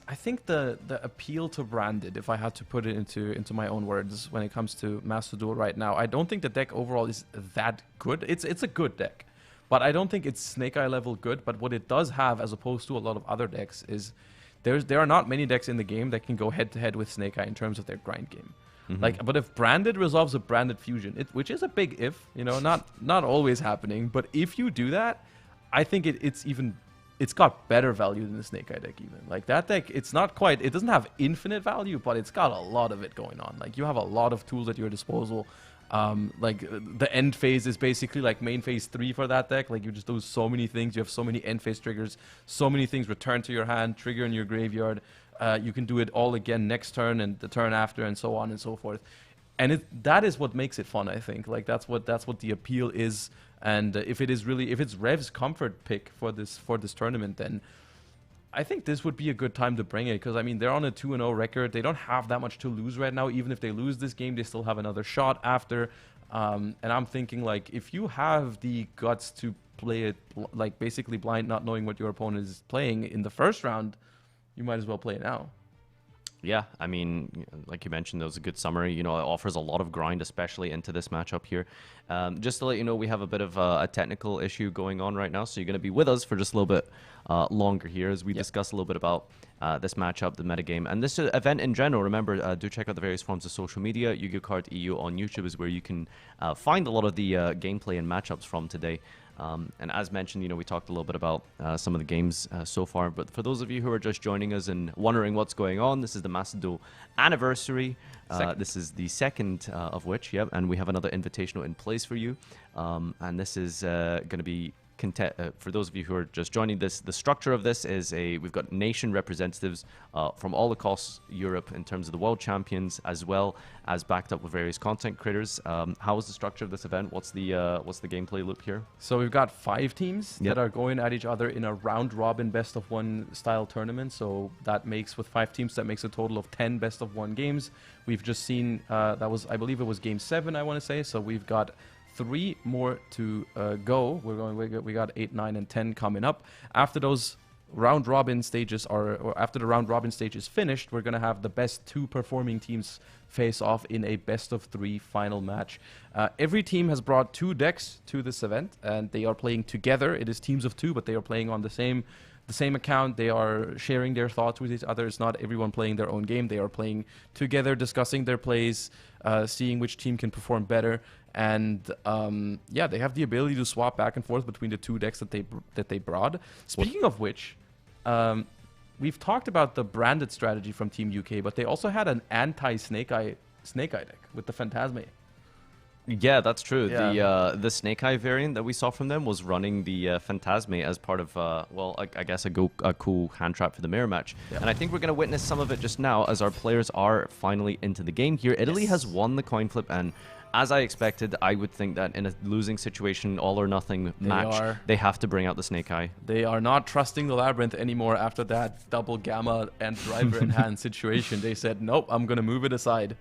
I think the appeal to branded, if I had to put it into my own words, when it comes to Master Duel right now, I don't think the deck overall is that good. It's a good deck, but I don't think it's Snake Eye level good. But what it does have, as opposed to a lot of other decks, is there are not many decks in the game that can go head to head with Snake Eye in terms of their grind game. But if branded resolves a branded fusion, which is a big if, not always happening, but if you do that, I think it's got better value than the Snake Eye deck even. Like, that deck, it doesn't have infinite value, but it's got a lot of it going on. Like, you have a lot of tools at your disposal. Like, the end phase is basically like main phase 3 for that deck. Like, you just do so many things. You have so many end phase triggers, so many things return to your hand, trigger in your graveyard. You can do it all again next turn and the turn after, and so on and so forth. And that is what makes it fun, I think. Like, that's what the appeal is And if it's Rev's comfort pick for this tournament, then I think this would be a good time to bring it, because I mean they're on a 2-0 record. They don't have that much to lose right now. Even if they lose this game, they still have another shot after. And I'm thinking, like, if you have the guts to play it like basically blind, not knowing what your opponent is playing in the first round, you might as well play it now. Yeah, I mean, like you mentioned, that was a good summary. You know, it offers a lot of grind, especially into this matchup here. Just to let you know, we have a bit of a technical issue going on right now, so you're going to be with us for just a little bit longer here as we discuss a little bit about this matchup, the metagame, and this event in general. Remember, do check out the various forms of social media. Yu-Gi-Oh! Card EU on YouTube is where you can find a lot of the gameplay and matchups from today. And as mentioned, you know, we talked a little bit about some of the games so far, but for those of you who are just joining us and wondering what's going on, this is the Master Duel anniversary. This is the second of which, and we have another invitational in place for you. And this is going to be for those of you who are just joining this, the structure of this is we've got nation representatives from all across Europe in terms of the world champions, as well as backed up with various content creators. How is the structure of this event? What's the gameplay loop here? So we've got 5 teams that are going at each other in a round-robin best-of-1 style tournament. So that makes, with 5 teams, that makes a total of 10 best-of-1 games. We've just seen that was, I believe it was game 7, I want to say. So we've got 3 more to go. We got 8, 9, and 10 coming up. After those round robin stages or after the round robin stage is finished, we're gonna have the best 2 performing teams face off in a best of 3 final match. Every team has brought 2 decks to this event, and they are playing together. It is teams of 2, but they are playing on the same account. They are sharing their thoughts with each other. It's not everyone playing their own game. They are playing together, discussing their plays, seeing which team can perform better. And yeah, they have the ability to swap back and forth between the 2 decks that they brought. Speaking of which, we've talked about the branded strategy from Team UK, but they also had an anti-Snake Eye deck with the Phantasme. Yeah, that's true. Yeah. The Snake Eye variant that we saw from them was running the Phantasme as part of, well, I guess a cool hand trap for the mirror match. Yeah. And I think we're going to witness some of it just now as our players are finally into the game here. Italy has won the coin flip, and as I expected, I would think that in a losing situation, all or nothing match, they have to bring out the Snake Eye. They are not trusting the Labyrinth anymore after that double Gamma and Driver in hand situation. They said, nope, I'm going to move it aside.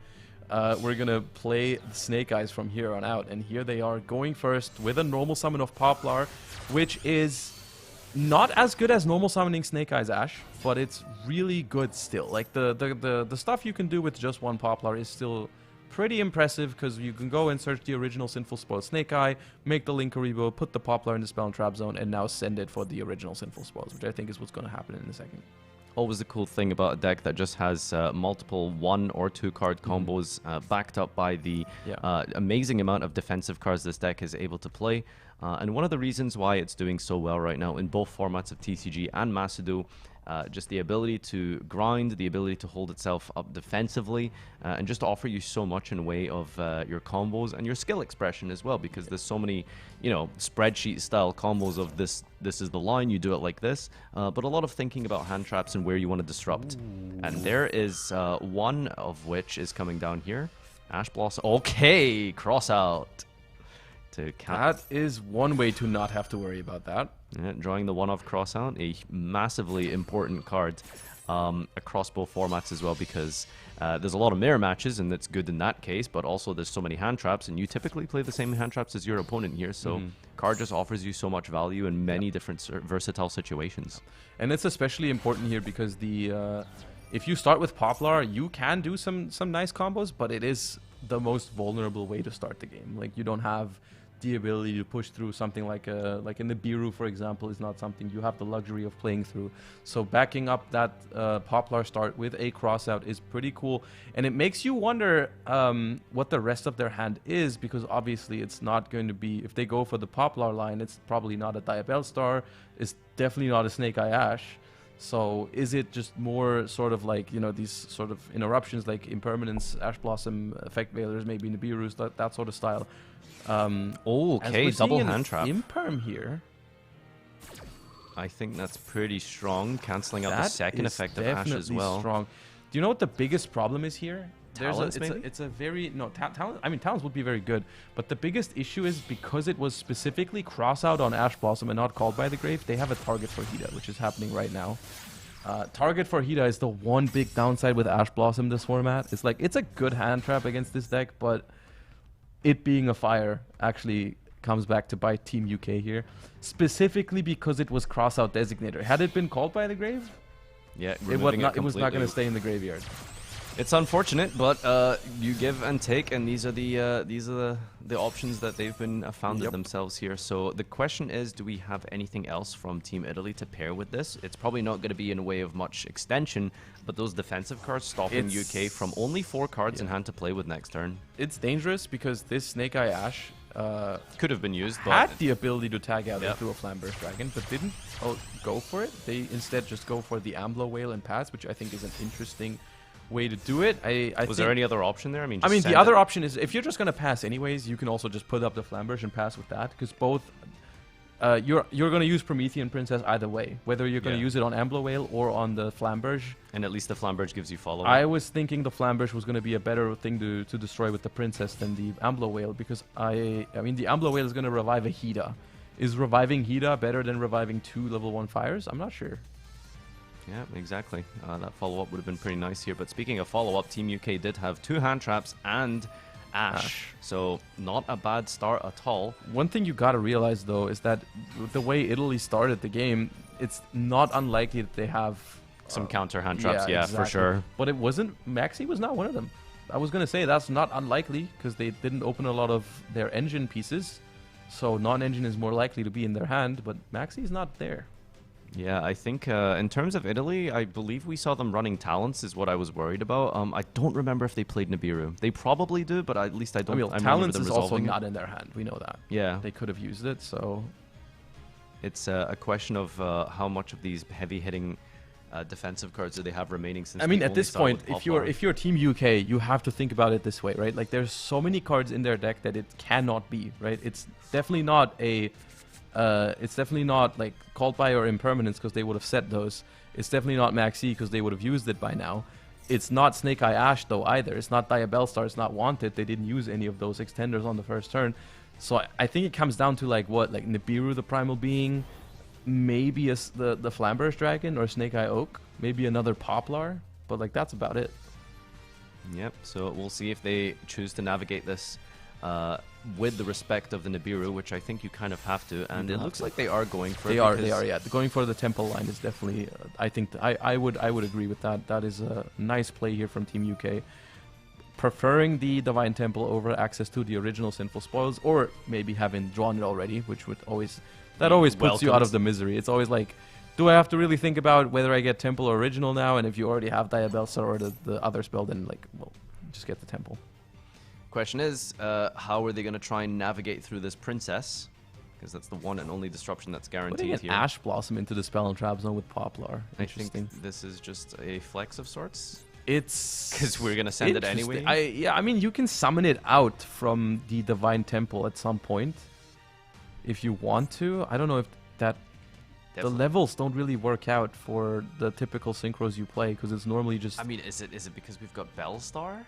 We're going to play the Snake Eyes from here on out. And here they are going first with a normal summon of Poplar, which is not as good as normal summoning Snake Eyes Ash, but it's really good still. Like the stuff you can do with just 1 Poplar is still pretty impressive, because you can go and search the original Sinful Spoiled Snake Eye, make the Linkaribo, put the Poplar in the Spell and Trap Zone, and now send it for the original Sinful Spoils, which I think is what's going to happen in a second. Always the cool thing about a deck that just has multiple 1 or 2 card combos backed up by the amazing amount of defensive cards this deck is able to play. And one of the reasons why it's doing so well right now in both formats of TCG and Master Duel, just the ability to grind, the ability to hold itself up defensively, and just to offer you so much in the way of your combos and your skill expression as well, because there's so many, you know, spreadsheet style combos of this is the line, you do it like this, but a lot of thinking about hand traps and where you want to disrupt. And there is one of which is coming down here. Ash Blossom. Okay, cross out. That is one way to not have to worry about that. Yeah, drawing the one-off cross out, a massively important card across both formats as well, because there's a lot of mirror matches, and that's good in that case, but also there's so many hand traps, and you typically play the same hand traps as your opponent here, so card just offers you so much value in many different versatile situations. And it's especially important here because if you start with Poplar, you can do some nice combos, but it is the most vulnerable way to start the game. Like, you don't have the ability to push through something like in the Biru, for example, is not something you have the luxury of playing through. So backing up that Poplar start with a crossout is pretty cool, and it makes you wonder what the rest of their hand is, because obviously it's not going to be, if they go for the Poplar line, it's probably not a Diabell Star, it's definitely not a Snake Eye Ash. So is it just more sort of like, you know, these sort of interruptions like Impermanence, Ash Blossom, Effect Veilers, maybe in the Beerus, that sort of style. Okay, double hand trap. Imperm here. I think that's pretty strong, cancelling out the second effect of Ash as well. Strong. Do you know what the biggest problem is here? Talents, maybe? It's a very talent. I mean, talents would be very good, but the biggest issue is because it was specifically cross out on Ash Blossom and not called by the grave. They have a target for Hida, which is happening right now. Target for Hida is the one big downside with Ash Blossom this format. It's like it's a good hand trap against this deck, but it being a fire actually comes back to bite Team UK here, specifically because it was cross out designator. Had it been called by the grave, yeah, it was not going to stay in the graveyard. It's unfortunate, but you give and take, and these are the options that they've been founded themselves here. So the question is, do we have anything else from Team Italy to pair with this? It's probably not going to be in a way of much extension, but those defensive cards stopping UK from only 4 cards in hand to play with next turn. It's dangerous because this Snake Eye Ash could have been used, had but the ability to tag out into a Flamberge Dragon, but didn't go for it. They instead just go for the Ambler Whale and pass, which I think is an interesting way to do it. Was there any other option there? I mean, the other option is if you're just going to pass anyways, you can also just put up the Flamberge and pass with that, because both you're going to use Promethean Princess either way, whether you're going to use it on Ambler Whale or on the Flamberge. And at least the Flamberge gives you follow. I was thinking the Flamberge was going to be a better thing to destroy with the Princess than the Ambler Whale, because I mean the Ambler Whale is going to revive a Hida. Is reviving Hida better than reviving 2 level 1 fires? I'm not sure. Yeah, exactly. That follow-up would have been pretty nice here. But speaking of follow-up, Team UK did have 2 hand traps and Ash. So not a bad start at all. One thing you got to realize, though, is that the way Italy started the game, it's not unlikely that they have some counter hand traps, yeah, exactly. For sure. But it wasn't. Maxi was not one of them. I was going to say that's not unlikely because they didn't open a lot of their engine pieces. So non-engine is more likely to be in their hand, but Maxi is not there. Yeah, I think in terms of Italy, I believe we saw them running Talents is what I was worried about. I don't remember if they played Nibiru. They probably do, but at least I don't. Talents is also not in their hand. We know that. Yeah. They could have used it, so... It's a question of how much of these heavy-hitting defensive cards do they have remaining since I mean, at this point, if you're Team UK, you have to think about it this way, right? Like, there's so many cards in their deck that it cannot be, right? It's definitely not a... it's definitely not like Called By or Impermanence because they would have set those. It's definitely not Maxi because they would have used it by now. It's not Snake Eye Ash though either. It's not Diabellstar. It's not Wanted. They didn't use any of those extenders on the first turn. So I think it comes down to like what, like Nibiru, the Primal Being, maybe the Flamberge Dragon or Snake Eye Oak, maybe another Poplar, but like that's about it. Yep. So we'll see if they choose to navigate this with the respect of the Nibiru, which I think you kind of have to, and it looks like they are going for it. They are, yeah. Going for the Temple line is definitely, I think, I would agree with that. That is a nice play here from Team UK. Preferring the Divine Temple over access to the original Sinful Spoils, or maybe having drawn it already, which would always puts you out of the misery. It's always like, do I have to really think about whether I get Temple or original now? And if you already have Diabellstar or the other spell, then like, well, just get the Temple. Question is, how are they going to try and navigate through this Princess? Because that's the one and only disruption that's guaranteed Putting here. an Ash Blossom into the spell and trap zone with Poplar. I think this is just a flex of sorts. It's because we're going to send it anyway. I mean, you can summon it out from the Divine Temple at some point if you want to. I don't know if that... The levels don't really work out for the typical synchros you play because it's normally just... I mean, is it because we've got Bellstar?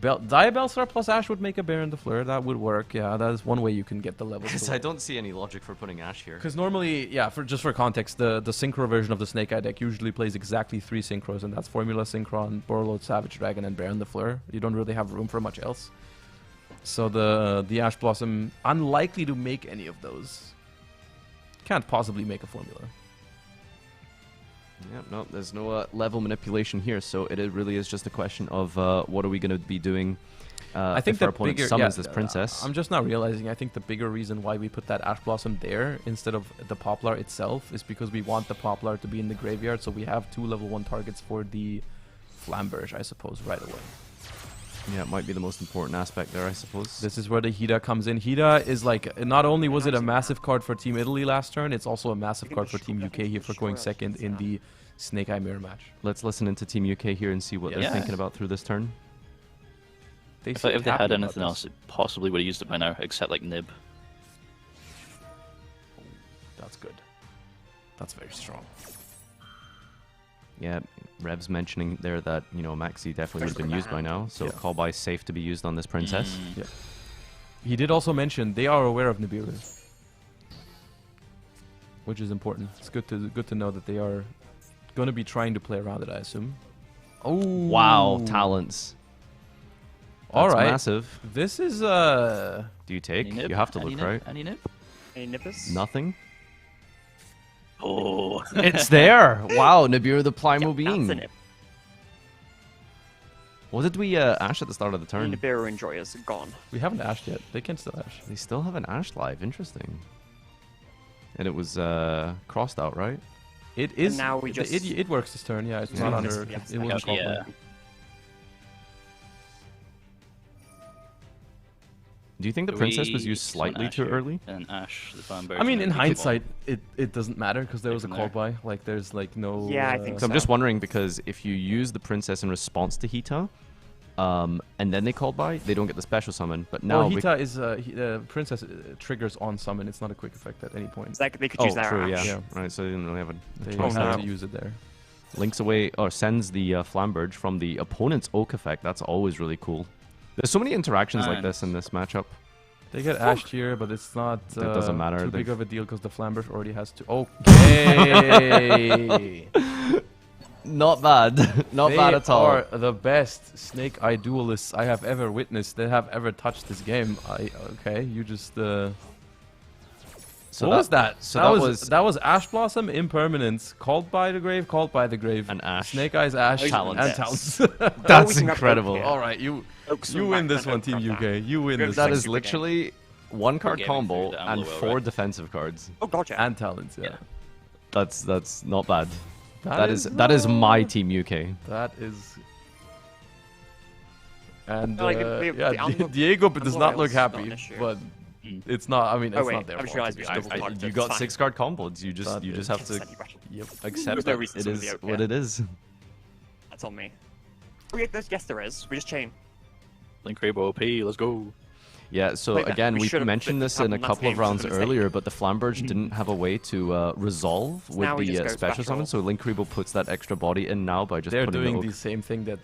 Diabellstar plus Ash would make a Baron de Fleur. That would work. Yeah, that is one way you can get the levels. Because I don't see any logic for putting Ash here. Because normally, yeah, for context, the synchro version of the Snake Eye deck usually plays exactly 3 synchros, and that's Formula Synchron, Borreload, Savage Dragon, and Baron de Fleur. You don't really have room for much else. So the Ash Blossom, unlikely to make any of those. Can't possibly make a formula. Yeah, no, there's no level manipulation here, so it really is just a question of what are we going to be doing I think if our opponent summons this Princess. I'm just not realizing, I think the bigger reason why we put that Ash Blossom there instead of the Poplar itself is because we want the Poplar to be in the graveyard, so we have 2 level 1 targets for the Flamberge, I suppose, right away. Yeah, it might be the most important aspect there, I suppose. This is where the Hida comes in. Hida is like, not only was it a massive card for Team Italy last turn, it's also a massive card for Team UK here for going second in the Snake Eye Mirror match. Let's listen into Team UK here and see what they're thinking about through this turn. If they had anything else, it possibly would have used it by now, except like Nib. That's good. That's very strong. Yeah, Rev's mentioning there that, you know, Maxi definitely would have been used by now, so Yeah. call by safe to be used on this princess. Yeah. He did also mention they are aware of Nibiru, which is important. It's good to know that they are going to be trying to play around it, I assume. Oh, Wow, talents. All That's right, massive. This is Do you take? Any nib? You have to Any look, nib? right? Any nib? Any nippers? Nothing. Oh. It's there. Wow, Nibiru the Primal That's Being. a nip. What did we ash at the start of the turn? Nibiru Enjoyers gone. We haven't ashed yet. They can still ash. They still haven't ashed live. Interesting. And it was crossed out, right? It is. now we just- it works this turn. Yeah, it's Yeah. not under. Yeah. It wasn't called Yeah. by. Do you think the princess was used slightly too early? And Ash, the Flamberge. I mean, and in then we keep on. hindsight, it doesn't matter because there was a from call there. by. Like, there's like no. Yeah, I think So I'm just wondering because if you use the princess in response to Hita, and then they call by, they don't get the special summon. But now Well, Hita is princess triggers on summon. It's not a quick effect at any point. It's like they could use their true, Ash. yeah. Right, so they didn't really have a They choice don't have there. to use it there. Links away or sends the Flamberge from the opponent's Oak effect. That's always really cool. There's so many interactions like this in this matchup. They get ashed here, but it's not It doesn't matter. too big They've- of a deal because the Flamberge already has to. Okay. Not bad. Not bad at all. They are the best Snake Eye duelists I have ever witnessed that have ever touched this game. Okay, you just. So what was that? So that was Ash Blossom, Impermanence, Called by the Grave, and Ash. Snake Eyes, Ash, Talents. and Talents. That's incredible. All right, you win this one, Team UK. You win this. That one. is literally one card gaming combo through the and Amlo, 4 right? defensive cards. Oh, gotcha. And Talents, yeah. That's not bad. That that is my Team UK. That is. And No, like, Diego does not look Amlo not happy, an issue. but it's not. I mean, it's wait, not their I just fault. realized we just double targeted. You It's got fine. 6 card combos. You just have to Yep. accept There's no that reason it to is be okay. what it is. That's on me. Oh, yeah, yes, there is. We just chain. Link Rainbow OP, let's go. Yeah, so Wait, again, we we should've mentioned flipped this the in a tab on couple that of game, rounds so the mistake. earlier, but the Flamberge didn't have a way to resolve with Now we just the go special summon, so Linkuriboh puts that extra body in now by just They're putting doing the the same thing that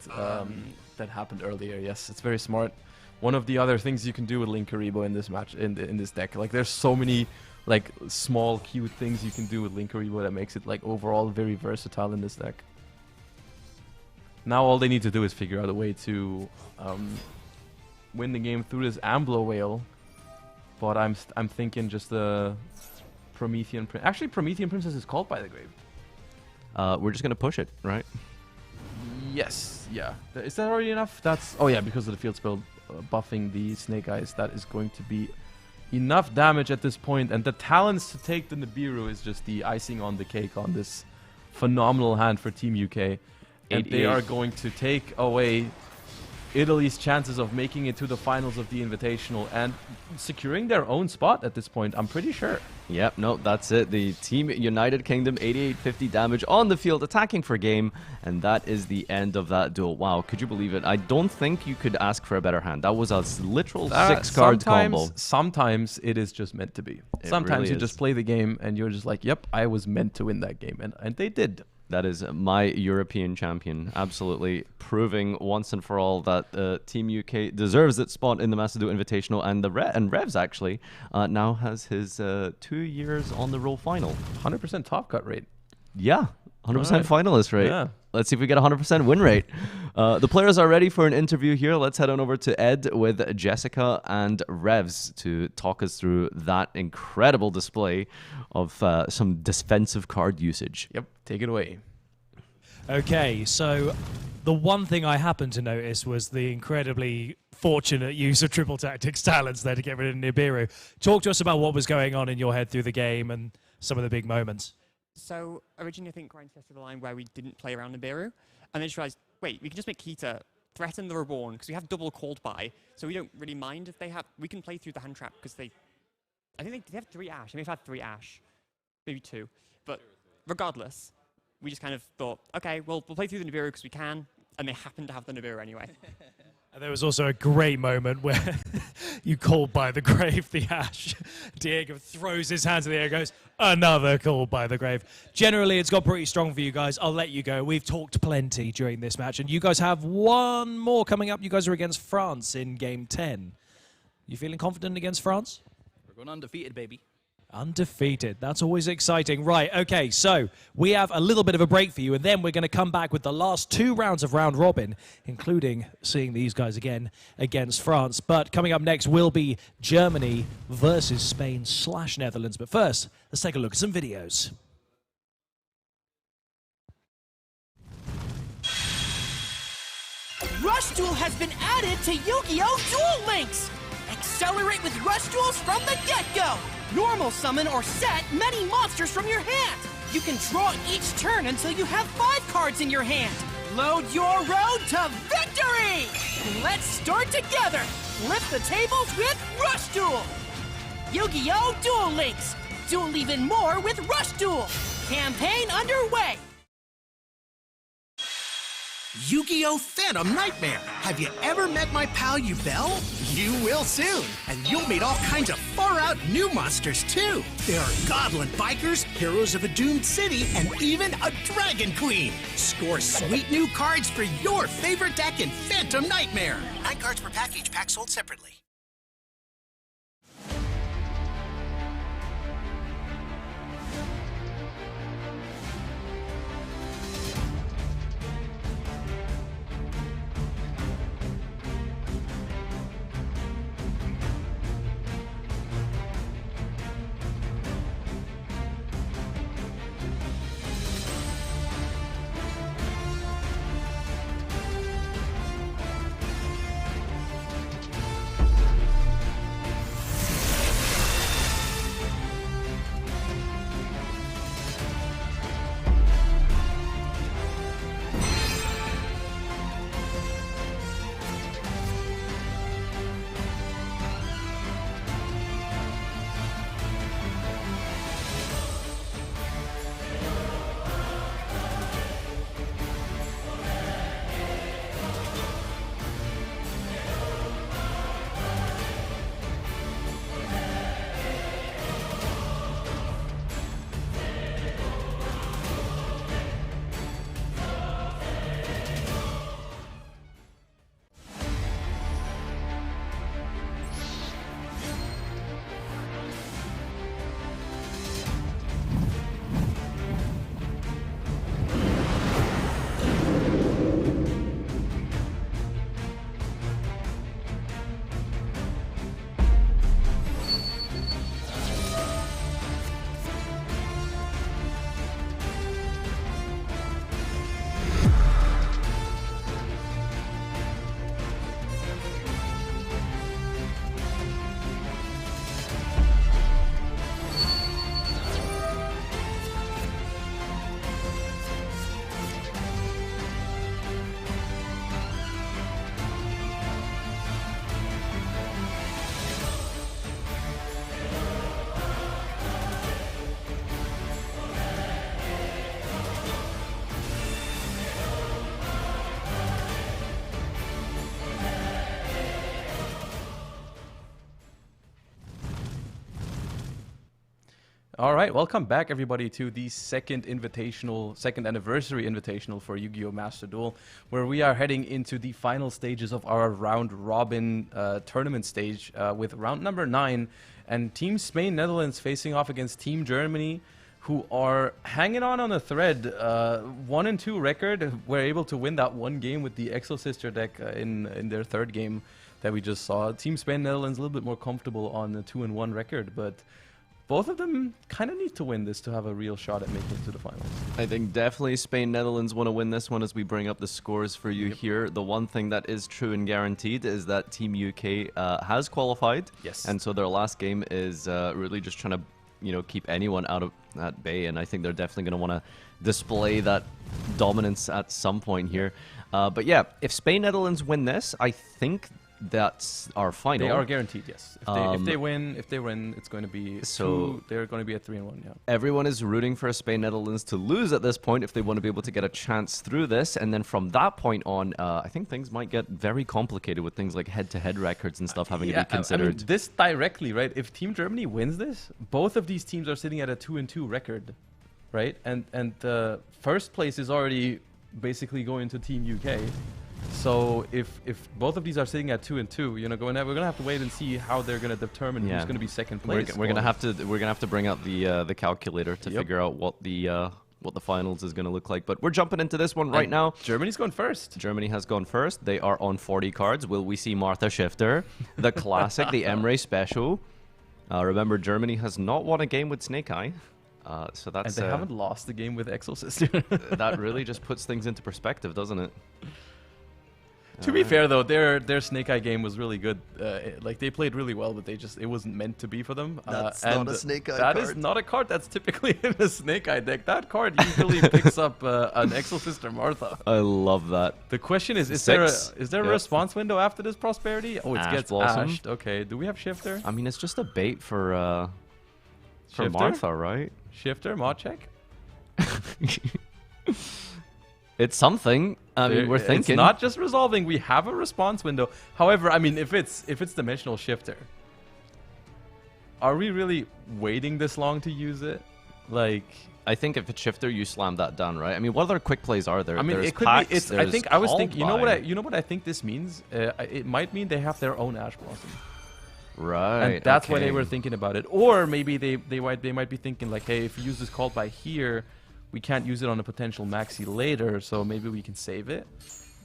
that happened earlier. Yes, it's very smart. One of the other things you can do with Linkuriboh in this match, in this deck, like there's so many like small cute things you can do with Linkuriboh that makes it like overall very versatile in this deck. Now all they need to do is figure out a way to win the game through this Amblo Whale. But I'm thinking just the Promethean actually Promethean Princess is called by the Grave. we're just gonna push it, right? Yes, yeah. Is that already enough? That's oh yeah, because of the field spell buffing the Snake Eyes, that is going to be enough damage at this point, and the talents to take the Nibiru is just the icing on the cake on this phenomenal hand for Team UK. And they are going to take away Italy's chances of making it to the finals of the Invitational and securing their own spot at this point, I'm pretty sure. Yep, no, that's it. The Team United Kingdom, 8850 damage on the field, attacking for game, and that is the end of that duel. Wow, could you believe it? I don't think you could ask for a better hand. That was a literal 6-card combo. Sometimes it is just meant to be. Sometimes really you is. just play the game and you're just like, yep, I was meant to win that game, and they did. That is my European champion, absolutely proving once and for all that Team UK deserves its spot in the Macedo Invitational, and Revs actually now has his 2 years on the roll final. 100% top cut rate. Yeah, 100% Alright. finalist rate. Yeah. Let's see if we get 100% win rate. The players are ready for an interview here. Let's head on over to Ed with Jessica and Revs to talk us through that incredible display of some defensive card usage. Yep, take it away. Okay, so the one thing I happened to notice was the incredibly fortunate use of Triple Tactics talents there to get rid of Nibiru. Talk to us about what was going on in your head through the game and some of the big moments. So originally, I think Grind tested the line where we didn't play around Nibiru, and then just realized, wait, we can just make Kita threaten the Reborn because we have double called by, so we don't really mind if they have. We can play through the hand trap because they, I think they have 3 Ash. They may have had 3 Ash, maybe 2, but regardless, we just kind of thought, okay, well, we'll play through the Nibiru because we can, and they happen to have the Nibiru anyway. There was also a great moment where you called by the grave the Ash. Diego throws his hands in the air and goes, another call by the grave. Generally, it's got pretty strong for you guys. I'll let you go. We've talked plenty during this match, and you guys have one more coming up. You guys are against France in Game 10. You feeling confident against France? We're going undefeated, baby. Undefeated. That's always exciting. Right, okay, so we have a little bit of a break for you, and then we're going to come back with the last 2 rounds of round robin, including seeing these guys again against France. But coming up next will be Germany versus Spain/Netherlands. But first, let's take a look at some videos. Rush Duel has been added to Yu-Gi-Oh! Duel Links! Accelerate with Rush Duels from the get-go! Normal summon or set many monsters from your hand! You can draw each turn until you have 5 cards in your hand! Load your road to victory! Let's start together! Flip the tables with Rush Duel! Yu-Gi-Oh! Duel Links! Duel even more with Rush Duel! Campaign underway! Yu-Gi-Oh! Phantom Nightmare! Have you ever met my pal Yubel? You will soon! And you'll meet all kinds of far-out new monsters, too! There are Goblin Bikers, Heroes of a Doomed City, and even a Dragon Queen! Score sweet new cards for your favorite deck in Phantom Nightmare! 9 cards per pack, each pack sold separately. All right, welcome back everybody to the second anniversary invitational for Yu-Gi-Oh! Master Duel, where we are heading into the final stages of our round robin tournament stage with round number 9, and Team Spain Netherlands facing off against Team Germany, who are hanging on a thread. 1-2 record. We're able to win that one game with the Exo-Sister deck in their third game that we just saw. Team Spain Netherlands a little bit more comfortable on a 2-1 record, but both of them kind of need to win this to have a real shot at making it to the finals. I think definitely Spain-Netherlands want to win this one as we bring up the scores for you here. The one thing that is true and guaranteed is that Team UK has qualified. Yes. And so their last game is really just trying to, keep anyone out of at bay. And I think they're definitely going to want to display that dominance at some point here. But yeah, if Spain-Netherlands win this, I think that's our final. They are guaranteed, yes. If they win, it's going to be they're going to be at 3-1. Yeah. Everyone is rooting for Spain Netherlands to lose at this point if they want to be able to get a chance through this, and then from that point on, I think things might get very complicated with things like head-to-head records and stuff having to be considered. I mean, this directly, right? If Team Germany wins this, both of these teams are sitting at a 2-2 record, right? And first place is already basically going to Team UK. So if both of these are sitting at 2-2, you know, we're gonna have to wait and see how they're gonna determine who's gonna be second place. We're gonna have to bring out the calculator to figure out what the finals is gonna look like. But we're jumping into this one right now. Germany's going first. Germany has gone first. They are on 40 cards. Will we see Martha Shifter, the classic, the Emre special? Remember, Germany has not won a game with Snake Eye. So that's and they haven't lost the game with Exosister. That really just puts things into perspective, doesn't it? To be fair, though, their Snake Eye game was really good. Like, they played really well, but it wasn't meant to be for them. That's not a Snake Eye card. That is not a card that's typically in a Snake Eye deck. That card usually picks up an Exosister Martha. I love that. The question is there a response window after this Prosperity? Oh, it gets ashed. Okay, do we have Shifter? I mean, it's just a bait for Shifter? Martha, right? Shifter, mod check? It's something. I mean, we're thinking. It's not just resolving. We have a response window. However, I mean, if it's Dimensional Shifter, are we really waiting this long to use it? Like, I think if it's Shifter, you slam that down, right? I mean, what other quick plays are there? I mean, there's it could packs, be. It's. I think I was thinking. You know what I think this means? It might mean they have their own Ash Blossom. Right. And that's why they were thinking about it. Or maybe they might be thinking like, hey, if you use this Called By here, we can't use it on a potential maxi later, so maybe we can save it.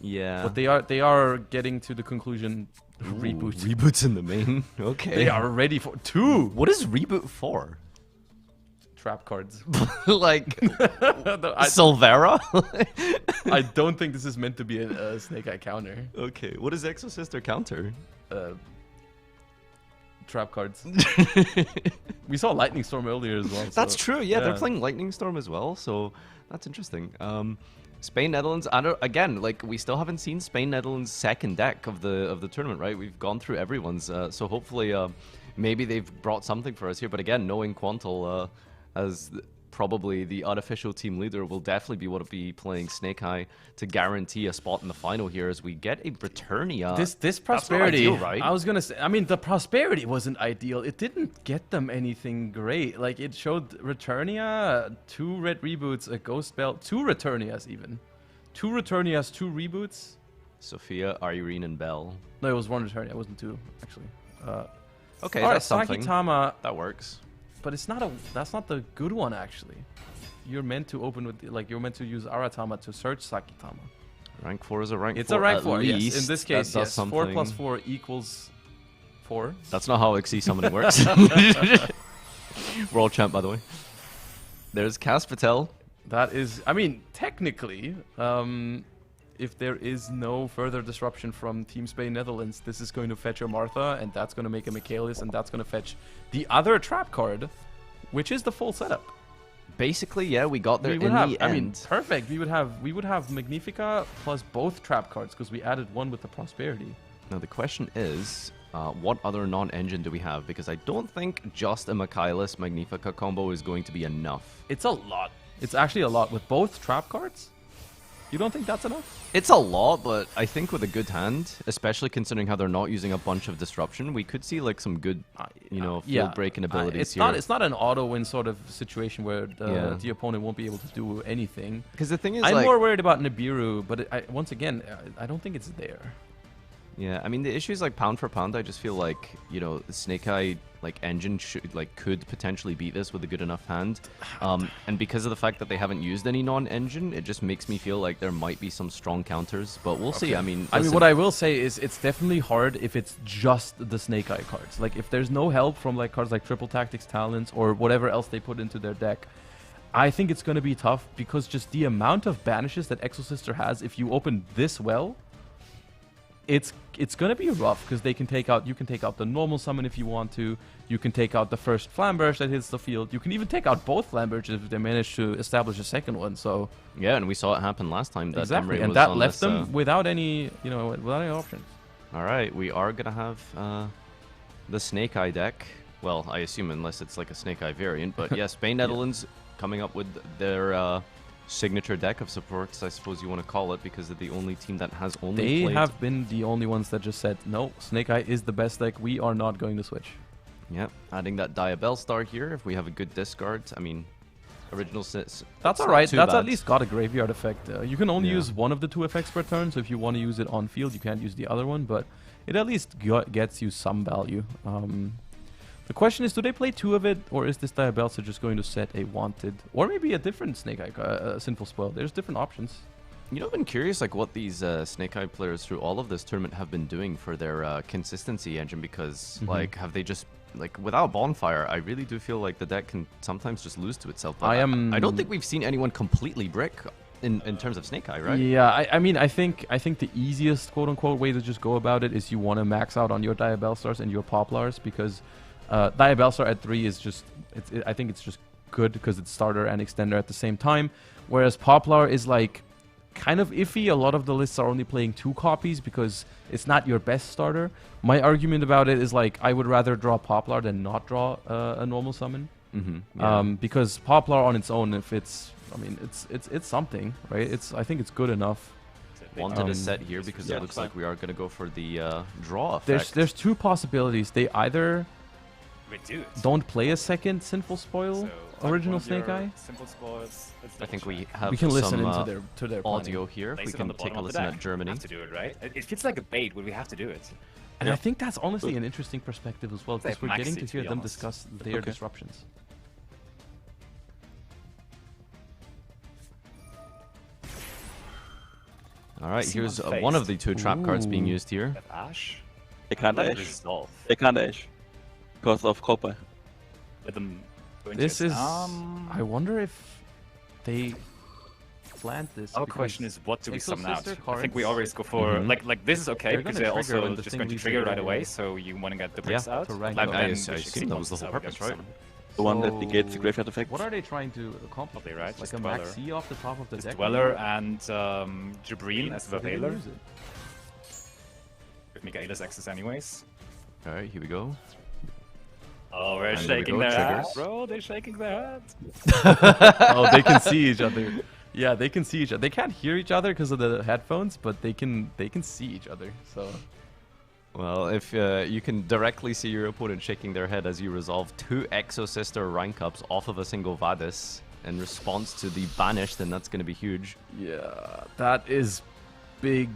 Yeah. But they are getting to the conclusion. Reboot. Reboots in the main. Okay. They are ready for 2. What is reboot for? Trap cards. Like Silvera? I don't think this is meant to be a Snake Eye counter. Okay. What is Exosister counter? Trap cards. We saw Lightning Storm earlier as well. That's true. Yeah, they're playing Lightning Storm as well, so that's interesting. Spain Netherlands. Again, like, we still haven't seen Spain Netherlands' second deck of the tournament, right? We've gone through everyone's, so hopefully maybe they've brought something for us here. But again, knowing Quantal as probably the unofficial team leader, will definitely be playing Snake Eye to guarantee a spot in the final here as we get a Returnia. This Prosperity, ideal, right? I was gonna say, I mean, the Prosperity wasn't ideal. It didn't get them anything great. Like, it showed Returnia, 2 red reboots, a Ghost Belt, 2 Returnias even. 2 Returnias, 2 reboots. Sophia, Irene, and Belle. No, it was 1 Returnia. It wasn't 2, actually. Okay, right, that's something. Saitama, that works. But that's not the good one, actually. You're meant to open with, like, you're meant to use Aratama to search Sakitama. Rank 4 is a rank 4. It's a rank 4, yes. yes. In this case, yes. Something. 4 plus 4 equals 4. That's not how XC summoning works. World champ, by the way. There's Cas Patel. That is, I mean, technically, if there is no further disruption from Team Spain Netherlands, this is going to fetch a Martha, and that's going to make a Michaelis, and that's going to fetch the other trap card, which is the full setup. Basically, yeah, we got there in the end. I mean, perfect. We would have Magnifica plus both trap cards because we added 1 with the Prosperity. Now the question is, what other non-engine do we have? Because I don't think just a Michaelis Magnifica combo is going to be enough. It's a lot. It's actually a lot with both trap cards. You don't think that's enough? It's a lot, but I think with a good hand, especially considering how they're not using a bunch of disruption, we could see like some good, field breaking abilities here. It's not an auto win sort of situation where the opponent won't be able to do anything. Because the thing is, I'm more worried about Nibiru, but once again, I don't think it's there. Yeah, I mean, the issue is like pound for pound. I just feel like, Snake Eye engine could potentially beat this with a good enough hand. And because of the fact that they haven't used any non-engine, it just makes me feel like there might be some strong counters. But we'll see. I mean, what I will say is it's definitely hard if it's just the Snake Eye cards. Like, if there's no help from cards like Triple Tactics Talents or whatever else they put into their deck, I think it's going to be tough because just the amount of banishes that Exosister has, if you open this well, it's gonna be rough because you can take out the normal summon if you want to. You can take out the first Flamberge that hits the field. You can even take out both Flamberges if they manage to establish a second one. So yeah, and we saw it happen last time. That exactly, Emre and was that on left this, them without any, without any options. All right, we are gonna have the Snake Eye deck. Well, I assume unless it's like a Snake Eye variant, but yes, Spain Netherlands coming up with their signature deck of supports, I suppose you want to call it, because they're the only team that has only They played. have been the only ones that just said, no, Snake Eye is the best deck. We are not going to switch. Yeah, adding that Diabell Star here. If we have a good discard, I mean, original sits. That's all right. That's at least got a graveyard effect. You can only use one of the 2 effects per turn, so if you want to use it on field, you can't use the other one, but it at least gets you some value. The question is, do they play 2 of it, or is this Diabellstar just going to set a wanted, or maybe a different Snake Eye, Sinful Spoil? There's different options. You know, I've been curious, like, what these Snake Eye players through all of this tournament have been doing for their consistency engine, because, like, have they just, like, without Bonfire, I really do feel like the deck can sometimes just lose to itself. But I don't think we've seen anyone completely brick in terms of Snake Eye, right? Yeah, I mean, I think the easiest quote-unquote way to just go about it is you want to max out on your Diabellstars and your Poplars, because Diabellstar at 3 is just, I think it's just good because it's starter and extender at the same time, whereas Poplar is like kind of iffy. A lot of the lists are only playing 2 copies because it's not your best starter. My argument about it is like I would rather draw Poplar than not draw a normal summon. Because Poplar on its own, if it's, I mean, it's something, right? I think it's good enough. Wanted a set here because it looks like we are going to go for the draw effect. There's 2 possibilities. They either don't play a second Sinful Spoil original Snake Eye. Simple spoils. I think we have We can listen some, to their audio planning. here. Place We it on can the take bottom a of the listen deck. at Germany. Have to do it, right? It feels like a bait, but we have to do it. And I think that's honestly an interesting perspective as well, It's like because we're getting Maxi, to to hear be them honest. discuss their disruptions. All right, See here's one one of face. the 2 trap cards being used here. Ash? They can't Let it edge. resolve. They can't edge because of Copa. Let them go into This it. is. I wonder if they plant this. Our because question is, what do we summon out? Sister I think we cards- always go for like this is okay They're because gonna they're trigger when also the just thing going to leaves trigger the right graveyard. away, so you want to get the bricks out. to rank But up. then I we assume should that was see the whole how we purpose, get right? summon. The one that negates the graveyard effect. What are they trying to accomplish? Probably right. Like Just a Dweller. Maxi off the top of the Just deck? Dweller and Jabreen as the They didn't Veiler. use it. With Michaela's access anyways. All right, here we go. Oh, we're And there we shaking go, their triggers. head, bro. They're shaking their head. Oh, they can see each other. Yeah, they can see each other. They can't hear each other because of the headphones, but they can see each other. So, Well, if you can directly see your opponent shaking their head as you resolve 2 Exosister rank ups off of a single Vadis in response to the banish, then that's going to be huge. yeah, that is big.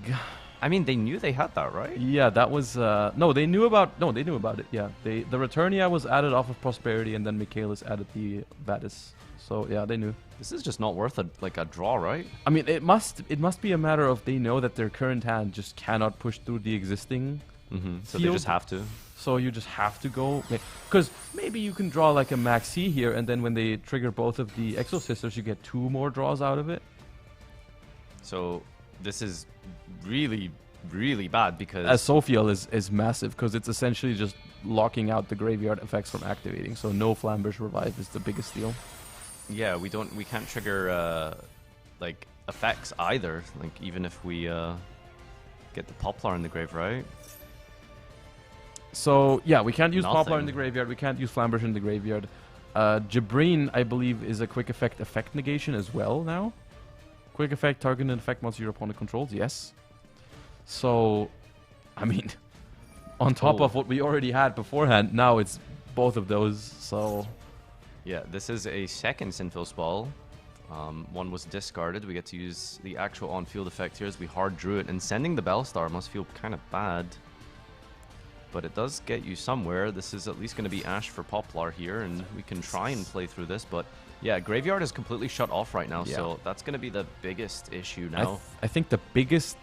I mean, they knew they had that, right? Yeah, that was no. They knew about it. Yeah, the Returnia was added off of Prosperity, and then Michaelis added the Vadis. So yeah, they knew. This is just not worth a draw, right? I mean, it must be a matter of they know that their current hand just cannot push through the existing. So they just have to. So you just have to go, because maybe you can draw like a Maxi here, and then when they trigger both of the Exosisters, you get 2 more draws out of it. So this is really, really bad because As Sophiel is massive, because it's essentially just locking out the graveyard effects from activating. So no Flamberge Revive is the biggest deal. yeah, we can't trigger like effects either. Like even if we get the Poplar in the grave, right? So yeah, we can't use Poplar in Nothing. the graveyard. We can't use Flamberge in the graveyard. Jabreen, I believe, is a quick effect negation as well now. Quick effect, target and effect monster your opponent controls. Yes. So, I mean, on top of what we already had beforehand, now it's both of those. So, Yeah, this is a second Sinful Spell. One was discarded. We get to use the actual on-field effect here as we hard drew it. And sending the Bellstar must feel kind of bad. But it does get you somewhere. This is at least going to be Ash for Poplar here, and we can try and play through this. But yeah, Graveyard is completely shut off right now, Yeah. so that's going to be the biggest issue now. I think the biggest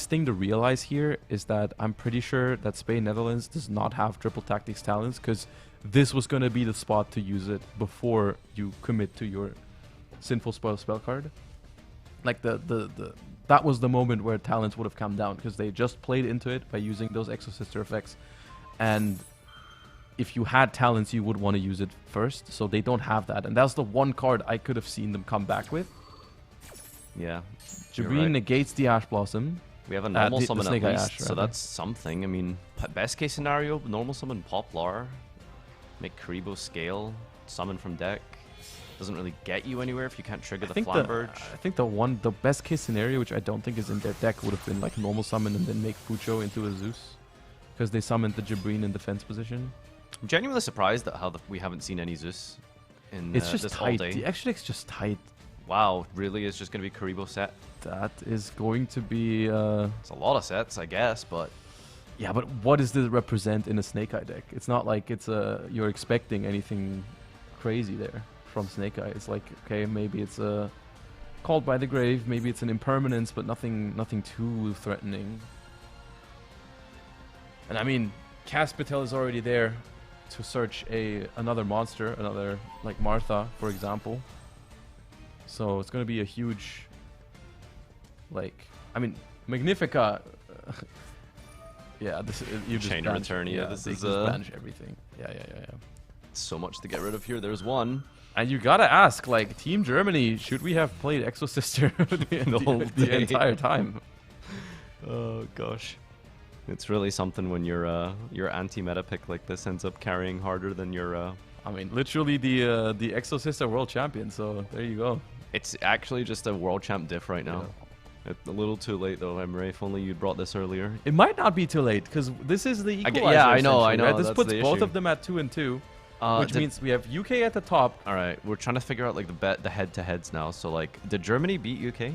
thing to realize here is that I'm pretty sure that Spain Netherlands does not have triple tactics talents, because this was going to be the spot to use it before you commit to your Sinful spell card. Like that was the moment where talents would have come down, because they just played into it by using those Exosister effects. And if you had talents, you would want to use it first. So they don't have that. And that's the one card I could have seen them come back with. Yeah. Jabreen negates the Ash Blossom. We have a normal the summon at Snake Eye least, Ash, so rather. that's something. I mean, best case scenario, normal summon Poplar, make Karibo scale, summon from deck. Doesn't really get you anywhere if you can't trigger the Flamberge. I think the best case scenario, which I don't think is in their deck, would have been like normal summon and then make Fucho into a Zeus, because they summoned the Jabreen in defense position. I'm genuinely surprised at how we haven't seen any Zeus in It's just this tight. whole day. The extra deck's just tight. Wow, really is just going to be Karibo set? That is going to be... It's a lot of sets, I guess, but... Yeah, but what does this represent in a Snake Eye deck? It's not like it's you're expecting anything crazy there from Snake Eye. It's like, okay, maybe it's a Called by the Grave, maybe it's an impermanence, but nothing too threatening. And I mean, Caspitel is already there to search another monster, another like Martha, for example. So it's gonna be a huge, like, I mean, Magnifica. Yeah, this you just Chain of banish, Return. Yeah, they this is just banish everything. Yeah. So much to get rid of here. There's one. And you gotta ask, like, Team Germany, should we have played Exosister the entire time? Oh gosh, it's really something when your anti-meta pick like this ends up carrying harder than your. I mean, literally the Exosister world champion. So there you go. It's actually just a world champ diff right now. Yeah. It's a little too late though, Emre. If only you'd brought this earlier. It might not be too late because this is the equalizer. Yeah, I know. Right? This That's puts the both issue. of them at 2 and 2. Which did- means we have UK at the top. All right, we're trying to figure out like the head-to-heads now. So like, did Germany beat UK?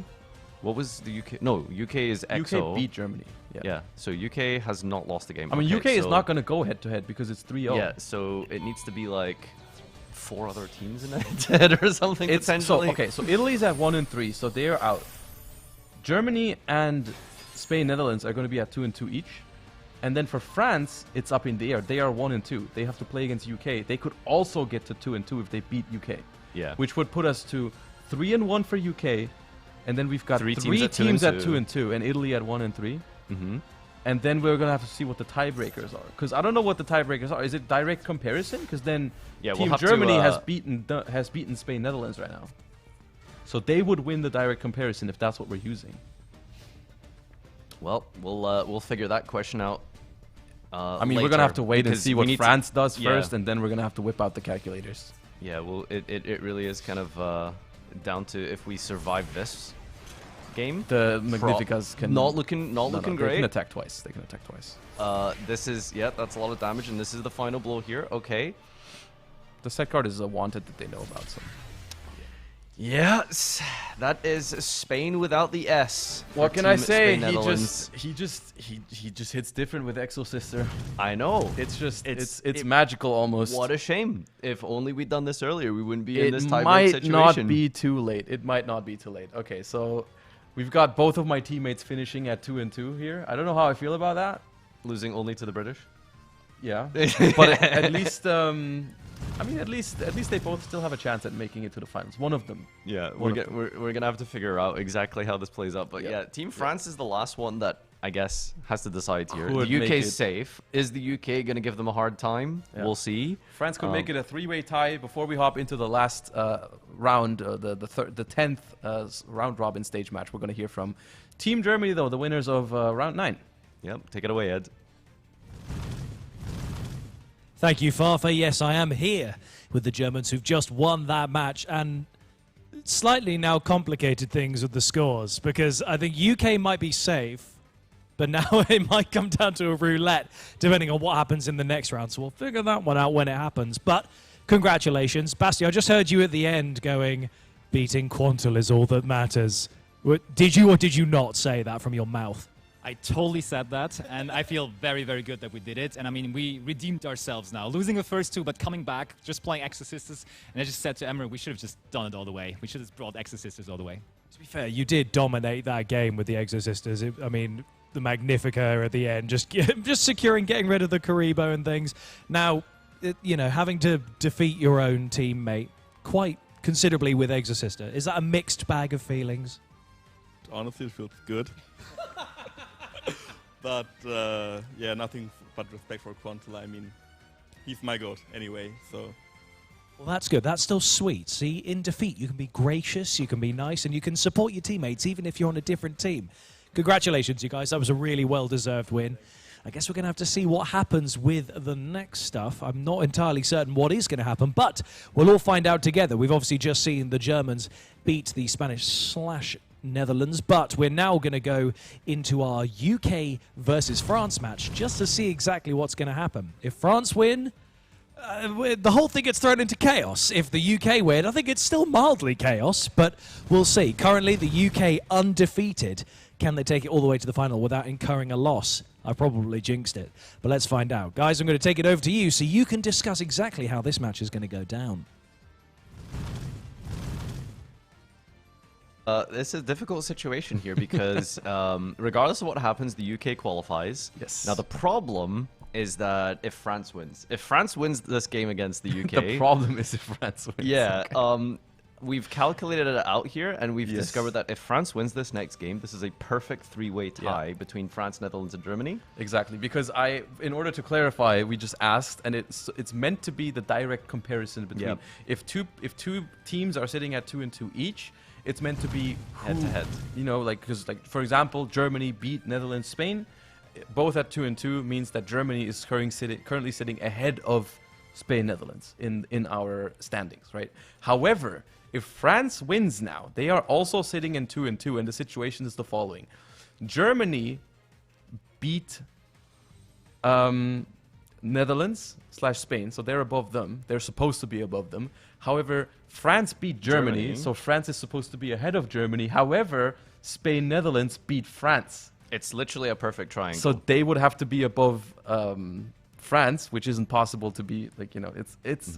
What was the UK? No, UK is EXO. UK beat Germany. Yeah. So UK has not lost a game. I mean, Okay, UK is so- not going to go head-to-head because it's 3-0. Yeah. So it needs to be like 4 other teams in a head-to-head or something potentially. So Italy's at 1 and 3, so they are out. Germany and Spain, Netherlands are going to be at 2 and 2 each. And then for France, it's up in the air. They are 1 and 2. They have to play against UK. They could also get to 2 and 2 if they beat UK. Yeah. Which would put us to 3 and 1 for UK, and then we've got Three three teams teams at at 2 2 and and 2, and Italy at 1 and 3. Mm-hmm. And then we're gonna have to see what the tiebreakers are, because I don't know what the tiebreakers are. Is it direct comparison? Because then Yeah, we'll Team have to, Germany has beaten Spain, Netherlands right now, so they would win the direct comparison if that's what we're using. Well, we'll figure that question out. I mean, we're gonna have to wait and because see we what need France does yeah. first, and then we're gonna have to whip out the calculators. Yeah, well, it really is kind of down to if we survive this game. The Magnificas can not looking no, great. They can attack twice. They can attack twice. This is that's a lot of damage, and this is the final blow here. Okay. The set card is a wanted that they know about. So. Yes, that is Spain without the S. What for can I Team say? Spain, Netherlands. He just hits different with Exosister. I know. It's just it's magical almost. What a shame. If only we'd done this earlier, we wouldn't be in this tiebreak might situation. not be too late. It might not be too late. Okay, so we've got both of my teammates finishing at 2 and 2 here. I don't know how I feel about that. Losing only to the British. Yeah, but at least I mean, at least they both still have a chance at making it to the finals. One of them. Yeah, we're gonna have to figure out exactly how this plays out. But yeah, Team France is the last one that I guess has to decide here. Who would The make UK's it? safe. Is the UK gonna give them a hard time? Yeah. We'll see. France could make it a 3-way tie before we hop into the last round, the 10th round robin stage match. We're gonna hear from Team Germany, though, the winners of round 9. Yep, take it away, Ed. Thank you, Farfa. Yes, I am here with the Germans who've just won that match and slightly now complicated things with the scores because I think UK might be safe, but now it might come down to a roulette depending on what happens in the next round. So we'll figure that one out when it happens. But congratulations. Basti, I just heard you at the end going, beating Quantal is all that matters. Did you or did you not say that from your mouth? I totally said that, and I feel very, very good that we did it. And I mean, we redeemed ourselves now. Losing the first 2, but coming back, just playing Exorcistas. And I just said to Emre, we should have just done it all the way. We should have brought Exorcistas all the way. To be fair, you did dominate that game with the Exorcistas. I mean, the Magnifica at the end, just securing, getting rid of the Karibo and things. Now, you know, having to defeat your own teammate quite considerably with Exorcista, is that a mixed bag of feelings? Honestly, it feels good. But, yeah, nothing but respect for Quantal. I mean, he's my goat anyway, so... Well, that's good. That's still sweet. See, in defeat, you can be gracious, you can be nice, and you can support your teammates even if you're on a different team. Congratulations, you guys. That was a really well-deserved win. I guess we're going to have to see what happens with the next stuff. I'm not entirely certain what is going to happen, but we'll all find out together. We've obviously just seen the Germans beat the Spanish/Netherlands, but we're now going to go into our UK versus France match just to see exactly what's going to happen. If France win, the whole thing gets thrown into chaos. If the UK win, I think it's still mildly chaos, but we'll see. Currently, the UK undefeated. Can they take it all the way to the final without incurring a loss? I probably jinxed it, but let's find out. Guys, I'm going to take it over to you so you can discuss exactly how this match is going to go down. This is a difficult situation here because regardless of what happens, the UK qualifies. Yes. Now, the problem is that if France wins this game against the UK... The problem is if France wins. Yeah. We've calculated it out here, and we've discovered that if France wins this next game, this is a perfect three-way tie between France, Netherlands, and Germany. Exactly, because in order to clarify, we just asked, and it's meant to be the direct comparison between if two teams are sitting at 2-2 each, it's meant to be head-to-head. You know, because for example, Germany beat Netherlands, Spain, both at 2-2 means that Germany is currently sitting ahead of Spain, Netherlands in our standings, right? However, if France wins now, they are also sitting in 2-2, and the situation is the following. Germany beat Netherlands/Spain, so they're above them. They're supposed to be above them. However, France beat Germany, so France is supposed to be ahead of Germany. However, Spain, Netherlands beat France. It's literally a perfect triangle. So they would have to be above France, which isn't possible to be, like, you know, it's...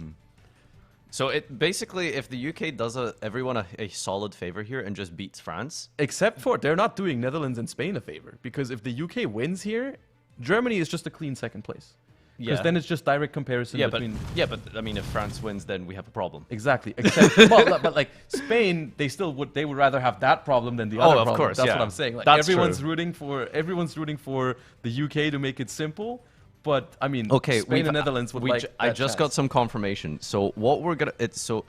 So it basically, if the UK does everyone a solid favor here and just beats France, except for they're not doing Netherlands and Spain a favor, because if the UK wins here, Germany is just a clean second place. Because then it's just direct comparison between... But I mean, if France wins, then we have a problem. Exactly. Except, but like Spain, they would rather have that problem than the other problem. Of course, That's what I'm saying. Like, everyone's rooting for the UK to make it simple. But I mean, Spain and Netherlands would like. I just got some confirmation. So what we're gonna if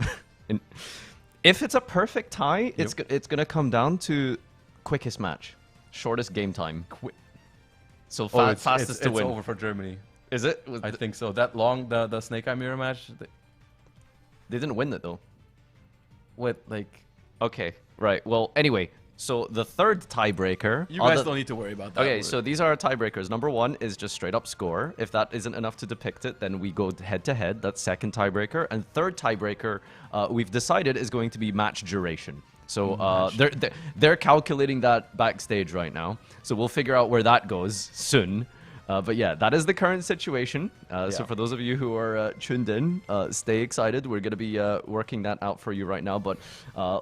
it's a perfect tie, it's gonna come down to quickest match, shortest game time. So fastest to win. It's over for Germany. Is it? I think so. That long, the Snake Eye mirror match. They didn't win it though. What, like? Okay, right. Well, anyway. So the third tiebreaker... You guys don't need to worry about that. Okay, so these are our tiebreakers. Number one is just straight up score. If that isn't enough to depict it, then we go head-to-head. That's second tiebreaker. And third tiebreaker, we've decided, is going to be match duration. So they're calculating that backstage right now. So we'll figure out where that goes soon. But yeah, that is the current situation. So for those of you who are tuned in, stay excited. We're going to be working that out for you right now. But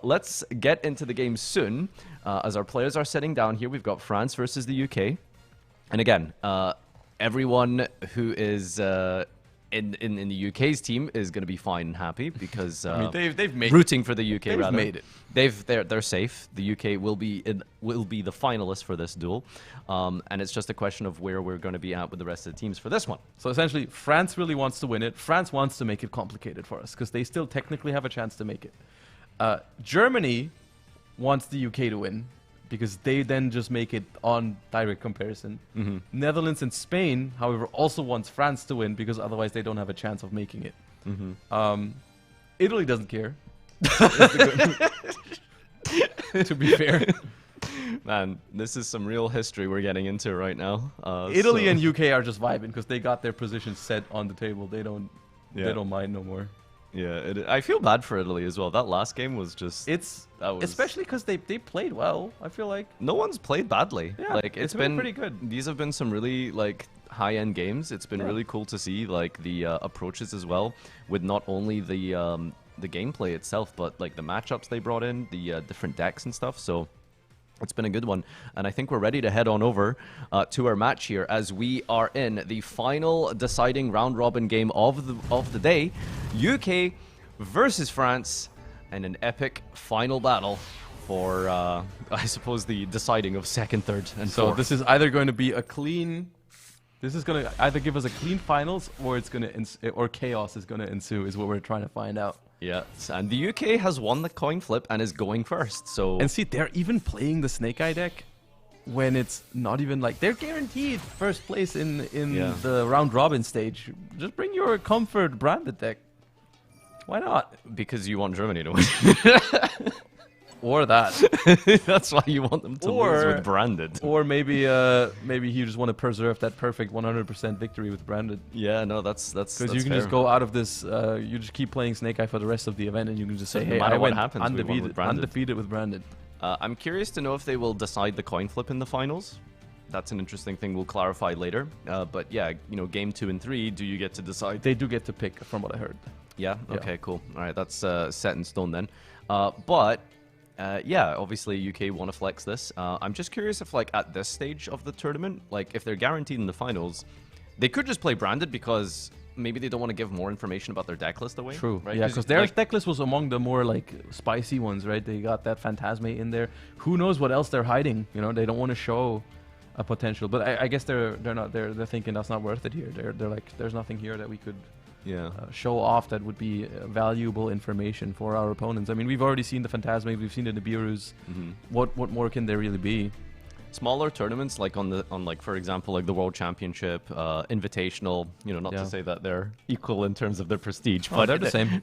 let's get into the game soon. As our players are sitting down here, we've got France versus the UK. And again, everyone who is in the UK's team is going to be fine and happy because I mean, they've made rooting for the UK. They've rather made it. They're safe. The UK will be the finalists for this duel, and it's just a question of where we're going to be at with the rest of the teams for this one. So essentially, France really wants to win it. France wants to make it complicated for us because they still technically have a chance to make it. Germany wants the UK to win because they then just make it on direct comparison. Netherlands and Spain, however, also wants France to win because otherwise they don't have a chance of making it. Italy doesn't care. To be fair. Man, this is some real history we're getting into right now. Italy and UK are just vibing because they got their position set on the table. They don't mind no more. Yeah, I feel bad for Italy as well. That last game was just... Especially because they played well, I feel like. No one's played badly. Yeah, like, it's been pretty good. These have been some really, like, high-end games. It's been really cool to see, like, the approaches as well, with not only the gameplay itself, but, like, the matchups they brought in, the different decks and stuff, so... It's been a good one, and I think we're ready to head on over to our match here as we are in the final deciding round-robin game of the day, UK versus France, and an epic final battle for, I suppose, the deciding of second, third, and fourth. So this is either going to be a clean... This is going to either give us a clean finals, or it's going to or chaos is going to ensue, is what we're trying to find out. Yeah, and the UK has won the coin flip and is going first, so... And see, they're even playing the Snake Eye deck. when it's not even like they're guaranteed first place in Yeah. the round robin stage. Just bring your comfort branded deck. Why not? Because you want Germany to win. Or that. That's why you want them to lose with branded. Or maybe maybe you just want to preserve that perfect 100% victory with branded. Yeah, no, that's because you can just go out of this. You just keep playing Snake Eye for the rest of the event, and you can just say, No "Hey, matter I what went happens, we won with branded." undefeated with branded." I'm curious to know if they will decide the coin flip in the finals. That's an interesting thing we'll clarify later. But yeah, you know, game 2 and 3, do you get to decide? They do get to pick, from what I heard. Yeah. Yeah. Okay. Cool. All right. That's set in stone then. But yeah, obviously UK want to flex this. I'm just curious if, like, at this stage of the tournament, like, if they're guaranteed in the finals, they could just play branded because maybe they don't want to give more information about their deck list away. True. Right? Yeah, because their like, deck list was among the more like spicy ones, right? They got that Phantasme in there. Who knows what else they're hiding? You know, they don't want to show a potential. But I guess they're thinking that's not worth it here. They're like, there's nothing here that we could show off that would be valuable information for our opponents. I mean, we've already seen the Phantasme, we've seen the Nibiru's. What more can there really be? Smaller tournaments, like on like, for example, like the World Championship, Invitational. You know, not to say that they're equal in terms of their prestige, Oh, but they're the same.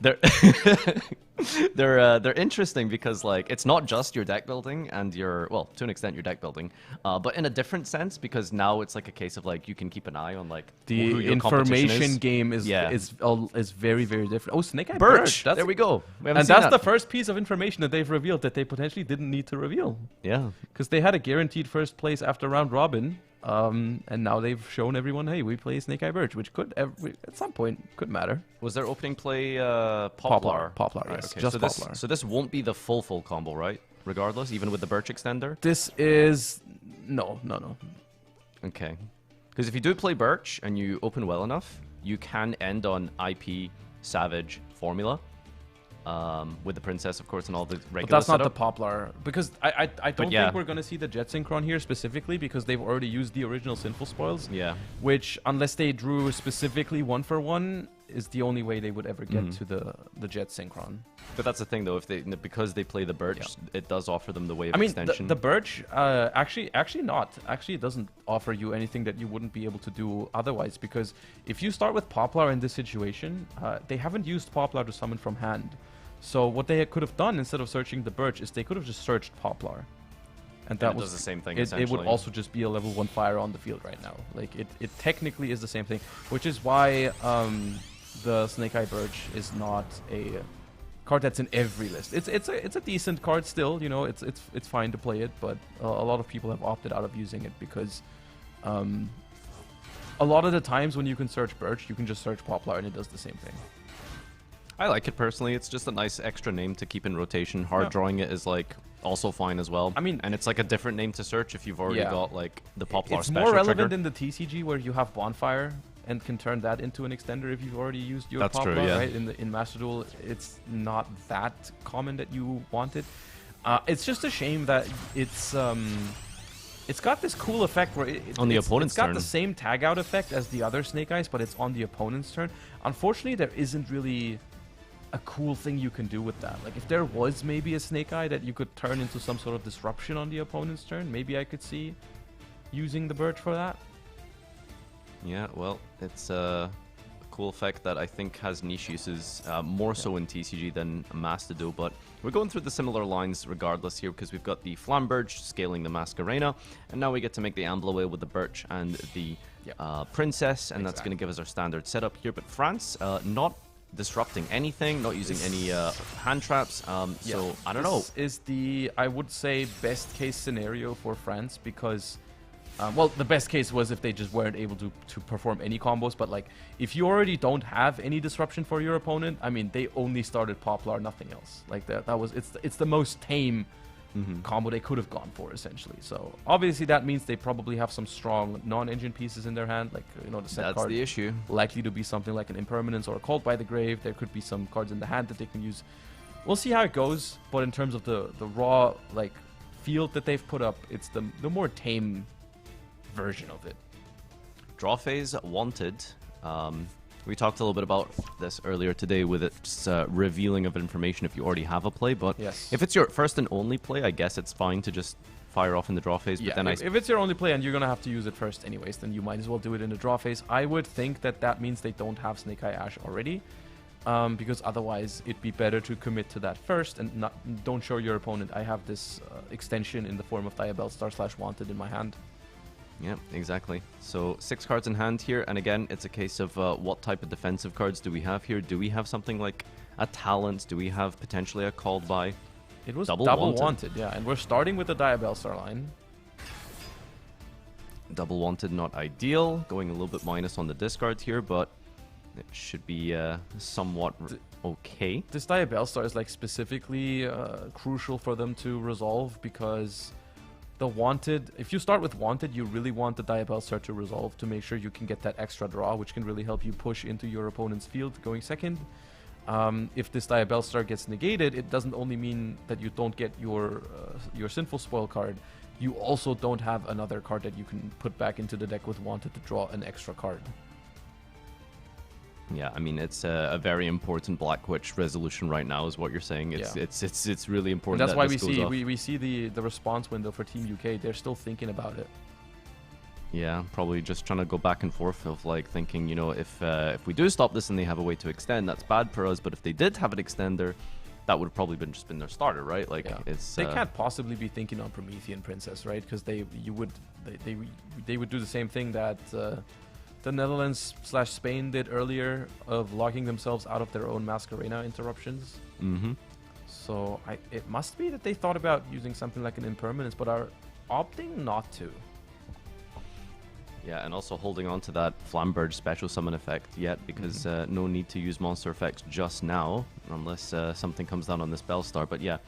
They're interesting because, like, it's not just your deck building and your, well, to an extent your deck building, but in a different sense, because now it's like a case of, like, you can keep an eye on, like, who The your competition information is. game is very, very different. Oh, Snake Eye Birch. That's, There we go. We haven't and seen that's that. the first piece of information that they've revealed that they potentially didn't need to reveal. Yeah. Because they had a guaranteed first place after round robin, and now they've shown everyone, hey, we play Snake Eye Birch, which could at some point could matter. Was their opening play Poplar? Poplar, Right, yes, okay. just so this, Poplar. So this won't be the full combo, right? Regardless, even with the Birch extender? This is... No. Okay. Because if you do play Birch and you open well enough, you can end on IP, Savage, Formula. With the Princess, of course, and all the regular But that's not the setup. Poplar. Because I don't yeah. think we're going to see the Jet Synchron here specifically because they've already used the original Sinful Spoils. Yeah. Which, unless they drew specifically 1-for-1, is the only way they would ever get Mhm. to the Jet Synchron. But that's the thing, though. If they, because they play the Birch, it does offer them the wave I mean, extension. the Birch, actually not. Actually, it doesn't offer you anything that you wouldn't be able to do otherwise. Because if you start with Poplar in this situation, they haven't used Poplar to summon from hand. So what they could have done instead of searching the Birch is they could have just searched Poplar. And that it was does the same thing, It would essentially. also just be a level 1 fire on the field right now. Like, it technically is the same thing. Which is why the Snake Eye Birch is not a card that's in every list. It's a decent card still, you know, it's fine to play it, but a lot of people have opted out of using it because a lot of the times when you can search Birch, you can just search Poplar and it does the same thing. I like it personally. It's just a nice extra name to keep in rotation. Hard Yeah. drawing it is, like, also fine as well. I mean, and it's like a different name to search if you've already Yeah. got, like, the Poplar It's special more relevant trigger. in the TCG where you have Bonfire and can turn that into an extender if you've already used your That's Poplar, true, yeah. right? In Master Duel, it's not that common that you want it. It's just a shame that it's got this cool effect where On the opponent's it's got turn. the same tag out effect as the other Snake Eyes, but it's on the opponent's turn. Unfortunately, there isn't really a cool thing you can do with that. Like, if there was maybe a Snake Eye that you could turn into some sort of disruption on the opponent's turn, maybe I could see using the Birch for that. Yeah, well, it's a cool effect that I think has niche uses, more so in TCG than Master Duel, but we're going through the similar lines regardless here because we've got the Flamberge scaling the Masquerena, and now we get to make the Amblaway with the Birch and the Princess, and that's going to give us our standard setup here. But France, not disrupting anything, not using any hand traps, so I don't know. This is the, I would say, best case scenario for France because well, the best case was if they just weren't able to perform any combos, but like if you already don't have any disruption for your opponent, I mean, they only started Poplar, nothing else. Like that was it's the most tame combo they could have gone for, essentially. So obviously that means they probably have some strong non-engine pieces in their hand, like, you know, the set That's card. the issue. Likely to be something like an Impermanence or a Cult by the Grave. There could be some cards in the hand that they can use. We'll see how it goes, but in terms of the raw, like, field that they've put up, it's the more tame version of it. Draw phase wanted. We talked a little bit about this earlier today with its revealing of information if you already have a play, but Yes. if it's your first and only play, I guess it's fine to just fire off in the draw phase. Yeah, but then if it's your only play and you're going to have to use it first anyways, then you might as well do it in the draw phase. I would think that that means they don't have Snake Eye Ash already, because otherwise it'd be better to commit to that first and don't show your opponent, I have this extension in the form of Diabellstar/Wanted in my hand. Yeah, exactly. So 6 cards in hand here, and again, it's a case of what type of defensive cards do we have here? Do we have something like a Talent? Do we have potentially a Called By? It was double wanted, yeah, and we're starting with the Diabellstar line. Double Wanted, not ideal. Going a little bit minus on the discard here, but it should be somewhat okay. This Diabellstar is like specifically crucial for them to resolve because the Wanted, if you start with Wanted, you really want the Diabellstar to resolve to make sure you can get that extra draw, which can really help you push into your opponent's field going second. If this Diabellstar gets negated, it doesn't only mean that you don't get your Sinful Spoil card, you also don't have another card that you can put back into the deck with Wanted to draw an extra card. Yeah, I mean, it's a very important Black Witch resolution right now, is what you're saying. It's really important. And that's why we see the response window for Team UK. They're still thinking about it. Yeah, probably just trying to go back and forth of like thinking, you know, if we do stop this and they have a way to extend, that's bad for us. But if they did have an extender, that would have probably just been their starter, right? Like they can't possibly be thinking on Promethean Princess, right? Because they would do the same thing that the Netherlands/Spain did earlier of locking themselves out of their own Masquerena interruptions. Mm-hmm. So it must be that they thought about using something like an Impermanence, but are opting not to. Yeah, and also holding on to that Flamberge special summon effect yet, because no need to use monster effects just now, unless something comes down on this Bellstar. But yeah,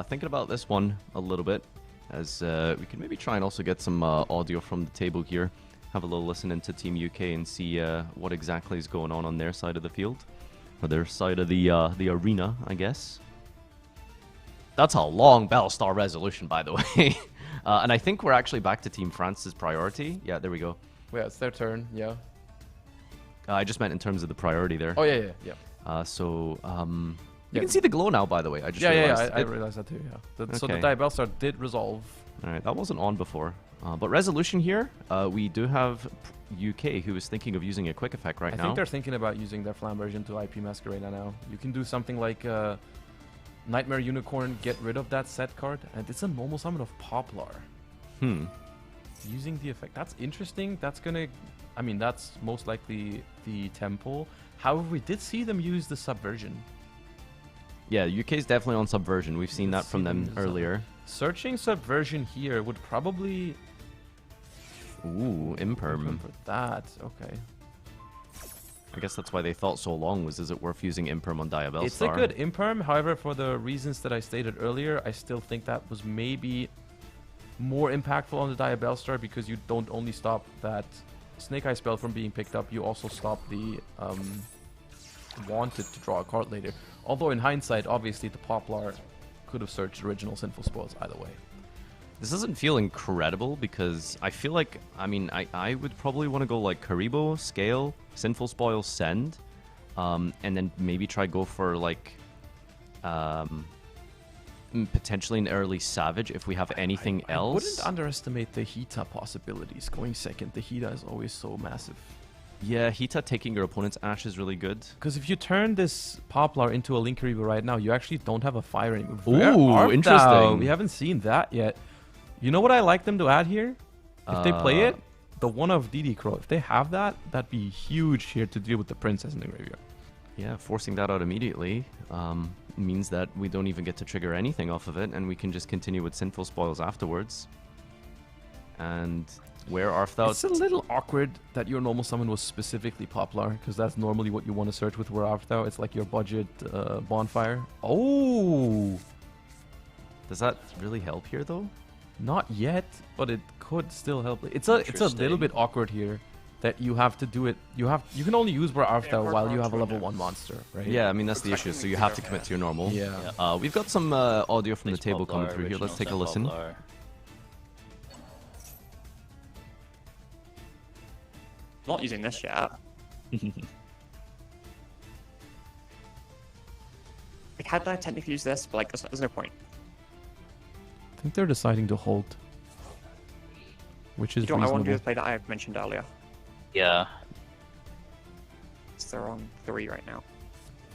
thinking about this one a little bit, as we can maybe try and also get some audio from the table here. Have a little listen into Team UK and see what exactly is going on their side of the field, or their side of the arena, I guess. That's a long Bellstar resolution, by the way. And I think we're actually back to Team France's priority. Yeah, there we go. Yeah, it's their turn, yeah. I just meant in terms of the priority there. Oh, yeah. You can see the glow now, by the way. I just realized. I realized that too, yeah. So the Diabellstar did resolve. All right, that wasn't on before. But resolution here, we do have UK, who is thinking of using a quick effect right now. I think they're thinking about using their Flamberge into IP Masquerena now. You can do something like Nightmare Unicorn, get rid of that set card, and it's a normal summon of Poplar. Using the effect. That's interesting. That's gonna... I mean, that's most likely the Temple. However, we did see them use the Subversion. Yeah, UK's definitely on Subversion. We've seen that from them earlier. Searching Subversion here would probably... Ooh, Imperm. For that, okay. I guess that's why they thought so long, is it worth using Imperm on Diabellstar? It's a good Imperm, however, for the reasons that I stated earlier, I still think that was maybe more impactful on the Diabellstar, because you don't only stop that Snake Eye spell from being picked up, you also stop the Wanted to draw a card later. Although in hindsight, obviously the Poplar could have searched original Sinful Spoils either way. This doesn't feel incredible, because I feel like, I mean, I would probably want to go like Karibo, Scale, Sinful Spoil, Send, and then maybe try go for like potentially an early Savage if we have anything else. I wouldn't underestimate the Hita possibilities. Going second, the Hita is always so massive. Yeah, Hita taking your opponent's Ash is really good. Because if you turn this Poplar into a Linkaribo right now, you actually don't have a fire anymore. Ooh, interesting. We haven't seen that yet. You know what I like them to add here? If they play it, the one of DD Crow. If they have that, that'd be huge here to deal with the Princess in the graveyard. Yeah, forcing that out immediately means that we don't even get to trigger anything off of it, and we can just continue with Sinful Spoils afterwards. And where Arthur... It's a little awkward that your normal summon was specifically Poplar, because that's normally what you want to search with Where Arthur. It's like your budget bonfire. Oh! Does that really help here, though? Not yet, but it could still help. It's a little bit awkward here that you have to do it. You can only use Where Arthur while you have a level 1 monster, right? Yeah, I mean that's the issue. So you have to commit to your normal. Yeah. We've got some audio from the table coming through here. Let's take a listen. Not using this yet. Like, how did I technically use this? But like, there's no point. I think they're deciding to hold, which is You know what I want to do reasonable. is play that I mentioned earlier. Yeah. So they're on 3 right now.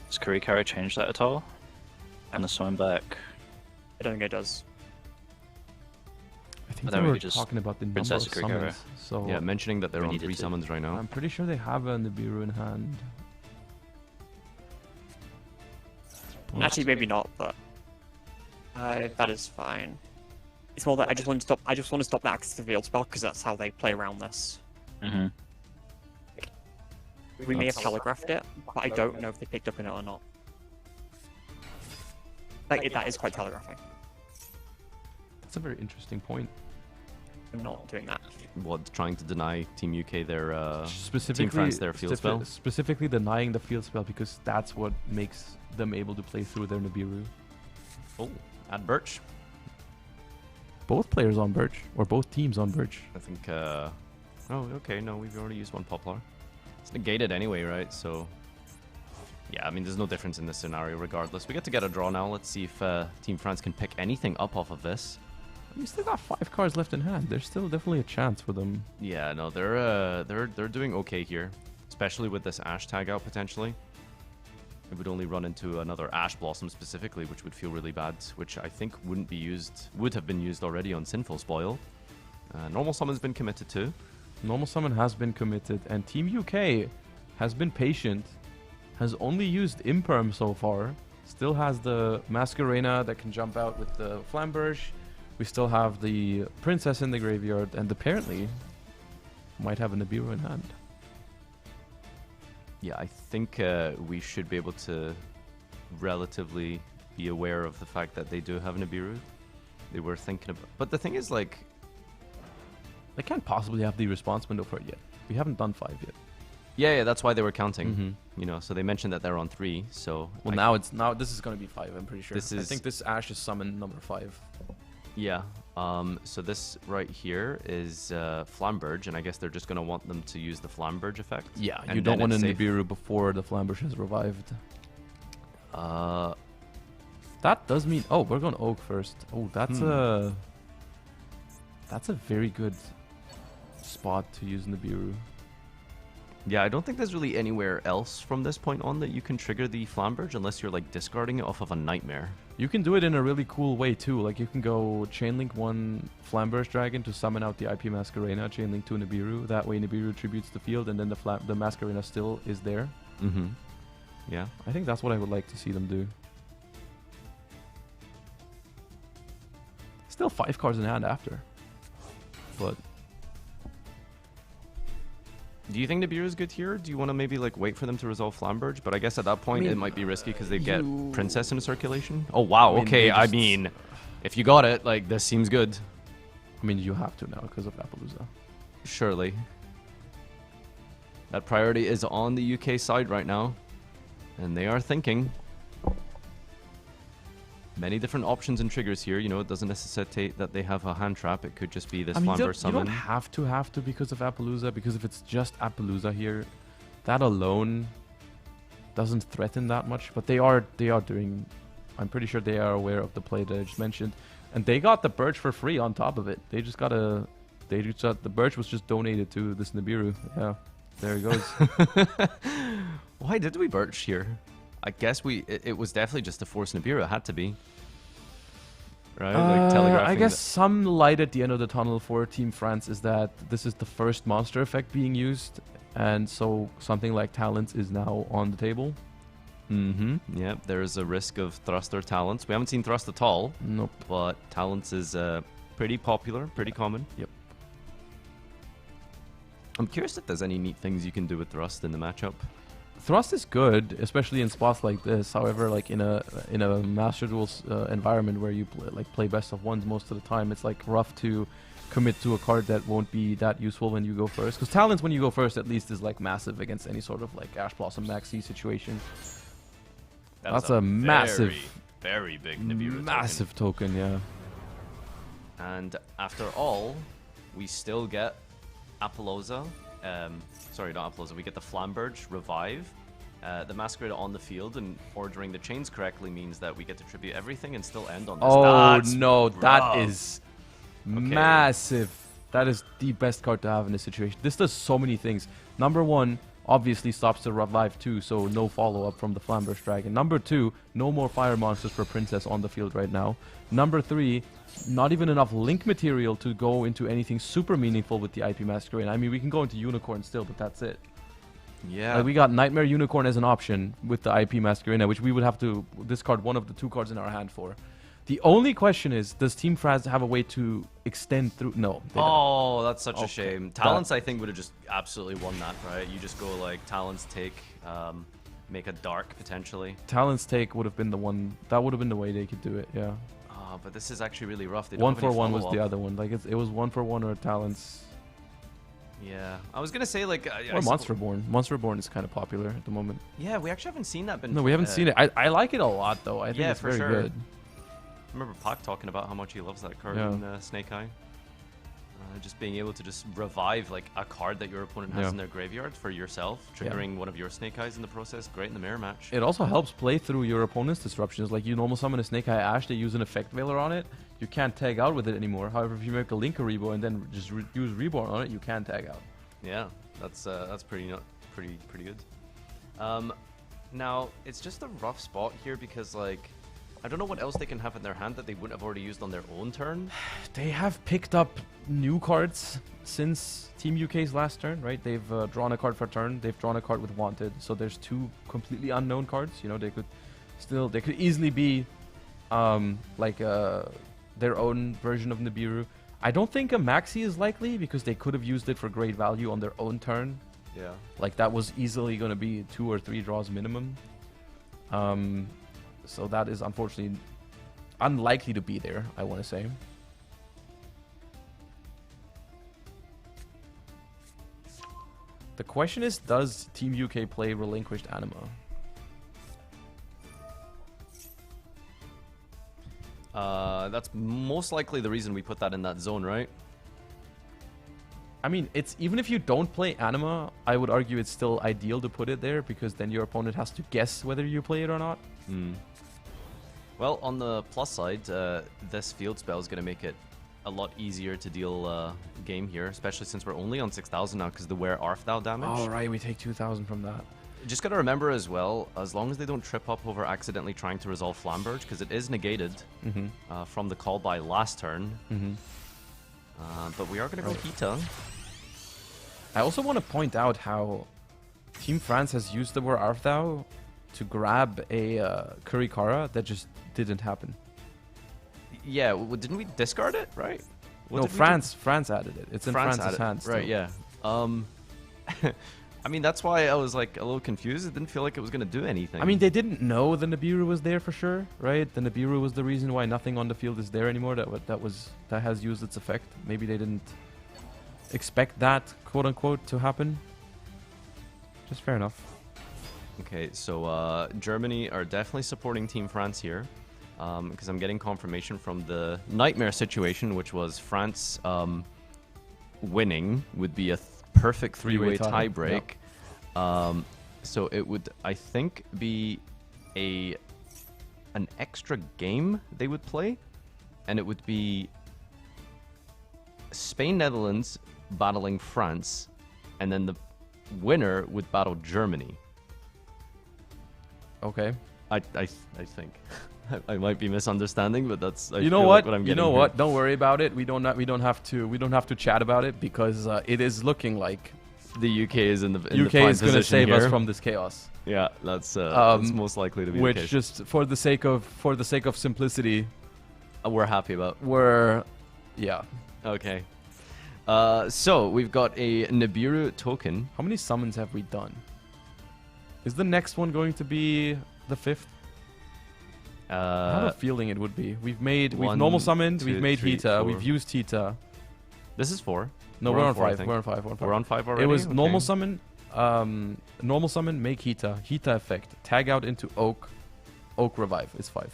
Does Kurikara change that at all? And the summon back? I don't think it does. I think I they thought we were could just talking about the number of Princess Kurikara. summons. So Yeah, mentioning that they're We on needed 3 to. summons right now. I'm pretty sure they have a Nibiru in hand. Actually, maybe not, but that is fine. It's more that I just want to stop. I just want to stop the access to field spell because that's how they play around this. Mm-hmm. We may have telegraphed it, but I don't know if they picked up on it or not. Like that is quite telegraphing. That's a very interesting point. I'm not doing that. What, trying to deny Team UK their Specifically, Team France their field spell? Specifically denying the field spell because that's what makes them able to play through their Nibiru. Oh, at Birch. Both players on Birch, or both teams on Birch. I think, oh, okay, no, we've already used 1 Poplar. It's negated anyway, right? So, yeah, I mean, there's no difference in this scenario regardless. We get to get a draw now. Let's see if Team France can pick anything up off of this. We still got 5 cards left in hand. There's still definitely a chance for them. Yeah, no, they're doing okay here, especially with this Ash tag out potentially. It would only run into another Ash Blossom specifically, which would feel really bad, which I think would have been used already on Sinful Spoil. Normal Summon's been committed to. Normal Summon has been committed, and Team UK has been patient, has only used Imperm so far, still has the Masquerena that can jump out with the Flamberge, we still have the Princess in the graveyard, and apparently might have a Nibiru in hand. Yeah, I think we should be able to relatively be aware of the fact that they do have Nibiru. They were thinking about... But the thing is, like... They can't possibly have the response window for it yet. We haven't done 5 yet. Yeah, that's why they were counting. You know, so they mentioned that they're on 3, so... Well, now this is going to be 5, I'm pretty sure. I think this Ash is summon number 5. Yeah, so this right here is Flamberge, and I guess they're just going to want them to use the Flamberge effect. Yeah, and you don't want a safe. Nibiru before the Flamberge has revived. That does mean... Oh, we're going Oak first. Oh, that's a very good spot to use Nibiru. Yeah, I don't think there's really anywhere else from this point on that you can trigger the Flamberge unless you're like discarding it off of a Nightmare. You can do it in a really cool way too. Like you can go Chainlink 1 Flamberge Dragon to summon out the IP Masquerena, Chainlink 2 Nibiru. That way Nibiru tributes the field and then the Masquerena still is there. Yeah. I think that's what I would like to see them do. Still 5 cards in hand after. But... Do you think Nibiru is good here? Do you want to maybe like wait for them to resolve Flamberge? But I guess at that point it might be risky because they get Princess into circulation. Oh wow, okay. I mean, if you got it, like this seems good. I mean, you have to now because of Appaloosa. Surely. That priority is on the UK side right now, and they are thinking. Many different options and triggers here. You know, it doesn't necessitate that they have a hand trap. It could just be this Flamberge summon. You don't have to because of Appaloosa, because if it's just Appaloosa here, that alone doesn't threaten that much. But they are doing... I'm pretty sure they are aware of the play that I just mentioned. And they got the Birch for free on top of it. They just got a... the Birch was just donated to this Nibiru. Yeah, there it goes. Why did we Birch here? I guess it was definitely just to force Nibiru. It had to be. Right? Like telegraphing. I guess some light at the end of the tunnel for Team France is that this is the first monster effect being used. And so something like Talents is now on the table. Yeah, there's a risk of Thrust or Talents. We haven't seen Thrust at all. Nope. But Talents is pretty popular, pretty common. Yep. I'm curious if there's any neat things you can do with Thrust in the matchup. Thrust is good, especially in spots like this. However, like in a Master Duels environment where you play best of ones most of the time, it's like rough to commit to a card that won't be that useful when you go first. Because Talents, when you go first, at least is like massive against any sort of like Ash Blossom Maxi situation. That's a massive, very big Nibiru massive token, yeah. And after all, we still get Appaloosa. Sorry, not Appaloosa. We get the Flamberge revive, the Masquerade on the field and ordering the chains correctly means that we get to tribute everything and still end on this. Oh That's no, that rough. is massive. That is the best card to have in this situation. This does so many things. Number one, obviously stops the revive 2, so no follow-up from the Flamberge Dragon. Number 2, no more fire monsters for Princess on the field right now. Number 3, not even enough link material to go into anything super meaningful with the IP Masquerade. I mean, we can go into Unicorn still, but that's it. Yeah. Like, we got Nightmare Unicorn as an option with the IP Masquerade, which we would have to discard one of the 2 cards in our hand for. The only question is, does Team Franz have a way to extend through? No. They Oh, don't. that's such a shame. Talents, I think, would have just absolutely won that, right? You just go like Talents take, make a dark potentially. Talents take would have been the one. That would have been the way they could do it. Yeah. But this is actually really rough. They don't 1 have for any 1 was follow-up. the other one. Like it was 1 for 1 or Talents. Yeah, I was gonna say like. Or Monster Born. Monster Born is kind of popular at the moment. Yeah, we actually haven't seen that. No, we haven't seen it. I like it a lot though. I think yeah, it's for very sure. good. I remember Pak talking about how much he loves that card Yeah. in Snake Eye. Just being able to just revive like a card that your opponent has Yeah. in their graveyard for yourself, triggering one of your Snake Eyes in the process. Great in the mirror match. It also helps play through your opponent's disruptions. Like you normal summon a Snake Eye Ash, they use an Effect Veiler on it. You can't tag out with it anymore. However, if you make a Link a Reborn and then just use Reborn on it, you can tag out. Yeah, that's pretty good. Now it's just a rough spot here because like I don't know what else they can have in their hand that they wouldn't have already used on their own turn. They have picked up new cards since Team UK's last turn, right? They've drawn a card for turn. They've drawn a card with Wanted. So there's 2 completely unknown cards. You know, they could easily be their own version of Nibiru. I don't think a Maxi is likely because they could have used it for great value on their own turn. Yeah. Like that was easily going to be 2 or 3 draws minimum. So that is unfortunately unlikely to be there, I want to say. The question is, does Team UK play Relinquished Anima? That's most likely the reason we put that in that zone, right? I mean, it's even if you don't play Anima, I would argue it's still ideal to put it there because then your opponent has to guess whether you play it or not. Well, on the plus side, this field spell is going to make it a lot easier to deal game here, especially since we're only on 6,000 now because the Wear Arfthal damage. Oh, right, we take 2,000 from that. Just got to remember as well, as long as they don't trip up over accidentally trying to resolve Flamberge, because it is negated from the call by last turn. But we are going to go Hita. I also want to point out how Team France has used the War Arfthau to grab a Kurikara that just didn't happen. Yeah, didn't we discard it, right? What No, did we do? France added it. It's in France's hands. Right, still. yeah. I mean, that's why I was like a little confused. It didn't feel like it was going to do anything. I mean, they didn't know the Nibiru was there for sure, right? The Nibiru was the reason why nothing on the field is there anymore. That has used its effect. Maybe they didn't expect that, quote unquote, to happen. Just fair enough. Okay, so Germany are definitely supporting Team France here, because I'm getting confirmation from the nightmare situation, which was France winning would be a perfect three-way tie break. So it would, I think, be an extra game they would play, and it would be Spain, Netherlands battling France, and then the winner would battle Germany. Okay. I think I might be misunderstanding, but that's You know what? I'm You getting know here. what? Don't worry about it. We don't have to chat about it because it is looking like the UK is in the UK is going to save us from this chaos. Yeah, that's most likely to be which the case. just for the sake of simplicity, we're happy about. Yeah. Okay. So we've got a Nibiru token. How many summons have we done? Is the next one going to be the 5th? I have a feeling it would be. We've normal summoned, we've made Hita, we've used Hita. This is 4. No, we're on 5. We're on 5. We're on 5 already. It was Okay. normal summon, make Hita, Hita effect, tag out into Oak revive is 5.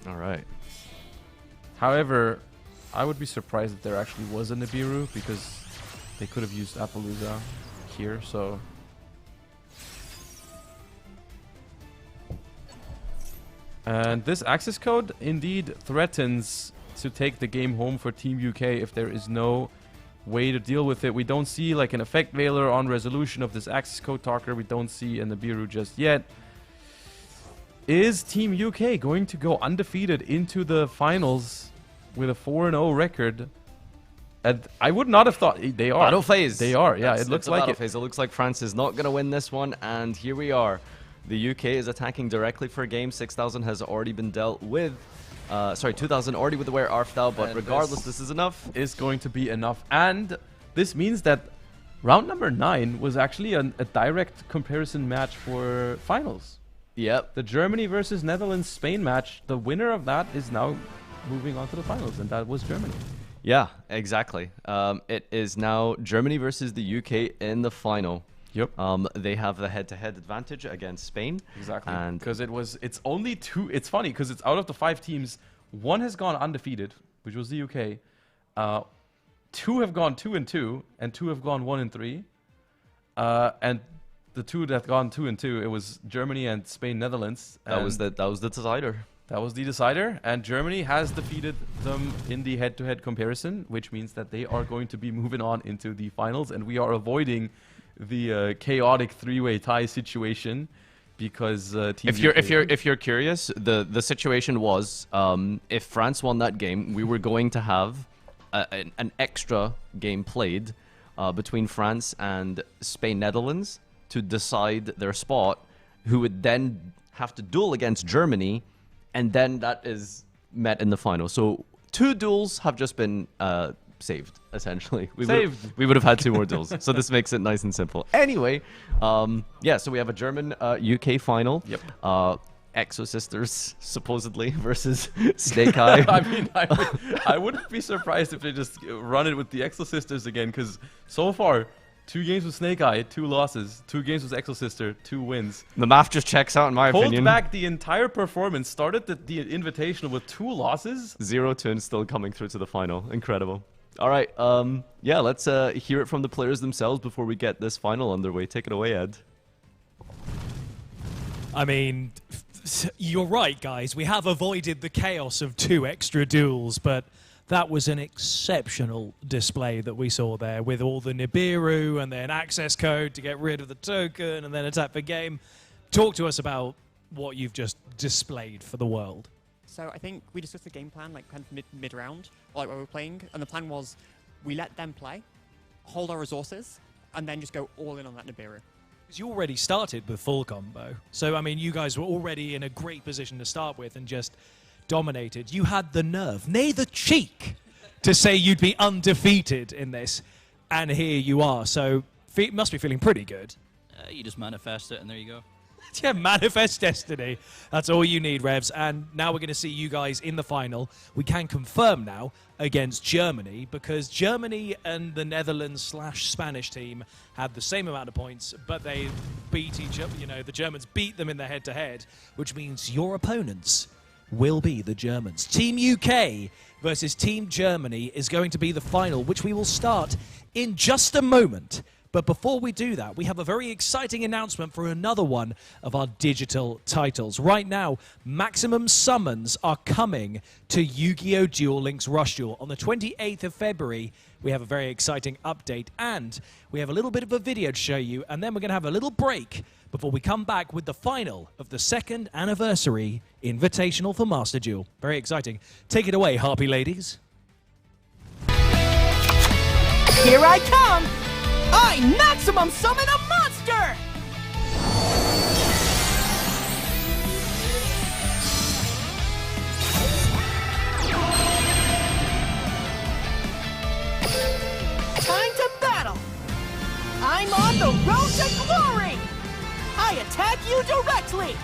All right. However, I would be surprised if there actually was a Nibiru because they could have used Appaloosa here. So And this access code indeed threatens to take the game home for Team UK if there is no way to deal with it. We don't see like an effect veiler on resolution of this access code talker. We don't see a Nibiru just yet. Is Team UK going to go undefeated into the finals with a 4-0 record? And I would not have thought they are. Battle phase. They are, yeah. It's It looks a like battle it. phase. It looks like France is not going to win this one, and here we are. The UK is attacking directly for game. 6,000 has already been dealt with. Sorry, 2,000 already with the Wear Arfdal, but And regardless, this is enough. Is going to be enough. And this means that round number 9 was actually a direct comparison match for finals. Yep. The Germany versus Netherlands-Spain match, the winner of that is now moving on to the finals, and that was Germany. Yeah, exactly. It is now Germany versus the UK in the final. Yep. They have the head-to-head advantage against Spain. Exactly. And because it's only 2. It's funny because it's out of the 5 teams, 1 has gone undefeated, which was the UK. 2 have gone 2-2, and 2 have gone 1-3. And the 2 that have gone 2-2, it was Germany and Spain, Netherlands. that was the decider. That was the decider, and Germany has defeated them in the head-to-head comparison, which means that they are going to be moving on into the finals, and we are avoiding the chaotic 3-way tie situation because Team If you're curious, the situation was if France won that game, we were going to have an extra game played between France and Spain, Netherlands to decide their spot, who would then have to duel against Germany. And then that is met in the final. So 2 duels have just been saved, essentially. We would have had 2 more duels. So this makes it nice and simple. Anyway, yeah, so we have a German UK final. Yep. Exo Sisters, supposedly, versus Snake Eye. I mean, I wouldn't be surprised if they just run it with the Exo Sisters again, because so far, 2 games with Snake Eye, 2 losses. 2 games with Exo Sister, 2 wins. The math just checks out, in my opinion. Hold back the entire performance. Started the Invitational with 2 losses. 0-2 and still coming through to the final. Incredible. All right, yeah, let's hear it from the players themselves before we get this final underway. Take it away, Ed. I mean, you're right, guys. We have avoided the chaos of 2 extra duels, but that was an exceptional display that we saw there with all the Nibiru and then access code to get rid of the token and then attack for game. Talk to us about what you've just displayed for the world. So I think we discussed the game plan like kind of mid-round, like while we were playing, and the plan was we let them play, hold our resources, and then just go all in on that Nibiru. Because you already started with full combo. So, I mean, you guys were already in a great position to start with and just dominated. You had the nerve, nay the cheek, to say you'd be undefeated in this, and here you are. So must be feeling pretty good. You just manifest it, and there you go. Yeah, manifest destiny. That's all you need, Revs. And now we're going to see you guys in the final. We can confirm now against Germany, because Germany and the Netherlands/Spanish team had the same amount of points, but they beat each other. You know, the Germans beat them in the head-to-head, which means your opponents will be the Germans. Team UK versus Team Germany is going to be the final, which we will start in just a moment. But before we do that, we have a very exciting announcement for another one of our digital titles. Right now, maximum summons are coming to Yu-Gi-Oh! Duel Links Rush Duel. On the 28th of February, we have a very exciting update, and we have a little bit of a video to show you, and then we're going to have a little break before we come back with the final of the 2nd anniversary Invitational for Master Duel. Very exciting. Take it away, Harpy ladies. Here I come! I maximum summon a monster! Time to battle! I'm on the road to glory! I attack you directly!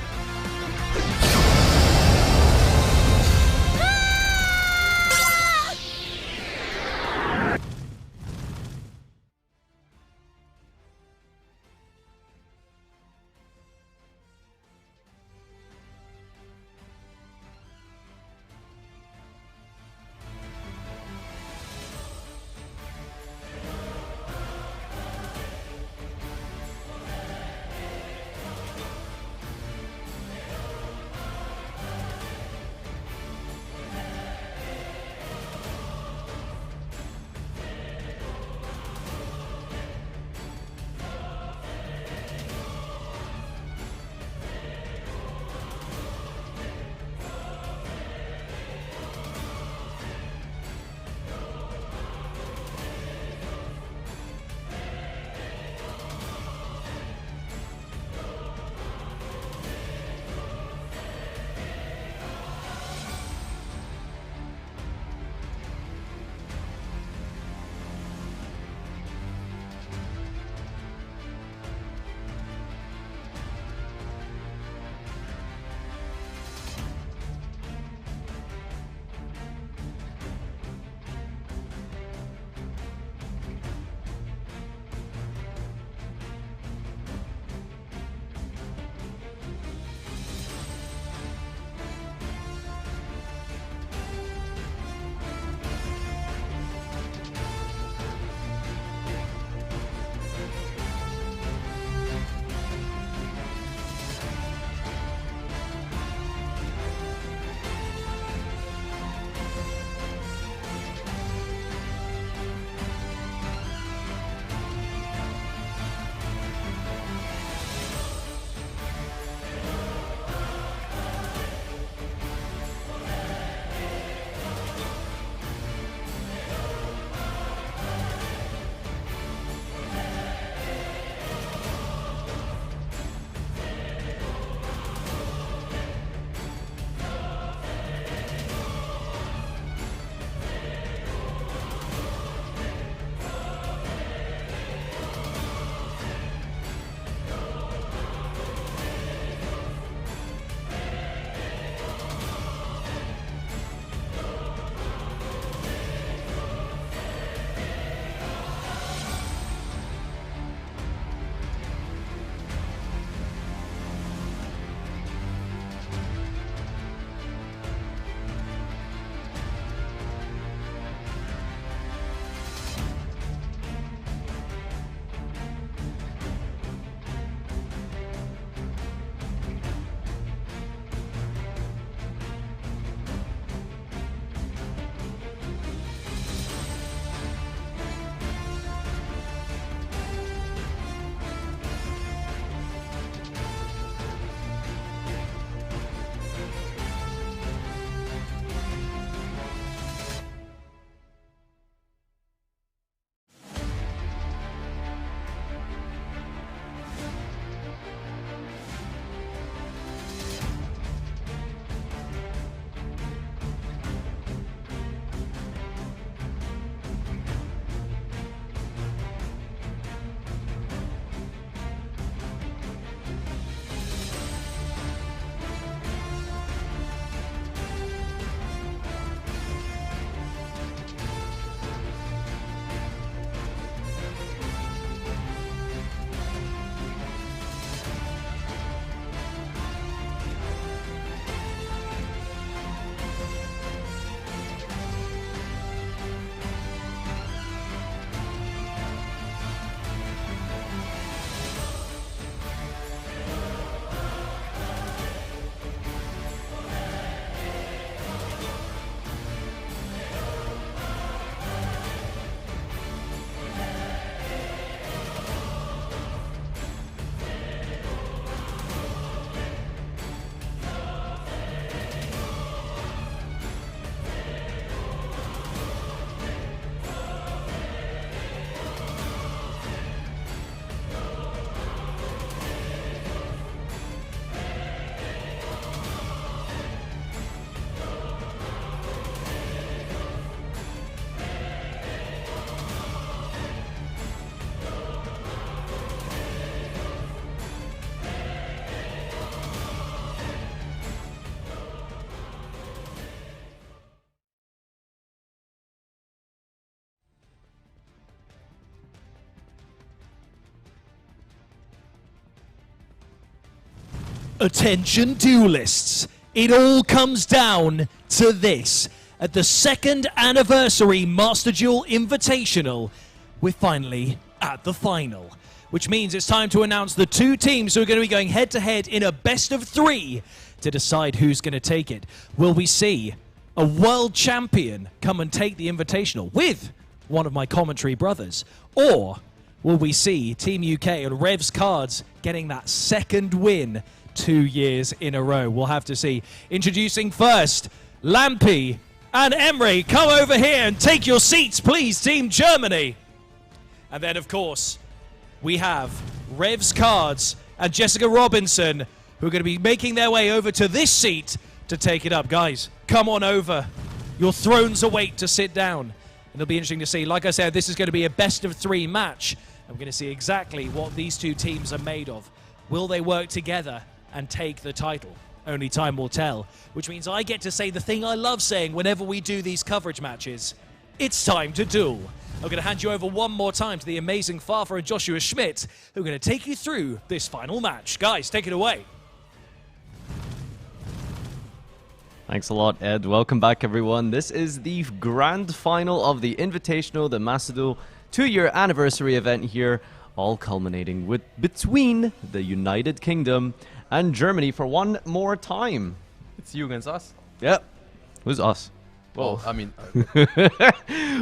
Attention duelists, it all comes down to this. At the 2nd anniversary Master Duel Invitational, we're finally at the final, which means it's time to announce the 2 teams who are going to be going head-to-head in a best of 3 to decide who's going to take it. Will we see a world champion come and take the Invitational with one of my commentary brothers, or will we see Team UK and Revs Cards getting that 2nd win 2 years in a row? We'll have to see. Introducing first, Lampy and Emre, come over here and take your seats, please, Team Germany. And then, of course, we have Revs Cards and Jessica Robinson, who are going to be making their way over to this seat to take it up. Guys, come on over. Your thrones await to sit down. And it'll be interesting to see. Like I said, this is going to be a best of 3 match. I'm going to see exactly what these 2 teams are made of. Will they work together and take the title? Only time will tell. Which means I get to say the thing I love saying whenever we do these coverage matches. It's time to duel. I'm going to hand you over one more time to the amazing Fafa and Joshua Schmidt, who are going to take you through this final match. Guys, take it away. Thanks a lot, Ed. Welcome back, everyone. This is the grand final of the Invitational, the Master Duel 2-year anniversary event here, all culminating with between the United Kingdom and Germany for one more time. It's you against us. Yep. Who's us? Well, I mean...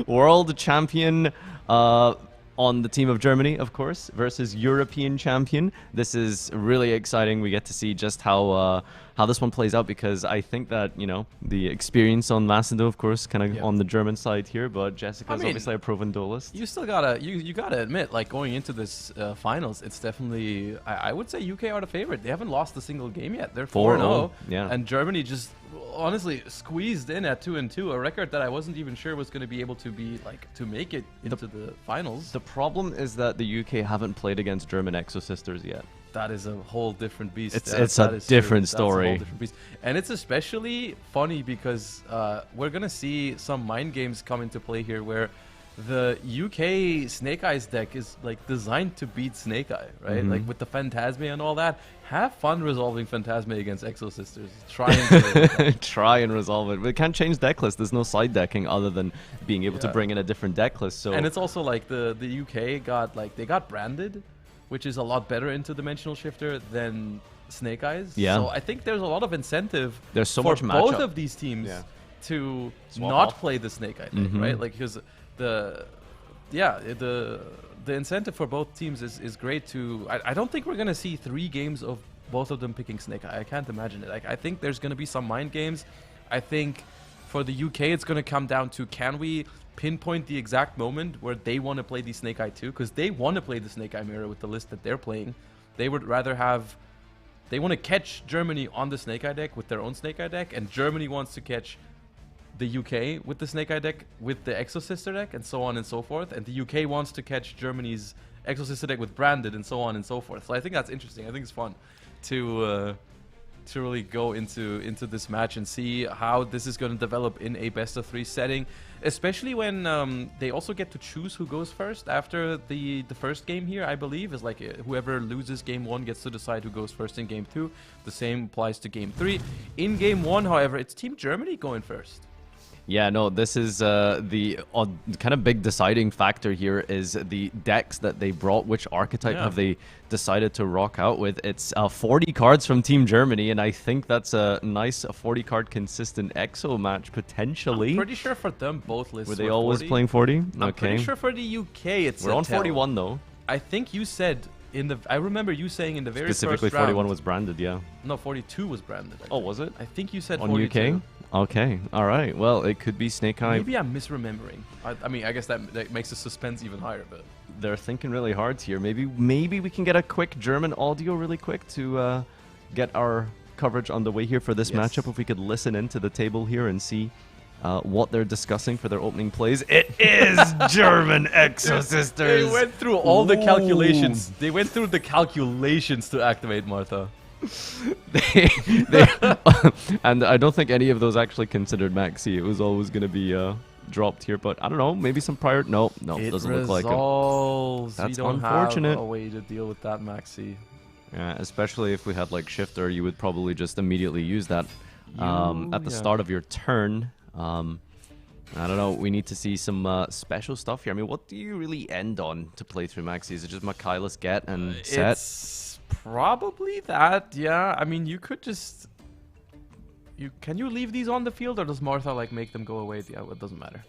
World champion on the team of Germany, of course, versus European champion. This is really exciting. We get to see just how this one plays out, because I think that, you know, the experience on Macedo, of course, kind of on the German side here, but Jessica's obviously a proven duelist. You still gotta, you gotta admit, like, going into this finals, it's definitely, I would say UK are the favorite. They haven't lost a single game yet. They're 4-0. Yeah. And Germany just honestly squeezed in at 2-2, a record that I wasn't even sure was going to be able to be, like, to make it into the finals. The problem is that the UK haven't played against German Exo Sisters yet. That is a whole different beast. It's a different story. That's a whole different beast. And it's especially funny because we're going to see some mind games come into play here where the UK Snake Eyes deck is, like, designed to beat Snake Eye, right? Mm-hmm. Like, with the Phantasme and all that. Have fun resolving Phantasme against Exo Sisters. Try and try and resolve it. We can't change deck list. There's no side decking other than being able to bring in a different deck list. So and it's also like the UK got, like, they got branded, which is a lot better interdimensional shifter than Snake Eyes. Yeah. So I think there's a lot of incentive there's so for much both matchup. of these teams to Swap not off. play the Snake Eye deck, Mm-hmm. right? Like, because the incentive for both teams is great to... I don't think we're going to see 3 games of both of them picking Snake Eye. I can't imagine it. Like, I think there's going to be some mind games. I think for the UK, it's going to come down to, can we pinpoint the exact moment where they want to play the Snake Eye 2? Because they want to play the Snake Eye mirror with the list that they're playing. They would rather have... They want to catch Germany on the Snake Eye deck with their own Snake Eye deck, and Germany wants to catch the UK with the Snake Eye deck with the Exo Sister deck, and so on and so forth. And the UK wants to catch Germany's Exo Sister deck with Branded, and so on and so forth. So I think that's interesting. I think it's fun to really go into this match and see how this is going to develop in a best of 3 setting, especially when they also get to choose who goes first after the first game here. I believe is like whoever loses game 1 gets to decide who goes first in game 2. The same applies to game 3. In game 1, however, it's Team Germany going first. Yeah, no, this is the kind of big deciding factor here is the decks that they brought. Which archetype have they decided to rock out with? It's 40 cards from Team Germany, and I think that's a nice 40-card consistent Exo match, potentially. I'm pretty sure for them, both lists were they always 40. playing 40? I'm pretty sure for the UK, it's we're on 41, though. I think you said... I remember you saying in the very Specifically, first round... 41 was branded, yeah. No, 42 was branded. Oh, was it? I think you said on 42. UK? Okay, all right. Well, it could be Snake Eye. Maybe I'm misremembering. I mean, I guess that makes the suspense even higher, but... They're thinking really hard here. Maybe we can get a quick German audio really quick to get our coverage on the way here for this matchup. If we could listen into the table here and see what they're discussing for their opening plays. It is German Exo Sisters. They went through all the calculations. They went through the calculations to activate Martha. And I don't think any of those actually considered Maxi. It was always going to be dropped here, but I don't know. Maybe some prior. No, it doesn't look like it. That's That's we don't unfortunate. have a way to deal with that, Maxi. Yeah, especially if we had like Shifter, you would probably just immediately use that at the start of your turn. I don't know. We need to see some special stuff here. I mean, what do you really end on to play through Maxi? Is it just Michaelis get and set? It's probably that. Yeah. I mean, you could just. Can you leave these on the field, or does Martha like make them go away? Yeah, it doesn't matter.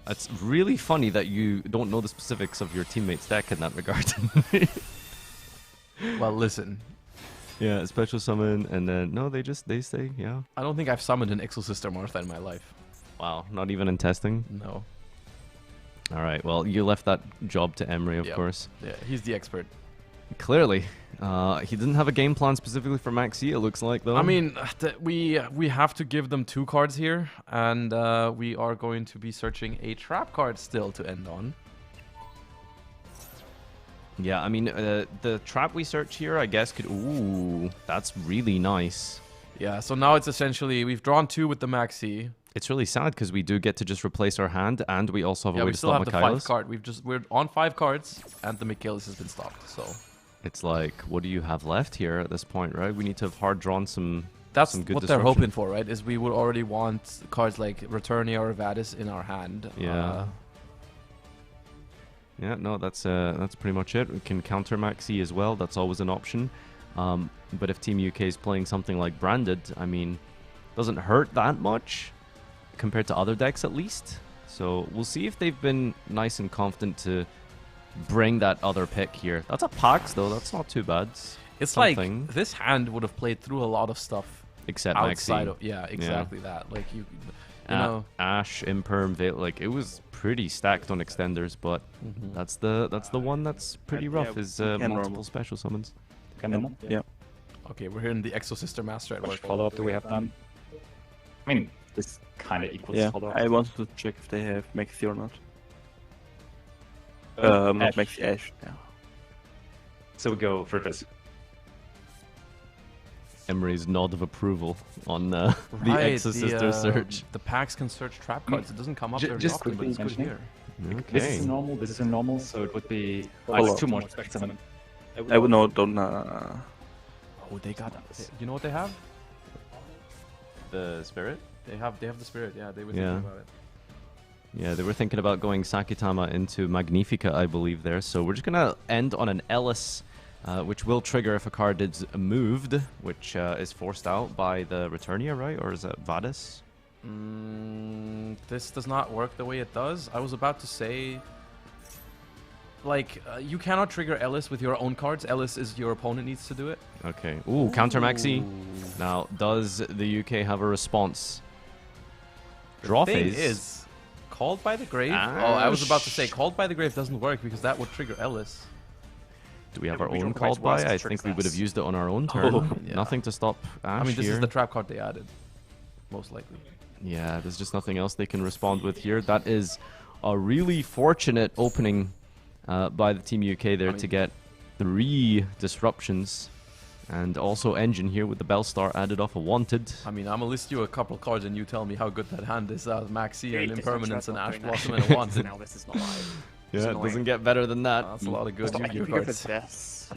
It's really funny that you don't know the specifics of your teammate's deck in that regard. Well, listen. Yeah, special summon, and then no, they stay. Yeah. I don't think I've summoned an Exosister Martha in my life. Wow, not even in testing. No. All right. Well, you left that job to Emery, of Yep. course. Yeah, he's the expert. Clearly, he didn't have a game plan specifically for Maxi. It looks like though. I mean, we have to give them 2 cards here, and we are going to be searching a trap card still to end on. Yeah, I mean, the trap we search here, I guess, could... Ooh, that's really nice. Yeah, so now it's essentially... We've drawn 2 with the Maxi. It's really sad because we do get to just replace our hand, and we also have a way we to still stop have the Michaelis. 5 card. We're on 5 cards, and the Michaelis has been stopped, so... It's like, what do you have left here at this point, right? We need to have hard drawn some... That's some good what they're hoping for, right? Is we would already want cards like Returnia or Vadis in our hand. Yeah. Yeah, no, that's pretty much it. We can counter Maxi as well. That's always an option. But if Team UK is playing something like Branded, I mean, doesn't hurt that much compared to other decks at least. So we'll see if they've been nice and confident to bring that other pick here. That's a Pax though. That's not too bad. It's like this hand would have played through a lot of stuff except outside Maxi. Of, yeah, exactly that. Like you know, Ash, Imperm, Veil, like it was pretty stacked on extenders, but that's the one that's pretty rough. Is multiple special summons. Yeah. Okay, we're hearing the Exosister Master at work. Follow up do we have done? I mean, this kind of equals Yeah, follow up. I wanted to check if they have Maxi or not. Not Ash. Maxi, Ash. Yeah. So we go for this. Emery's nod of approval on the Exosister search. The packs can search trap cards. It doesn't come up very just often, but it's good quickly here. Okay. This is normal, this is normal, so it would be Follow up. 2 more spec summon. I would know, don't... Oh, they got... You know what they have? The Spirit? They have the Spirit, yeah. They were Yeah. thinking about it. Yeah, they were thinking about going Sakitama into Magnifica, I believe, there. So we're just going to end on an Ellis, which will trigger if a card is moved, which is forced out by the Returnia, right? Or is that Vadis? This does not work the way it does. I was about to say... Like, you cannot trigger Ellis with your own cards. Ellis is your opponent needs to do it. Okay. Ooh, counter Maxi. Now, does the UK have a response? Draw phase. Is Called by the Grave. Oh, I was about to say Called by the Grave doesn't work because that would trigger Ellis. Do we have Yeah, our we own don't quite called by? trust I trick think we would have class. used it on our own turn. Yeah. Nothing to stop Ash I mean, this here. is the trap card they added. Most likely. Yeah, there's just nothing else they can respond with here. That is a really fortunate opening by the Team UK there to get 3 disruptions. And also Engine here with the Bellstar added off a Wanted. I mean, I'm gonna list you a couple of cards and you tell me how good that hand is. Maxi Great, and this one's Impermanence and not Ash doing that. Blossom and a Wanted. No, this is not live. Yeah, it doesn't get better than that. That's a lot of good Stop Yu-Gi-Oh making me go for cards. this.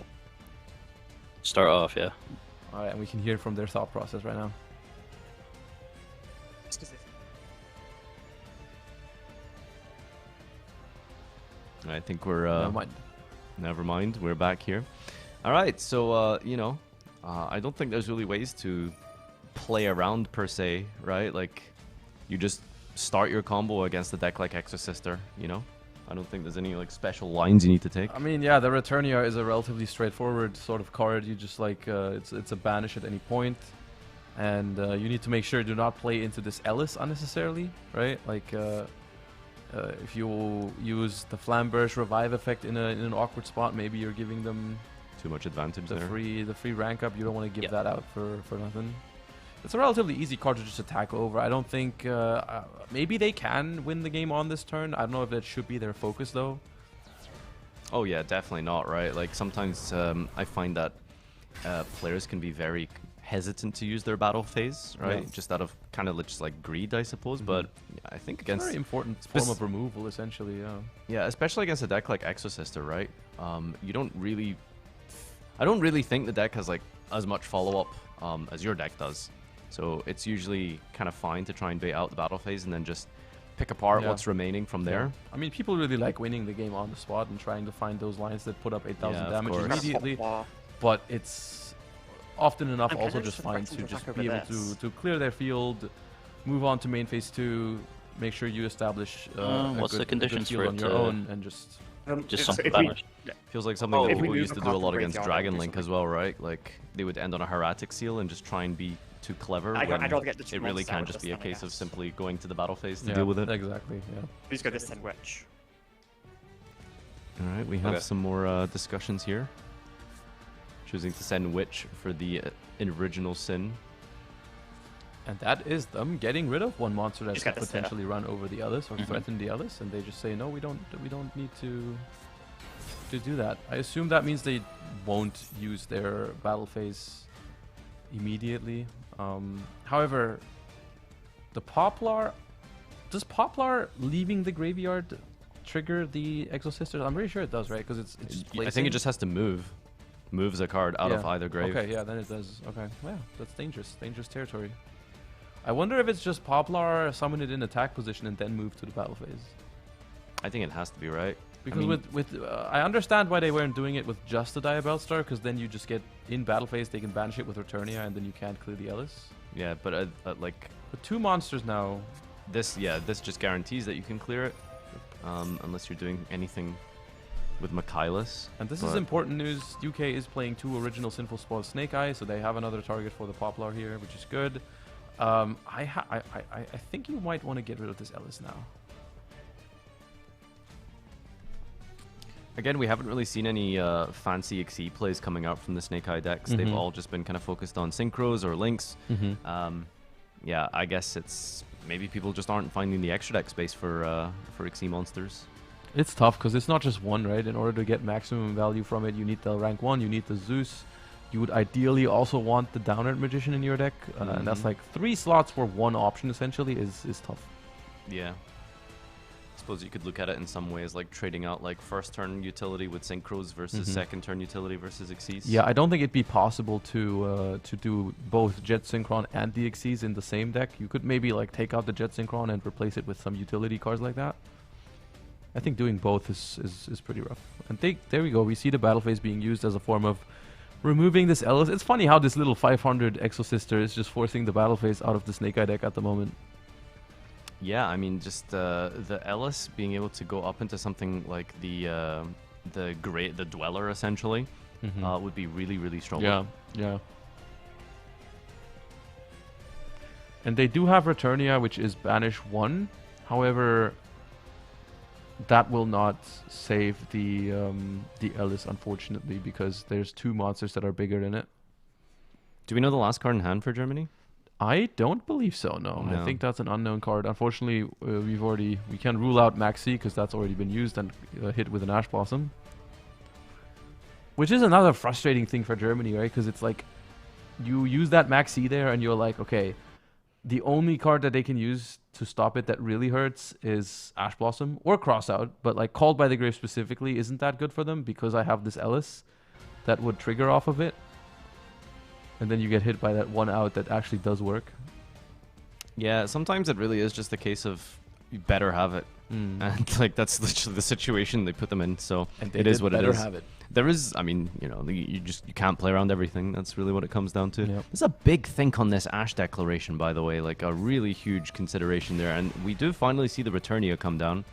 Start off, yeah. Alright, and we can hear from their thought process right now. I think we're... Never mind. Never mind, we're back here. Alright, so, you know, I don't think there's really ways to play around per se, right? Like, you just start your combo against a deck like Exosister, you know? I don't think there's any, like, special lines you need to take. I mean, yeah, the Returnia is a relatively straightforward sort of card. You just, like, it's a banish at any point. And you need to make sure you do not play into this Ellis unnecessarily, right? Like, if you use the Flamberge revive effect in an awkward spot, maybe you're giving them too much advantage the there. free rank up. You don't want to give that out for nothing. It's a relatively easy card to just attack over. I don't think maybe they can win the game on this turn. I don't know if that should be their focus though. Oh yeah, definitely not, right? Like sometimes I find that players can be very hesitant to use their battle phase, right? Yeah. Just out of kind of just like greed, I suppose. But I think It's a against very important form of removal, essentially. Yeah. Yeah, especially against a deck like Exosister, right? You don't really I don't really think the deck has like as much follow-up as your deck does. So it's usually kind of fine to try and bait out the battle phase and then just pick apart what's remaining from there. I mean, people really like winning the game on the spot and trying to find those lines that put up 8,000 damage immediately. But it's often enough also just fine to just be able to clear their field, move on to main phase 2, make sure you establish what's the conditions field for on it your own, and just something damage. Feels like something that people used to do a lot against Dragon Link as well, right? Like they would end on a Hieratic Seal and just try and be too clever. I'd rather get the it really can just be a case of simply going to the battle phase to deal with it. Exactly. Yeah. Please go this 10 witch. All right, we have some more discussions here. Choosing to send Witch for the original Sin. And that is them getting rid of one monster that could potentially run over the others or threaten the others, and they just say no, we don't need to do that. I assume that means they won't use their battle phase immediately. However, the Poplar, does Poplar leaving the graveyard trigger the Exosisters? I'm pretty sure it does, right? Because it's just placing. I think it just has to moves a card out of either grave. Okay, yeah, then it does. Okay, yeah, that's dangerous territory. I wonder if it's just Poplar, summon it in attack position, and then move to the battle phase. I think it has to be, right? Because I understand why they weren't doing it with just the Diabell Star, because then you just get in battle phase, they can banish it with Returnia, and then you can't clear the Ellis. Yeah, but like with 2 monsters now, this just guarantees that you can clear it, unless you're doing anything with Michaelis. And this is important news. UK is playing 2 original Sinful Spoiled Snake Eye, so they have another target for the Poplar here, which is good. I think you might want to get rid of this Ellis now. Again, we haven't really seen any fancy XE plays coming out from the Snake Eye decks. They've all just been kind of focused on Synchros or Links. Yeah, I guess it's maybe people just aren't finding the extra deck space for XE monsters. It's tough because it's not just one, right? In order to get maximum value from it, you need the rank 1, you need the Zeus. You would ideally also want the Downerd Magician in your deck, and that's like 3 slots for 1 option essentially is tough. Yeah. I suppose you could look at it in some ways, like trading out like first turn utility with Synchros versus second turn utility versus Xyz. Yeah, I don't think it'd be possible to do both Jet Synchron and the Xyz in the same deck. You could maybe like take out the Jet Synchron and replace it with some utility cards like that. I think doing both is pretty rough. And there we go. We see the battle phase being used as a form of removing this Ellis. It's funny how this little 500 Exosister is just forcing the battle phase out of the Snake Eye deck at the moment. Yeah, I mean, just the Ellis being able to go up into something like the Dweller essentially would be really, really strong. Yeah. And they do have Returnia, which is banish 1. However, that will not save the Ellis, unfortunately, because there's 2 monsters that are bigger than it. Do we know the last card in hand for Germany? I don't believe so, no. I think that's an unknown card. Unfortunately, we can rule out Maxi because that's already been used and hit with an Ash Blossom. Which is another frustrating thing for Germany, right? Because it's like, you use that Maxi there and you're like, okay, the only card that they can use to stop it that really hurts is Ash Blossom or Crossout, but like Called by the Grave specifically isn't that good for them because I have this Ellis that would trigger off of it. And then you get hit by that 1 out that actually does work. Yeah, sometimes it really is just a case of you better have it. And like that's literally the situation they put them in, so it is what it is. Have it. There is, I mean, you know, you can't play around everything. That's really what it comes down to. There's a big think on this Ash declaration, by the way, like a really huge consideration there. And we do finally see the Returnia come down.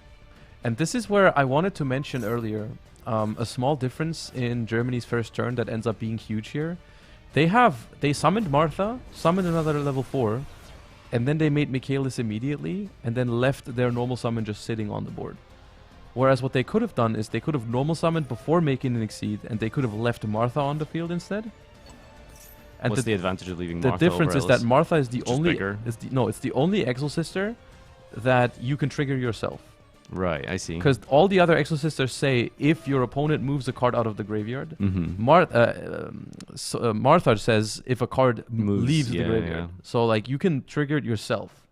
And this is where I wanted to mention earlier a small difference in Germany's first turn that ends up being huge here. They summoned Martha, summoned another level 4, and then they made Michaelis immediately, and then left their normal summon just sitting on the board. Whereas what they could have done is they could have normal summoned before making an Exceed, and they could have left Martha on the field instead. And what's the advantage of leaving Martha? The difference is that Martha is the only it's the only Exosister that you can trigger yourself. Right, I see. Because all the other Exosisters say if your opponent moves a card out of the graveyard. Martha says if a card leaves the graveyard. So like you can trigger it yourself.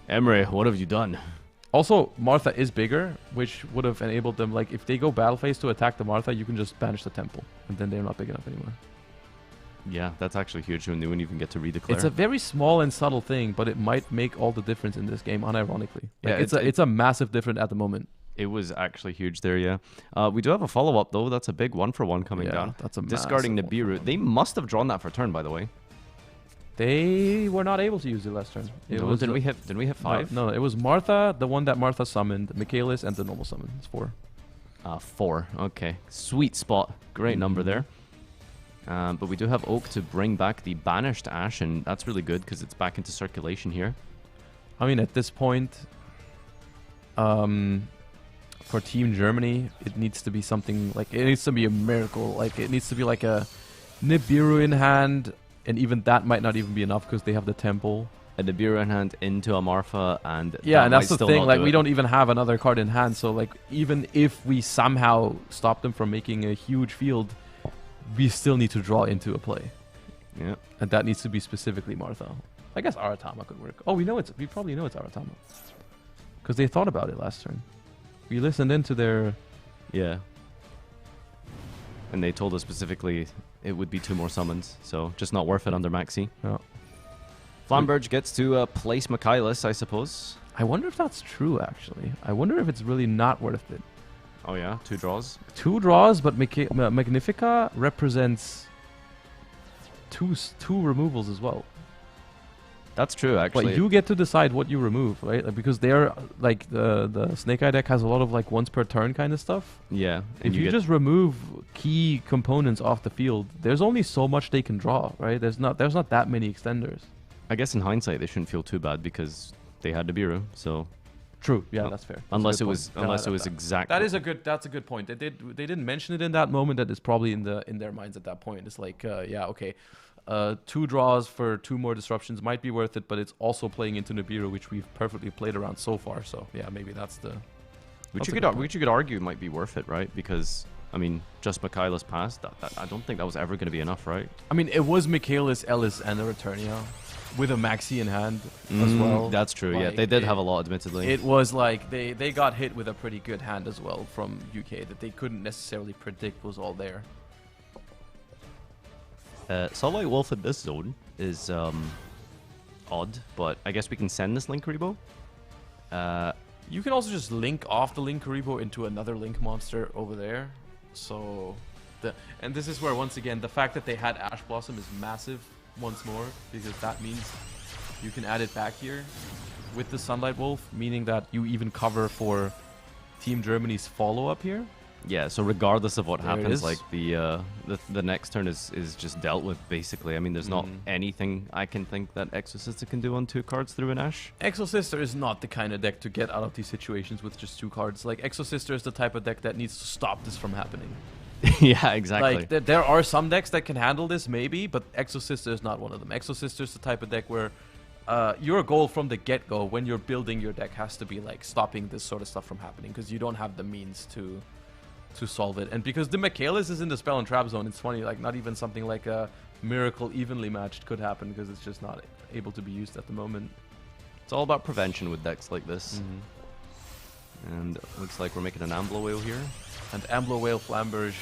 Emre, what have you done? Also, Martha is bigger, which would have enabled them, like, if they go battle phase to attack the Martha, you can just banish the temple, and then they're not big enough anymore. Yeah, that's actually huge when they wouldn't even get to redeclare. It's a very small and subtle thing, but it might make all the difference in this game, unironically. Like, Yeah, it's a massive difference at the moment. It was actually huge there, yeah. We do have a follow-up, though. That's a big 1-for-1 coming Yeah, down. that's a Discarding massive Nibiru. They must have drawn that for turn, by the way. They were not able to use it last turn. Didn't we hit 5? No, it was Martha, the one that Martha summoned, Michaelis, and the normal summon. It's 4. 4. Okay. Sweet spot. Great number there. But we do have Oak to bring back the banished Ash, and that's really good because it's back into circulation here. I mean, at this point, for Team Germany, it needs to be something like, it needs to be a miracle. Like, it needs to be like a Nibiru in hand, and even that might not even be enough because they have the temple. A Nibiru in hand into a Marfa, and yeah, that and that's might the still thing. not Like, do we it. don't even have another card in hand. So, like, even if we somehow stop them from making a huge field, we still need to draw into a play. Yeah, and that needs to be specifically Martha. I guess Aratama could work. Oh, we probably know it's Aratama because they thought about it last turn. We listened into their... Yeah. And they told us specifically it would be 2 more summons, so just not worth it under Maxi. Yeah. Flamberge gets to place Michaelis, I suppose. I wonder if that's true, actually. I wonder if it's really not worth it. Oh yeah, 2 draws? 2 draws, but Magnifica represents two removals as well. That's true, actually. But you get to decide what you remove, right? Like, because they're like the Snake Eye deck has a lot of like once per turn kind of stuff. Yeah. If you just remove key components off the field, there's only so much they can draw, right? There's not that many extenders. I guess in hindsight they shouldn't feel too bad because they had Nibiru, so. True. Yeah, that's fair. Unless it was exact. That's a good point. They didn't mention it in that moment. That is probably in their minds at that point. It's like yeah, okay. 2 draws for 2 more disruptions might be worth it, but it's also playing into Nibiru, which we've perfectly played around so far. So yeah, maybe that's the. Which you could argue might be worth it, right? Because I mean, just Michaelis passed. That I don't think that was ever going to be enough, right? I mean, it was Michaelis, Ellis, and a Returnia with a Maxi in hand as well. That's true. Like, yeah, they did have a lot, admittedly. It was like they got hit with a pretty good hand as well from UK that they couldn't necessarily predict was all there. Sunlight Wolf in this zone is odd, but I guess we can send this Link Karibo. You can also just link off the Link Karibo into another Link monster over there. So, and this is where, once again, the fact that they had Ash Blossom is massive once more, because that means you can add it back here with the Sunlight Wolf, meaning that you even cover for Team Germany's follow-up here. Yeah, so regardless of what There it happens, is. like the next turn is just dealt with, basically. I mean, there's not anything I can think that Exorcista can do on 2 cards through an Ash. Exosister is not the kind of deck to get out of these situations with just 2 cards. Like, Exosister is the type of deck that needs to stop this from happening. Yeah, exactly. Like, there are some decks that can handle this, maybe, but Exosister is not one of them. Exosister is the type of deck where your goal from the get-go when you're building your deck has to be, like, stopping this sort of stuff from happening, because you don't have the means to solve it. And because the Michaelis is in the spell and trap zone, it's funny, like, not even something like a Miracle evenly matched could happen, because it's just not able to be used at the moment. It's all about prevention with decks like this. And looks like we're making an Ambler Whale here. And Ambler Whale Flamberge,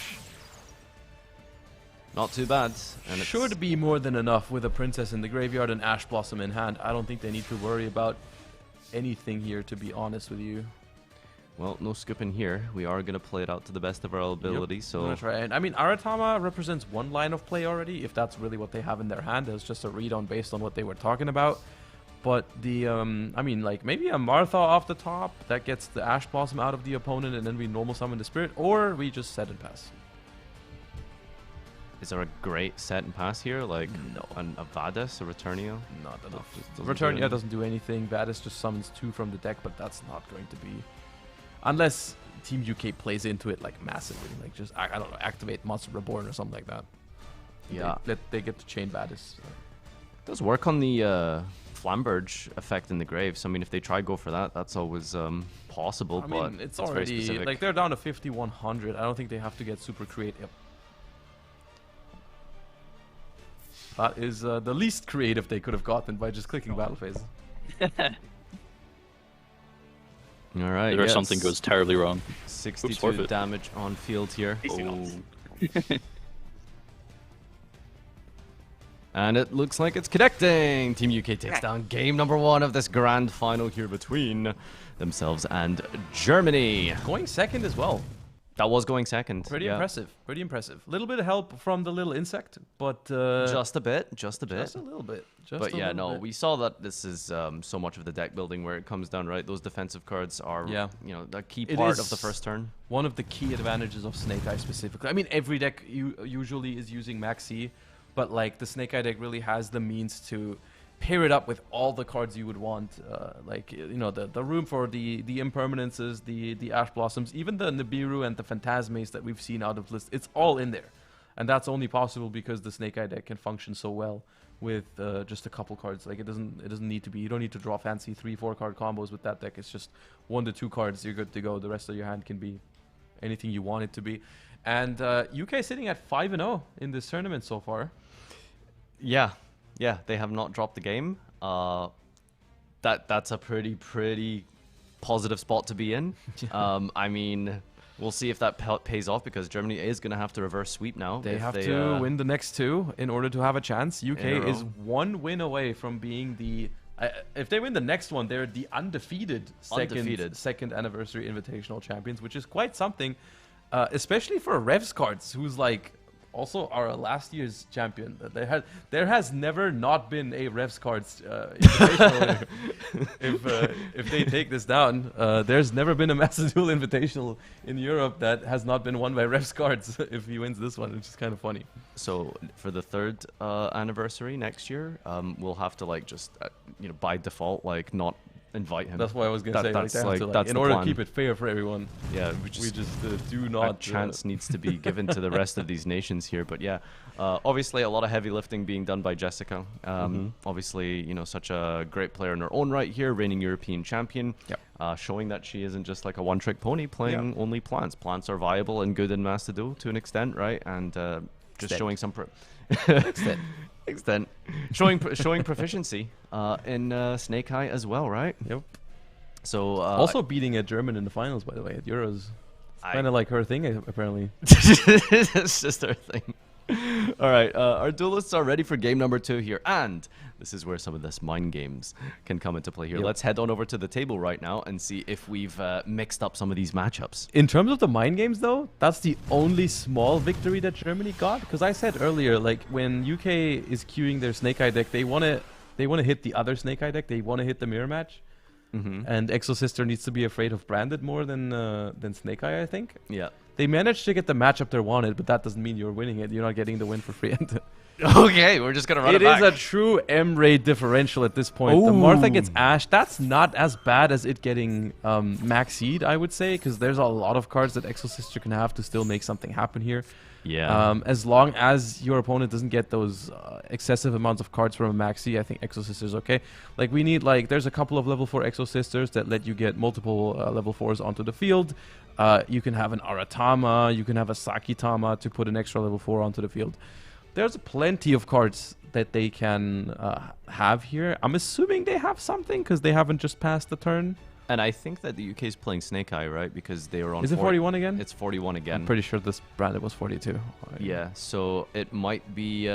not too bad. And should be more than enough with a Princess in the graveyard and Ash Blossom in hand. I don't think they need to worry about anything here, to be honest with you. Well, no scooping here. We are going to play it out to the best of our ability. So That's right. And I mean, Aratama represents 1 line of play already, if that's really what they have in their hand. It's just a read-on based on what they were talking about. But the, I mean, like, maybe a Martha off the top that gets the Ash Blossom out of the opponent, and then we normal summon the Spirit, or we just set and pass. is there a great set and pass here? Like a Vadis, a Returnia? Not enough. Doesn't Returnia doesn't do anything. Vadis just summons 2 from the deck, but that's not going to be... Unless Team UK plays into it, like, massively. Like, just, I don't know, activate Monster Reborn or something like that. Yeah. They get to chain Vadis. Does work on the Flamberge effect in the graves. I mean, if they try go for that, that's always possible. I but mean, it's very already... specific. Like, they're down to 5,100. I don't think they have to get super creative. That is the least creative they could have gotten by just clicking battle phase. All right. Or something goes terribly wrong. 62 damage on field here. Oh. And it looks like it's connecting. Team UK takes down game number 1 of this grand final here between themselves and Germany. Going second as well. That was going second. Pretty impressive. Pretty impressive. A little bit of help from the little insect, but just a bit. Just a bit. Just a little bit. But yeah, no, we saw that this is so much of the deck building where it comes down, right? Those defensive cards are, you know, the key part of the first turn. One of the key advantages of Snake Eye specifically. I mean, every deck usually is using Maxi, but like the Snake Eye deck really has the means to pair it up with all the cards you would want, like, you know, the room for the impermanences, the Ash Blossoms, even the Nibiru and the Phantasmes that we've seen out of list. It's all in there, and that's only possible because the Snake Eye deck can function so well with just a couple cards. Like it doesn't need to be. You don't need to draw fancy 3-4 card combos with that deck. It's just 1 to 2 cards. You're good to go. The rest of your hand can be anything you want it to be. And UK sitting at 5-0 in this tournament so far. Yeah, they have not dropped the game. That's a pretty positive spot to be in. I mean, we'll see if that pays off because Germany is going to have to reverse sweep now. They have to win the next 2 in order to have a chance. UK is 1 win away from being the... if they win the next one, they're the undefeated second anniversary invitational champions, which is quite something, especially for Revs cards, who's like also our last year's champion. There has never not been a Revs cards invitational. If they take this down, there's never been a Master Duel invitational in Europe that has not been won by Revs cards. If he wins this one, which is kind of funny. So for the 3rd anniversary next year, we'll have to like just you know, by default, like not invite him. That's what I was gonna say. That's in order to keep it fair for everyone. Yeah, we just do not. That chance needs to be given to the rest of these nations here. But yeah, obviously a lot of heavy lifting being done by Jessica. Obviously, you know, such a great player in her own right here, reigning European champion. Showing that she isn't just like a one-trick pony playing only plants. Plants are viable and good in Master Duel to an extent, right? And just showing some showing proficiency in Snake Eye as well, right? Yep. So also beating a German in the finals, by the way, at Euros. Kind of like her thing, apparently. It's just her thing. All right, our duelists are ready for game number 2 here, and this is where some of this mind games can come into play here. Let's head on over to the table right now and see if we've mixed up some of these matchups. In terms of the mind games, though, that's the only small victory that Germany got. Because I said earlier, like when UK is queuing their Snake Eye deck, they want to hit the other Snake Eye deck. They want to hit the mirror match. And Exo Sister needs to be afraid of Branded more than Snake Eye, I think. Yeah. They managed to get the matchup they wanted, but that doesn't mean you're winning it. You're not getting the win for free. Okay, we're just going to run it back. It is a true M-Raid differential at this point. The Martha gets Ash. That's not as bad as it getting Maxied, I would say, because there's a lot of cards that Exo Sister can have to still make something happen here. Yeah. As long as your opponent doesn't get those excessive amounts of cards from a Maxi, I think Exo Sister is okay. Like, we need, like, there's a couple of level 4 Exo Sisters that let you get multiple level 4s onto the field. You can have an Aratama, you can have a Sakitama to put an extra level 4 onto the field. There's plenty of cards that they can have here. I'm assuming they have something because they haven't just passed the turn. And I think that the UK is playing Snake Eye, right? Because they were on. Is it 41 again? It's 41 again. I'm pretty sure this Branded was 42. Yeah, so it might be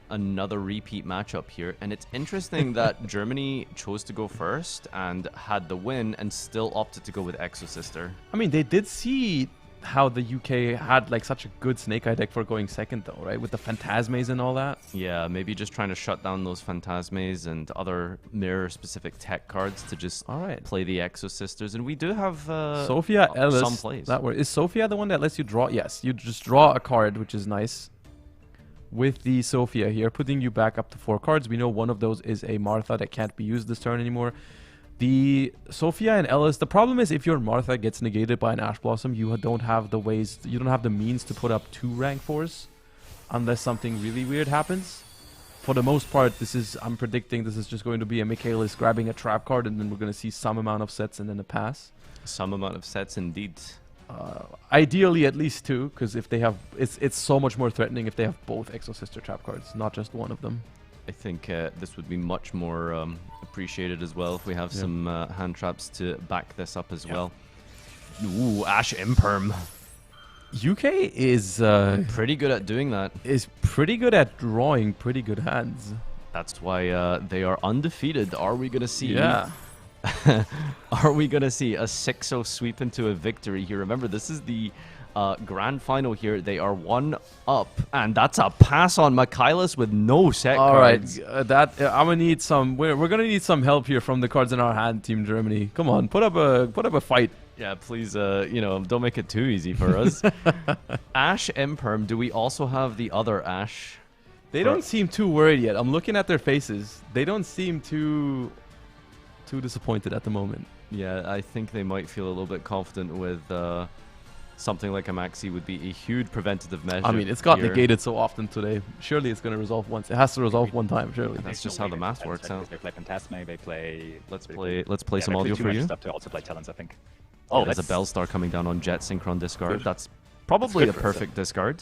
another repeat matchup here. And it's interesting that Germany chose to go first and had the win and still opted to go with Exo Sister. I mean, they did see how the UK had like such a good Snake Eye deck for going second, though, right? With the Phantasmes and all that. Yeah, maybe just trying to shut down those Phantasmes and other mirror-specific tech cards to just play the Exo Sisters. And we do have Sophia Ellis. Some plays. Is Sophia the one that lets you draw? Yes, you just draw a card, which is nice. With the Sophia here, putting you back up to 4 cards. We know one of those is a Martha that can't be used this turn anymore. The Sophia and Ellis, the problem is if your Martha gets negated by an Ash Blossom, you don't have the ways, you don't have the means to put up 2 rank 4s unless something really weird happens. For the most part, I'm predicting this is just going to be a Michaelis grabbing a trap card, and then we're going to see some amount of sets and then a pass. Some amount of sets indeed. Ideally at least 2, because if they have, it's so much more threatening if they have both Exo Sister trap cards, not just one of them. I think this would be much more appreciated as well if we have some hand traps to back this up as well. Ooh, Ash Imperm. UK is pretty good at doing that. Is pretty good at drawing pretty good hands. That's why they are undefeated. Are we gonna see? Yeah. Are we gonna see a 6-0 sweep into a victory here? Remember, this is the grand final here. They are 1 up, and that's a pass on Michaelis with no set cards. All right, I'm gonna need some. We're gonna need some help here from the cards in our hand, Team Germany. Come on, put up a fight. Yeah, please. Don't make it too easy for us. Ash Imperm. Do we also have the other Ash? They don't seem too worried yet. I'm looking at their faces. They don't seem too disappointed at the moment. Yeah, I think they might feel a little bit confident with something like a Maxi would be a huge preventative measure. I mean, it's got here. negated so often today. Surely it's going to resolve once. It has to resolve one time, surely. And that's just how the math works out. They play Phantasme, they play... Let's play some they audio play for too you. much stuff to also play Talents, I think. Oh, there's a Bellstar coming down on Jet Synchron discard. Good. That's probably That's a good for us, perfect discard.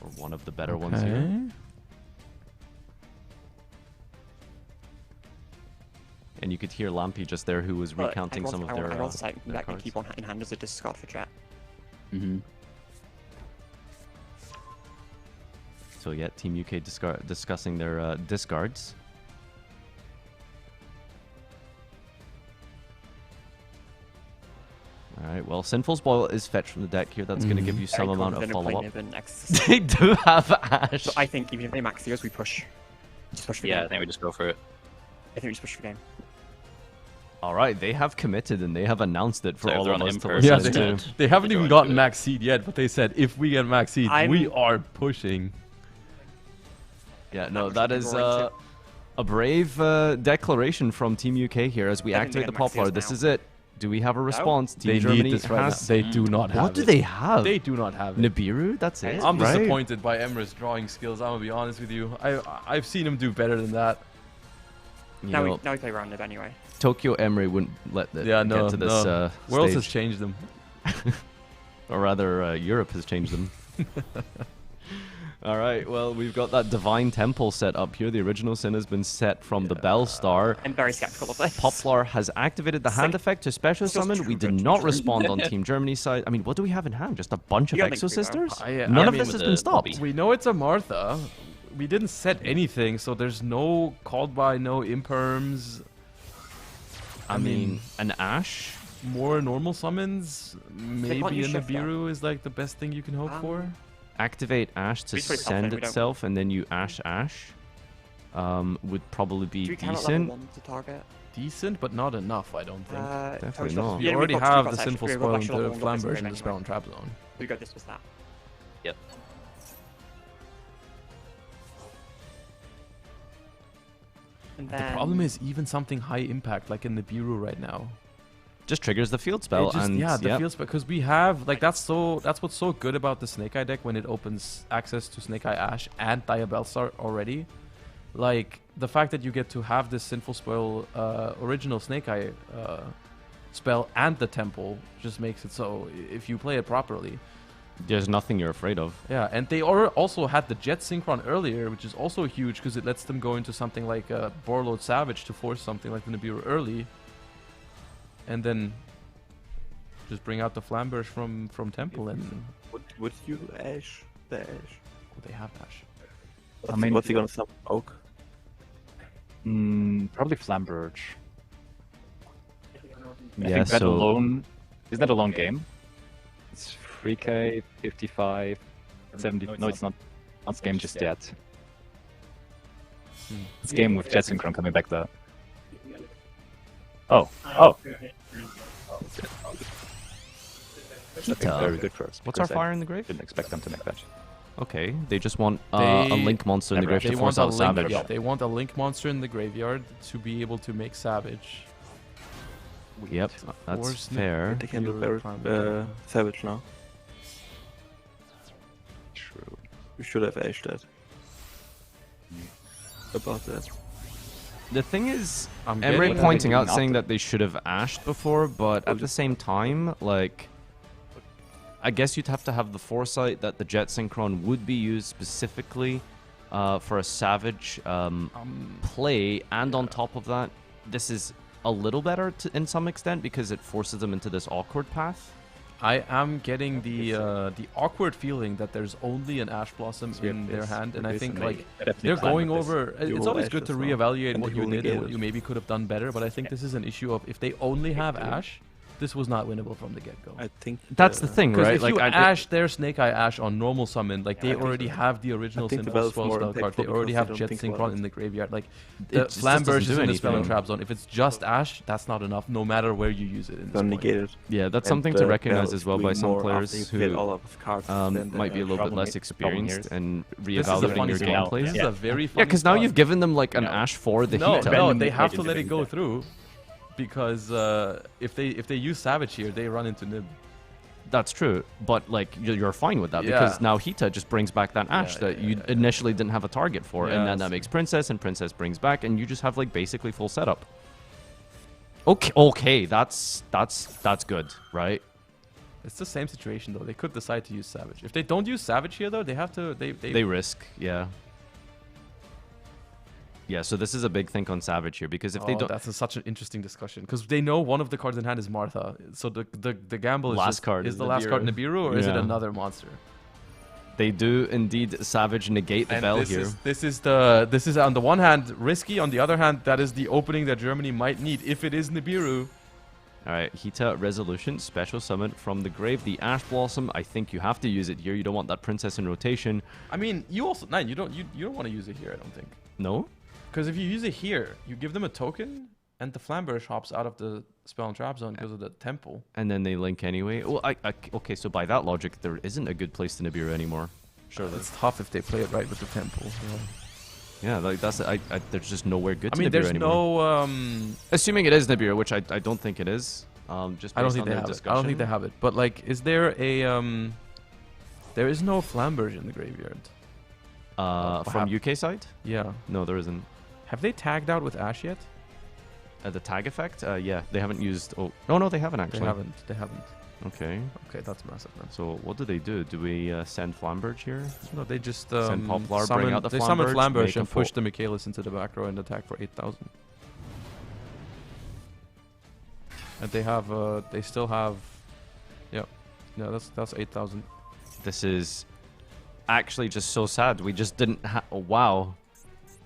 Or one of the better ones here. And you could hear Lampy just there, who was recounting some of their I also like their that can cards. keep on in hand as a discard for Jet. So yeah, Team UK discussing their discards. Alright, well, Sinful Spoil is fetched from the deck here. That's going to give you some amount of follow-up. They do have Ash. So I think even if they max us, we push. Just push for Yeah, game. I think we just go for it. I think we just push for game. Alright, they have committed and they have announced it for So all they're of on us to Imperm. listen Yeah, to. they haven't even gotten max seed yet, but they said if we get max seed, we are pushing. Yeah, no, that is a brave declaration from Team UK here as we I think they activate the get Maxios Poplar. This now. is it. Do we have a response? Team They Germany need this right has... now. They do not have What do it. they have? They do not have it. Nibiru? That's it? I'm right? disappointed by Emra's drawing skills. I'm gonna be honest with you. I've seen him do better than that. Now we play around it anyway. Tokyo Emery wouldn't let it get to this Worlds has stage. changed them. Or rather, Europe has changed them. All right, well, we've got that Divine Temple set up here. The original sin has been set from the Bellstar. I'm very skeptical of this. Poplar has activated the hand effect to special summon. We did not respond on Team Germany's side. I mean, what do we have in hand? Just a bunch of Exo Sisters? None of this has been stopped. We know it's a Martha. We didn't set anything, so there's no called by, no imperms. I mean, an Ash? More normal summons? Maybe you a shift Nibiru is like the best thing you can hope for. Activate Ash to It's pretty send confident we don't- itself, and then you Ash. Would probably be Do we count at level decent. 1 to target? Decent, but not enough, I don't think. Definitely not. You Yeah, already we've got have two the cards, Sinful actually. Spoil We've and got the level Flam one, version, the anyway. Spell and Trap Zone. We got this was that. Yep. And The then problem is even something high impact, like in the Bureau right now. Just triggers the field spell, It just- and yeah, the field spell, because we have like that's what's so good about the Snake Eye deck when it opens access to Snake Eye Ash and Diabellstar already. Like the fact that you get to have this Sinful Spoil original Snake Eye spell and the Temple just makes it so if you play it properly. There's nothing you're afraid of. Yeah, and they also had the Jet Synchron earlier, which is also huge because it lets them go into something like Borload Savage to force something like the Nibiru early. And then just bring out the Flamberge from Temple and... Would you Ash the Ash? Would they have Ash? What's he gonna summon? Oak? Probably Flamberge. I Yeah, think that so- alone... Isn't that a long game? It's 3k, 55, 70... No, it's not. Not this game just yet. It's game with Jet Synchron coming back there. Oh. Kita. Very good first. What's our fire in the grave? Didn't expect them to make that. Okay, they just want a Link monster in the grave to force out Savage. Yeah, they want a Link monster in the graveyard to be able to make Savage. Yep, that's Force fair. They can do Savage now. True. We should have Ash that. About that. The thing is, I'm Emery getting- pointing out Not saying the- that they should have ashed before, but at the same time, like, I guess you'd have to have the foresight that the Jet Synchron would be used specifically for a Savage play, and on top of that, this is a little better in some extent because it forces them into this awkward path. I am getting the awkward feeling that there's only an Ash Blossom in their hand, and I think like they're going over. It's always good to reevaluate what you did and what you maybe could have done better, but I think this is an issue of if they only have Ash, this was not winnable from the get-go. I think that's the thing, right? If like you Ash their Snake Eye Ash on normal summon, like they already have the original Sinful Swell spell card. They already have Jet Synchron in the graveyard. Like the Flamberge is in the spell and trap zone. If it's just Ash, that's not enough. No matter where you use it. Negated. Yeah, that's something to recognize as well by some players who might be a little bit less experienced and reevaluating your gameplay. This is a very yeah, because now you've given them like an Ash for the Hita. No, they have to let it go through. Because if they use Savage here, they run into Nib. That's true, but like you're fine with that because now Hita just brings back that Ash that you initially didn't have a target for, and then that makes Princess, and Princess brings back, and you just have like basically full setup. Okay, that's good, right? It's the same situation though. They could decide to use Savage. If they don't use Savage here though, they have to. They risk, yeah. Yeah, so this is a big thing on Savage here because if they don't, that's such an interesting discussion because they know one of the cards in hand is Martha. So the gamble is the last card Nibiru, or is it another monster? They do indeed Savage negate the Bell here. This is on the one hand risky, on the other hand that is the opening that Germany might need if it is Nibiru. All right, Hita Resolution, special summon from the grave, the Ash Blossom. I think you have to use it here. You don't want that Princess in rotation. I mean, you also you don't want to use it here. I don't think. No. Because if you use it here, you give them a token, and the Flamberge hops out of the spell and trap zone because of the temple. And then they link anyway. Well, okay, so by that logic, there isn't a good place to Nibiru anymore. Sure, that's tough if they play it right with the temple. Yeah, like that's there's just nowhere good to Nibiru there's anymore. Assuming it is Nibiru, which I don't think it is. Just I don't think they have it. I don't think they have it. But like, is there a there is no Flamberge in the graveyard. From UK side? Yeah. No, there isn't. Have they tagged out with Ash yet? The tag effect? Yeah, they haven't used... Oh, no, they haven't actually. They haven't. Okay. Okay, that's massive then. So what do they do? Do we send Flamberge here? No, they just send Poplar, bring out the Flamberge. They summon Flamberge and push the Michaelis into the back row and attack for 8,000. And they have... they still have... Yeah. Yeah, that's 8,000. This is actually just so sad. We just didn't have... Oh, wow.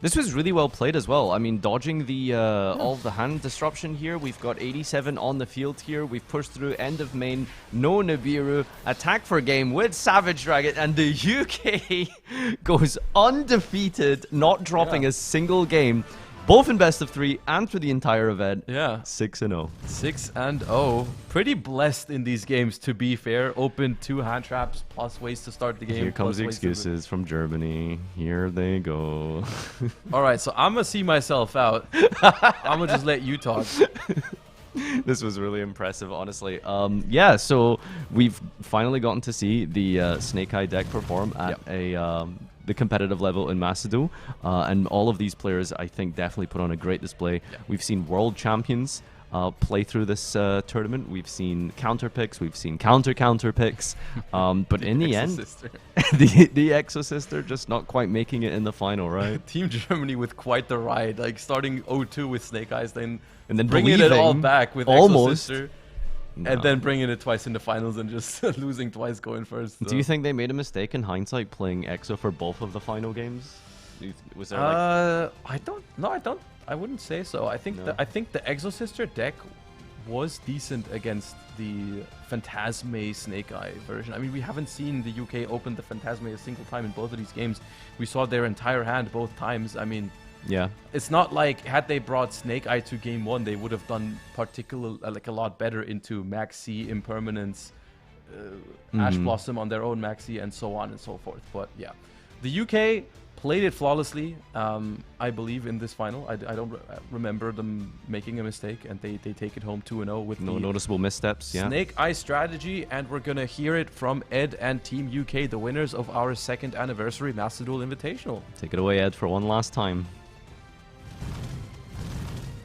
This was really well played as well. I mean, dodging the all the hand disruption here. We've got 87 on the field here. We've pushed through end of main. No Nibiru. Attack for game with Savage Dragon. And the UK goes undefeated, not dropping a single game. Both in best of 3 and for the entire event. Yeah. 6-0. 6-0. Pretty blessed in these games, to be fair. Open 2 hand traps plus ways to start the game. Here comes the excuses from Germany. Here they go. All right, so I'm going to see myself out. I'm going to just let you talk. This was really impressive, honestly. Yeah, so we've finally gotten to see the Snake Eye deck perform at the competitive level in Macedo, and all of these players, I think, definitely put on a great display. We've seen world champions play through this tournament. We've seen counter picks, we've seen counter picks, but in the end, the Exosister just not quite making it in the final, right? Team Germany with quite the ride, like starting 0-2 with Snake Eyes, and then bringing it all back with Exosister. And then bringing it twice in the finals and just losing twice going first. So. Do you think they made a mistake in hindsight playing EXO for both of the final games? Was there I wouldn't say so. I think I think the Exosister deck was decent against the Phantasme Snake Eye version. I mean, we haven't seen the UK open the Phantasme a single time in both of these games. We saw their entire hand both times. I mean, yeah, it's not like had they brought Snake Eye to game 1, they would have done like a lot better into Maxi, Impermanence, Ash Blossom on their own Maxi, and so on and so forth. But yeah, the UK played it flawlessly, I believe, in this final. I don't remember them making a mistake, and they take it home 2-0 with no noticeable missteps. Yeah, Snake Eye strategy, and we're gonna hear it from Ed and Team UK, the winners of our 2nd anniversary Master Duel Invitational. Take it away, Ed, for one last time.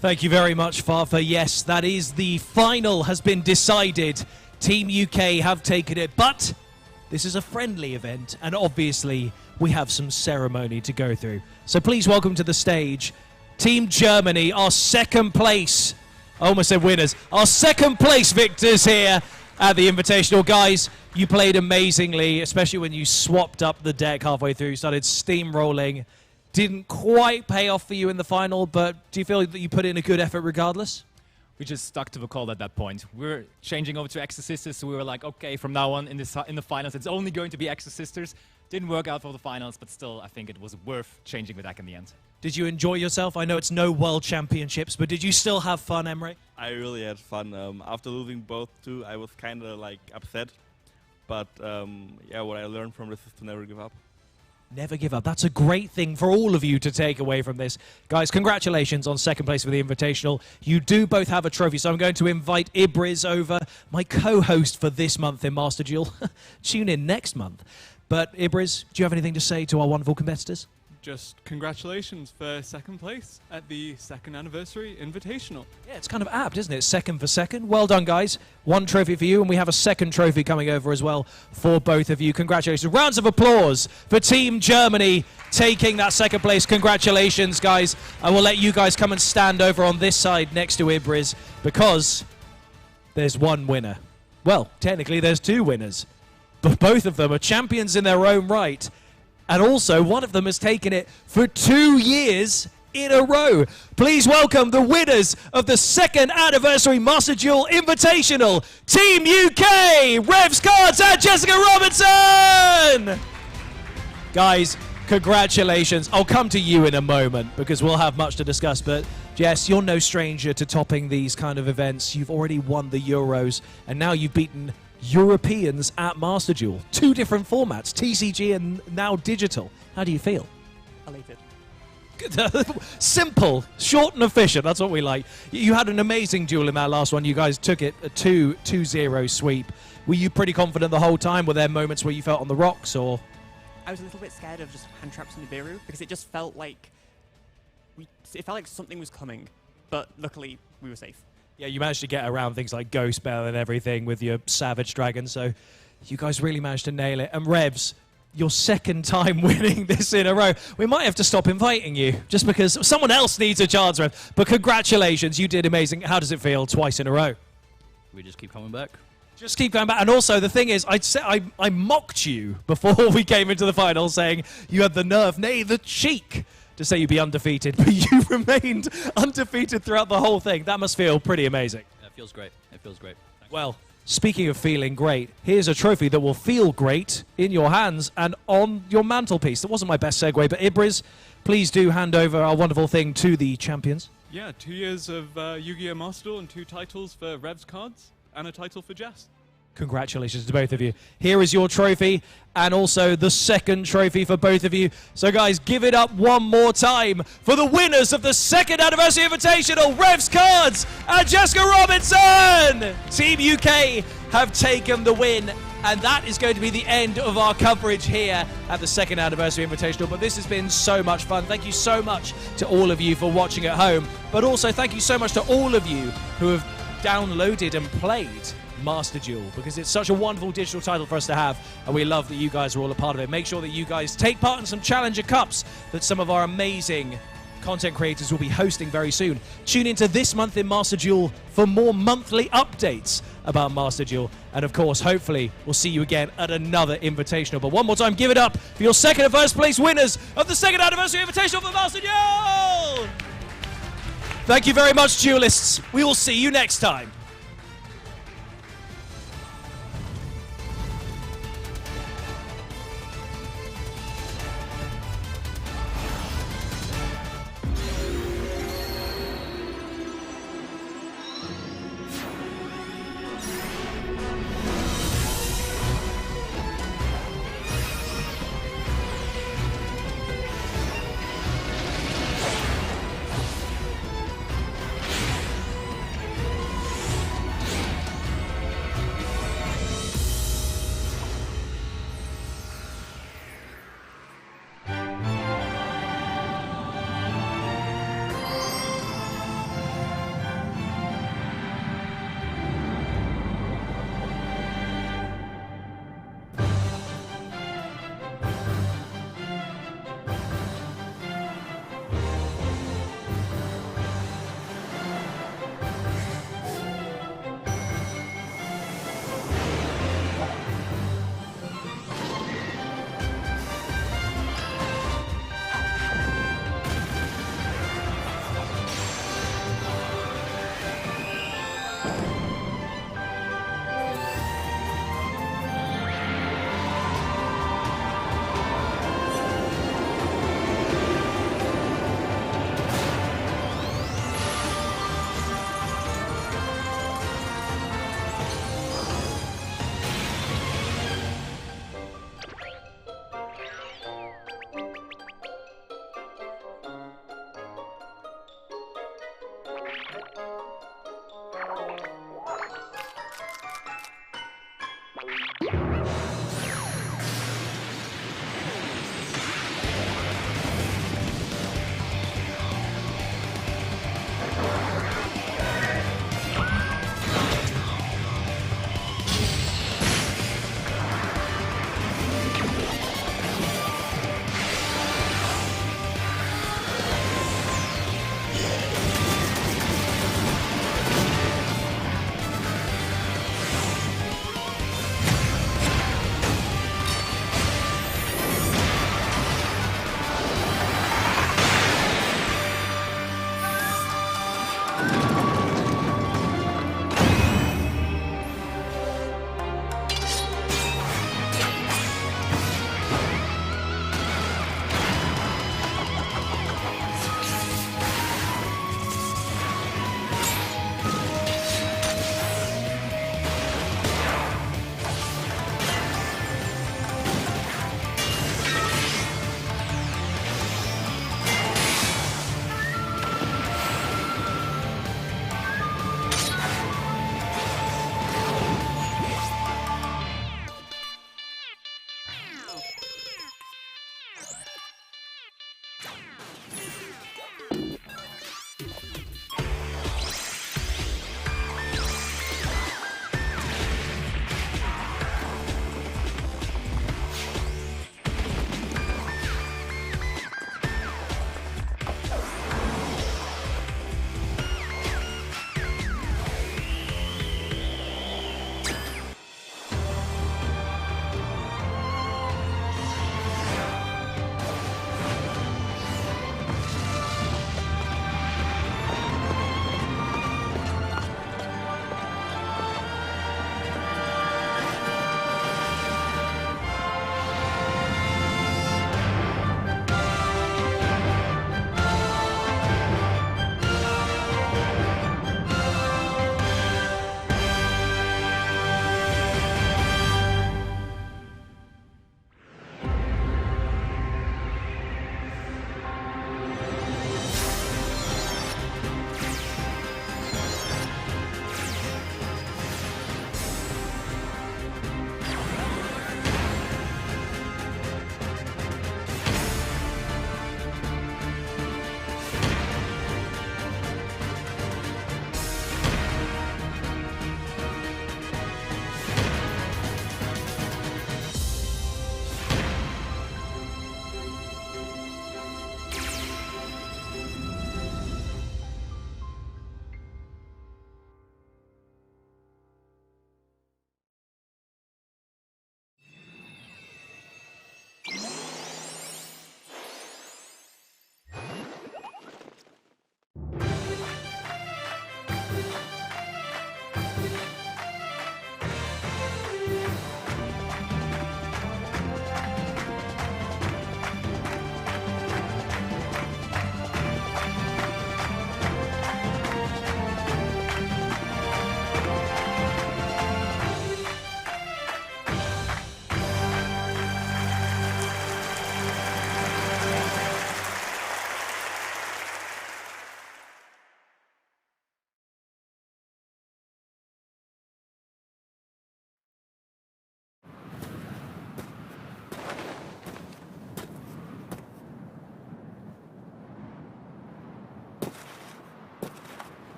Thank you very much, Fafa. Yes, that is the final has been decided. Team UK have taken it, but this is a friendly event, and obviously we have some ceremony to go through. So please welcome to the stage Team Germany, our second place, I almost said winners, our second place victors here at the Invitational. Guys, you played amazingly, especially when you swapped up the deck halfway through, started steamrolling. Didn't quite pay off for you in the final, but do you feel that you put in a good effort regardless? We just stuck to the call at that point. We were changing over to Exorcisters, so we were like, okay, from now on in the finals, it's only going to be Exorcisters. Didn't work out for the finals, but still, I think it was worth changing the deck in the end. Did you enjoy yourself? I know it's no World Championships, but did you still have fun, Emre? I really had fun. After losing both two, I was kind of like upset. But yeah, what I learned from this is to never give up. Never give up. That's a great thing for all of you to take away from this. Guys, congratulations on second place for the Invitational. You do both have a trophy, so I'm going to invite Ibriz over, my co-host for this month in Master Duel. Tune in next month. But Ibriz, do you have anything to say to our wonderful competitors? Just congratulations for second place at the second anniversary Invitational. Yeah, it's kind of apt, isn't it? Second for second. Well done, guys. One trophy for you, and we have a second trophy coming over as well for both of you. Congratulations. Rounds of applause for Team Germany taking that second place. Congratulations, guys. I will let you guys come and stand over on this side next to Ibriz because there's one winner. Well, technically there's two winners, but both of them are champions in their own right. And also, one of them has taken it for 2 years in a row. Please welcome the winners of the second anniversary Master Duel Invitational, Team UK, Revs Cards and Jessica Robinson! Guys, congratulations. I'll come to you in a moment because we'll have much to discuss, but Jess, you're no stranger to topping these kind of events. You've already won the Euros, and now you've beaten Europeans at Master Duel. 2 different formats, TCG and now digital. How do you feel? Elated. Simple, short and efficient. That's what we like. You had an amazing duel in that last one. You guys took it a 2-0 sweep. Were you pretty confident the whole time? Were there moments where you felt on the rocks, or? I was a little bit scared of just hand traps in Nibiru because it just felt like something was coming, but luckily we were safe. Yeah, you managed to get around things like Ghost Spell and everything with your Savage Dragon, so you guys really managed to nail it. And Revs, your second time winning this in a row. We might have to stop inviting you just because someone else needs a chance, Rev. But congratulations, you did amazing. How does it feel twice in a row? We just keep coming back. Just keep going back. And also, the thing is, I mocked you before we came into the final, saying you had the nerve, nay, the cheek, to say you'd be undefeated, but you remained undefeated throughout the whole thing. That must feel pretty amazing. Yeah, it feels great. It feels great. Thanks. Well, speaking of feeling great, here's a trophy that will feel great in your hands and on your mantelpiece. That wasn't my best segue, but Ibriz, please do hand over our wonderful thing to the champions. Yeah, 2 years of Yu-Gi-Oh! Master Duel and 2 titles for Revs Cards and a title for Jess. Congratulations to both of you. Here is your trophy and also the second trophy for both of you. So guys, give it up one more time for the winners of the second anniversary Invitational, Revs Cards and Jessica Robinson! Team UK have taken the win, and that is going to be the end of our coverage here at the second anniversary Invitational. But this has been so much fun. Thank you so much to all of you for watching at home, but also thank you so much to all of you who have downloaded and played Master Duel, because it's such a wonderful digital title for us to have, and we love that you guys are all a part of it. Make sure that you guys take part in some Challenger Cups that some of our amazing content creators will be hosting very soon. Tune into this month in Master Duel for more monthly updates about Master Duel, and of course, hopefully, we'll see you again at another Invitational. But one more time, give it up for your second and first place winners of the second anniversary Invitational for Master Duel! Thank you very much, duelists. We will see you next time.